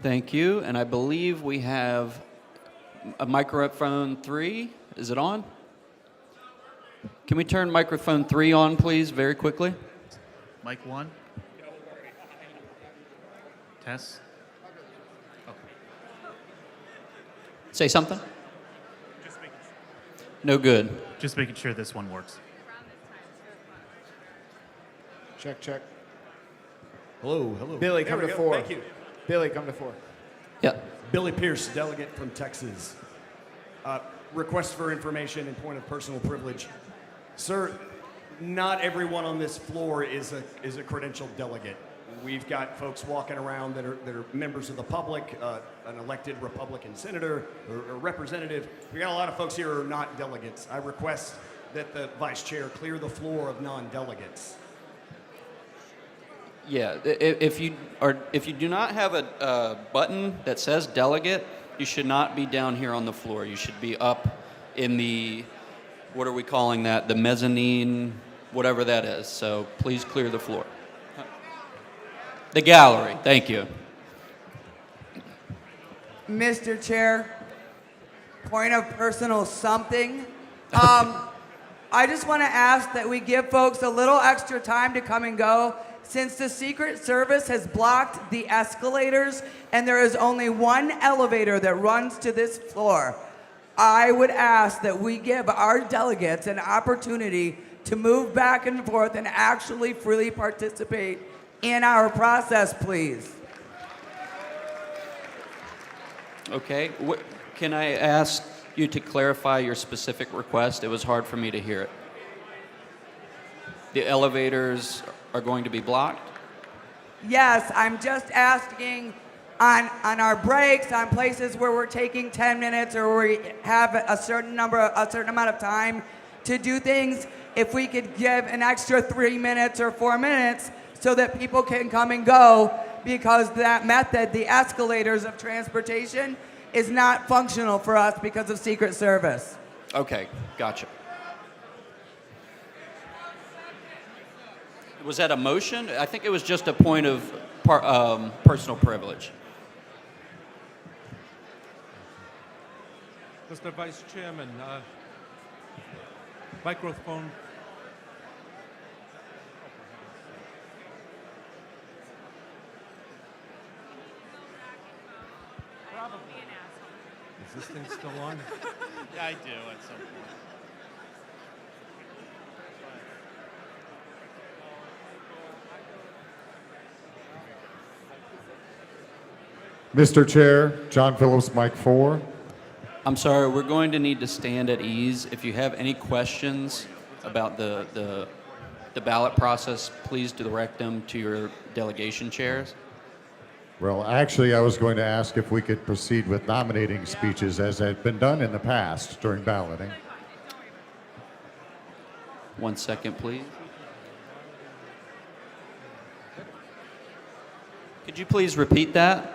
Thank you, and I believe we have a microphone 3. Is it on? Can we turn microphone 3 on, please, very quickly? Mic 1. Test. Okay. Say something? No good. Just making sure this one works. Check, check. Hello, hello. Billy, There come we to go. 4. Thank you. Billy, come to 4. Yeah. Billy Pierce, delegate from Texas. Request for information and point of personal privilege. Sir, not everyone on this floor is a credentialed delegate. We've got folks walking around that are members of the public, an elected Republican senator or representative. We got a lot of folks here who are not delegates. I request that the vice chair clear the floor of non-delegates. Yeah, if you do not have a button that says delegate, you should not be down here on the floor. You should be up in the, what are we calling that? The mezzanine, whatever that is. So please clear the floor. The gallery, thank you. Mr. Chair, point of personal something. I just want to ask that we give folks a little extra time to come and go, since the Secret Service has blocked the escalators and there is only one elevator that runs to this floor. I would ask that we give our delegates an opportunity to move back and forth and actually freely participate in our process, please. Okay, can I ask you to clarify your specific request? It was hard for me to hear it. The elevators are going to be blocked? Yes, I'm just asking on our breaks, on places where we're taking 10 minutes or we have a certain amount of time to do things, if we could give an extra 3 minutes or 4 minutes so that people can come and go, because that method, the escalators of transportation, is not functional for us because of Secret Service. Okay, gotcha. Was that a motion? I think it was just a point of personal privilege. Mr. Vice Chairman, microphone. Probably an asshole. Is this thing still on? Yeah, I do at some point. Mr. Chair, John Phillips, mic 4. I'm sorry, we're going to need to stand at ease. If you have any questions about the ballot process, please direct them to your delegation chairs. Well, actually, I was going to ask if we could proceed with nominating speeches as had been done in the past during balloting. 1 second, please. Could you please repeat that?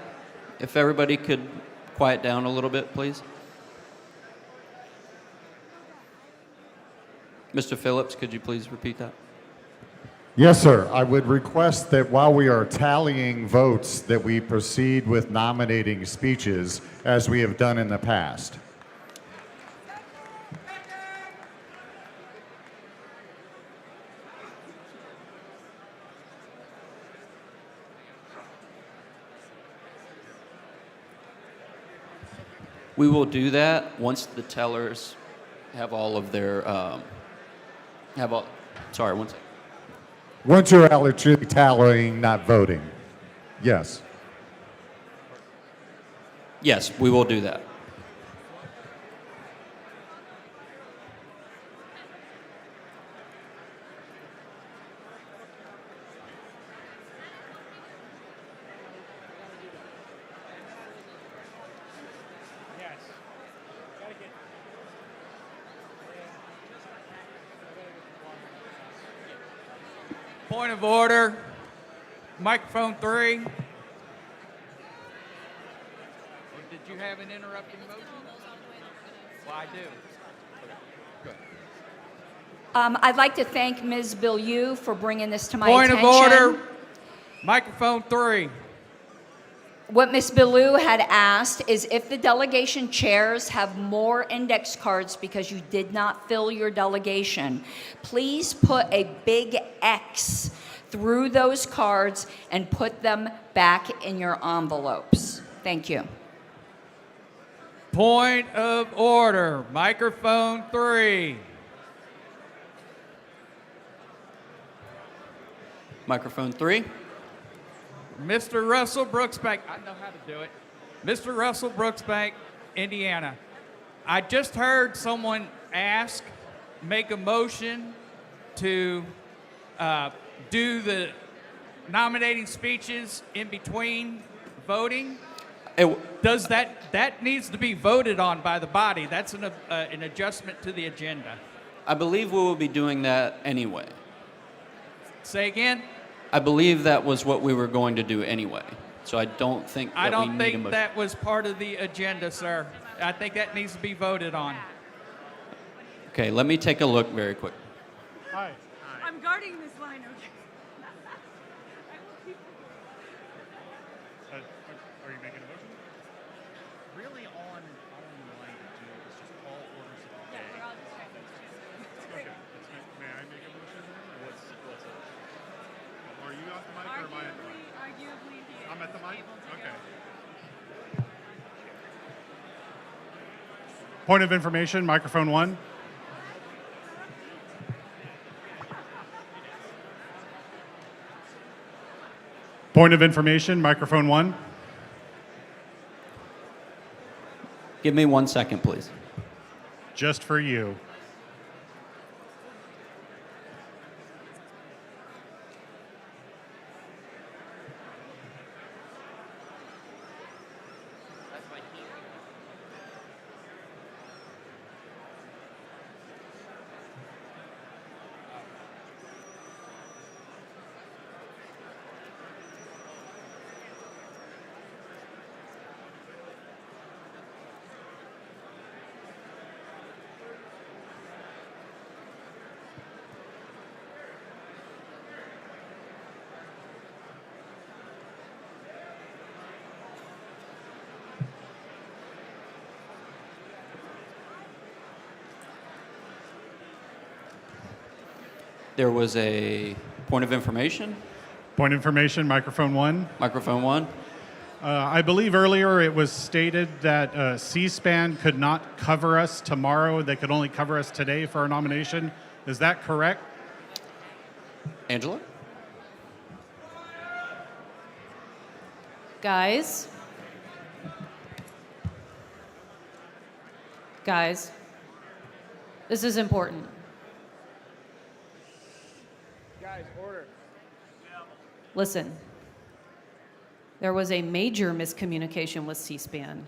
If everybody could quiet down a little bit, please. Mr. Phillips, could you please repeat that? Yes, sir. I would request that while we are tallying votes, that we proceed with nominating speeches as we have done in the past. We will do that once the tellers have all of their, sorry, 1 second. Once you're actually tallying, not voting. Yes. Yes, we will do that. Point of order. Microphone 3. Did you have an interrupting motion? Well, I do. Good. I'd like to thank Ms. Bilyeu for bringing this to my Point attention. of order. Microphone 3. What Ms. Bilyeu had asked is if the delegation chairs have more index cards because you did not fill your delegation, please put a big X through those cards and put them back in your envelopes. Thank you. Point of order. Microphone 3. Microphone 3. Mr. Russell Brooksbank, I know how to do it. Mr. Russell Brooksbank, Indiana. I just heard someone make a motion to do the nominating speeches in between voting. Does that needs to be voted on by the body? That's an adjustment to the agenda. I believe we will be doing that anyway. Say again? I believe that was what we were going to do anyway. So I don't think that I we don't need a think motion. that was part of the agenda, sir. I think that needs to be voted on. Okay, let me take a look very quick. Hi. I'm guarding this line, okay? Are you making a motion? Really, all I'm willing to do is just call orders of the day. Yeah, we're all distracted. Okay. May I make a motion? What's it? Are you off the mic or am I at the mic? Arguably, I'm at the mic? Okay. Point of information, microphone 1. Point of information, microphone 1. Give me 1 second, please. Just for you. There was a point of information. Point of information, microphone 1. Microphone 1. I believe earlier it was stated that C-SPAN could not cover us tomorrow. They could only cover us today for our nomination. Is that correct? Angela? Guys, this is important. Guys, order. Listen. There was a major miscommunication with C-SPAN,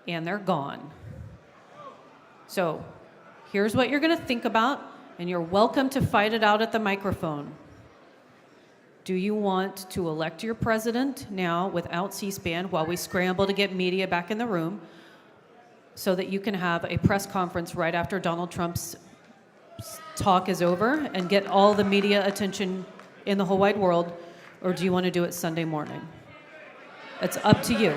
and they're gone. So here's what you're going to think about, and you're welcome to fight it out at the microphone. Do you want to elect your president now without C-SPAN while we scramble to get media back in the room so that you can have a press conference right after Donald Trump's talk is over and get all the media attention in the whole wide world, or do you want to do it Sunday morning? It's up to you.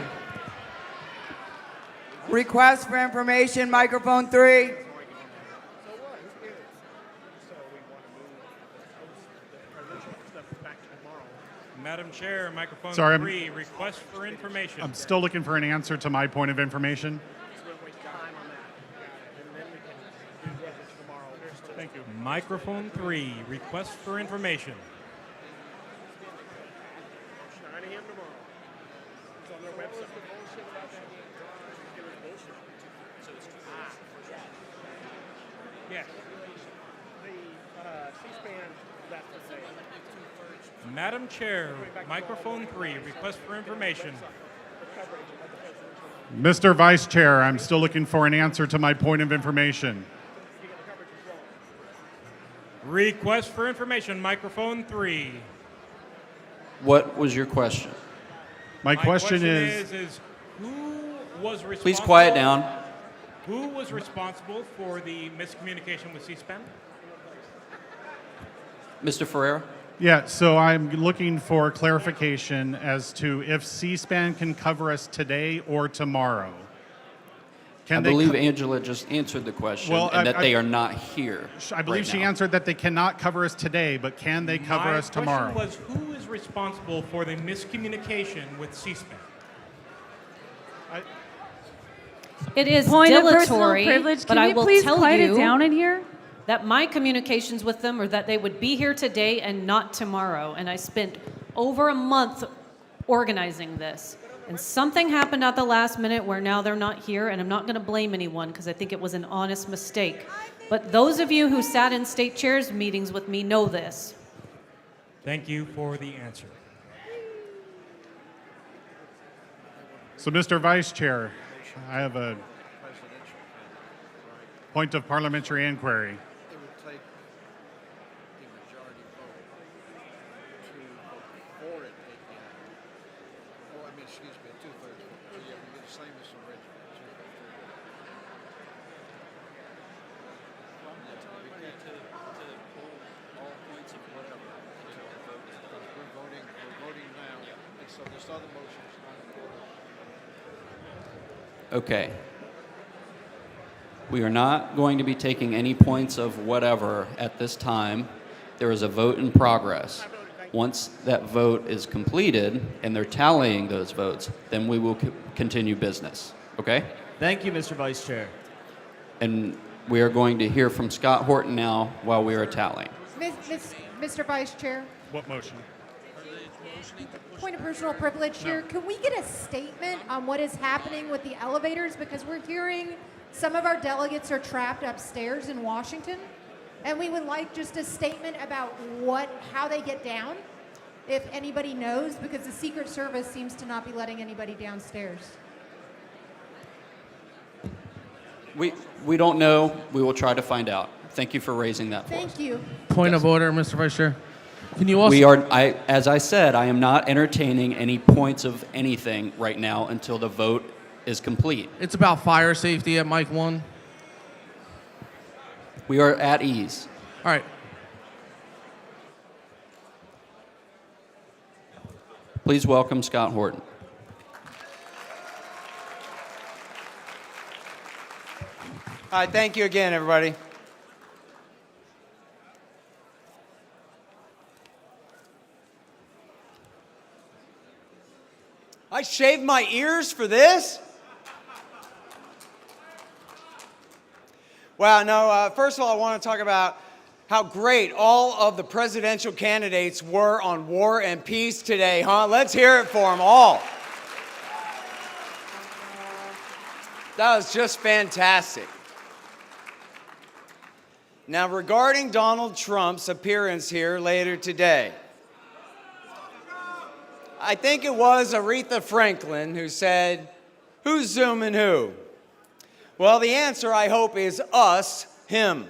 Request for information, microphone 3. Madam Chair, microphone Sorry, 3, request for information. I'm still looking for an answer to my point of information. Thank you. Microphone 3, request for information. Yes. Madam Chair, microphone 3, request for information. Mr. Vice Chair, I'm still looking for an answer to my point of information. Request for information, microphone 3. What was your question? My question is who was responsible? Please quiet down. Who was responsible for the miscommunication with C-SPAN? Mr. Ferreira? Yeah, so I'm looking for clarification as to if C-SPAN can cover us today or tomorrow. I believe Angela just answered the question, and that they are not here. I believe she answered that they cannot cover us today, but can they cover us tomorrow? My question was, who is responsible for the miscommunication with C-SPAN? It is Point of personal dilatory, privilege. but Can I we will please tell quiet you it down in here? that my communications with them are that they would be here today and not tomorrow. And I spent over a month organizing this. And something happened at the last minute where now they're not here, and I'm not going to blame anyone because I think it was an honest mistake. But those of you who sat in state chairs meetings with me know this. Thank you for the answer. So, Mr. Vice Chair, I have a point of parliamentary inquiry. Okay. We are not going to be taking any points of whatever at this time. There is a vote in progress. Once that vote is completed and they're tallying those votes, then we will continue business. Okay? Thank you, Mr. Vice Chair. And we are going to hear from Scott Horton now while we are tallying. Mr. Vice Chair, What motion? point of personal privilege here. Can we get a statement on what is happening with the elevators? Because we're hearing some of our delegates are trapped upstairs in Washington, and we would like just a statement about how they get down, if anybody knows, because the Secret Service seems to not be letting anybody downstairs. We don't know. We will try to find out. Thank you for raising that for us. Thank you. Point of order, Mr. Vice Chair. Can you also? As I said, I am not entertaining any points of anything right now until the vote is complete. It's about fire safety at Mike 1. We are at ease. All right. Please welcome Scott Horton. All right, thank you again, everybody. I shaved my ears for this? Well, no, first of all, I want to talk about how great all of the presidential candidates were on War and Peace today, huh? Let's hear it for them all. That was just fantastic. Now, regarding Donald Trump's appearance here later today, I think it was Aretha Franklin who said, "Who's zooming who?" Well, the answer, I hope, is us, him.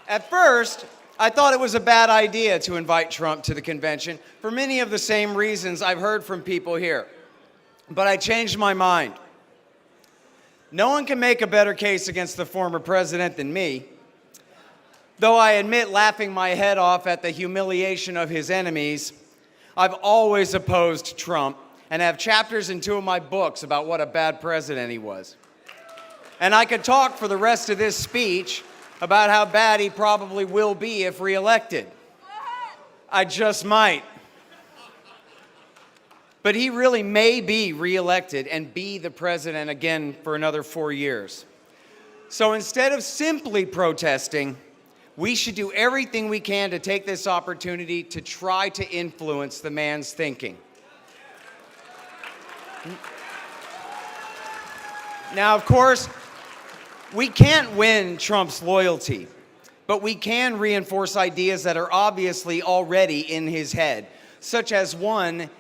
At first, I thought it was a bad idea to invite Trump to the convention for many of the same reasons I've heard from people here. But I changed my mind. No one can make a better case against the former president than me. Though I admit laughing my head off at the humiliation of his enemies, I've always opposed Trump and have chapters in 2 of my books about what a bad president he was. And I could talk for the rest of this speech about how bad he probably will be if reelected. I just might. But he really may be reelected and be the president again for another 4 years. So instead of simply protesting, we should do everything we can to take this opportunity to try to influence the man's thinking. Now, of course, we can't win Trump's loyalty, but we can reinforce ideas that are obviously already in his head, such as 1,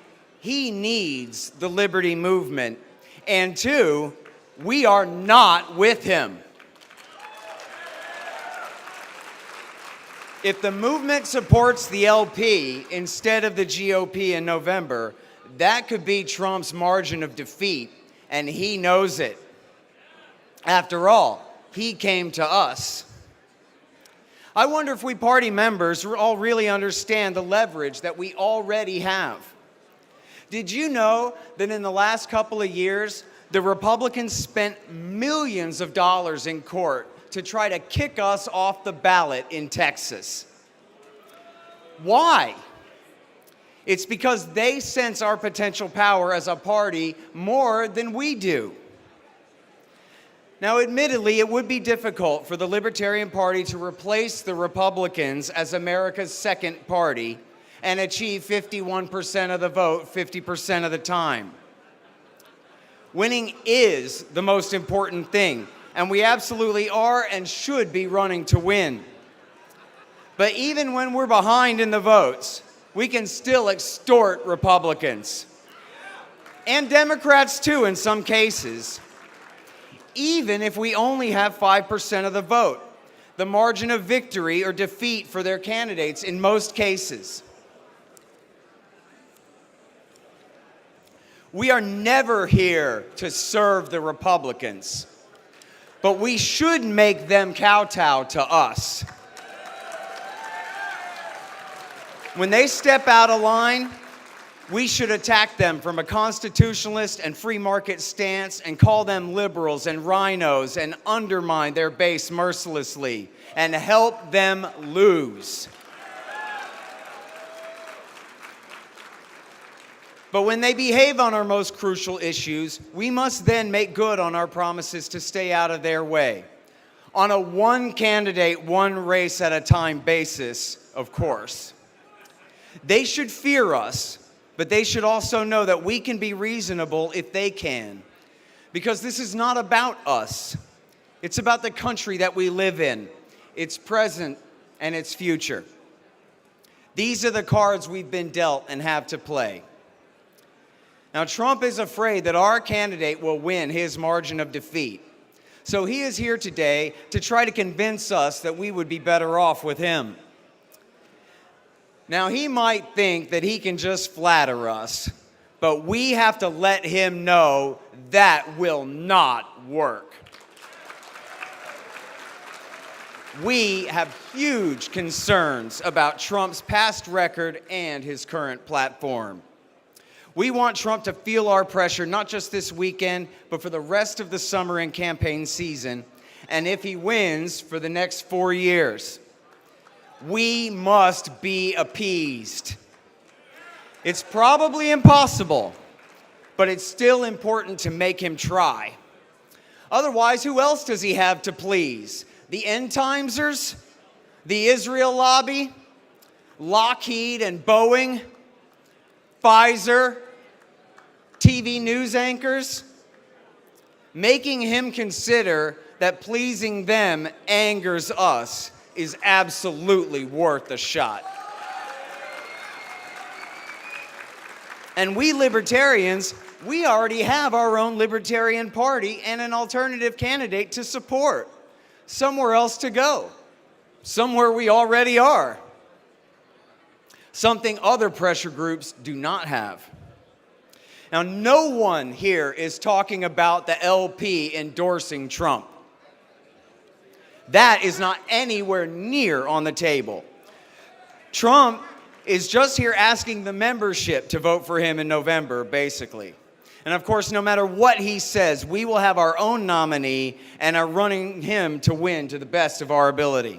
he needs the liberty movement, and 2, we are not with him. If the movement supports the LP instead of the GOP in November, that could be Trump's margin of defeat, and he knows it. After all, he came to us. I wonder if we party members all really understand the leverage that we already have. Did you know that in the last couple of years, the Republicans spent millions of dollars in court to try to kick us off the ballot in Texas? Why? It's because they sense our potential power as a party more than we do. Now, admittedly, it would be difficult for the Libertarian Party to replace the Republicans as America's second party and achieve 51% of the vote 50% of the time. Winning is the most important thing, and we absolutely are and should be running to win. But even when we're behind in the votes, we can still extort Republicans. And Democrats too in some cases. Even if we only have 5% of the vote, the margin of victory or defeat for their candidates in most cases. We are never here to serve the Republicans, but we should make them kowtow to us. When they step out of line, we should attack them from a constitutionalist and free market stance and call them liberals and rhinos and undermine their base mercilessly and help them lose. But when they behave on our most crucial issues, we must then make good on our promises to stay out of their way. On a one candidate, one race at a time basis, of course. They should fear us, but they should also know that we can be reasonable if they can. Because this is not about us. It's about the country that we live in, its present and its future. These are the cards we've been dealt and have to play. Now, Trump is afraid that our candidate will win his margin of defeat. So he is here today to try to convince us that we would be better off with him. Now, he might think that he can just flatter us, but we have to let him know that will not work. We have huge concerns about Trump's past record and his current platform. We want Trump to feel our pressure, not just this weekend, but for the rest of the summer and campaign season, and if he wins, for the next 4 years. We must be appeased. It's probably impossible, but it's still important to make him try. Otherwise, who else does he have to please? The end timesers? The Israel lobby? Lockheed and Boeing? Pfizer? TV news anchors? Making him consider that pleasing them angers us is absolutely worth a shot. And we libertarians, we already have our own Libertarian Party and an alternative candidate to support. Somewhere else to go. Somewhere we already are. Something other pressure groups do not have. Now, no one here is talking about the LP endorsing Trump. That is not anywhere near on the table. Trump is just here asking the membership to vote for him in November, basically. And of course, no matter what he says, we will have our own nominee and are running him to win to the best of our ability.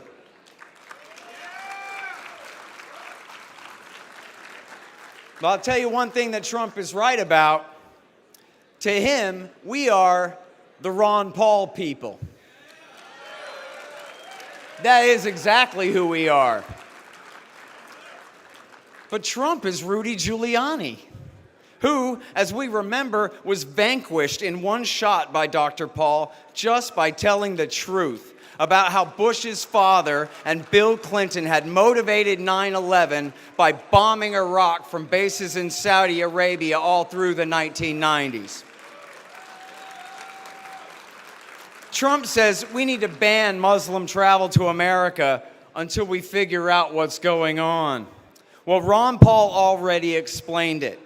But I'll tell you one thing that Trump is right about. To him, we are the Ron Paul people. That is exactly who we are. But Trump is Rudy Giuliani, who, as we remember, was vanquished in one shot by Dr. Paul just by telling the truth about how Bush's father and Bill Clinton had motivated 9/11 by bombing Iraq from bases in Saudi Arabia all through the 1990s. Trump says we need to ban Muslim travel to America until we figure out what's going on. Well, Ron Paul already explained it.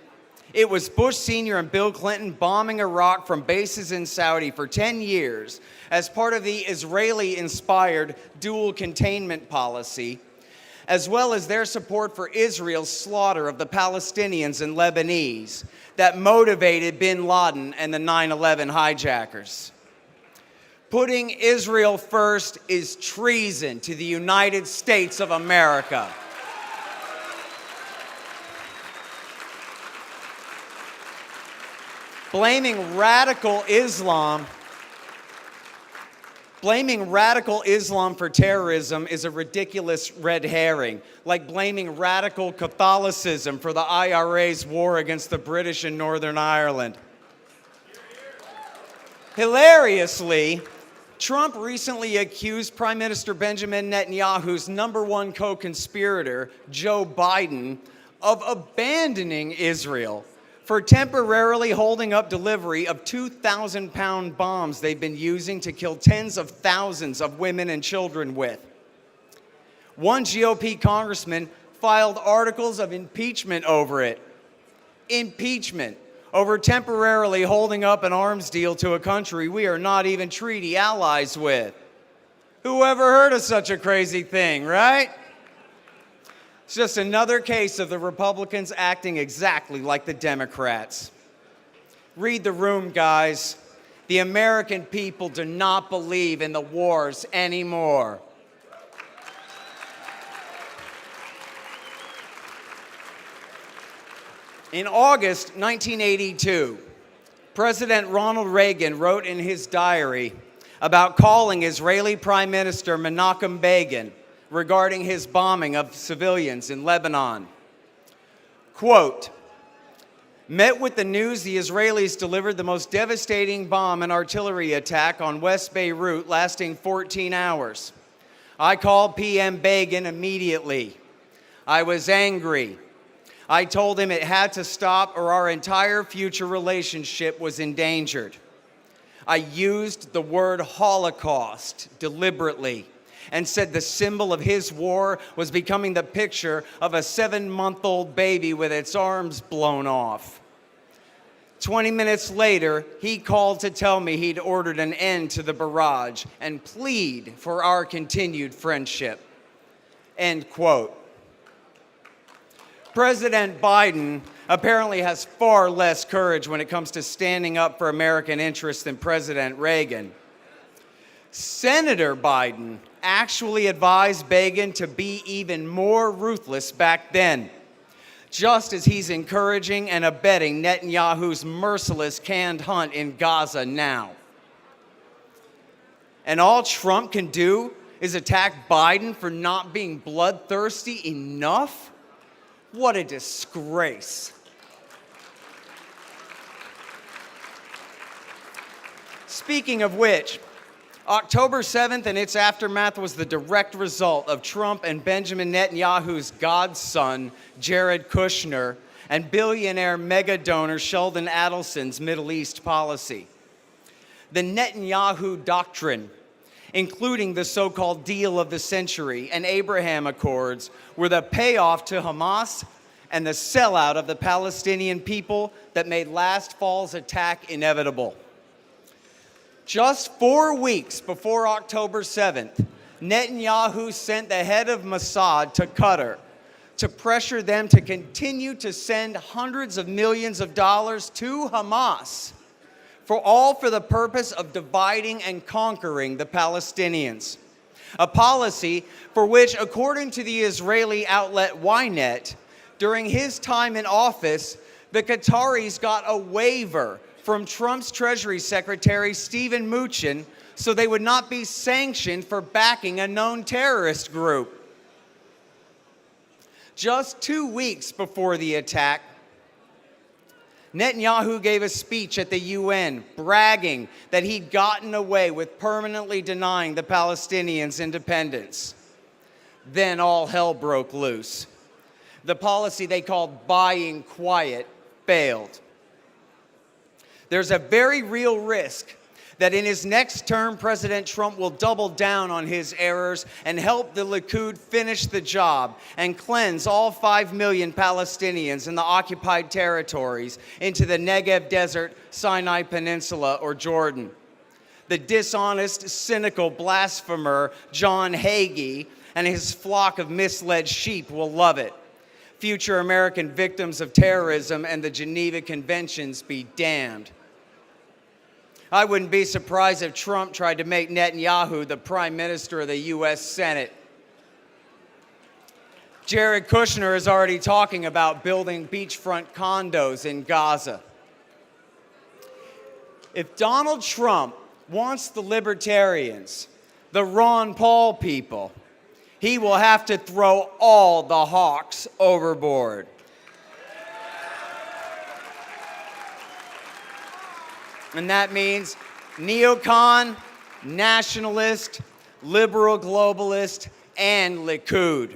It was Bush Sr. and Bill Clinton bombing Iraq from bases in Saudi for 10 years as part of the Israeli-inspired dual containment policy, as well as their support for Israel's slaughter of the Palestinians and Lebanese that motivated bin Laden and the 9/11 hijackers. Putting Israel first is treason to the United States of America. Blaming radical Islam for terrorism is a ridiculous red herring, like blaming radical Catholicism for the IRA's war against the British in Northern Ireland. Hilariously, Trump recently accused Prime Minister Benjamin Netanyahu's #1 co-conspirator, Joe Biden, of abandoning Israel for temporarily holding up delivery of 2,000-pound bombs they've been using to kill tens of thousands of women and children with. One GOP congressman filed articles of impeachment over it. Impeachment over temporarily holding up an arms deal to a country we are not even treaty allies with. Who ever heard of such a crazy thing, right? It's just another case of the Republicans acting exactly like the Democrats. Read the room, guys. The American people do not believe in the wars anymore. In August 1982, President Ronald Reagan wrote in his diary about calling Israeli Prime Minister Menachem Begin regarding his bombing of civilians in Lebanon. Quote, met with the news the Israelis delivered the most devastating bomb and artillery attack on West Beirut lasting 14 hours. I called PM Begin immediately. I was angry. I told him it had to stop or our entire future relationship was endangered. I used the word Holocaust deliberately and said the symbol of his war was becoming the picture of a 7-month-old baby with its arms blown off. 20 minutes later, he called to tell me he'd ordered an end to the barrage and plead for our continued friendship. End quote. President Biden apparently has far less courage when it comes to standing up for American interests than President Reagan. Senator Biden actually advised Begin to be even more ruthless back then, just as he's encouraging and abetting Netanyahu's merciless canned hunt in Gaza now. And all Trump can do is attack Biden for not being bloodthirsty enough? What a disgrace. Speaking of which, October 7th and its aftermath was the direct result of Trump and Benjamin Netanyahu's godson, Jared Kushner, and billionaire mega donor Sheldon Adelson's Middle East policy. The Netanyahu doctrine, including the so-called deal of the century and Abraham Accords, were the payoff to Hamas and the sellout of the Palestinian people that made last fall's attack inevitable. Just 4 weeks before October 7th, Netanyahu sent the head of Mossad to Qatar to pressure them to continue to send hundreds of millions of dollars to Hamas, for the purpose of dividing and conquering the Palestinians. A policy for which, according to the Israeli outlet Ynet, during his time in office, the Qataris got a waiver from Trump's Treasury Secretary Steven Mnuchin so they would not be sanctioned for backing a known terrorist group. Just 2 weeks before the attack, Netanyahu gave a speech at the UN bragging that he'd gotten away with permanently denying the Palestinians independence. Then all hell broke loose. The policy they called buying quiet failed. There's a very real risk that in his next term, President Trump will double down on his errors and help the Likud finish the job and cleanse all 5 million Palestinians in the occupied territories into the Negev Desert, Sinai Peninsula, or Jordan. The dishonest, cynical blasphemer John Hagee and his flock of misled sheep will love it. Future American victims of terrorism and the Geneva Conventions be damned. I wouldn't be surprised if Trump tried to make Netanyahu the Prime Minister of the U.S. Senate. Jared Kushner is already talking about building beachfront condos in Gaza. If Donald Trump wants the libertarians, the Ron Paul people, he will have to throw all the hawks overboard. And that means neocon, nationalist, liberal globalist, and Likud.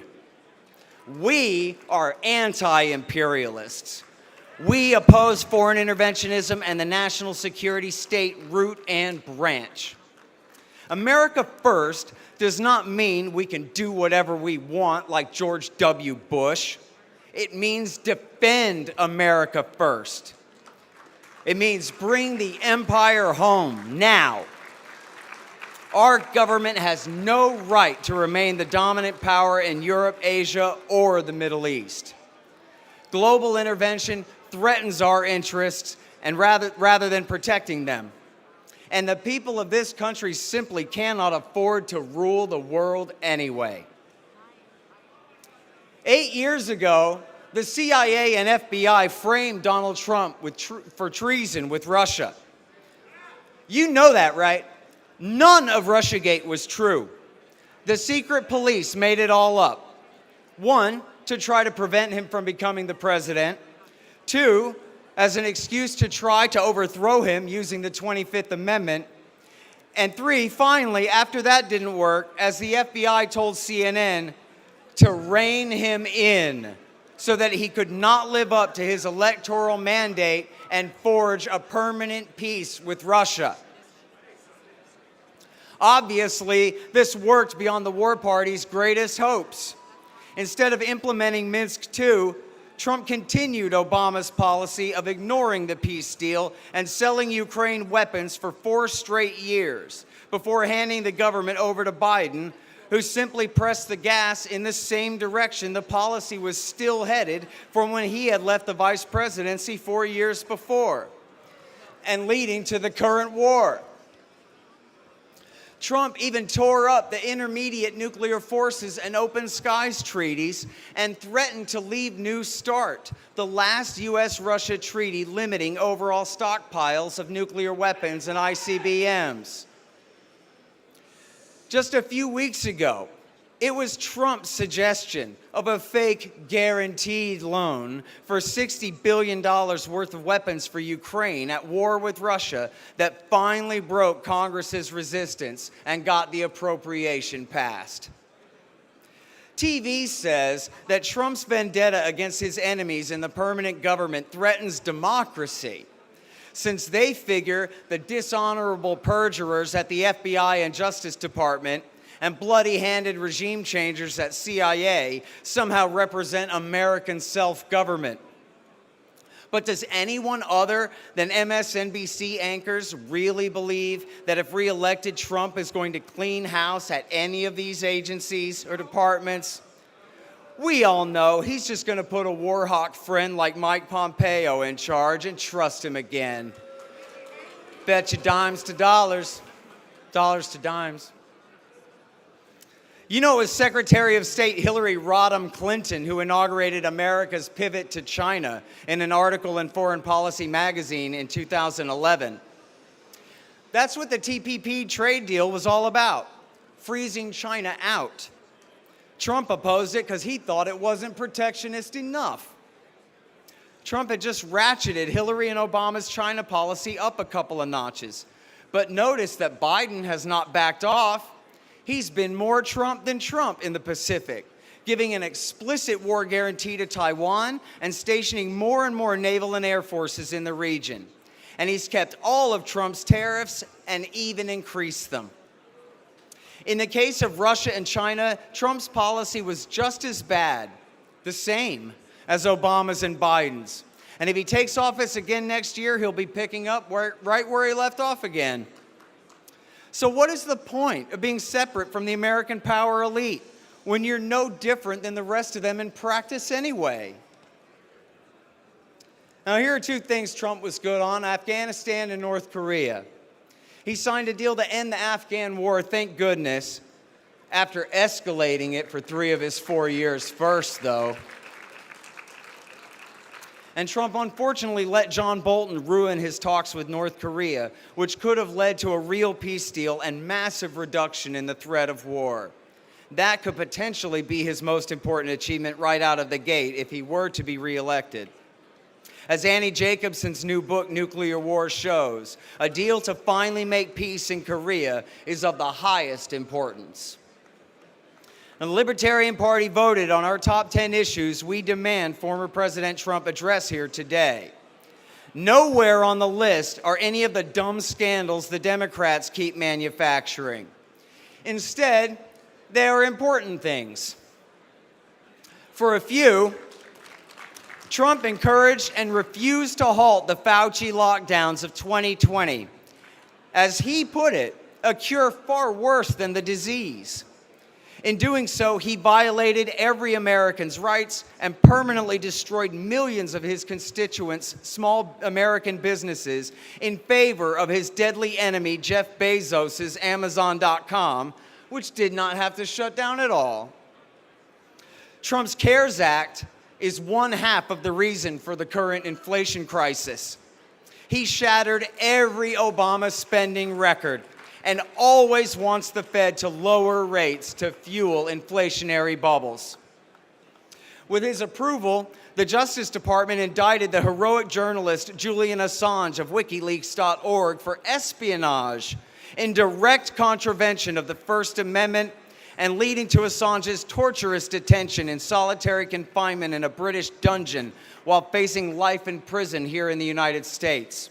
We are anti-imperialists. We oppose foreign interventionism and the national security state root and branch. America first does not mean we can do whatever we want like George W. Bush. It means defend America first. It means bring the empire home now. Our government has no right to remain the dominant power in Europe, Asia, or the Middle East. Global intervention threatens our interests and rather than protecting them. And the people of this country simply cannot afford to rule the world anyway. 8 years ago, the CIA and FBI framed Donald Trump for treason with Russia. You know that, right? None of Russiagate was true. The secret police made it all up. 1, to try to prevent him from becoming the president. 2, as an excuse to try to overthrow him using the 25th Amendment. And 3, finally, after that didn't work, as the FBI told CNN, to rein him in so that he could not live up to his electoral mandate and forge a permanent peace with Russia. Obviously, this worked beyond the war party's greatest hopes. Instead of implementing Minsk II, Trump continued Obama's policy of ignoring the peace deal and selling Ukraine weapons for 4 straight years before handing the government over to Biden, who simply pressed the gas in the same direction the policy was still headed from when he had left the vice presidency 4 years before, and leading to the current war. Trump even tore up the Intermediate Nuclear Forces and Open Skies treaties and threatened to leave New START, the last U.S.-Russia treaty limiting overall stockpiles of nuclear weapons and ICBMs. Just a few weeks ago, it was Trump's suggestion of a fake guaranteed loan for $60 billion worth of weapons for Ukraine at war with Russia that finally broke Congress's resistance and got the appropriation passed. TV says that Trump's vendetta against his enemies in the permanent government threatens democracy, since they figure the dishonorable perjurers at the FBI and Justice Department and bloody-handed regime changers at CIA somehow represent American self-government. But does anyone other than MSNBC anchors really believe that if reelected, Trump is going to clean house at any of these agencies or departments? We all know he's just going to put a war hawk friend like Mike Pompeo in charge and trust him again. Bet you dimes to dollars, dollars to dimes. You know, it was Secretary of State Hillary Rodham Clinton who inaugurated America's pivot to China in an article in Foreign Policy magazine in 2011. That's what the TPP trade deal was all about, freezing China out. Trump opposed it because he thought it wasn't protectionist enough. Trump had just ratcheted Hillary and Obama's China policy up a couple of notches. But notice that Biden has not backed off. He's been more Trump than Trump in the Pacific, giving an explicit war guarantee to Taiwan and stationing more and more naval and air forces in the region. And he's kept all of Trump's tariffs and even increased them. In the case of Russia and China, Trump's policy was just as bad, the same, as Obama's and Biden's. And if he takes office again next year, he'll be picking up right where he left off again. So what is the point of being separate from the American power elite when you're no different than the rest of them in practice anyway? Now, here are two things Trump was good on: Afghanistan and North Korea. He signed a deal to end the Afghan war, thank goodness, after escalating it for 3 of his 4 years first, though. And Trump unfortunately let John Bolton ruin his talks with North Korea, which could have led to a real peace deal and massive reduction in the threat of war. That could potentially be his most important achievement right out of the gate if he were to be reelected. As Annie Jacobson's new book, Nuclear War, shows, a deal to finally make peace in Korea is of the highest importance. Now, the Libertarian Party voted on our top 10 issues we demand former President Trump address here today. Nowhere on the list are any of the dumb scandals the Democrats keep manufacturing. Instead, they are important things. For a few, Trump encouraged and refused to halt the Fauci lockdowns of 2020. As he put it, a cure far worse than the disease. In doing so, he violated every American's rights and permanently destroyed millions of his constituents' small American businesses in favor of his deadly enemy, Jeff Bezos' Amazon.com, which did not have to shut down at all. Trump's CARES Act is 1/2 of the reason for the current inflation crisis. He shattered every Obama spending record and always wants the Fed to lower rates to fuel inflationary bubbles. With his approval, the Justice Department indicted the heroic journalist Julian Assange of WikiLeaks.org for espionage in direct contravention of the First Amendment and leading to Assange's torturous detention in solitary confinement in a British dungeon while facing life in prison here in the United States.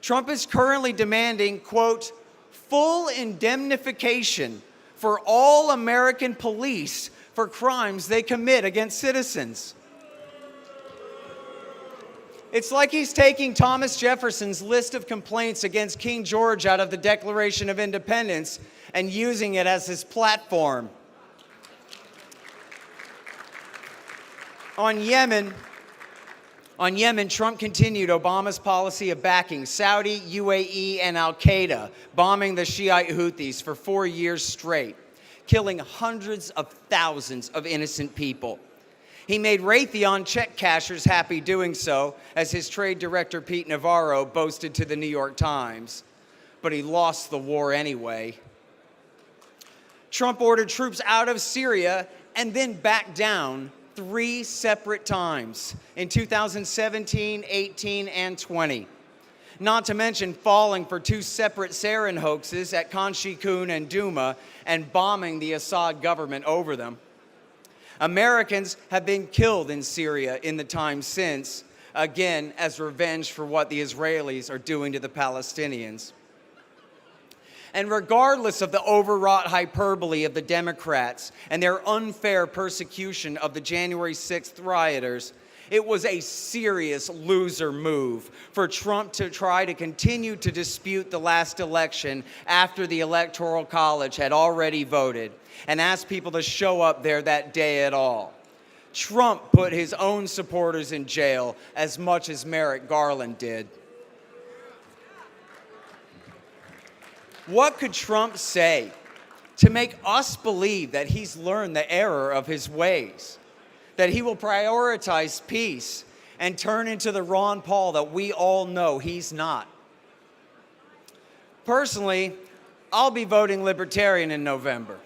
Trump is currently demanding, quote, full indemnification for all American police for crimes they commit against citizens. It's like he's taking Thomas Jefferson's list of complaints against King George out of the Declaration of Independence and using it as his platform. On Yemen, Trump continued Obama's policy of backing Saudi, UAE, and al-Qaeda, bombing the Shiite Houthis for 4 years straight, killing hundreds of thousands of innocent people. He made Raytheon check cashers happy doing so, as his trade director Pete Navarro boasted to the New York Times. But he lost the war anyway. Trump ordered troops out of Syria and then backed down 3 separate times in 2017, 18, and 20. not to mention falling for 2 separate sarin hoaxes at Kanshikun and Duma and bombing the Assad government over them. Americans have been killed in Syria in the time since, again, as revenge for what the Israelis are doing to the Palestinians. And regardless of the overwrought hyperbole of the Democrats and their unfair persecution of the January 6th rioters, it was a serious loser move for Trump to try to continue to dispute the last election after the Electoral College had already voted and asked people to show up there that day at all. Trump put his own supporters in jail as much as Merrick Garland did. What could Trump say to make us believe that he's learned the error of his ways, that he will prioritize peace and turn into the Ron Paul that we all know he's not? Personally, I'll be voting Libertarian in November.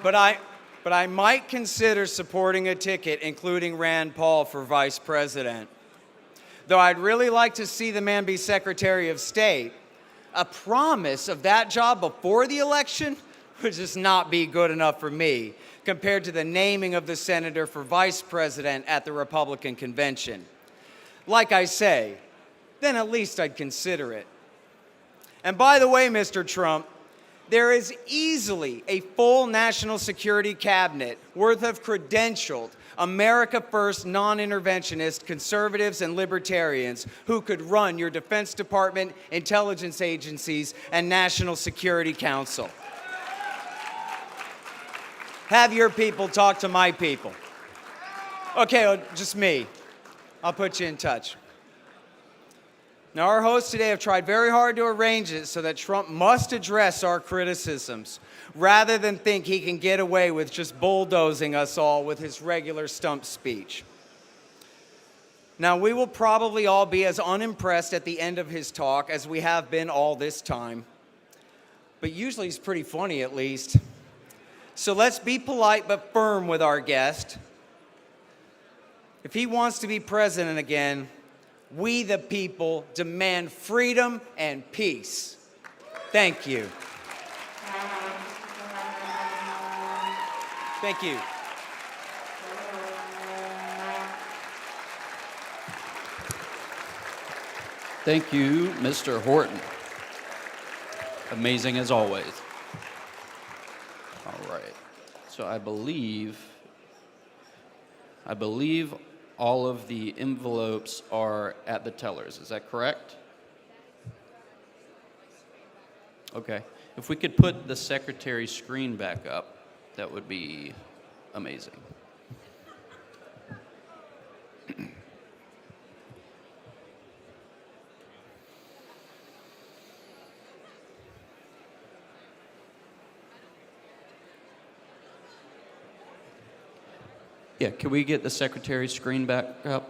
But I might consider supporting a ticket including Rand Paul for vice president. Though I'd really like to see the man be Secretary of State, a promise of that job before the election would just not be good enough for me compared to the naming of the senator for vice president at the Republican convention. Like I say, then at least I'd consider it. And by the way, Mr. Trump, there is easily a full national security cabinet worth of credentialed, America First, non-interventionist conservatives and libertarians who could run your Defense Department, intelligence agencies, and National Security Council. Have your people talk to my people. Okay, just me. I'll put you in touch. Now, our hosts today have tried very hard to arrange it so that Trump must address our criticisms, rather than think he can get away with just bulldozing us all with his regular stump speech. Now, we will probably all be as unimpressed at the end of his talk as we have been all this time. But usually he's pretty funny, at least. So let's be polite but firm with our guest. If he wants to be president again, we the people demand freedom and peace. Thank you. Thank you. Thank you, Mr. Horton. Amazing as always. All right. So I believe all of the envelopes are at the tellers. Is that correct? Okay. If we could put the secretary's screen back up, that would be amazing. Yeah, can we get the secretary's screen back up?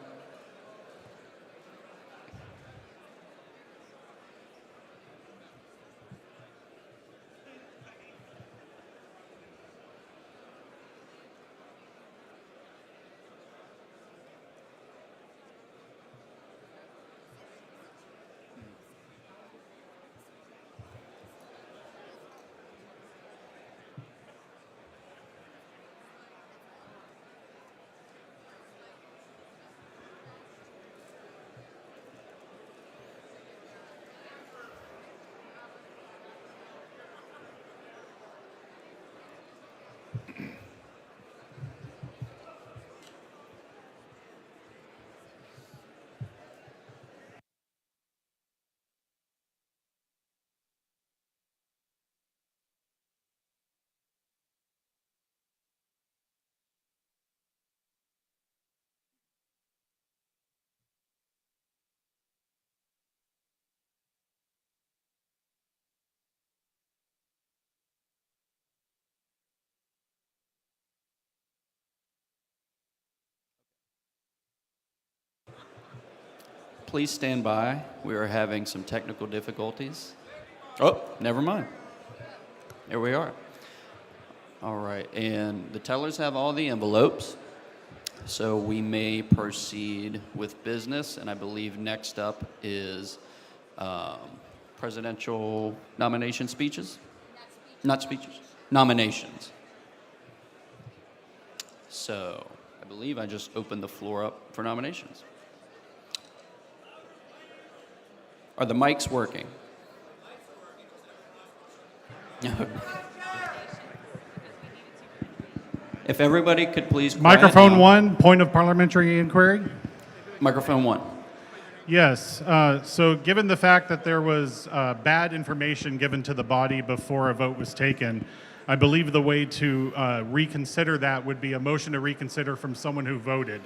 Please stand by. We are having some technical difficulties. Oh, never mind. Here we are. All right, and the tellers have all the envelopes. So we may proceed with business, and I believe next up is presidential nomination speeches? Not speeches, nominations. So I believe I just opened the floor up for nominations. Are the mics working? If everybody could please quiet Microphone down. 1, point of parliamentary inquiry. Microphone 1. Yes. So given the fact that there was bad information given to the body before a vote was taken, I believe the way to reconsider that would be a motion to reconsider from someone who voted.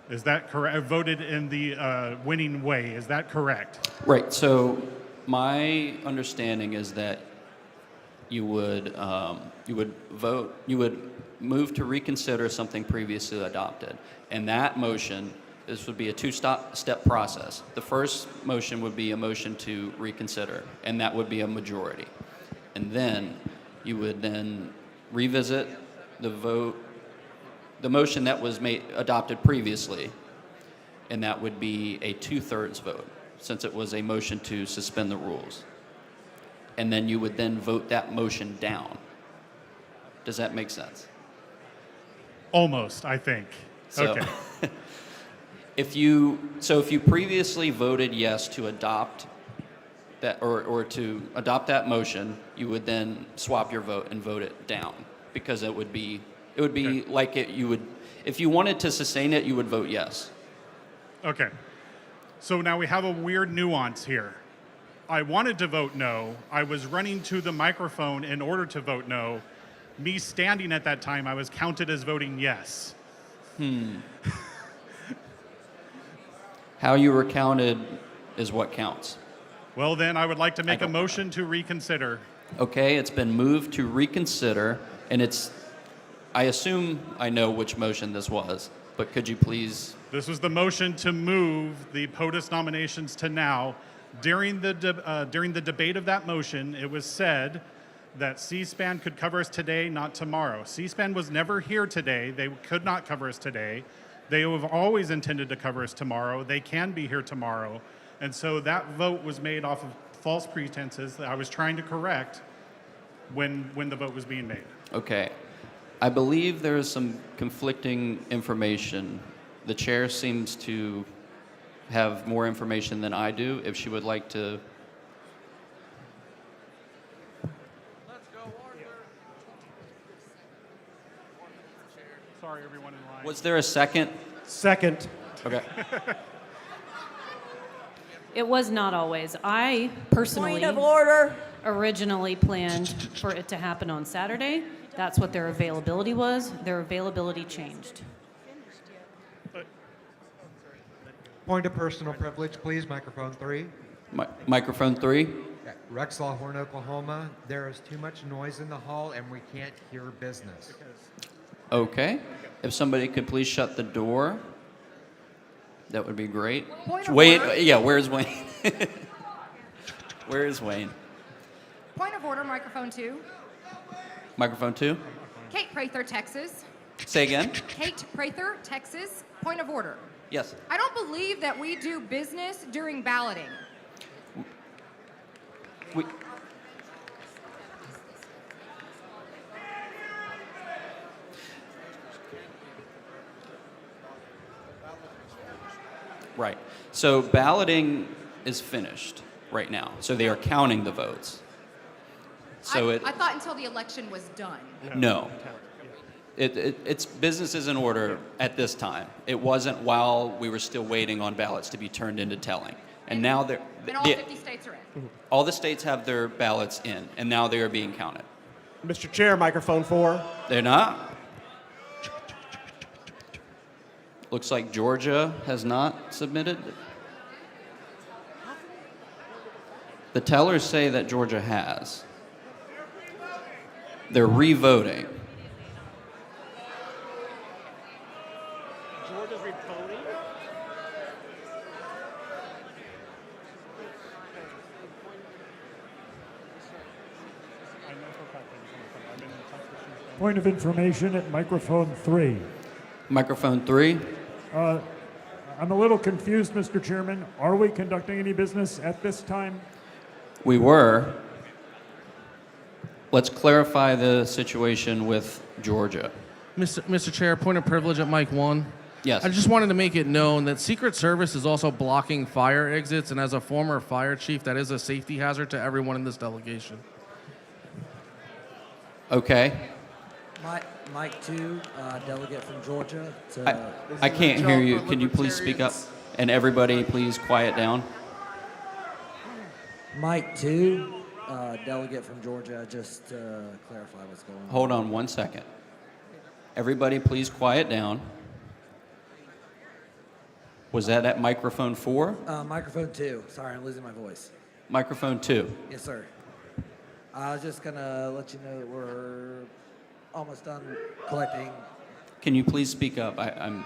Is that correct? Voted in the winning way. Is that correct? Right. So my understanding is that you would move to reconsider something previously adopted, and that motion. This would be a two-step process. The first motion would be a motion to reconsider, and that would be a majority. And then you would then revisit the vote, the motion that was adopted previously, and that would be a 2/3 vote, since it was a motion to suspend the rules. And then you would then vote that motion down. Does that make sense? Almost, I think. So, okay. If you previously voted yes to adopt that or to adopt that motion, you would then swap your vote and vote it down, because it would be Okay. like you would, if you wanted to sustain it, you would vote yes. Okay. So now we have a weird nuance here. I wanted to vote no. I was running to the microphone in order to vote no. Me standing at that time, I was counted as voting yes. How you were counted is what counts. Well, then I would like to make a motion to reconsider. Okay, it's been moved to reconsider, and I assume I know which motion this was, but could you please? This was the motion to move the POTUS nominations to now. During the debate of that motion, it was said that C-SPAN could cover us today, not tomorrow. C-SPAN was never here today. They could not cover us today. They have always intended to cover us tomorrow. They can be here tomorrow. And so that vote was made off of false pretenses that I was trying to correct when the vote was being made. Okay. I believe there is some conflicting information. The chair seems to have more information than I do. If she would like to. Sorry, everyone in line. Was there a second? Second. Okay. It was not always. I personally Point of order. originally planned for it to happen on Saturday. That's what their availability was. Their availability changed. Point of personal privilege, please. Microphone 3. Microphone 3. Rexlaw Horn, Oklahoma. There is too much noise in the hall and we can't hear business. Okay. If somebody could please shut the door, that would be great. Point of Wayne, order. yeah, where's Wayne? Where is Wayne? Point of order, microphone 2. Microphone 2. Kate Prather, Texas. Say again. Kate Prather, Texas. Point of order. Yes. I don't believe that we do business during balloting. We, right. So balloting is finished right now. So they are counting the votes. So I thought until the election was done. No. It's business is in order at this time. It wasn't while we were still waiting on ballots to be turned into telling. And now they're... And all 50 states are in. All the states have their ballots in, and now they are being counted. Mr. Chair, microphone 4. They're not. Looks like Georgia has not submitted. The tellers say that Georgia has. They're re-voting. Georgia's revoting? Point of information at microphone 3. Microphone 3. I'm a little confused, Mr. Chairman. Are we conducting any business at this time? We were. Let's clarify the situation with Georgia. Mr. Chair, point of privilege at mic 1. Yes. I just wanted to make it known that Secret Service is also blocking fire exits, and as a former fire chief, that is a safety hazard to everyone in this delegation. Okay. Mike 2, delegate from Georgia. I can't hear you. Can you please speak up? And everybody, please quiet down. Mike 2, delegate from Georgia. Just to clarify what's going on. Hold on 1 second. Everybody, please quiet down. Was that at microphone 4? Microphone 2. Sorry, I'm losing my voice. Microphone 2. Yes, sir. I was just going to let you know that we're almost done collecting. Can you please speak up? I'm.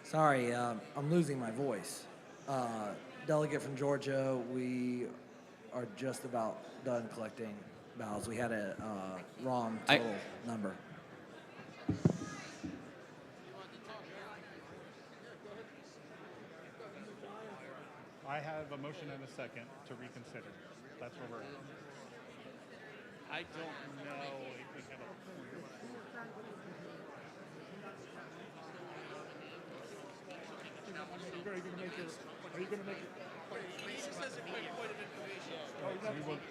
Sorry, I'm losing my voice. Delegate from Georgia, we are just about done collecting ballots. We had a wrong total number. I have a motion and a second to reconsider. That's where we're at. I don't know if we have a Are you going to make it? Are you going to make it?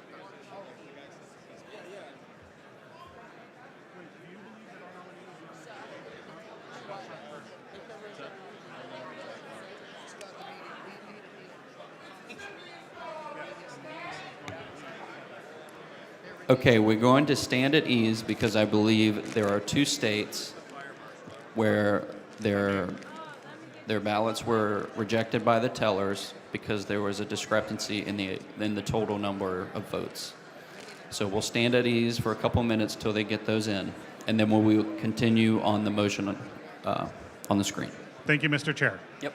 Okay, we're going to stand at ease because I believe there are 2 states where their ballots were rejected by the tellers because there was a discrepancy in the total number of votes. So we'll stand at ease for a couple minutes till they get those in, and then we will continue on the motion on the screen. Thank you, Mr. Chair. Yep.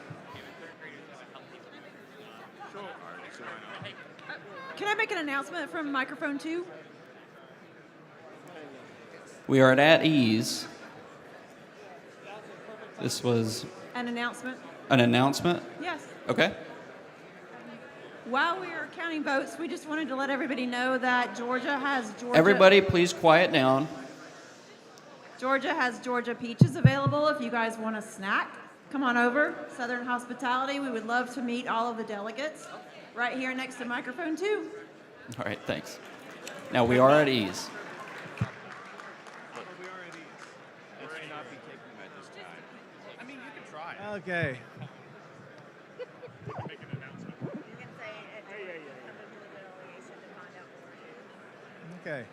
Can I make an announcement from microphone 2? We are at ease. This was An announcement? an announcement? Yes. Okay. While we are counting votes, we just wanted to let everybody know that Georgia has Everybody, please quiet down. Georgia has Georgia peaches available if you guys want a snack. Come on over. Southern Hospitality. We would love to meet all of the delegates right here next to microphone 2. All right, thanks. Now we are at ease. Okay. Okay.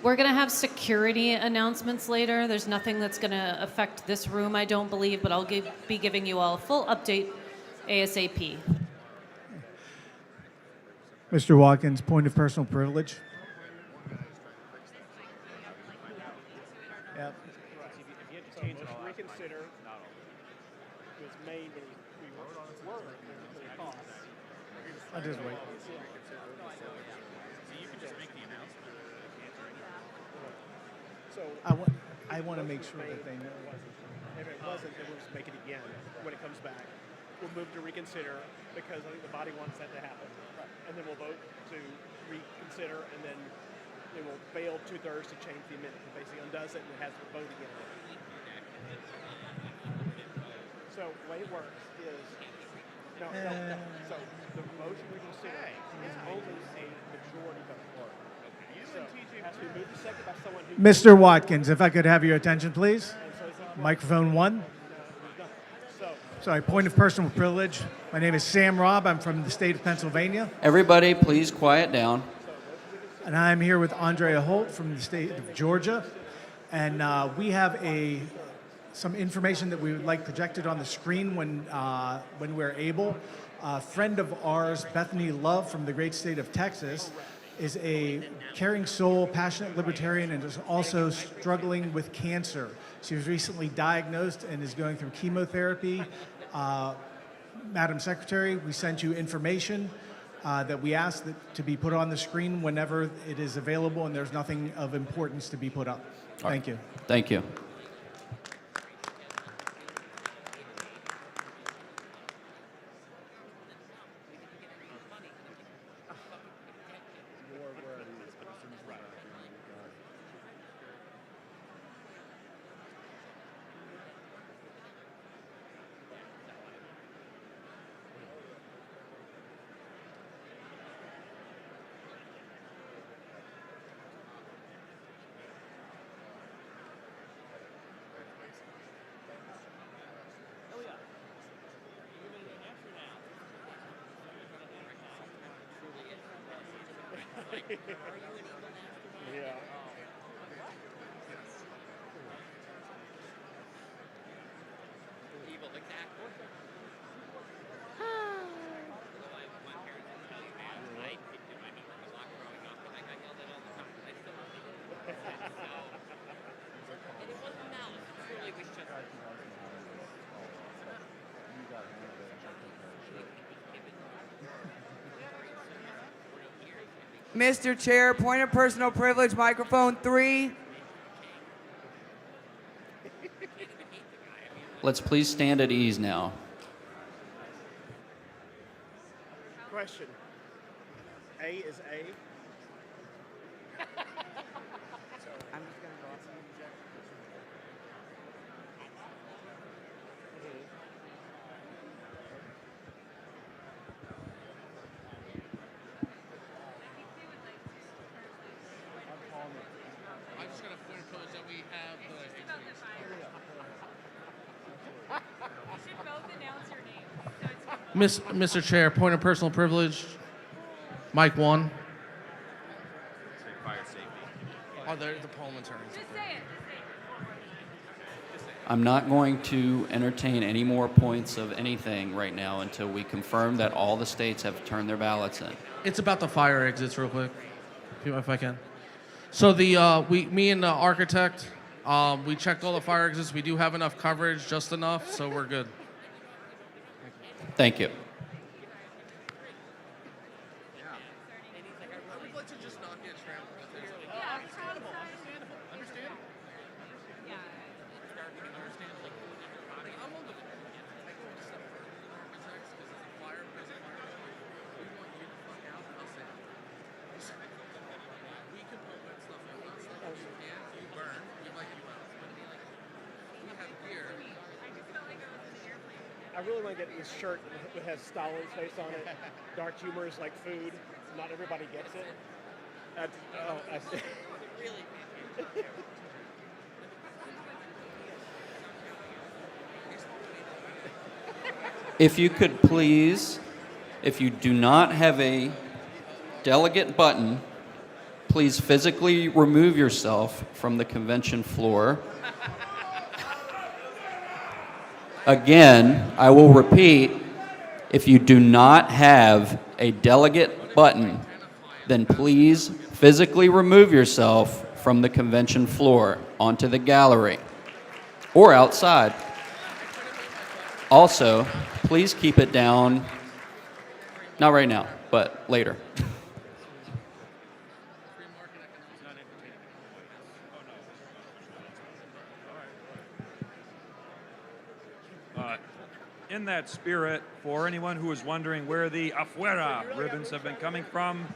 We're going to have security announcements later. There's nothing that's going to affect this room, I don't believe, but I'll be giving you all a full update ASAP. Mr. Watkins, point of personal privilege. Yep. If you had to change it, reconsider. It was made when we were costs. I'll just wait. So I want to make sure that they know. if it wasn't, then we'll just make it again when it comes back. We'll move to reconsider because I think the body wants that to happen. And then we'll vote to reconsider, and then it will fail 2/3 to change the amendment. It basically undoes it and it has to vote again. So the way it works is, no. So the motion reconsider is only a majority vote. So it has to be moved to second by someone who. Mr. Watkins, if I could have your attention, please. Microphone 1. Sorry, point of personal privilege. My name is Sam Robb. I'm from the state of Pennsylvania. Everybody, please quiet down. And I'm here with Andrea Holt from the state of Georgia. And we have some information that we would like projected on the screen when we're able. A friend of ours, Bethany Love from the great state of Texas, is a caring soul, passionate libertarian, and is also struggling with cancer. She was recently diagnosed and is going through chemotherapy. Madam Secretary, we sent you information that we ask that to be put on the screen whenever it is available and there's nothing of importance to be put up. Thank you. Thank you. Yeah. Mr. Chair, point of personal privilege, microphone 3. Let's please stand at ease now. Question. A is A. I just got a point of privilege that we have Mr. Chair, point of personal privilege. Mike 1. Fire safety. Oh, they're the parliamentarians. I'm not going to entertain any more points of anything right now until we confirm that all the states have turned their ballots in. It's about the fire exits, real quick, if I can. So me and the architect, we checked all the fire exits. We do have enough coverage, just enough, so we're good. Thank you. I really want to get this shirt that has Stalin's face on it. Dark humor is like food. Not everybody gets it. That's, oh, I see. If you could please, if you do not have a delegate button, please physically remove yourself from the convention floor. Again, I will repeat, if you do not have a delegate button, then please physically remove yourself from the convention floor onto the gallery or outside. Also, please keep it down, not right now, but later. In that spirit, for anyone who is wondering where the afuera ribbons have been coming from,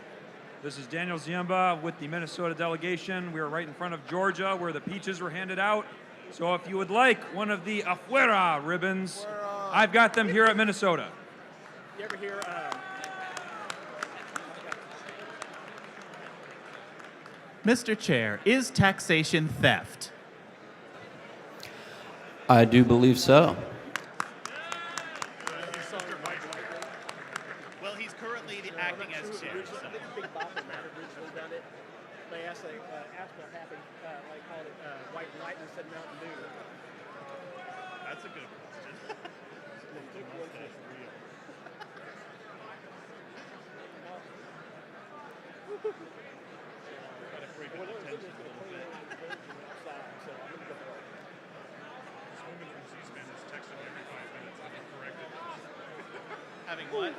this is Daniel Ziemba with the Minnesota delegation. We are right in front of Georgia where the peaches were handed out. So if you would like one of the afuera ribbons, I've got them here at Minnesota. You ever hear? Mr. Chair, is taxation theft? I do believe so. Well, he's currently acting as chair. Big Bopper originally done it. They asked for happy, like called it White Light and said Mountain Dew. That's a good question. Having what?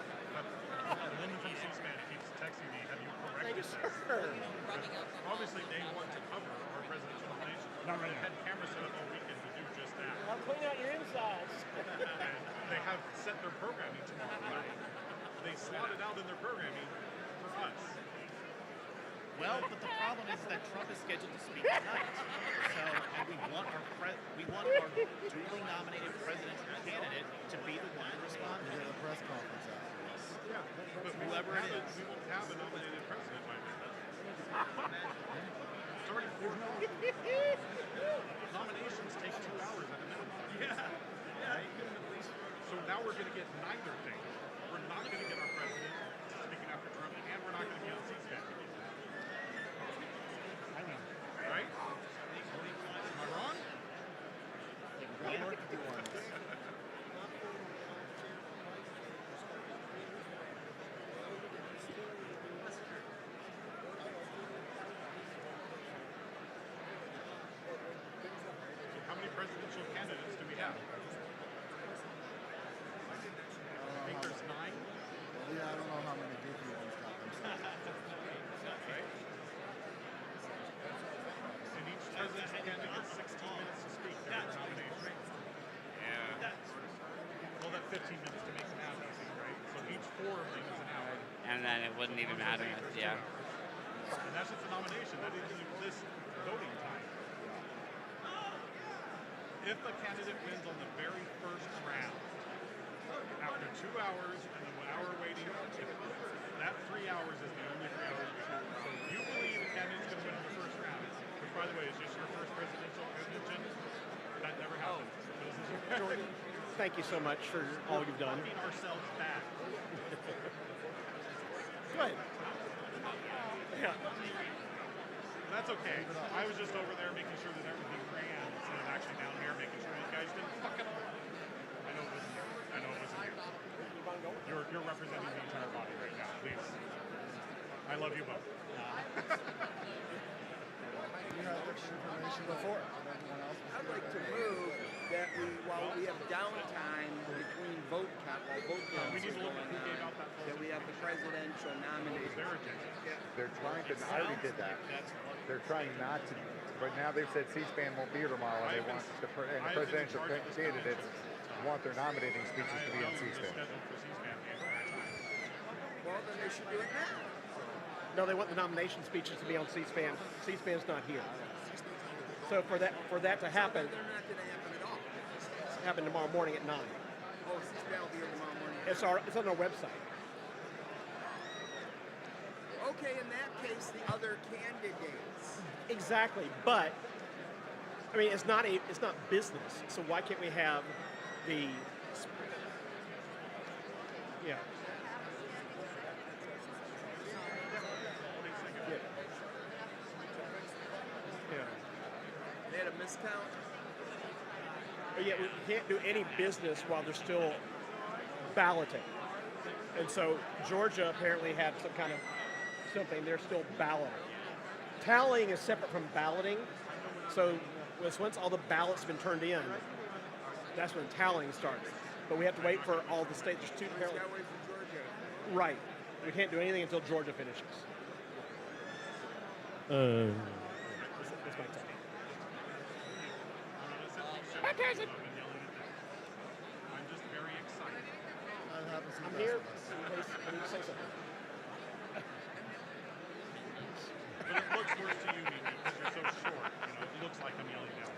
Lynn from C-SPAN keeps texting me, have you Thank you, corrected sir. this? Obviously, they want to cover our presidential nomination. Not right They now. had cameras set up all weekend to do just that. I'll clean out your insides. And they have set their programming tomorrow. They slotted out in their programming for us. Well, but the problem is that Trump is scheduled to speak tonight. So, and we want our duly nominated presidential candidate to be the one to respond to the press conference after this. Yeah, but whoever it is. we won't have a nominated president by then. It's already 4 o'clock. Nominations take 2 hours at a minimum. Yeah. Right? So now we're going to get neither thing. We're not going to get our president speaking after Trump, and we're not going to be on C-SPAN. Right? Am I wrong? So how many presidential candidates do we have? I think there's 9. Yeah, I don't know how many goofy ones got them. Right? And each presidential candidate gets 16 minutes to speak during their nomination. Yeah. Well, that 15 minutes to make them happy, right? So each 4 of them is an hour. And then it wouldn't even matter. Yeah. And that's just a nomination. That doesn't exist voting time. If a candidate wins on the very first round, after 2 hours and an hour waiting, that 3 hours is the only 3 hours. So you believe a candidate's going to win in the first round, which, by the way, is just your first presidential convention. That never happened. Jordan, thank you so much for all you've done. We're ourselves back. Go ahead. Yeah. That's okay. I was just over there making sure that everything ran instead of actually down here making sure you guys didn't fuck it up. I know it wasn't you. I know it wasn't you. You're representing the entire body right now. Please. I love you both. You had extra information before. I'd like to move that while we have downtime between vote count, while vote counts we need is to look at going who gave on, out that that we have the presidential nomination. They're trying to, I already did that. They're trying not to, but now they've said C-SPAN won't be here tomorrow, and they want the presidential candidates want their nominating speeches to be on C-SPAN. Well, then they should do it now. No, they want the nomination speeches to be on C-SPAN. C-SPAN's not here. So for that to happen, They're not going to happen at all. happen tomorrow morning at 9. Oh, C-SPAN will be here tomorrow morning. It's on our website. Okay, in that case, the other candidates. Exactly, but I mean it's not business. So why can't we have the yeah. Yeah. They had a miscount. But yet we can't do any business while they're still balloting. And so Georgia apparently had some kind of something. They're still balloting. Tallying is separate from balloting. So once all the ballots have been turned in, that's when tallying starts. But we have to wait for all the states. There's 2 apparently. Got away from Georgia. Right. We can't do anything until Georgia finishes. That's my time. I'm just very excited. I'm here in case I need to say something. But it looks worse to you, Mimi, because you're so short. You know, it looks like I'm yelling down.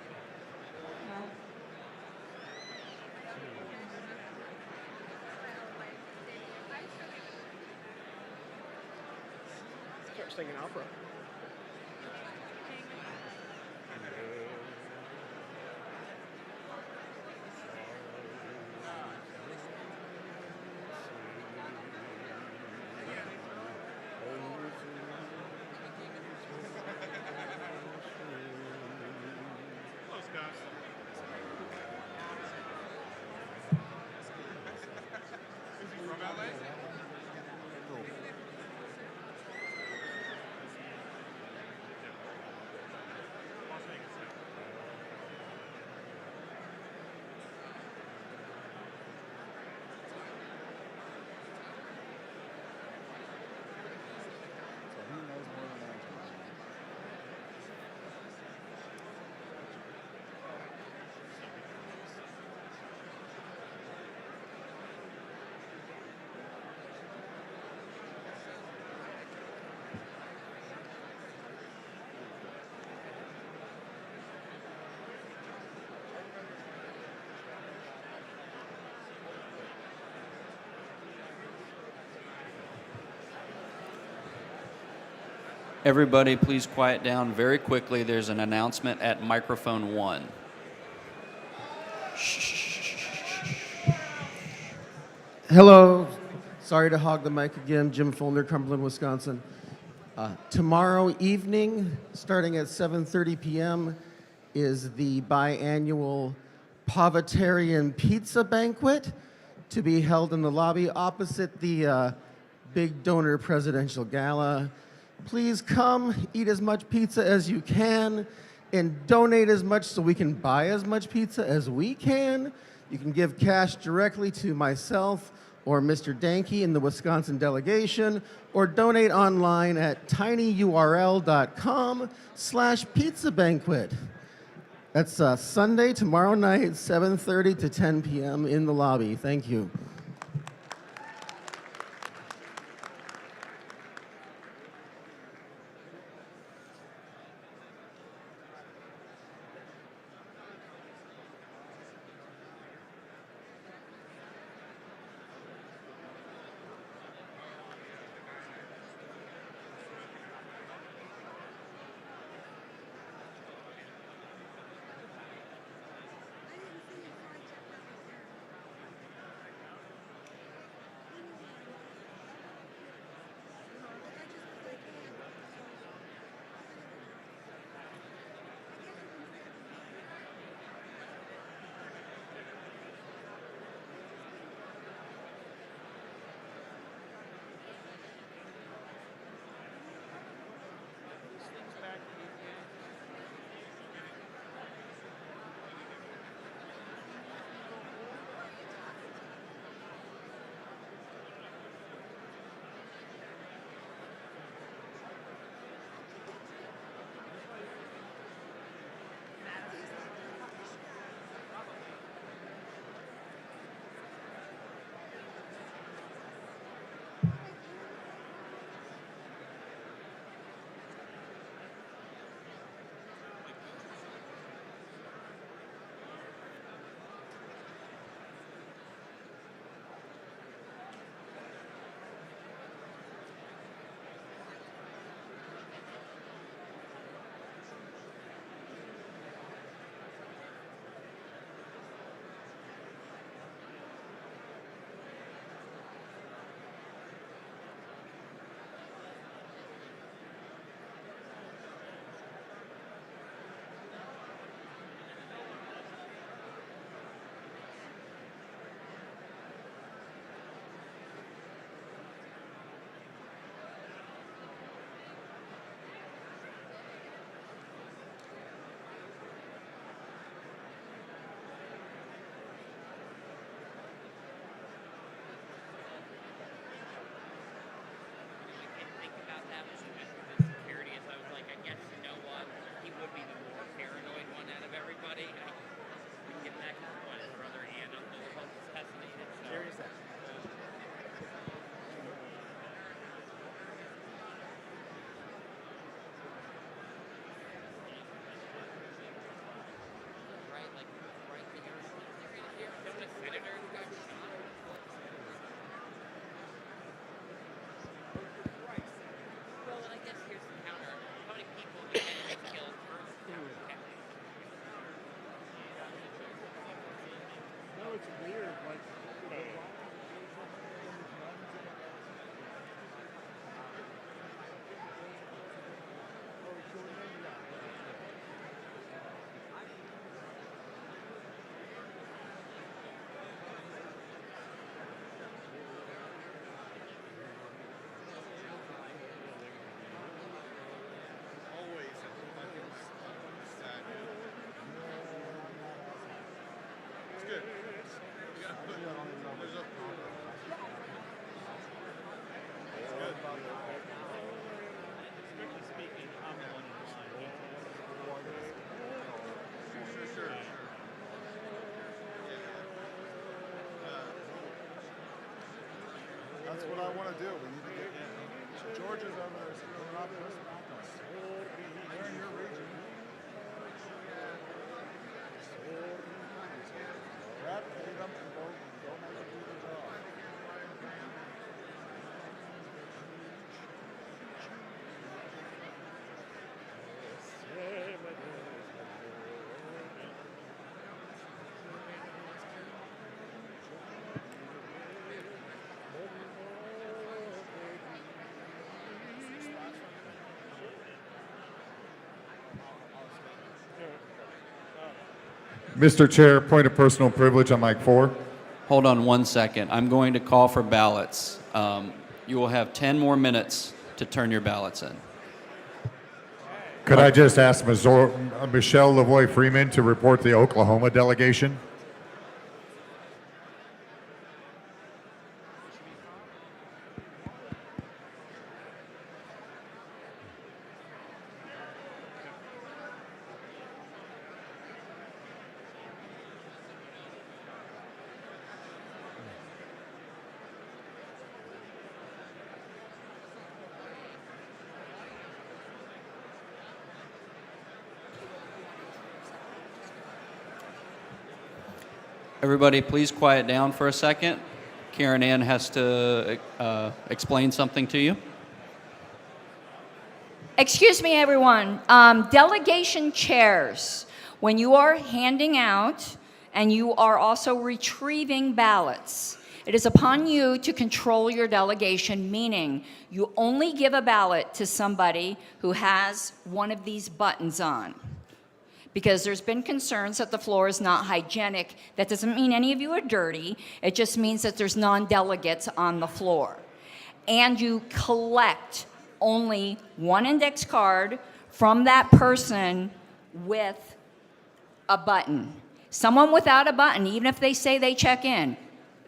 Start singing opera. Hello, Scott. Is he from LA? Everybody, please quiet down very quickly. There's an announcement at microphone 1. Hello. Sorry to hog the mic again. Jim Fulner, Cumberland, Wisconsin. Tomorrow evening, starting at 7:30 p.m., is the biannual Povertarian Pizza Banquet to be held in the lobby opposite the big donor presidential gala. Please come, eat as much pizza as you can, and donate as much so we can buy as much pizza as we can. You can give cash directly to myself or Mr. Danke in the Wisconsin delegation, or donate online at tinyurl.com/pizza banquet. That's Sunday, tomorrow night, 7:30 to 10 p.m. in the lobby. Thank you. That's what I want to do. We need to get Georgia's over there screwing up this mountain. They're in your region. Grab, hit them, and go make them do their job. Mr. Chair, point of personal privilege on mic 4. Hold on one second. I'm going to call for ballots. You will have 10 more minutes to turn your ballots in. Could I just ask Michelle Lavoie Freeman to report the Oklahoma delegation? Everybody, please quiet down for a second. Karen Ann has to explain something to you. Excuse me, everyone. Delegation chairs, when you are handing out and you are also retrieving ballots, it is upon you to control your delegation, meaning you only give a ballot to somebody who has one of these buttons on. Because there's been concerns that the floor is not hygienic. That doesn't mean any of you are dirty. It just means that there's non-delegates on the floor. And you collect only one index card from that person with a button. Someone without a button, even if they say they check in,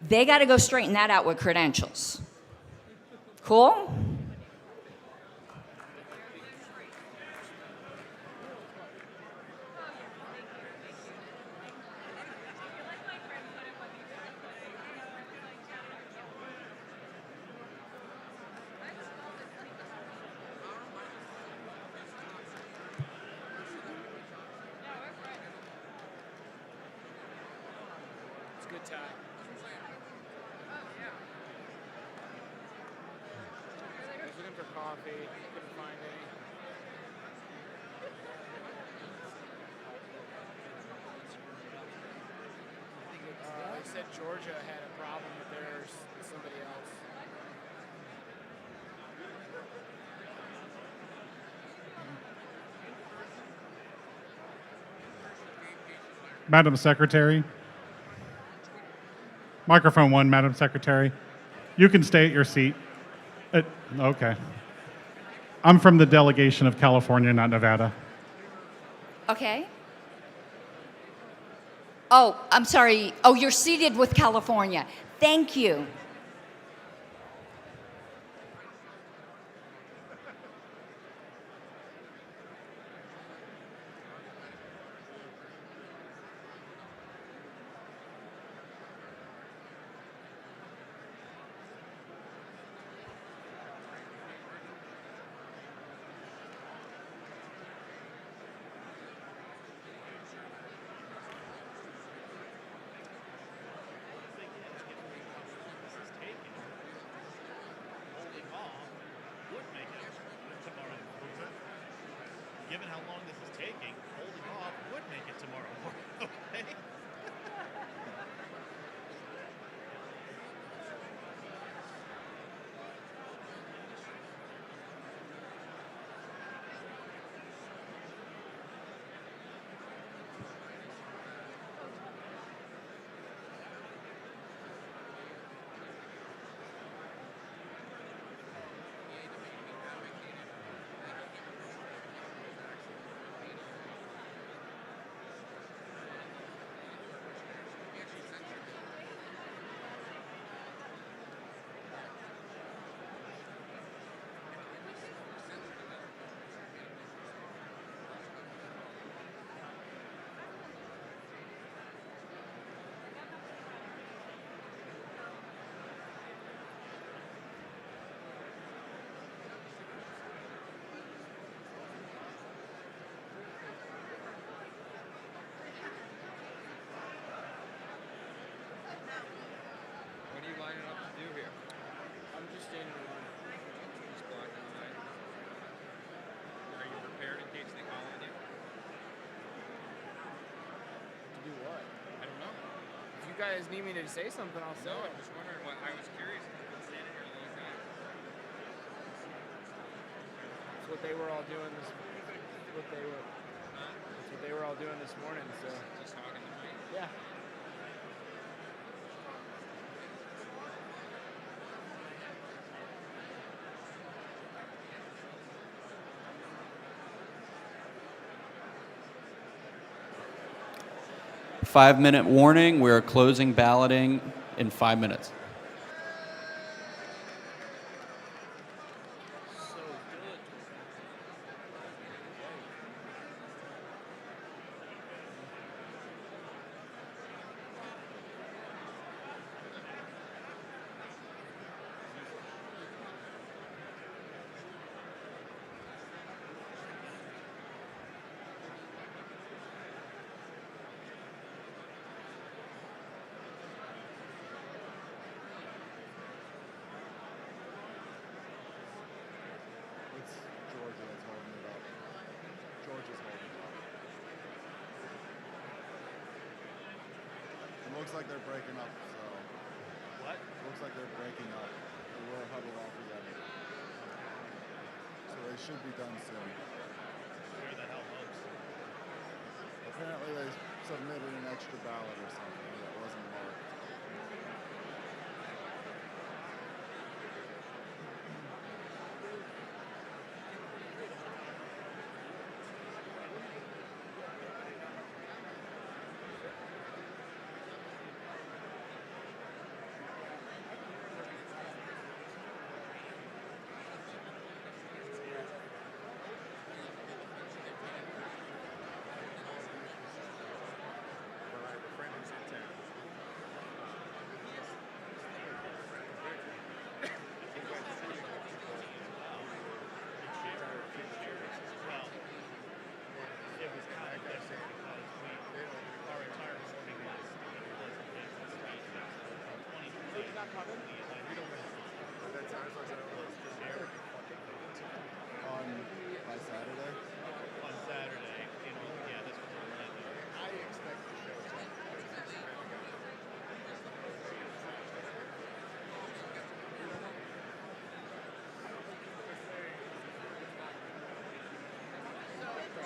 they got to go straighten that out with credentials. Cool? It's a good time. I was looking for coffee, couldn't find any. They said Georgia had a problem with theirs with somebody else. Madam Secretary. Microphone 1, Madam Secretary. You can stay at your seat. Okay. I'm from the delegation of California, not Nevada. Okay. Oh, I'm sorry. Oh, you're seated with California. Thank you. Given how long this is taking, holding off would make it tomorrow morning, okay? What are you lining up to do here? I'm just standing in line. Just blocking the line. Are you prepared in case they call on you? To do what? I don't know. If you guys need me to say something, I'll say No, it. I'm just wondering what I was curious if you've been standing here a long time. That's what they were all doing this. That's what they were. That's what they were all doing this morning. So. Just hogging the mic. Yeah. Five-minute warning. We are closing balloting in 5 minutes. It's Georgia that's holding it up. Georgia's holding it up. It looks like they're breaking up, so. What? Looks like they're breaking up. They were huddled all together. So they should be done soon. Where the hell hopes? Apparently they submitted an extra ballot or something that wasn't marked. By Saturday? On Saturday, yeah, that's what we're going to do. I expect the show to.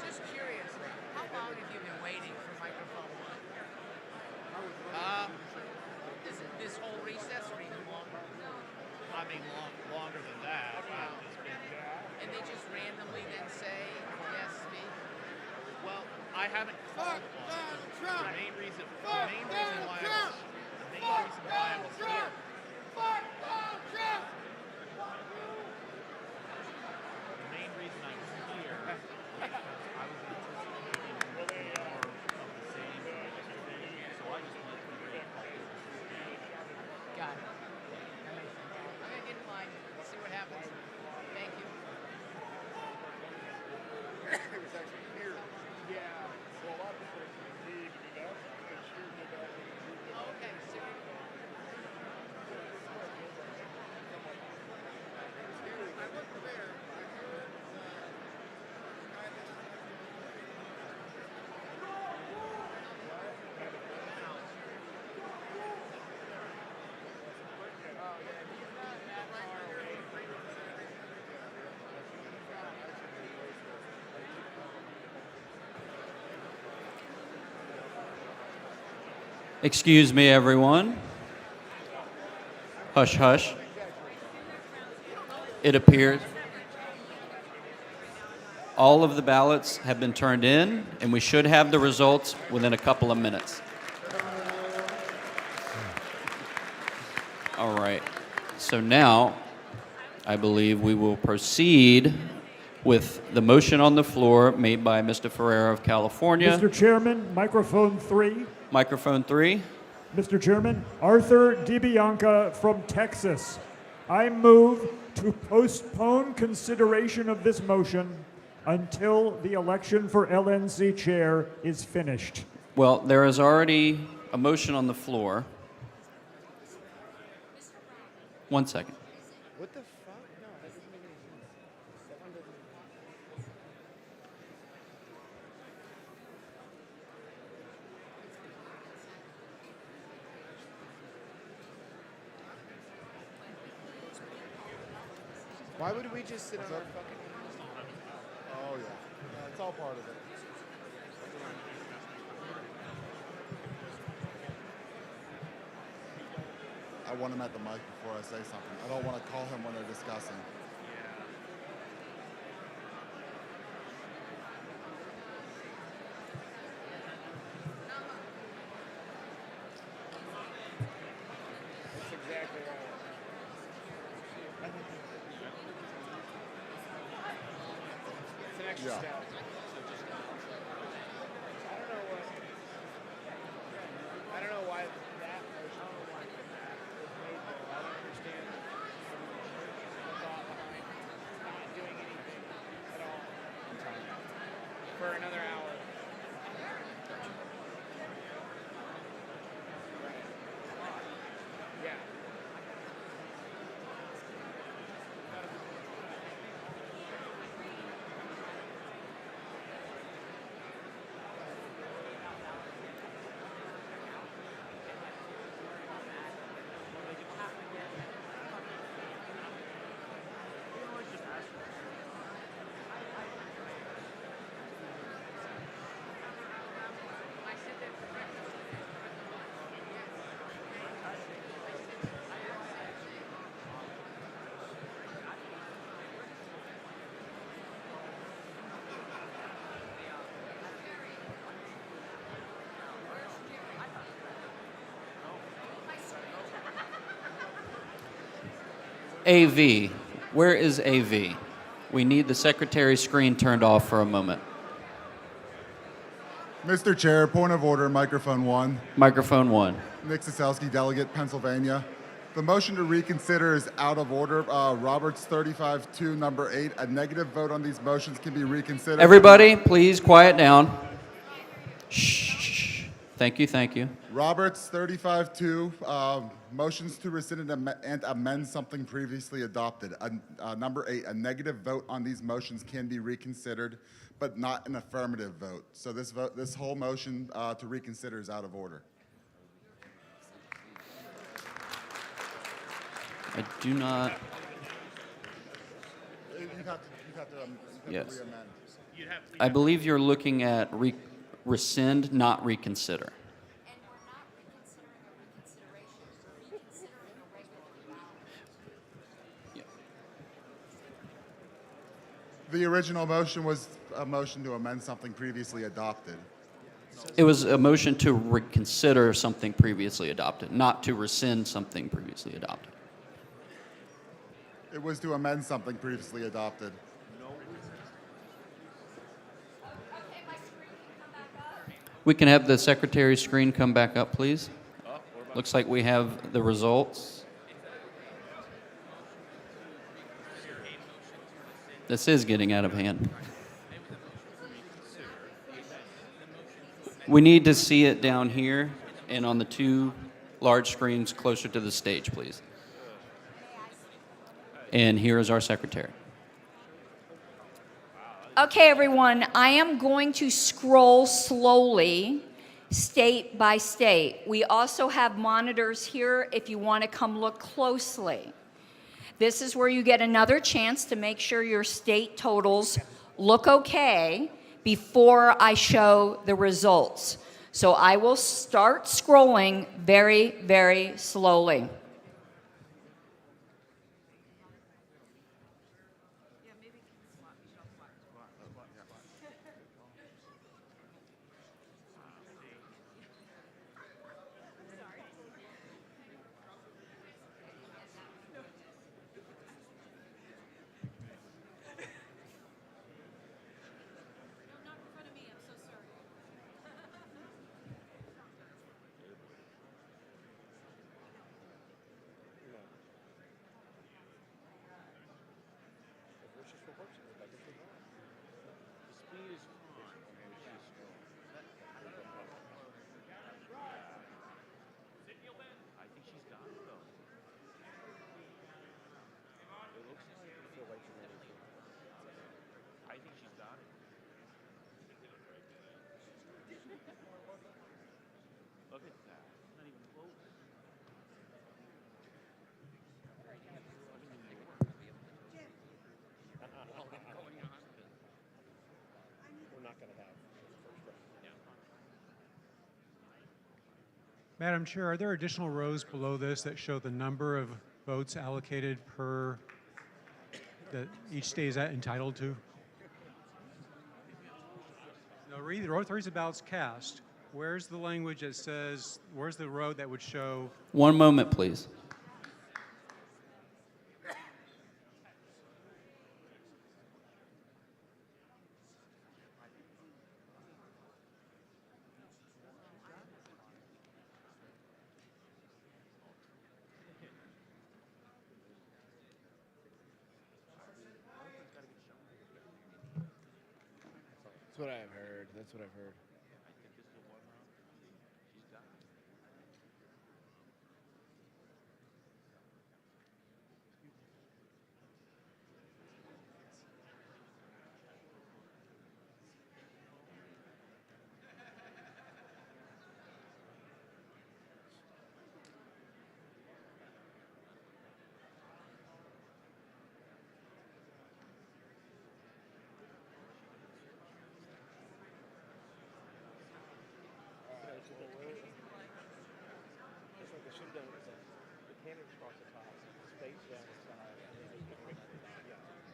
Just curious, how long have you been waiting for microphone one? This whole recess or even longer? I mean, longer than that. And they just randomly then say, yes, speak? Well, I haven't called on it. The main reason why I was here. The main reason I was here was because I was anticipating more of the same yesterday, so I just went through the Got it. That makes sense. I'm going to get in line, see what happens. Thank you. It was actually here. Yeah. So a lot of people need to do that. They sure did that. Okay, so I wasn't there. Excuse me, everyone. Hush, hush. It appears all of the ballots have been turned in, and we should have the results within a couple of minutes. All right. So now, I believe we will proceed with the motion on the floor made by Mr. Ferreira of California. Mr. Chairman, microphone 3. Microphone 3. Mr. Chairman, Arthur DiBianca from Texas. I move to postpone consideration of this motion until the election for LNC chair is finished. Well, there is already a motion on the floor. 1 second. What the fuck? No, that doesn't make any sense. That one doesn't. Why would we just sit on our fucking... Oh, yeah. It's all part of it. want him at the mic before I say something. I don't want to call him when they're discussing. That's exactly right. It's an extra Yeah. step. I don't know why that motion was made there. I don't understand the thought behind not doing anything at all for another hour. Right. Yeah. AV. Where is AV? We need the secretary's screen turned off for a moment. Mr. Chair, point of order, microphone 1. Microphone 1. Nick Sosowski, delegate, Pennsylvania. The motion to reconsider is out of order. Roberts 35-2, number 8. A negative vote on these motions can be reconsidered. Everybody, please quiet down. Shh. Thank you, thank you. Roberts 35-2, motions to rescind and amend something previously adopted. Number 8, a negative vote on these motions can be reconsidered, but not an affirmative vote. So this whole motion to reconsider is out of order. I do not. You have to Yes. re-amend. I believe you're looking at rescind, not reconsider. The original motion was a motion to amend something previously adopted. It was a motion to reconsider something previously adopted, not to rescind something previously adopted. It was to amend something previously adopted. We can have the secretary's screen come back up, please. Looks like we have the results. This is getting out of hand. We need to see it down here and on the 2 large screens closer to the stage, please. And here is our secretary. Okay, everyone, I am going to scroll slowly, state by state. We also have monitors here if you want to come look closely. This is where you get another chance to make sure your state totals look okay before I show the results. So I will start scrolling very, very slowly. We're not going to have first round. Madam Chair, are there additional rows below this that show the number of votes allocated per that each state is entitled to? No, read the row 3 is the ballots cast. Where's the language that says, where's the row that would show? One moment, please. That's what I've heard. That's what I've heard.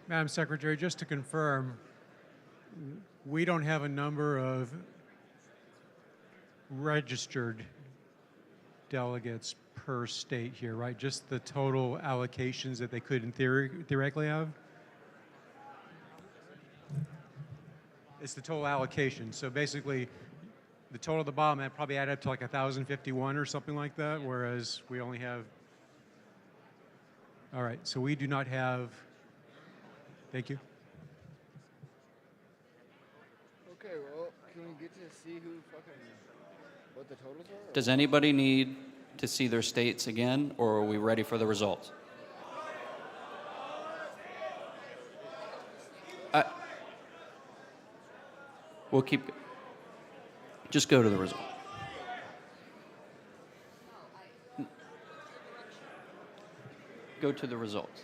Madam Secretary, just to confirm, we don't have a number of registered delegates per state here, right? Just the total allocations that they could in theoretically have? It's the total allocation. So basically, the total at the bottom, that probably add up to like 1,051 or something like that, whereas we only have... All right, so we do not have... Thank you. Okay, well, can we get to see who fucking, what the totals are? Does anybody need to see their states again, or are we ready for the results? We'll keep... Just go to the result. Go to the results.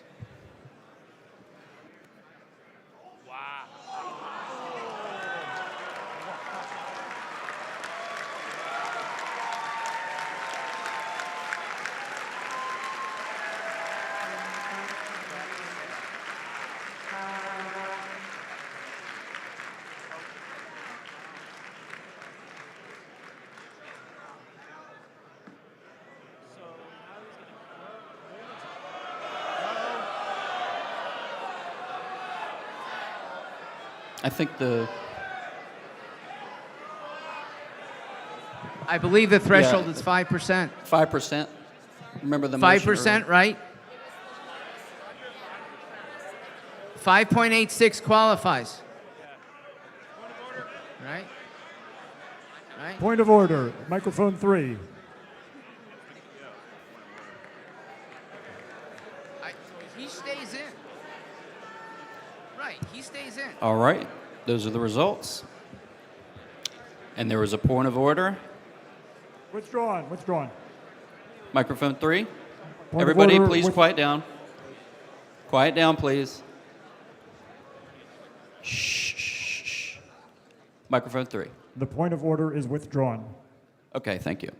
I think I believe the threshold is 5%. 5%. Remember the motion 5%, earlier. right? 5.86 qualifies. Right? Right? Point of order. Microphone 3. He stays in. Right, he stays in. All right, those are the results. And there was a point of order. Withdrawn. Withdrawn. Microphone 3. Point of Everybody, order please quiet down. Quiet down, please. Shh. Microphone 3. The point of order is withdrawn. Okay, thank you.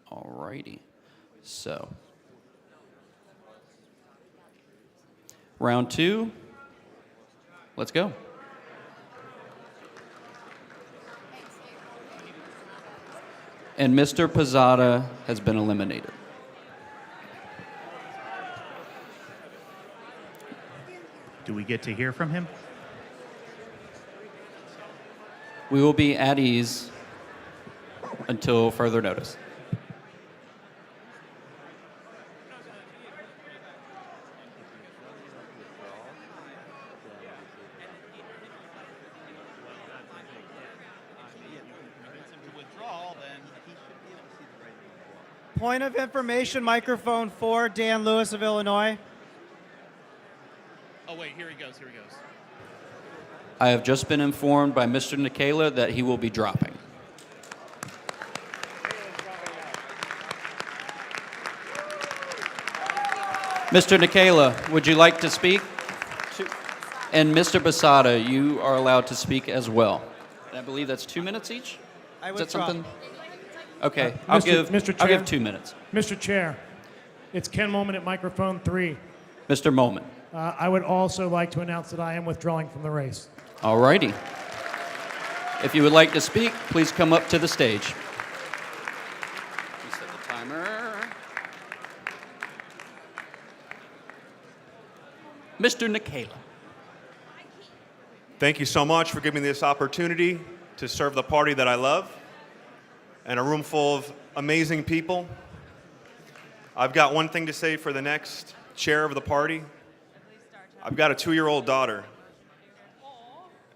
All righty. So, round 2. Let's go. And Mr. Pizzata has been eliminated. Do we get to hear from him? We will be at ease until further notice. Point of information, microphone 4, Dan Lewis of Illinois. Oh, wait, here he goes, here he goes. I have just been informed by Mr. Nikela that he will be dropping. Mr. Nikela, would you like to speak? And Mr. Basada, you are allowed to speak as well. And I believe that's 2 minutes each? I Is that withdraw. something? Okay, I'll Mr. give Chair. 2 minutes. Mr. Chair, it's Ken Molman at microphone 3. Mr. Molman. I would also like to announce that I am withdrawing from the race. All righty. If you would like to speak, please come up to the stage. Reset the timer. Mr. Nikela. Thank you so much for giving me this opportunity to serve the party that I love and a room full of amazing people. I've got one thing to say for the next chair of the party. I've got a 2-year-old daughter,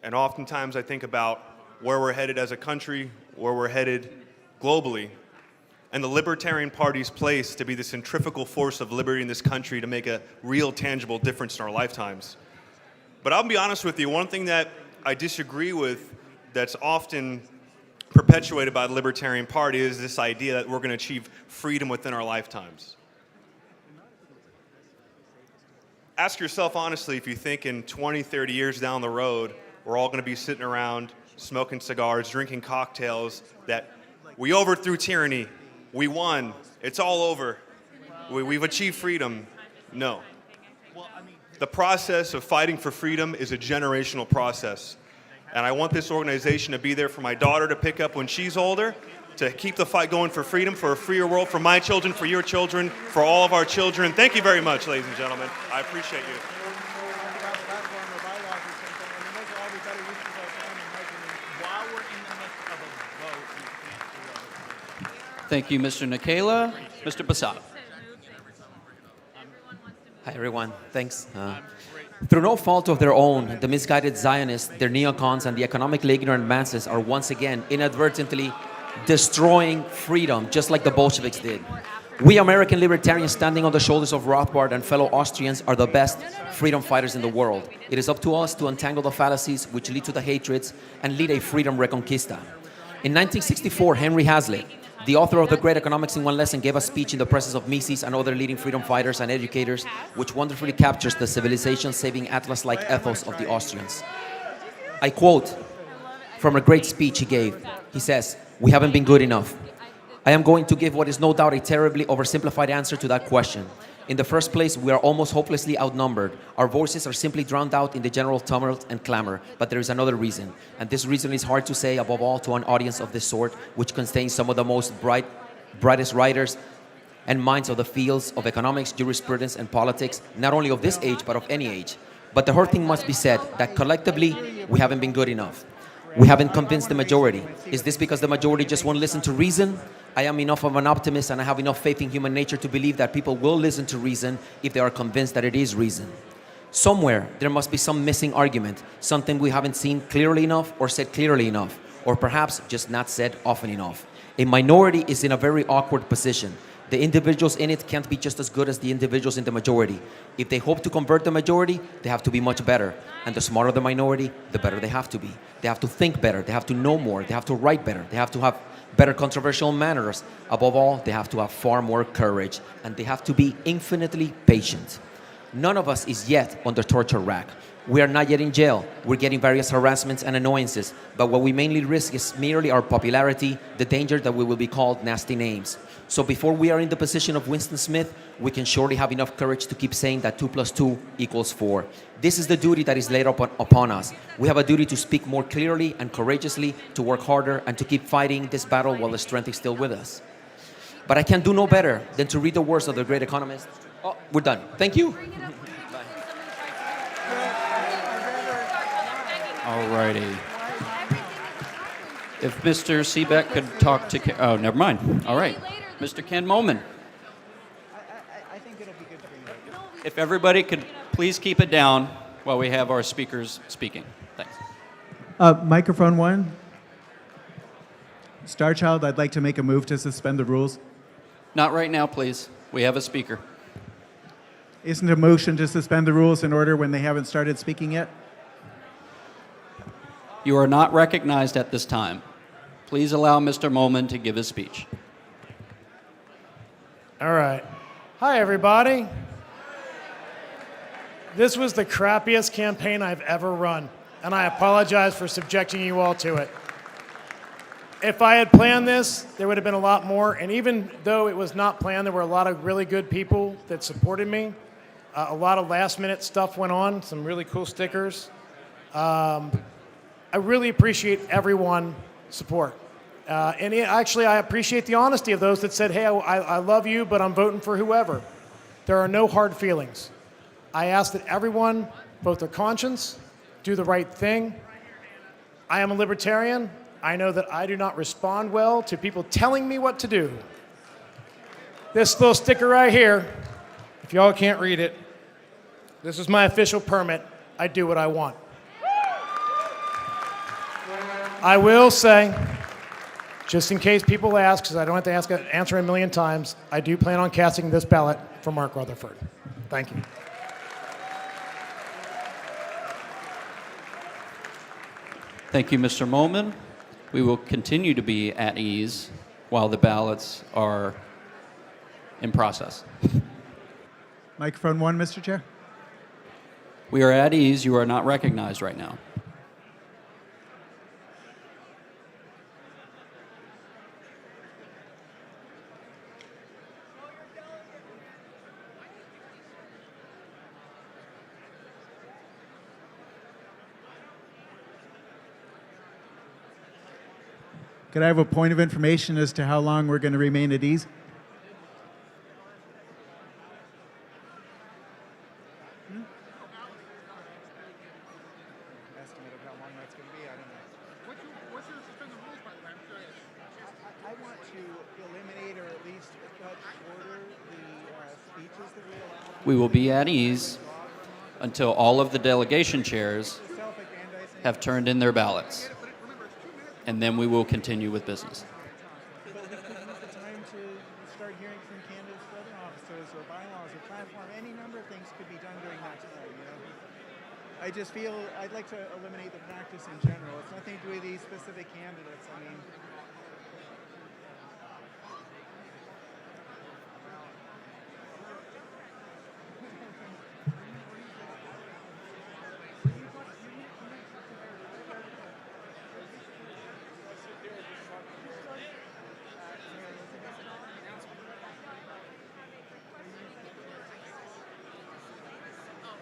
and oftentimes I think about where we're headed as a country, where we're headed globally, and the Libertarian Party's place to be the centrifugal force of liberty in this country to make a real, tangible difference in our lifetimes. But I'll be honest with you, one thing that I disagree with that's often perpetuated by the Libertarian Party is this idea that we're going to achieve freedom within our lifetimes. Ask yourself honestly if you think in 20, 30 years down the road, we're all going to be sitting around smoking cigars, drinking cocktails, that we overthrew tyranny, we won, it's all over, we've achieved freedom. No. The process of fighting for freedom is a generational process. And I want this organization to be there for my daughter to pick up when she's older, to keep the fight going for freedom, for a freer world, for my children, for your children, for all of our children. Thank you very much, ladies and gentlemen. I appreciate you. Thank you, Mr. Nikela. Mr. Basada. Hi, everyone. Thanks. Through no fault of their own, the misguided Zionists, their neocons, and the economically ignorant masses are once again inadvertently destroying freedom, just like the Bolsheviks did. We American libertarians, standing on the shoulders of Rothbard and fellow Austrians, are the best freedom fighters in the world. It is up to us to untangle the fallacies which lead to the hatreds and lead a freedom reconquista. In 1964, Henry Hazlitt, the author of The Great Economics in One Lesson, gave a speech in the presence of Mises and other leading freedom fighters and educators, which wonderfully captures the civilization-saving atlas-like ethos of the Austrians. I quote from a great speech he gave. He says, "We haven't been good enough." I am going to give what is no doubt a terribly oversimplified answer to that question. In the first place, we are almost hopelessly outnumbered. Our voices are simply drowned out in the general tumult and clamor. But there is another reason, and this reason is hard to say, above all to an audience of this sort, which contains some of the most brightest writers and minds of the fields of economics, jurisprudence, and politics, not only of this age, but of any age. But the hard thing must be said, that collectively, we haven't been good enough. We haven't convinced the majority. Is this because the majority just won't listen to reason? I am enough of an optimist and I have enough faith in human nature to believe that people will listen to reason if they are convinced that it is reason. Somewhere, there must be some missing argument, something we haven't seen clearly enough or said clearly enough, or perhaps just not said often enough. A minority is in a very awkward position. The individuals in it can't be just as good as the individuals in the majority. If they hope to convert the majority, they have to be much better. And the smarter the minority, the better they have to be. They have to think better, they have to know more, they have to write better, they have to have better controversial manners. Above all, they have to have far more courage, and they have to be infinitely patient. None of us is yet on the torture rack. We are not yet in jail. We're getting various harassments and annoyances, but what we mainly risk is merely our popularity, the danger that we will be called nasty names. So before we are in the position of Winston Smith, we can surely have enough courage to keep saying that 2 + 2 = 4. This is the duty that is laid upon us. We have a duty to speak more clearly and courageously, to work harder, and to keep fighting this battle while the strength is still with us. But I can do no better than to read the words of the great economist. Oh, we're done. Thank you. All righty. If Mr. Seebeck could talk to... Oh, never mind. All right. Mr. Ken Molman. If everybody could please keep it down while we have our speakers speaking. Thanks. Microphone 1. Starchild, I'd like to make a move to suspend the rules. Not right now, please. We have a speaker. Isn't a motion to suspend the rules in order when they haven't started speaking yet? You are not recognized at this time. Please allow Mr. Molman to give his speech. All right. Hi, everybody. This was the crappiest campaign I've ever run, and I apologize for subjecting you all to it. if I had planned this, there would have been a lot more. And even though it was not planned, there were a lot of really good people that supported me. A lot of last-minute stuff went on, some really cool stickers. I really appreciate everyone's support. Actually, I appreciate the honesty of those that said, hey, I love you, but I'm voting for whoever. There are no hard feelings. I ask that everyone vote their conscience, do the right thing. I am a libertarian. I know that I do not respond well to people telling me what to do. This little sticker right here, if y'all can't read it, this is my official permit. I do what I want. I will say, just in case people ask, because I don't have to answer a million times, I do plan on casting this ballot for Mark Rutherford. Thank you. Thank you, Mr. Molman. We will continue to be at ease while the ballots are in process. Microphone 1, Mr. Chair. We are at ease. You are not recognized right now. Could I have a point of information as to how long we're going to remain at ease? Estimate of how long that's going to be, I don't know. What's your suspend the rules part? I'm curious. I want to eliminate or at least cut shorter the speeches that we allow. We will be at ease until all of the delegation chairs have turned in their ballots. And then we will continue with business. But we could use the time to start hearing from candidates for other offices or bylaws or platform. Any number of things could be done during that time, you know? I just feel I'd like to eliminate the practice in general. It's nothing to do with these specific candidates. I mean,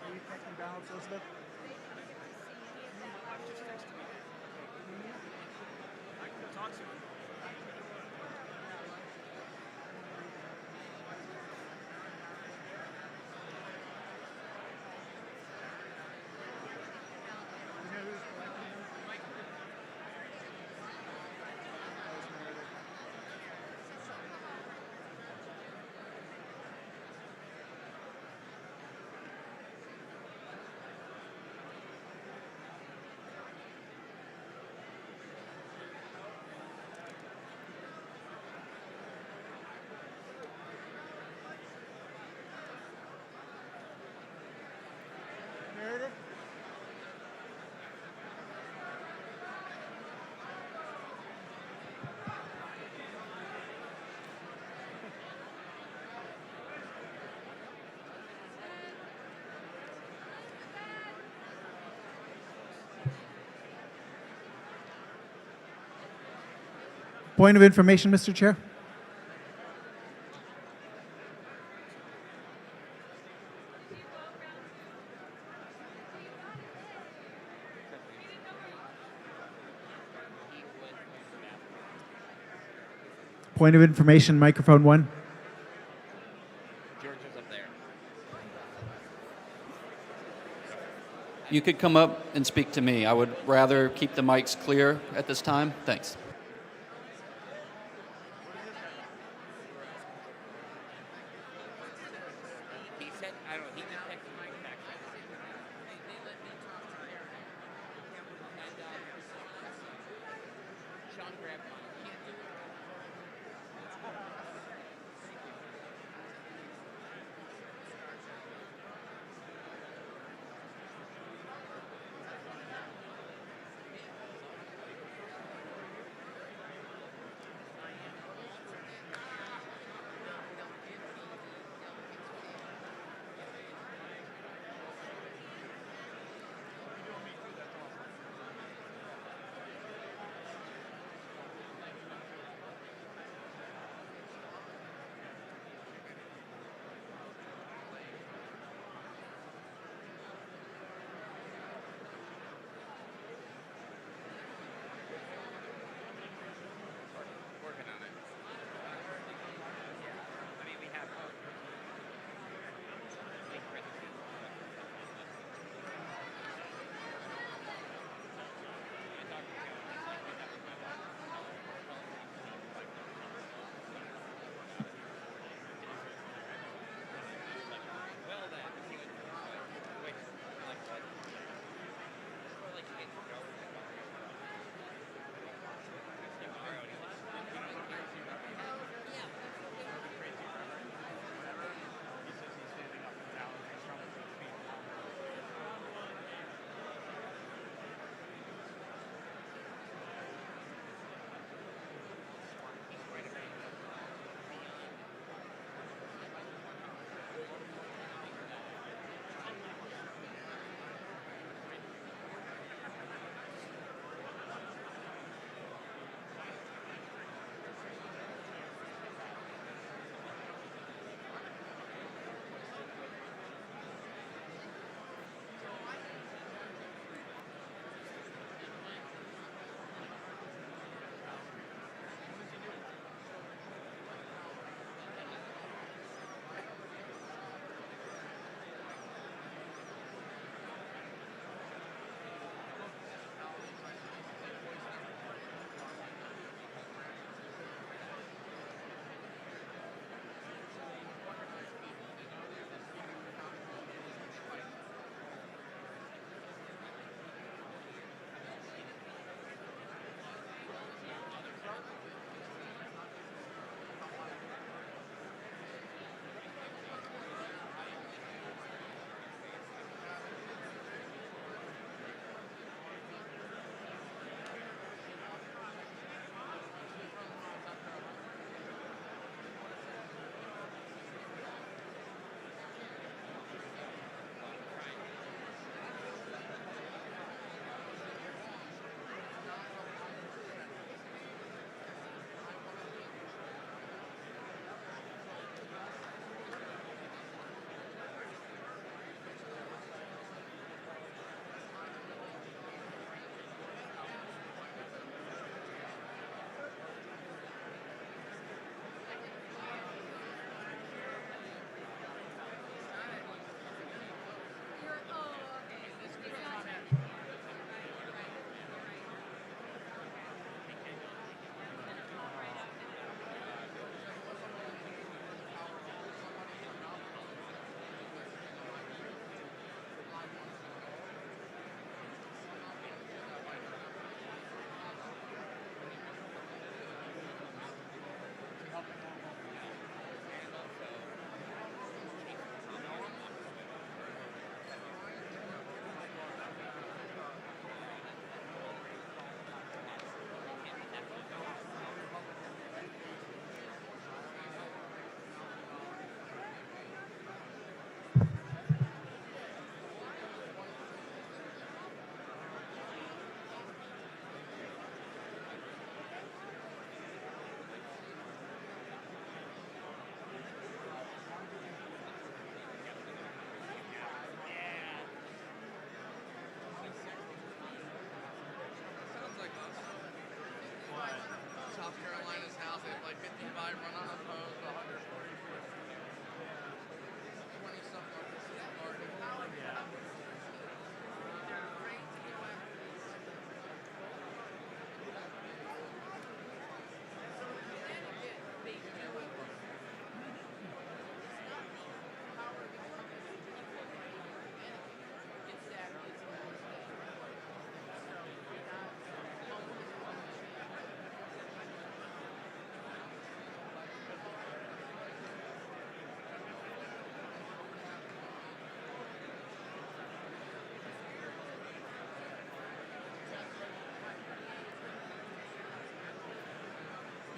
are you checking ballots, Elizabeth? Meredith? Point of information, Mr. Chair. Point of information, microphone 1. George is up there. You could come up and speak to me. I would rather keep the mics clear at this time. Thanks. He said, I don't know, he just texted my text. Sean grabbed mine. Can't do it.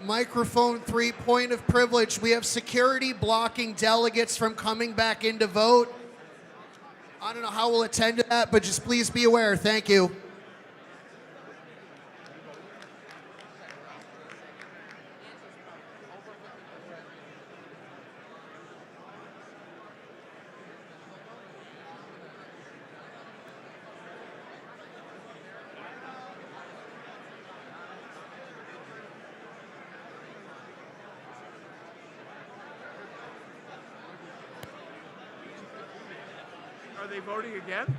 Microphone 3, point of privilege. We have security blocking delegates from coming back in to vote. I don't know how we'll attend to that, but just please be aware. Thank you. Are they voting again?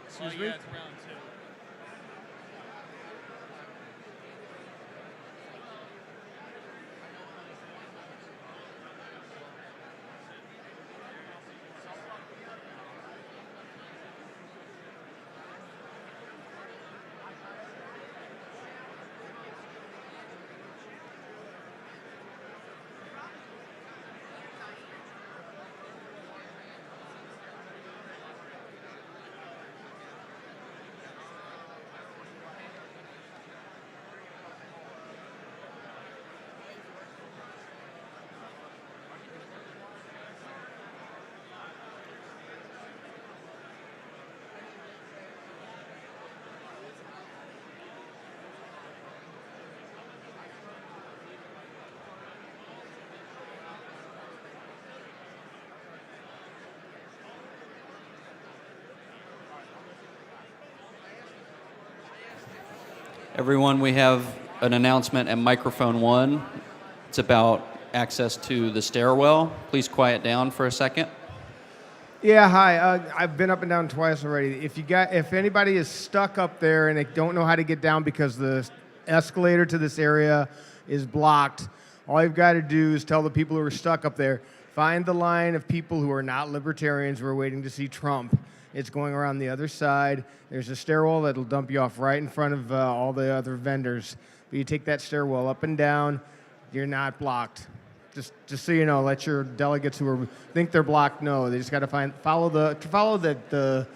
Excuse me? Yeah, it's round 2. Everyone, we have an announcement at microphone 1. It's about access to the stairwell. Please quiet down for a second. Yeah, hi. I've been up and down twice already. If anybody is stuck up there and they don't know how to get down because the escalator to this area is blocked, all you've got to do is tell the people who are stuck up there, find the line of people who are not libertarians who are waiting to see Trump. It's going around the other side. There's a stairwell that'll dump you off right in front of all the other vendors. But you take that stairwell up and down, you're not blocked. Just so you know, let your delegates who think they're blocked know. They just got to follow the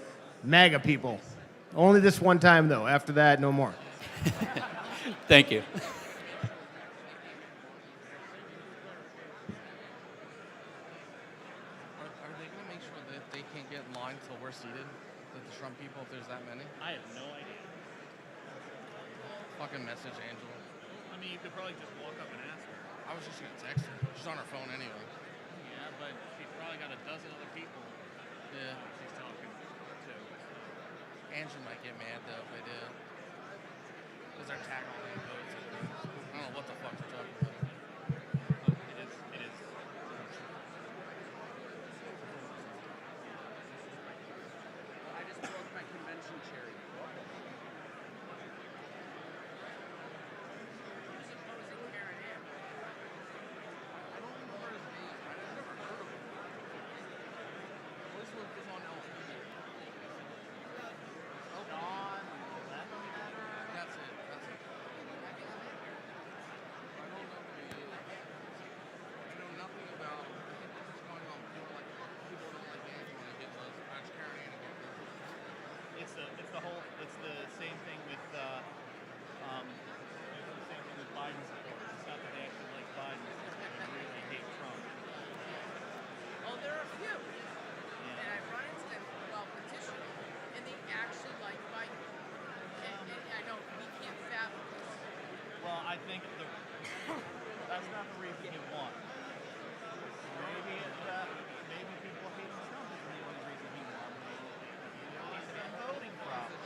MAGA people. Only this one time though. After that, no more. Thank you. Are they going to make sure that they can't get in line until we're seated? That the Trump people, if there's that many? I have no idea. Fucking message Angela. I mean, you could probably just walk up and ask her. I was just going to text her. She's on her phone anyway. Yeah, but she's probably got a dozen other people Yeah. she's talking to. Angela might get mad though if I do. Because they're tagging all the votes. I don't know what the fuck they're talking about. It is. I just broke my convention chair. It's the same thing with Biden supporters. It's not that they actually like Biden, it's that they really hate Trump. Oh, there are a few. And I've run into them while petitioning, and they actually like Biden. And I know we can't fathom this. Well, I think that's not the reason you want. Maybe people hate Trump is the only reason he won. He's a voting problem.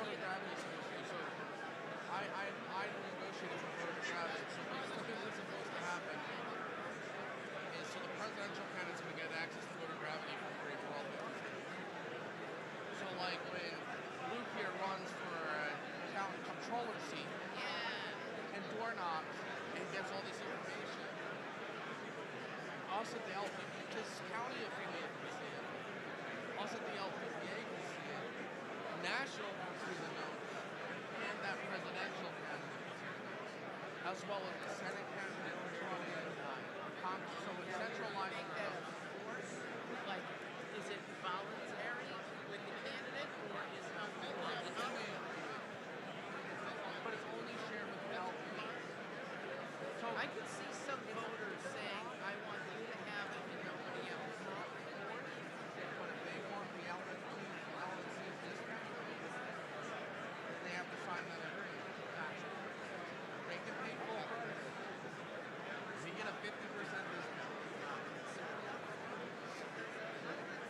voter gravity species. So I negotiated for voter gravity. So basically what's supposed to happen is so the presidential candidates would get access to voter gravity for free for all 50 states. So like when Luke here runs for a county controller seat and door knocks and gets all this information, us at the LPPA, because county affiliate can see it, us at the LPPA can see it, national can see the notes, and that presidential candidate can see the notes, as well as the Senate candidate who's running Congress. So it's centralized. Like, is it voluntary with the candidate, or is it but it's only shared with the LPPA. So I could see some voters saying, I want you to have it and nobody else. But if they want the LNC's discount, then they have to sign that agreement. They can pay full price. We get a 50% discount.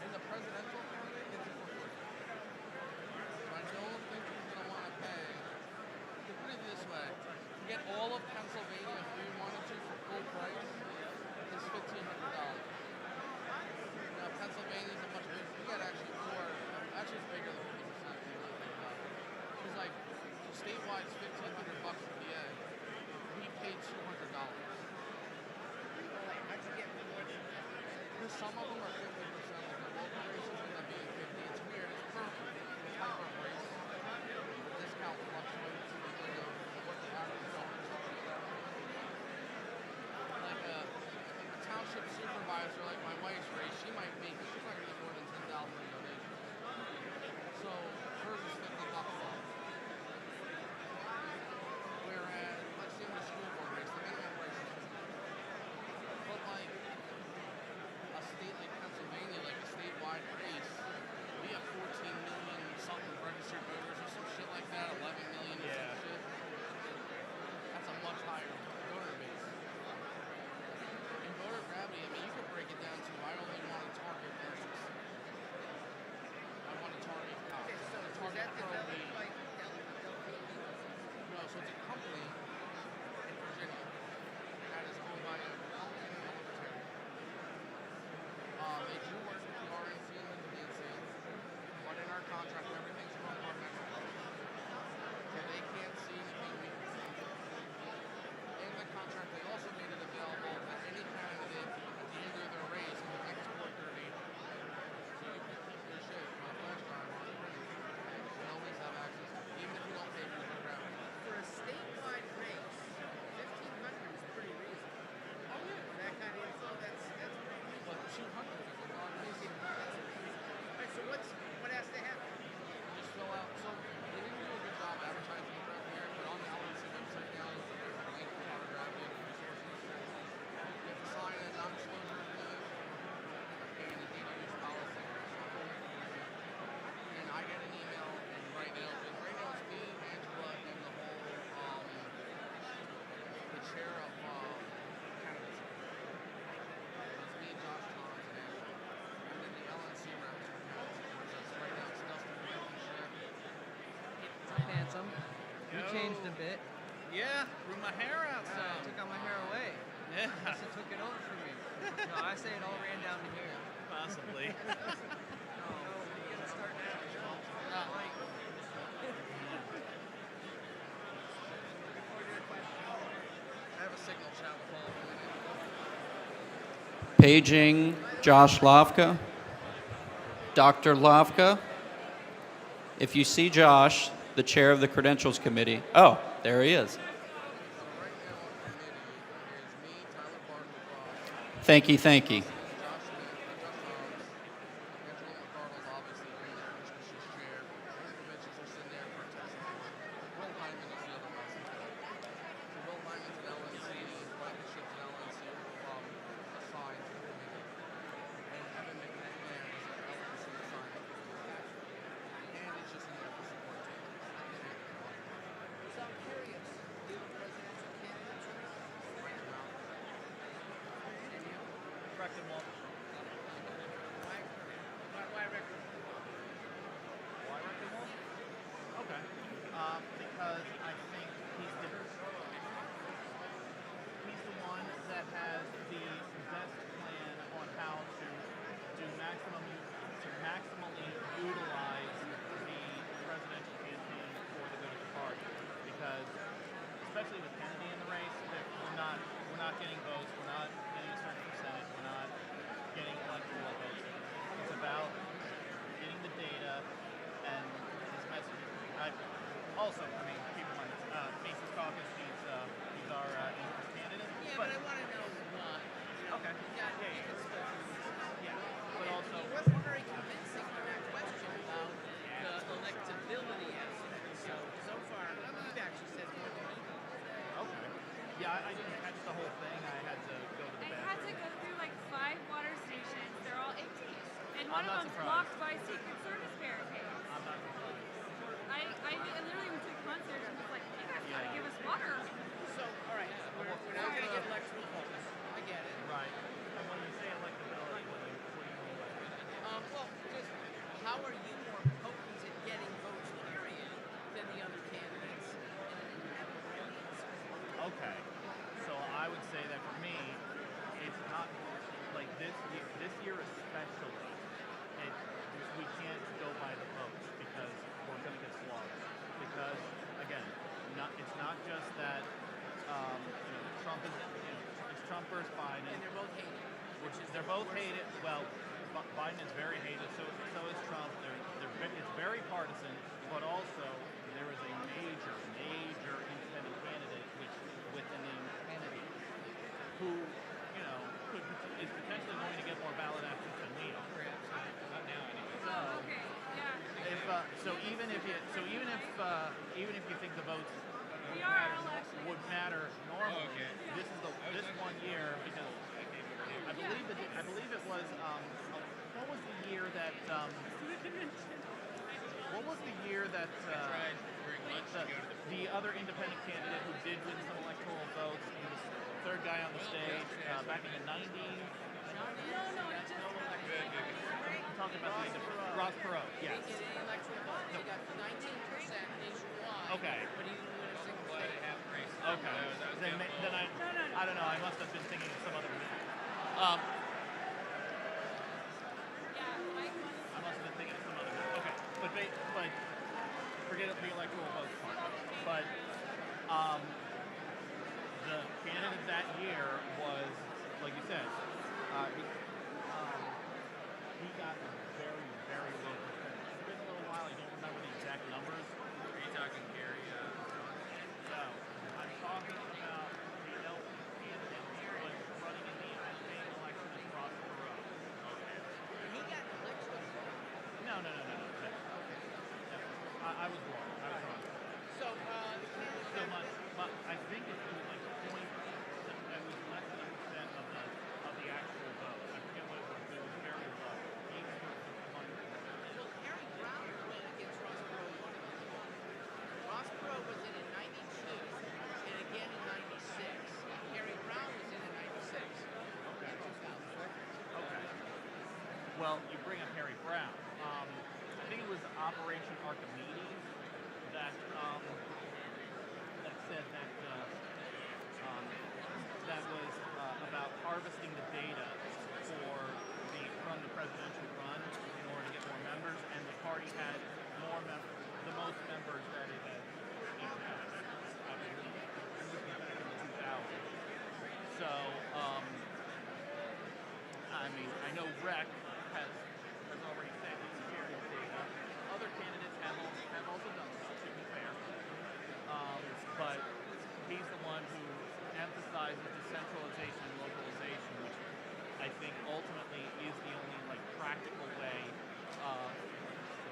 And the presidential candidate gets it for free. So I don't think he's going to want to pay. To put it this way, to get all of Pennsylvania if we wanted to for full price is $1,500. Now Pennsylvania's a much bigger. We got actually more. Actually, it's bigger than 50%. It's like statewide is $1,500 for PA. We paid $200. Because some of them are 50%, like the local races end up being 50. It's weird. It's per type of race. The discount fluctuates because of what the average donors are. Like a township supervisor, like my wife's race, she's not going to get more than $10,000 in donations. So hers is $50 off. Whereas, let's say in the school board race, the minimum price is $50. But like a state like Pennsylvania, like a statewide race, we have 14 million something registered voters or some shit like that, 11 million or some shit. That's a much higher voter base. In voter gravity, I mean, you could break it down to I only want to target versus I want to target cops. So is that developed by No, so it's a company in Virginia that is owned by a Republican and a Libertarian. They do work with the RNC and the DNC, but in our contract, everything's compartmentalized. So they can't see anything we can see. In the contract, they also made it available that any candidate at the end of their race in the next 4:30, so you can keep your shit on a flash drive on the printer. You always have access, even if you don't pay for the gravity. for a statewide race? 1,500 is pretty reasonable. Oh yeah. For that kind of info, that's pretty reasonable. But 200 is a lot of reason. Alright, so what has to happen? Just fill out. So they didn't do a good job advertising it around here, but on the LNC website now, there's a link for voter gravity and resources. You have to sign a non-disclosure agreement and a data use policy. And I get an email, and right now it's me, Angela, and the whole, the chair of candidacy. It's me, Josh Thomas, and Angela. And then the LNC reps for candidacy. Right now it's Dustin Blankenship. Handsome. You changed a bit. Yeah, grew my hair out I some. took out my hair away. Yeah. Unless it took it over from me. No, I say it all ran down to here. Possibly. No, you gotta start now. Not like. I have a signal chat with all of them. Paging Josh Lavka. Dr. Lavka. If you see Josh, the chair of the Credentials Committee. Oh, there he is. Thank you, thank you. So I'm curious, do the presidential candidates race? And you? Breckenwall. Why Breckenwall? Why Breckenwall? Okay. maximally utilize the presidential campaign for the good of the party, because especially with Kennedy in the race, that we're not getting votes, we're not getting a certain percentage, we're not getting electoral votes. It's about getting the data and his messaging. Also, I mean, keep in mind, Macy's Caucus, he's our candidate. Yeah, but I want to know why. Okay. Yeah. But also, he wasn't very convincing on that question about the electability aspect. So far, you've actually said more than me. okay. Yeah, I didn't catch the whole thing. I had to go to the I had to bathroom. go through like 5 water stations. They're all empty. And I'm one not of them's surprised. blocked by Secret Service barricades. I'm not surprised. I literally went to a concert and was like, you guys gotta give us water. So, all right, we're not going to get electoral votes. I get it. Right. And when you say electability, what do you mean by that? Well, just how are you more potent at getting votes, period, than the other candidates in an independent? Okay. So I would say that for me, it's not like this year especially. We can't go by the votes because we're going to get slaughtered. Because again, it's not just that Trump is it's Trump versus Biden. And they're both hated. They're both hated. Well, Biden is very hated. So is Trump. It's very partisan, but also there is a major independent candidate with the name Kennedy, who is potentially going to get more ballot access than we are. Not now anyway. Okay, yeah. Even if you think the votes We are at election. would matter normally, this one year, because I believe it was what was the year that the other independent candidate who did win some electoral votes, he was the third guy on the stage back in the 90s. I'm talking about Ross Perot. Yes. He did an electoral vote. He got 19% nationwide. Okay. But he didn't win a single state. Okay. Then I don't know. I must have been thinking of some other. I must have been thinking of some other. Okay. But forget the electoral vote part. But the candidate that year was, like you said, he got a very, very low percentage. It's been a little while. I don't remember the exact numbers. Are you talking Gary? No. I'm talking about the candidate who was running in the same election as Ross Perot. Okay. He got an electoral vote. No. I was wrong. So, the candidate. So I think it was like it was less than 1% of the actual vote. I forget what it was, but it was very low. Well, Harry Brown went against Ross Perot. Ross Perot was in 92 and again in 96. Harry Brown was in 96. Okay. Okay. Well, you bring up Harry Brown. I think it was Operation Archimedes that said that that was about harvesting the data from the presidential run in order to get more members, and the party had the most members that it had ever had. I believe. And this was back in the 2000s. So, I mean, I know Rec has already said he's sharing the data. Other candidates have also done so, to be fair. But he's the one who emphasizes decentralization and localization, which I think ultimately is the only practical way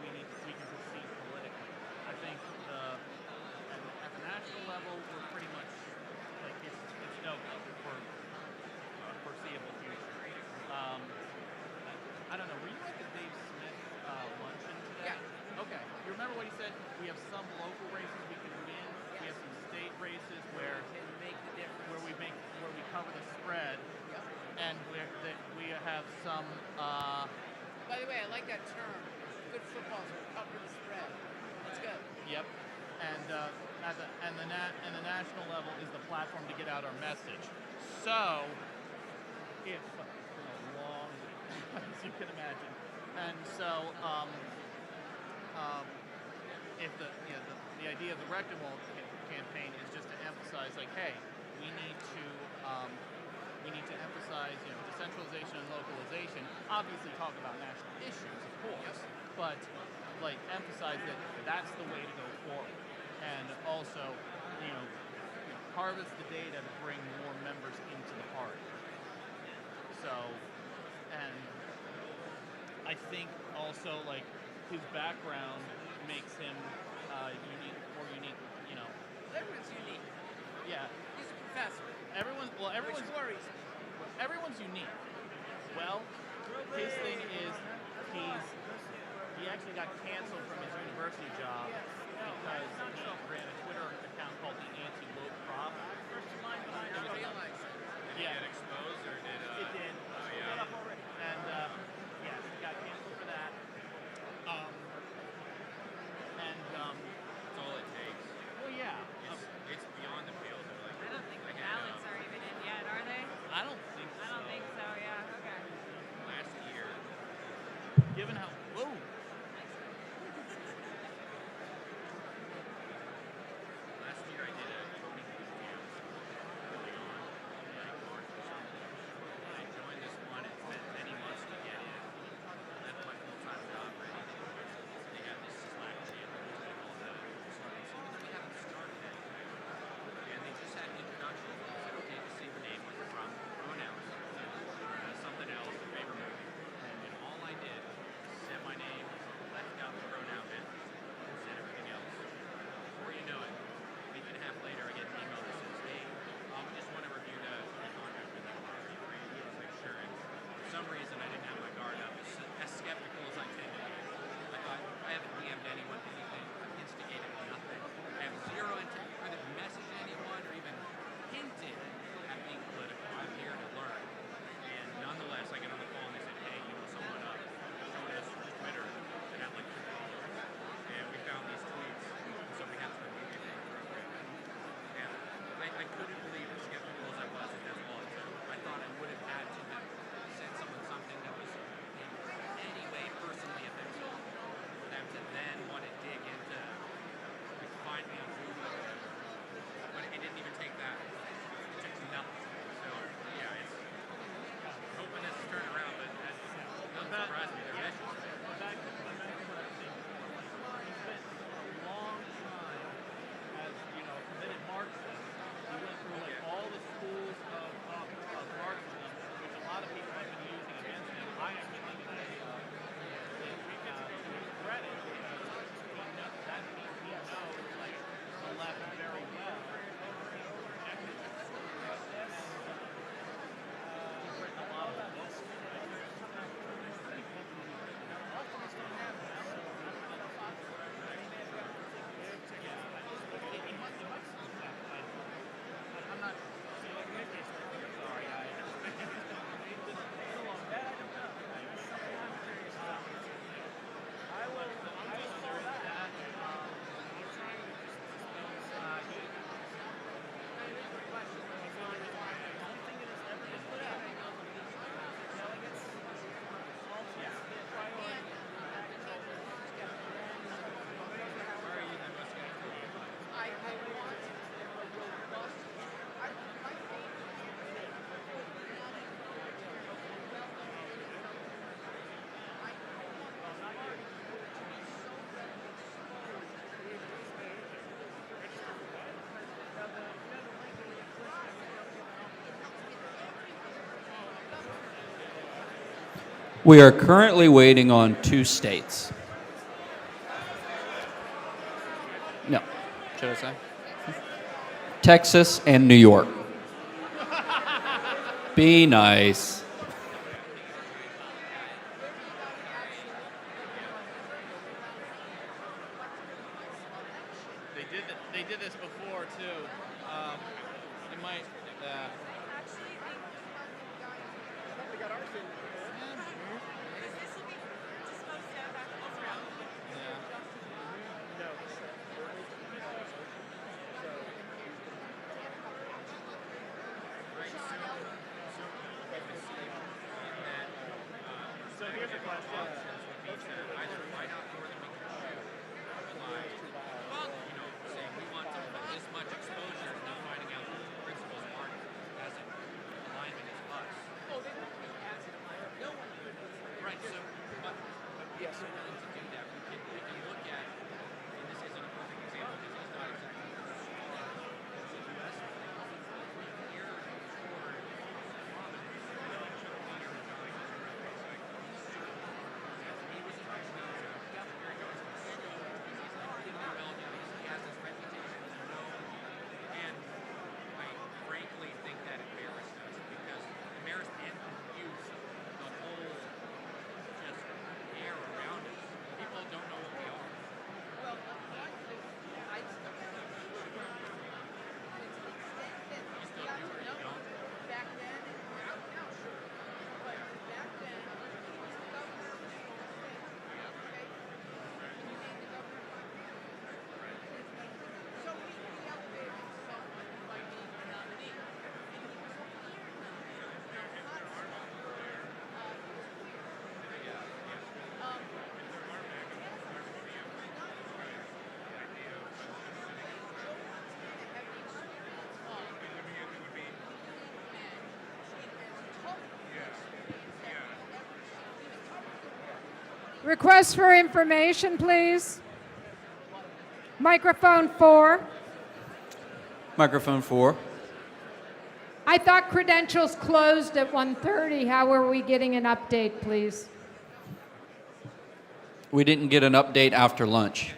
we can proceed politically. I think at the national level we're pretty much it's no go for foreseeable future. I don't know. Were you at the Dave Smith luncheon today? Yeah. Okay. You remember what he said? We have some local races we can win. Yes. We have some state races where can make the difference. where we cover the spread, and we have some. By the way, I like that term. Good footballs will cover the spread. That's good. Yep. And the national level is the platform to get out our message. So, if it's been a long week. you can imagine. And so, if the idea of the Rectum Wall campaign is just to emphasize, like, hey, we need to emphasize, decentralization and localization. Obviously, talk about national issues, of course, but like emphasize that that's the way to go forward, and also, harvest the data to bring more members into the party. So, and I think also like his background makes him more unique. Everyone's unique. Yeah. He's a professor. Everyone's unique. Well, his thing is he actually got canceled from his university job because he ran a Twitter account called the Anti-Woke Prop. Yeah. Did it get exposed or did it did. Oh yeah. And yes, he got canceled for that. That's all it takes. Well, yeah. It's beyond the field. Like, I don't think the ballots are even in yet, are they? I don't think so. I don't think so, yeah. Okay. Last year. Given how. Whoa! Last year I did a voting review early on, like March or something. And I joined this one. It spent many months to get in. Left my full-time job ready. They have this Slack channel and all that. So we haven't started it. And they just had introductions. They said, okay, just say your name, where you're from, pronouns, something else, your favorite movie. And all I did was set my name, left out the pronoun bit, and said everything else. Before you know it, a week and a half later, I get an email that says, hey, we just want to review the contract with you. Are you free? I was like, sure. And for some reason, I didn't have my guard up. As skeptical as I tend to be. I thought, I haven't DM'd anyone anything. I've instigated nothing. I have zero intent to message anyone or even hinted at being political. I'm here to learn. And nonetheless, I get on the call and they said, hey, someone showed us Twitter that had like 2 followers. And we found these tweets. So we had to review the program. And I couldn't believe, as skeptical as I was, that that's all it took. I thought I would have had to have sent someone something that was in any way personally offensive for them to then want to dig into, like, find me on Google or whatever. But it didn't even take that. It took nothing. So, yeah, it's hoping this is turning around, but that doesn't surprise me. They're vicious. Back to what I think. He spent a long time as, a committed Marxist. He went through like all the schools of Marxism, which a lot of people have been using against him. I actually think that to his credit, because that means he knows like the left very well. Rejected it. He's written a lot of books. I'm not. Sorry, I will that. We are currently waiting on 2 states. No, should I say? Texas and New York. Be nice. They did this before too. It might. They got ours in. No. So here's a question. Would be to either find out more than we can chew, rely, well, you know, saying we want this much exposure, and then finding out that the principals aren't as in alignment as us. Oh, they wouldn't be as in alignment. No one would be. Right. So, but yes, we're willing to do that. We can look at, and this isn't a perfect example because he's not exactly the U.S. And I frankly think that embarrassed us because embarrassed and confused the whole just air around us. People don't know what we are. Well, I still You still do or you don't? back then, now sure. But back then, he was the governor of a small state. Okay? And you made the governor of my so he elevated someone by being the nominee. And he was a weird nominee. Not smart. He was weird. Request for information, please. Microphone 4. Microphone 4. I thought credentials closed at 1:30. How are we getting an update, please? We didn't get an update after lunch.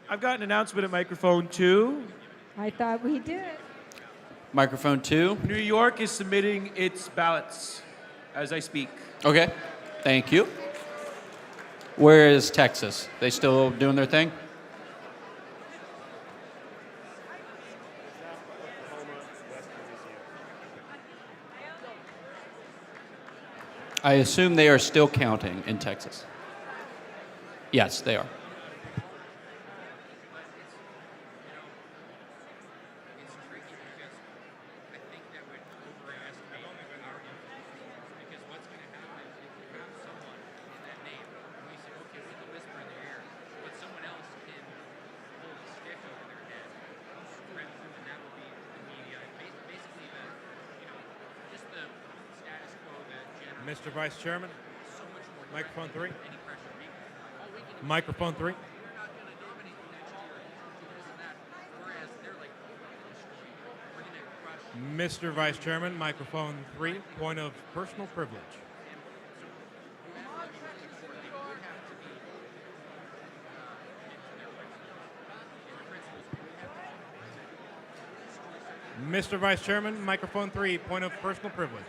I've got an announcement at microphone 2. I thought we did. Microphone 2. New York is submitting its ballots as I speak. Okay, thank you. Where is Texas? They still doing their thing? I assume they are still counting in Texas. Yes, they are. It's tricky because I think that would overestimate our influence. Because what's going to happen if you have someone in that name, and we say, okay, we can whisper in their ear, but someone else can hold a stick over their head, spread through, and that will be the media. Basically, just the status quo that generally. Mr. Vice Chairman, So much more microphone 3. any pressure we can. Oh, we can. Microphone 3. We're not going to nominate you next year to this and that. Whereas they're like, oh, we're going to destroy you. We're going to crush. Mr. Vice Chairman, microphone 3. Point of personal privilege. Mr. Vice Chairman, microphone 3. Point of personal privilege.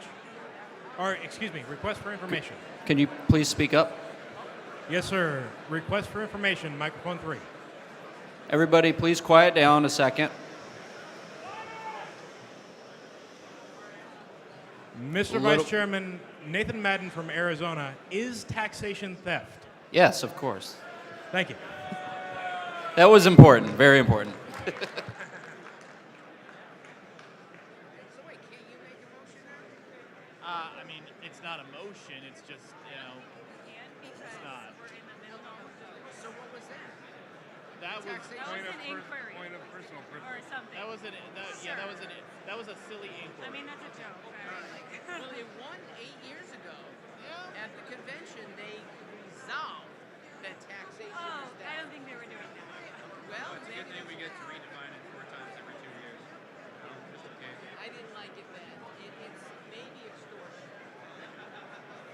Or, excuse me, request for information. Can you please speak up? Yes, sir. Request for information, microphone 3. Everybody, please quiet down a second. Mr. Little- Vice Chairman, Nathan Madden from Arizona. Is taxation theft? Yes, of course. Thank you. That was important, very important. I mean, it's not a motion. It's just, it's not. So what was that? That was That was an inquiry. Point of personal privilege. Or something. That was that was a silly inquiry. I mean, that's a joke. Well, it won 8 years ago. At the convention, they resolved that taxation Oh, is I don't think they were doing that. Well, It's a good thing we get to redefine it 4 times every 2 years. Just okay. I didn't like it then. It's maybe extortion.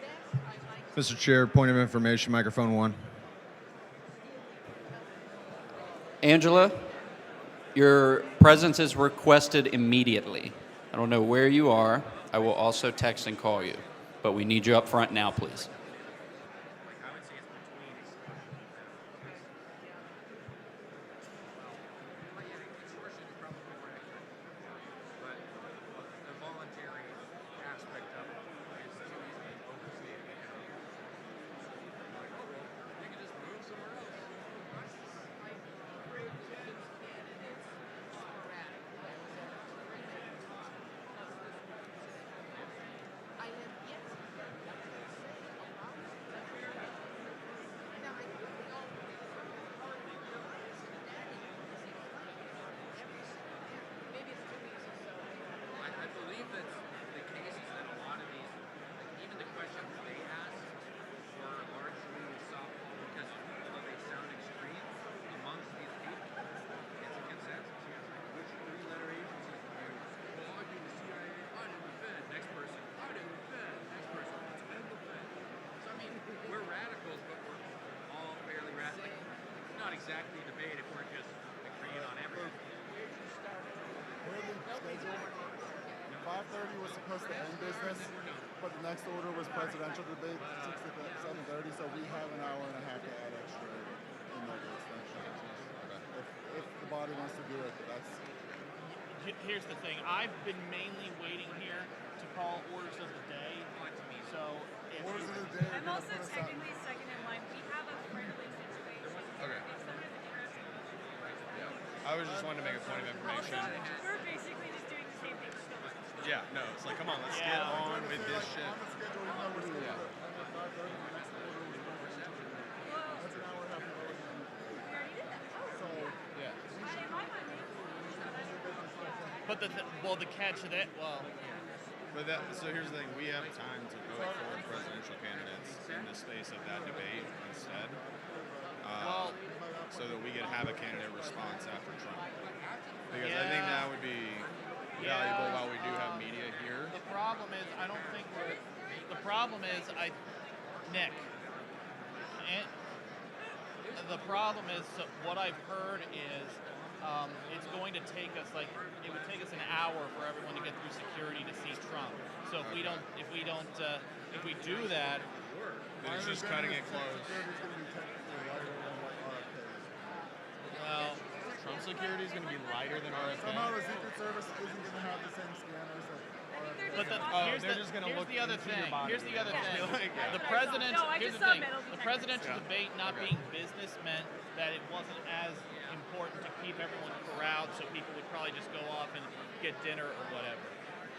Theft, I like. Mr. Chair, point of information, microphone 1. Angela, your presence is requested immediately. I don't know where you are. I will also text and call you, but we need you up front now, please. But the voluntary aspect of it is too easily overstated. You can just move somewhere else. I have yet to that's the case is that a lot of these, like even the questions they asked were largely softball because although they sound extreme amongst these people, it's a consensus. You know, like, which three-letter agencies do you? Well, I do the CIA. I do the Fed. Next person. I do the Fed. Next person. Let's end the Fed. So I mean, we're radicals, but we're all fairly radical. It's not exactly a debate if we're just agreeing on everything. 5:30 was supposed to end business, but the next order was presidential debate, 6 to 7:30, so we have an hour and a half to add extra in the extension. If the body wants to do it, but that's... Here's the thing. I've been mainly waiting here to call orders of the day. So if orders of the day. I'm also technically second in line. We have a friendly situation. Okay. If someone's interested. I was just wanting to make a point of information. We're basically just doing the same thing. Yeah, no, it's like, come on, let's get on with this shit. On the schedule, you know, we're supposed Yeah. to... The next order was presidential debate. That's an hour and a half. So, yeah. But the catch of that, But so here's the thing, we have time to vote for presidential candidates in the space of that debate instead. So that we could have a candidate response after Trump. Because I think that would be valuable while we do have media here. The problem is, I don't think we're. The problem is, Nick. The problem is, what I've heard is, it's going to take us it would take us an hour for everyone to get through security to see Trump. So if we do that, then it's just cutting it close. Well, Trump security is going to be lighter than RFK. Somehow the Secret Service isn't going to have the same scanners that RFK. But here's the other thing. Here's the other thing. The presidential debate not being business meant that it wasn't as important to keep everyone corralled, so people would probably just go off and get dinner or whatever.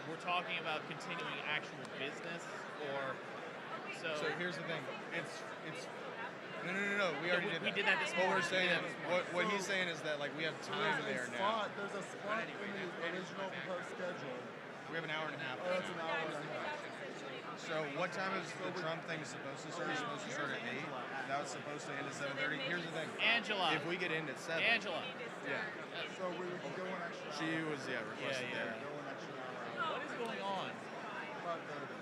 We're talking about continuing actual business, or so. So here's the thing. It's no. We already did that. We did that this What morning. we're saying, what he's saying is that like we have time there now. There's a spot in the original proposed schedule. We have an hour and a half. Oh, that's an hour and a half. So what time is the Trump thing supposed to start? It's supposed to start at 8. That was supposed to end at 7:30. Here's the thing. Angela. If we get in at 7. Angela. Yeah. So we would go an extra hour. She was requested there. Go an extra hour. What is going on? 5:30.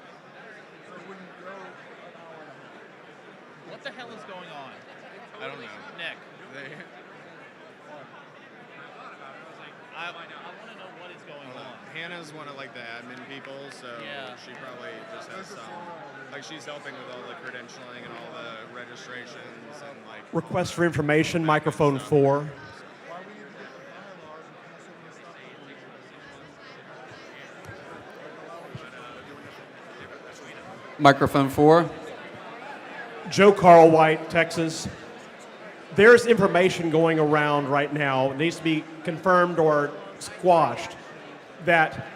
So we can go an hour and a half. What the hell is going on? I don't know. Nick. I want to know what is going on. Hannah's one of like the admin people, so she probably just has some. Like she's helping with all the credentialing and all the registrations and like. Request for information, microphone 4. Microphone 4. Joe Carl White, Texas. There's information going around right now, it needs to be confirmed or squashed, that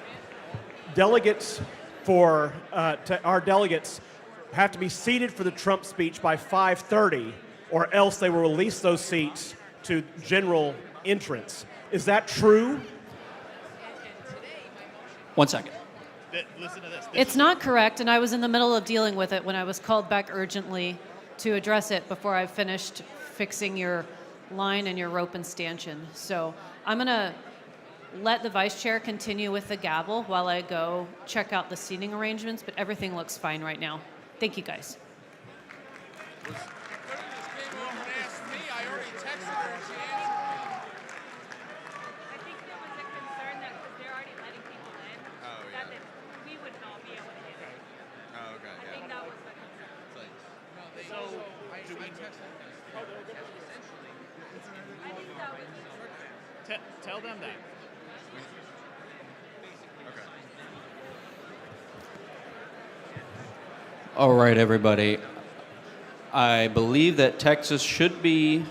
delegates for our delegates have to be seated for the Trump speech by 5:30, or else they will release those seats to general entrance. Is that true? 1 second. Listen to this. It's not correct, and I was in the middle of dealing with it when I was called back urgently to address it before I finished fixing your line and your rope and stanchion. So I'm going to let the vice chair continue with the gavel while I go check out the seating arrangements, but everything looks fine right now. Thank you, guys. Tell them that. All right, everybody. I believe that Texas should be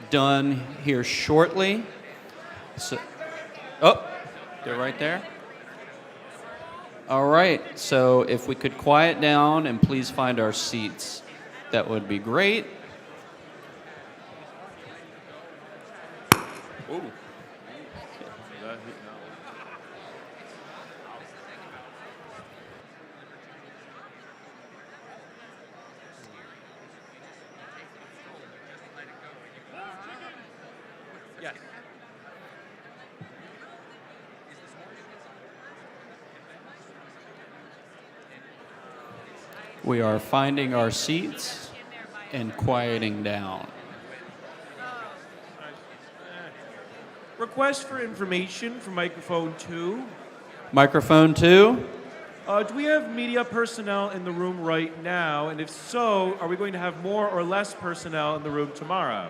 done here shortly. So, they're right there. All right, so if we could quiet down and please find our seats, that would be great. We are finding our seats and quieting down. Request for information for microphone 2. Microphone 2. Do we have media personnel in the room right now? And if so, are we going to have more or less personnel in the room tomorrow?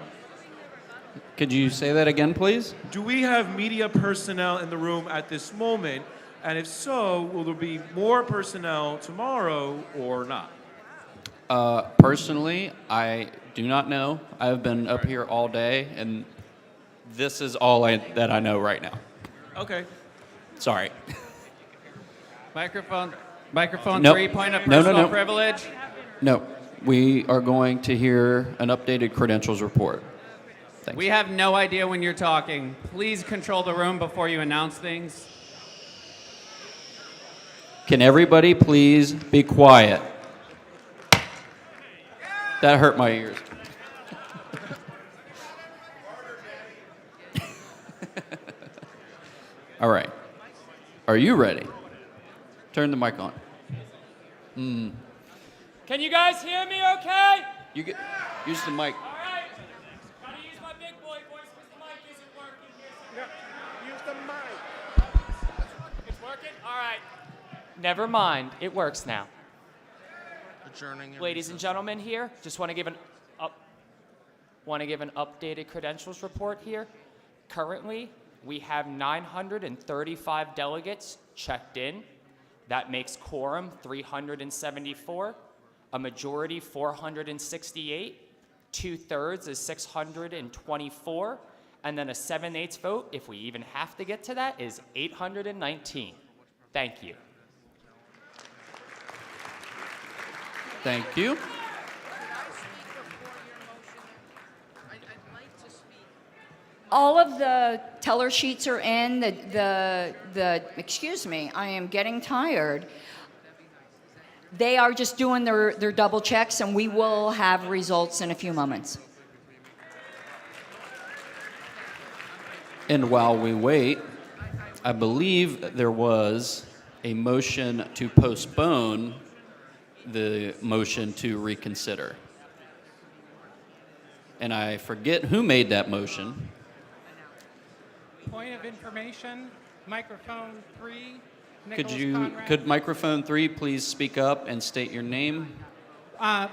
Could you say that again, please? Do we have media personnel in the room at this moment? And if so, will there be more personnel tomorrow or not? Personally, I do not know. I've been up here all day, and this is all that I know right now. Okay. Sorry. Microphone Nope. 3, point of No, no, personal no. privilege. No, we are going to hear an updated credentials report. Thanks. We have no idea when you're talking. Please control the room before you announce things. Can everybody please be quiet? That hurt my ears. All right. Are you ready? Turn the mic on. Can you guys hear me okay? You get use the mic. All right. Gotta use my big boy voice because the mic isn't working here. Use the mic. It's working? All right. Never mind. It works now. Adjourning. Ladies and gentlemen here, just want to give an updated credentials report here. Currently, we have 935 delegates checked in. That makes quorum 374, a majority 468, 2/3 is 624, and then a 7/8 vote, if we even have to get to that, is 819. Thank you. Thank you. All of the teller sheets are in. Excuse me, I am getting tired. They are just doing their double checks, and we will have results in a few moments. And while we wait, I believe there was a motion to postpone the motion to reconsider. And I forget who made that motion. Point of information, microphone 3, Nicholas Conrad. Could microphone 3 please speak up and state your name?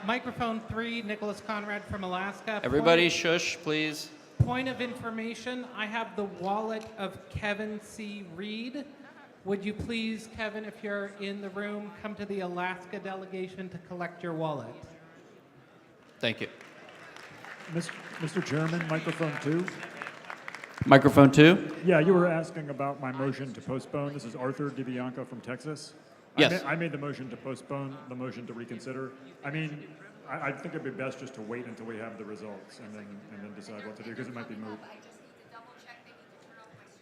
Microphone 3, Nicholas Conrad from Alaska. Everybody shush, please. Point of information, I have the wallet of Kevin C. Reed. Would you please, Kevin, if you're in the room, come to the Alaska delegation to collect your wallet? Thank you. Mr. Chairman, microphone 2. Microphone 2? Yeah, you were asking about my motion to postpone. This is Arthur DiBianco from Texas. Yes. I made the motion to postpone the motion to reconsider. I mean, I think it'd be best just to wait until we have the results and then decide what to do because it might be moot.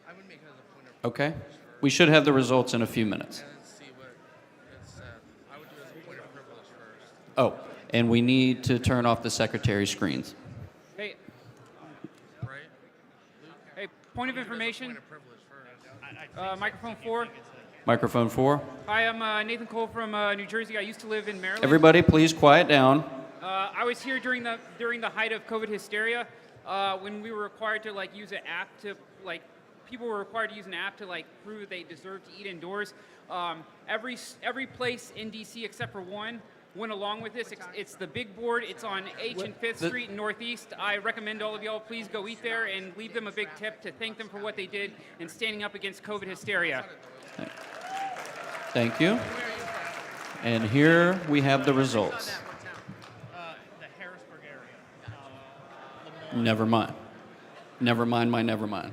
I would make it as a point of Okay. We should have the results in a few minutes. let's see what it said. I would do it as a point of privilege first. Oh, and we need to turn off the secretary's screens. Hey. Hey, point of information. Microphone 4. Microphone 4. Hi, I'm Nathan Cole from New Jersey. I used to live in Maryland. Everybody, please quiet down. I was here during the height of COVID hysteria, when we were required to use an app to people were required to use an app to prove they deserve to eat indoors. Every place in DC except for one went along with this. It's the Big Board. It's on H and 5th Street in Northeast. I recommend all of y'all please go eat there and leave them a big tip to thank them for what they did in standing up against COVID hysteria. Thank you. And here we have the results. Never mind. Never mind my never mind.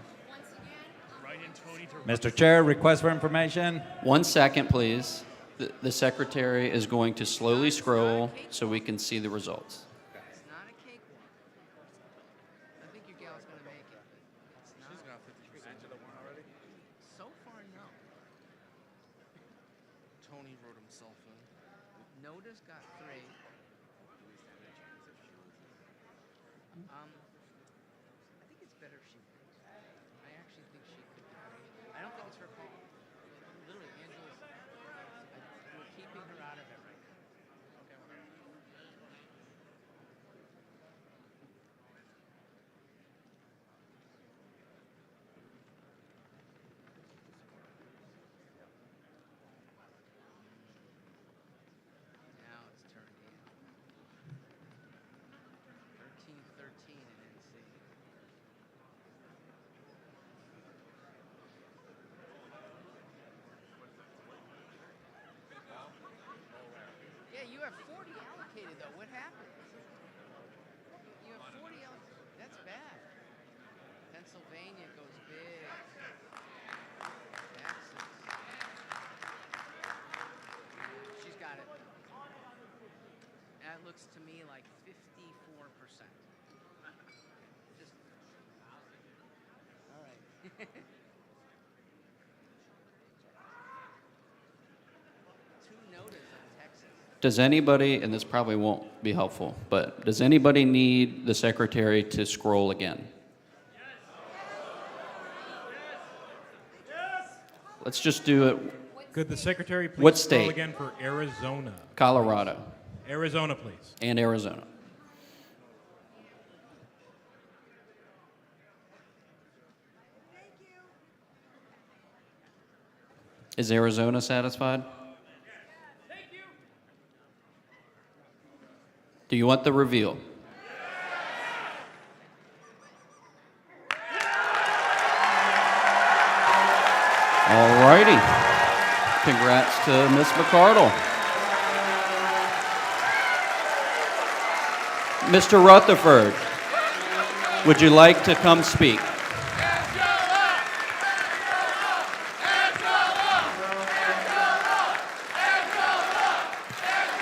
Mr. Chair, request for information. 1 second, please. The secretary is going to slowly scroll so we can see the results. It's not a cakewalk. I think your gal's gonna make it. It's not. She's got 50% to the one already. So far, no. Tony wrote himself in. Noda's got 3. I think it's better if she wins. I actually think she could. I don't think it's her fault. Literally, Angela's. We're keeping her out of it right now. Okay, have 40 allocated though. What happened? You have 40 allocated. That's bad. Pennsylvania goes big. Texas. She's got it. That looks to me like 54%. Just. All right. Does anybody, and this probably won't be helpful, but does anybody need the secretary to scroll again? Let's just do it. Could the secretary please What scroll state? again for Arizona? Colorado. Arizona, please. And Arizona. Is Arizona satisfied? Do you want the reveal? All righty. Congrats to Ms. McCardle. Mr. Rutherford, would you like to come speak?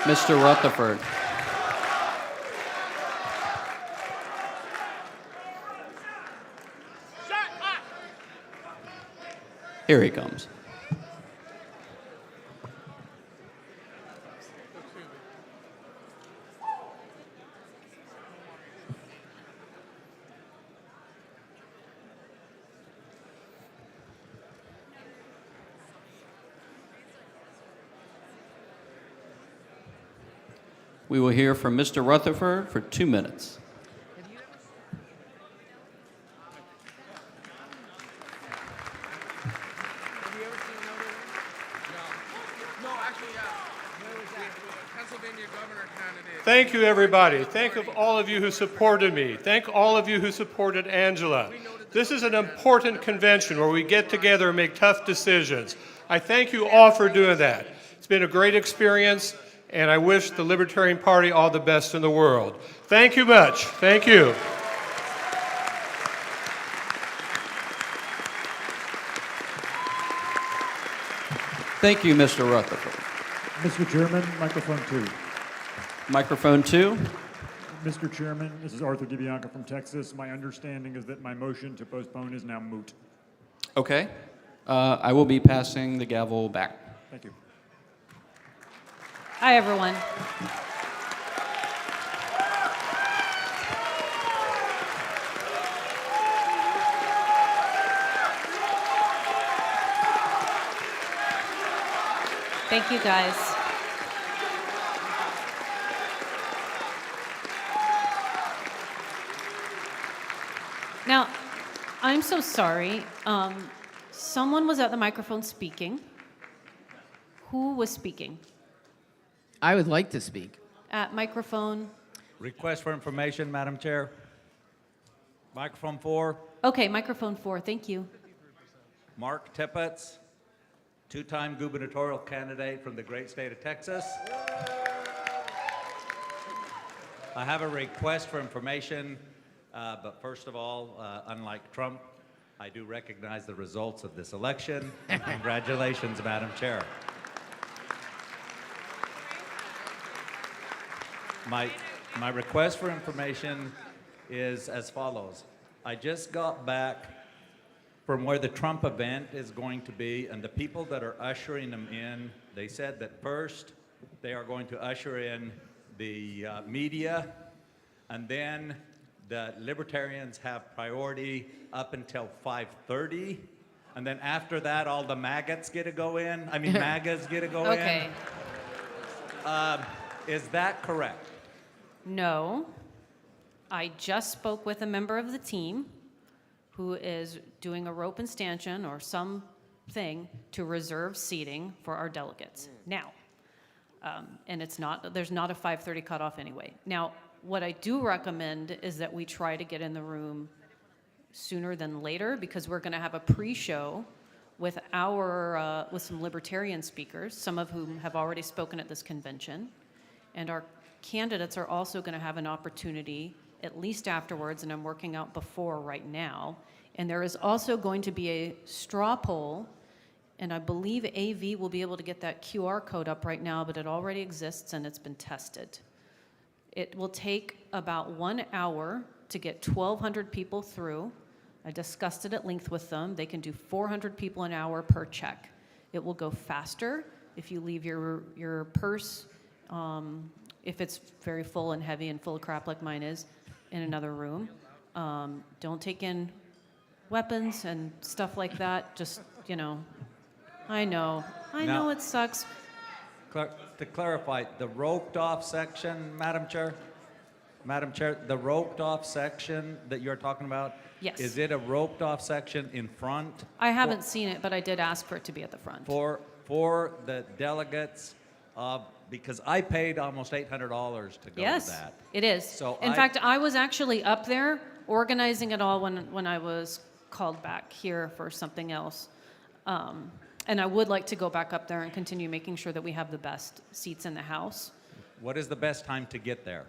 Mr. Rutherford. Here he comes. We will hear from Mr. Rutherford for 2 minutes. Thank you, everybody. Thank you all of you who supported me. Thank all of you who supported Angela. This is an important convention where we get together and make tough decisions. I thank you all for doing that. It's been a great experience, and I wish the Libertarian Party all the best in the world. Thank you much. Thank you. Thank you, Mr. Rutherford. Mr. Chairman, microphone 2. Microphone 2. Mr. Chairman, this is Arthur DiBianca from Texas. My understanding is that my motion to postpone is now moot. Okay. I will be passing the gavel back. Thank you. Hi, everyone. Thank you, guys. Now, I'm so sorry. Someone was at the microphone speaking. Who was speaking? I would like to speak. At microphone. Request for information, Madam Chair. Microphone 4. Okay, microphone 4. Thank you. Mark Tippett, two-time gubernatorial candidate from the great state of Texas. I have a request for information, but first of all, unlike Trump, I do recognize the results of this election. Congratulations, Madam Chair. My request for information is as follows. I just got back from where the Trump event is going to be, and the people that are ushering them in, they said that first they are going to usher in the media, and then the Libertarians have priority up until 5:30, and then after that all the maggots get to go in. I mean MAGAs get to go in. Okay. Is that correct? No. I just spoke with a member of the team who is doing a rope and stanchion or something to reserve seating for our delegates. Now, and there's not a 5:30 cutoff anyway. Now, what I do recommend is that we try to get in the room sooner than later, because we're going to have a pre-show with with some Libertarian speakers, some of whom have already spoken at this convention. And our candidates are also going to have an opportunity, at least afterwards, and I'm working out before right now. And there is also going to be a straw poll, and I believe AV will be able to get that QR code up right now, but it already exists and it's been tested. It will take about 1 hour to get 1,200 people through. I discussed it at length with them. They can do 400 people an hour per check. It will go faster if you leave your purse, if it's very full and heavy and full of crap like mine is, in another room. Don't take in weapons and stuff like that. Just, you know, I know it sucks. To clarify, the roped off section, Madam Chair, the roped off section that you're talking about, Yes. is it a roped off section in front? I haven't seen it, but I did ask for it to be at the front. For the delegates, because I paid almost $800 to go Yes, to that. it is. So In fact, I was actually up there organizing it all when I was called back here for something else. And I would like to go back up there and continue making sure that we have the best seats in the House. What is the best time to get there?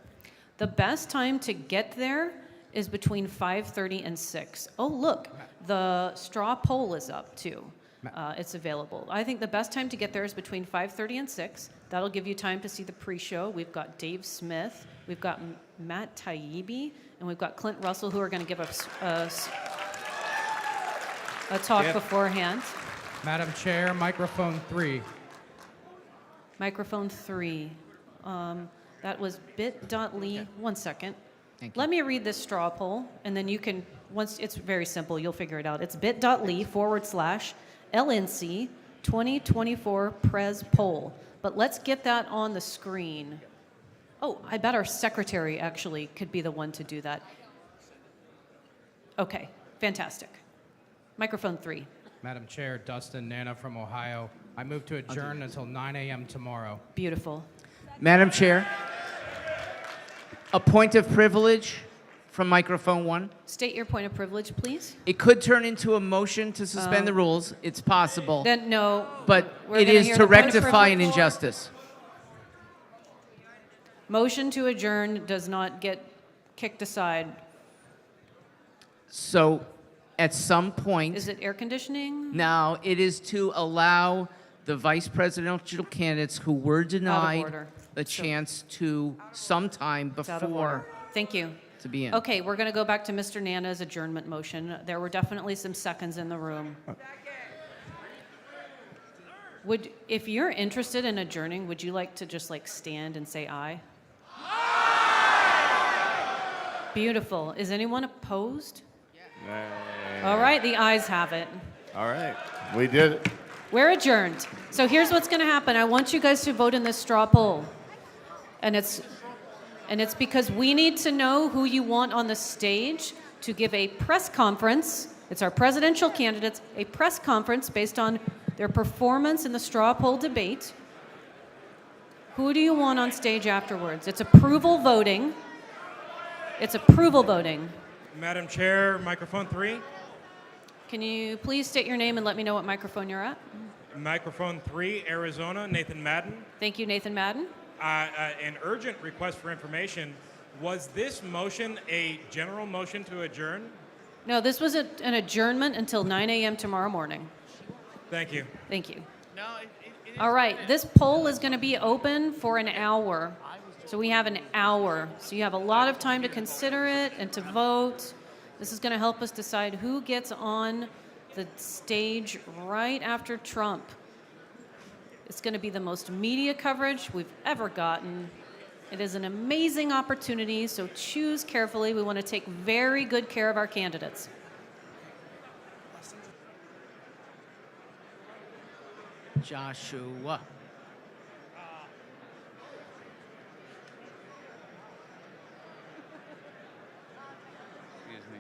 The best time to get there is between 5:30 and 6. Oh, look, the straw poll is up too. It's available. I think the best time to get there is between 5:30 and 6. That'll give you time to see the pre-show. We've got Dave Smith, we've got Matt Taibbi, and we've got Clint Russell, who are going to give us a talk beforehand. Madam Chair, microphone 3. Microphone 3. That was bit.ly. 1 second. Thank you. Let me read this straw poll, and then you can, once it's very simple, you'll figure it out. It's bit.ly/LNC 2024 Prez poll. But let's get that on the screen. Oh, I bet our secretary actually could be the one to do that. Okay, fantastic. Microphone 3. Madam Chair, Dustin Nana from Ohio. I move to adjourn until 9 a.m. tomorrow. Beautiful. Madam Chair, a point of privilege from microphone 1. State your point of privilege, please. It could turn into a motion to suspend the rules. It's possible. Then no. But we're it gonna is hear to the point of rectify an privilege. injustice. Motion to adjourn does not get kicked aside. So at some point, Is it air conditioning? now it is to allow the vice presidential candidates who were denied order. the chance to sometime It's out of before order. Thank you. to be in. Okay, we're going to go back to Mr. Nana's adjournment motion. There were definitely some seconds in the room. If you're interested in adjourning, would you like to just like stand and say aye? Beautiful. Is anyone opposed? All right, the ayes have it. All right, we did it. We're adjourned. So here's what's going to happen. I want you guys to vote in this straw poll. And it's because we need to know who you want on the stage to give a press conference. It's our presidential candidates, a press conference based on their performance in the straw poll debate. Who do you want on stage afterwards? It's approval voting. It's approval voting. Madam Chair, microphone 3. Can you please state your name and let me know what microphone you're at? Microphone 3, Arizona, Nathan Madden. Thank you, Nathan Madden. An urgent request for information. Was this motion a general motion to adjourn? No, this was an adjournment until 9 a.m. tomorrow morning. Thank you. Thank you. No, it is All right, this poll is going to be open for an hour. So we have an hour. So you have a lot of time to consider it and to vote. This is going to help us decide who gets on the stage right after Trump. It's going to be the most media coverage we've ever gotten. It is an amazing opportunity, so choose carefully. We want to take very good care of our candidates. Joshua. Excuse me.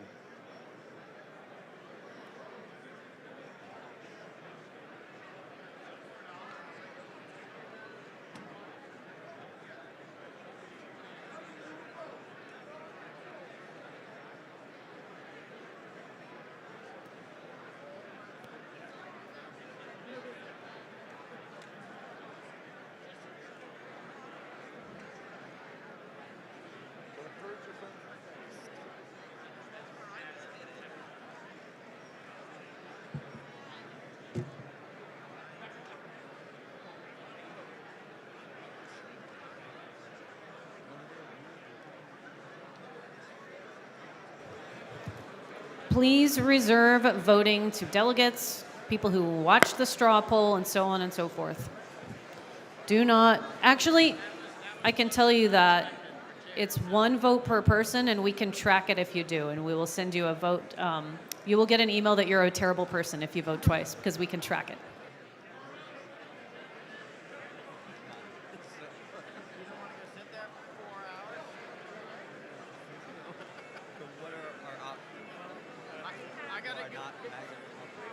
please reserve voting to delegates, people who watch the straw poll, and so on and so forth. Do not, actually, I can tell you that it's 1 vote per person, and we can track it if you do, and we will send you a vote. You will get an email that you're a terrible person if you vote twice, because we can track it.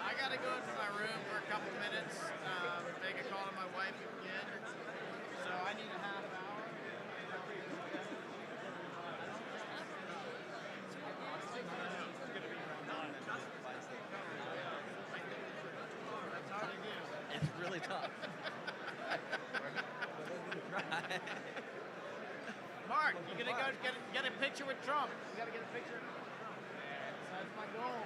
I gotta go into my room for a couple minutes, make a call to my wife and kid. So I need a half hour. It's really tough. Mark, you gonna go get a picture with Trump? You gotta get a picture. That's my goal.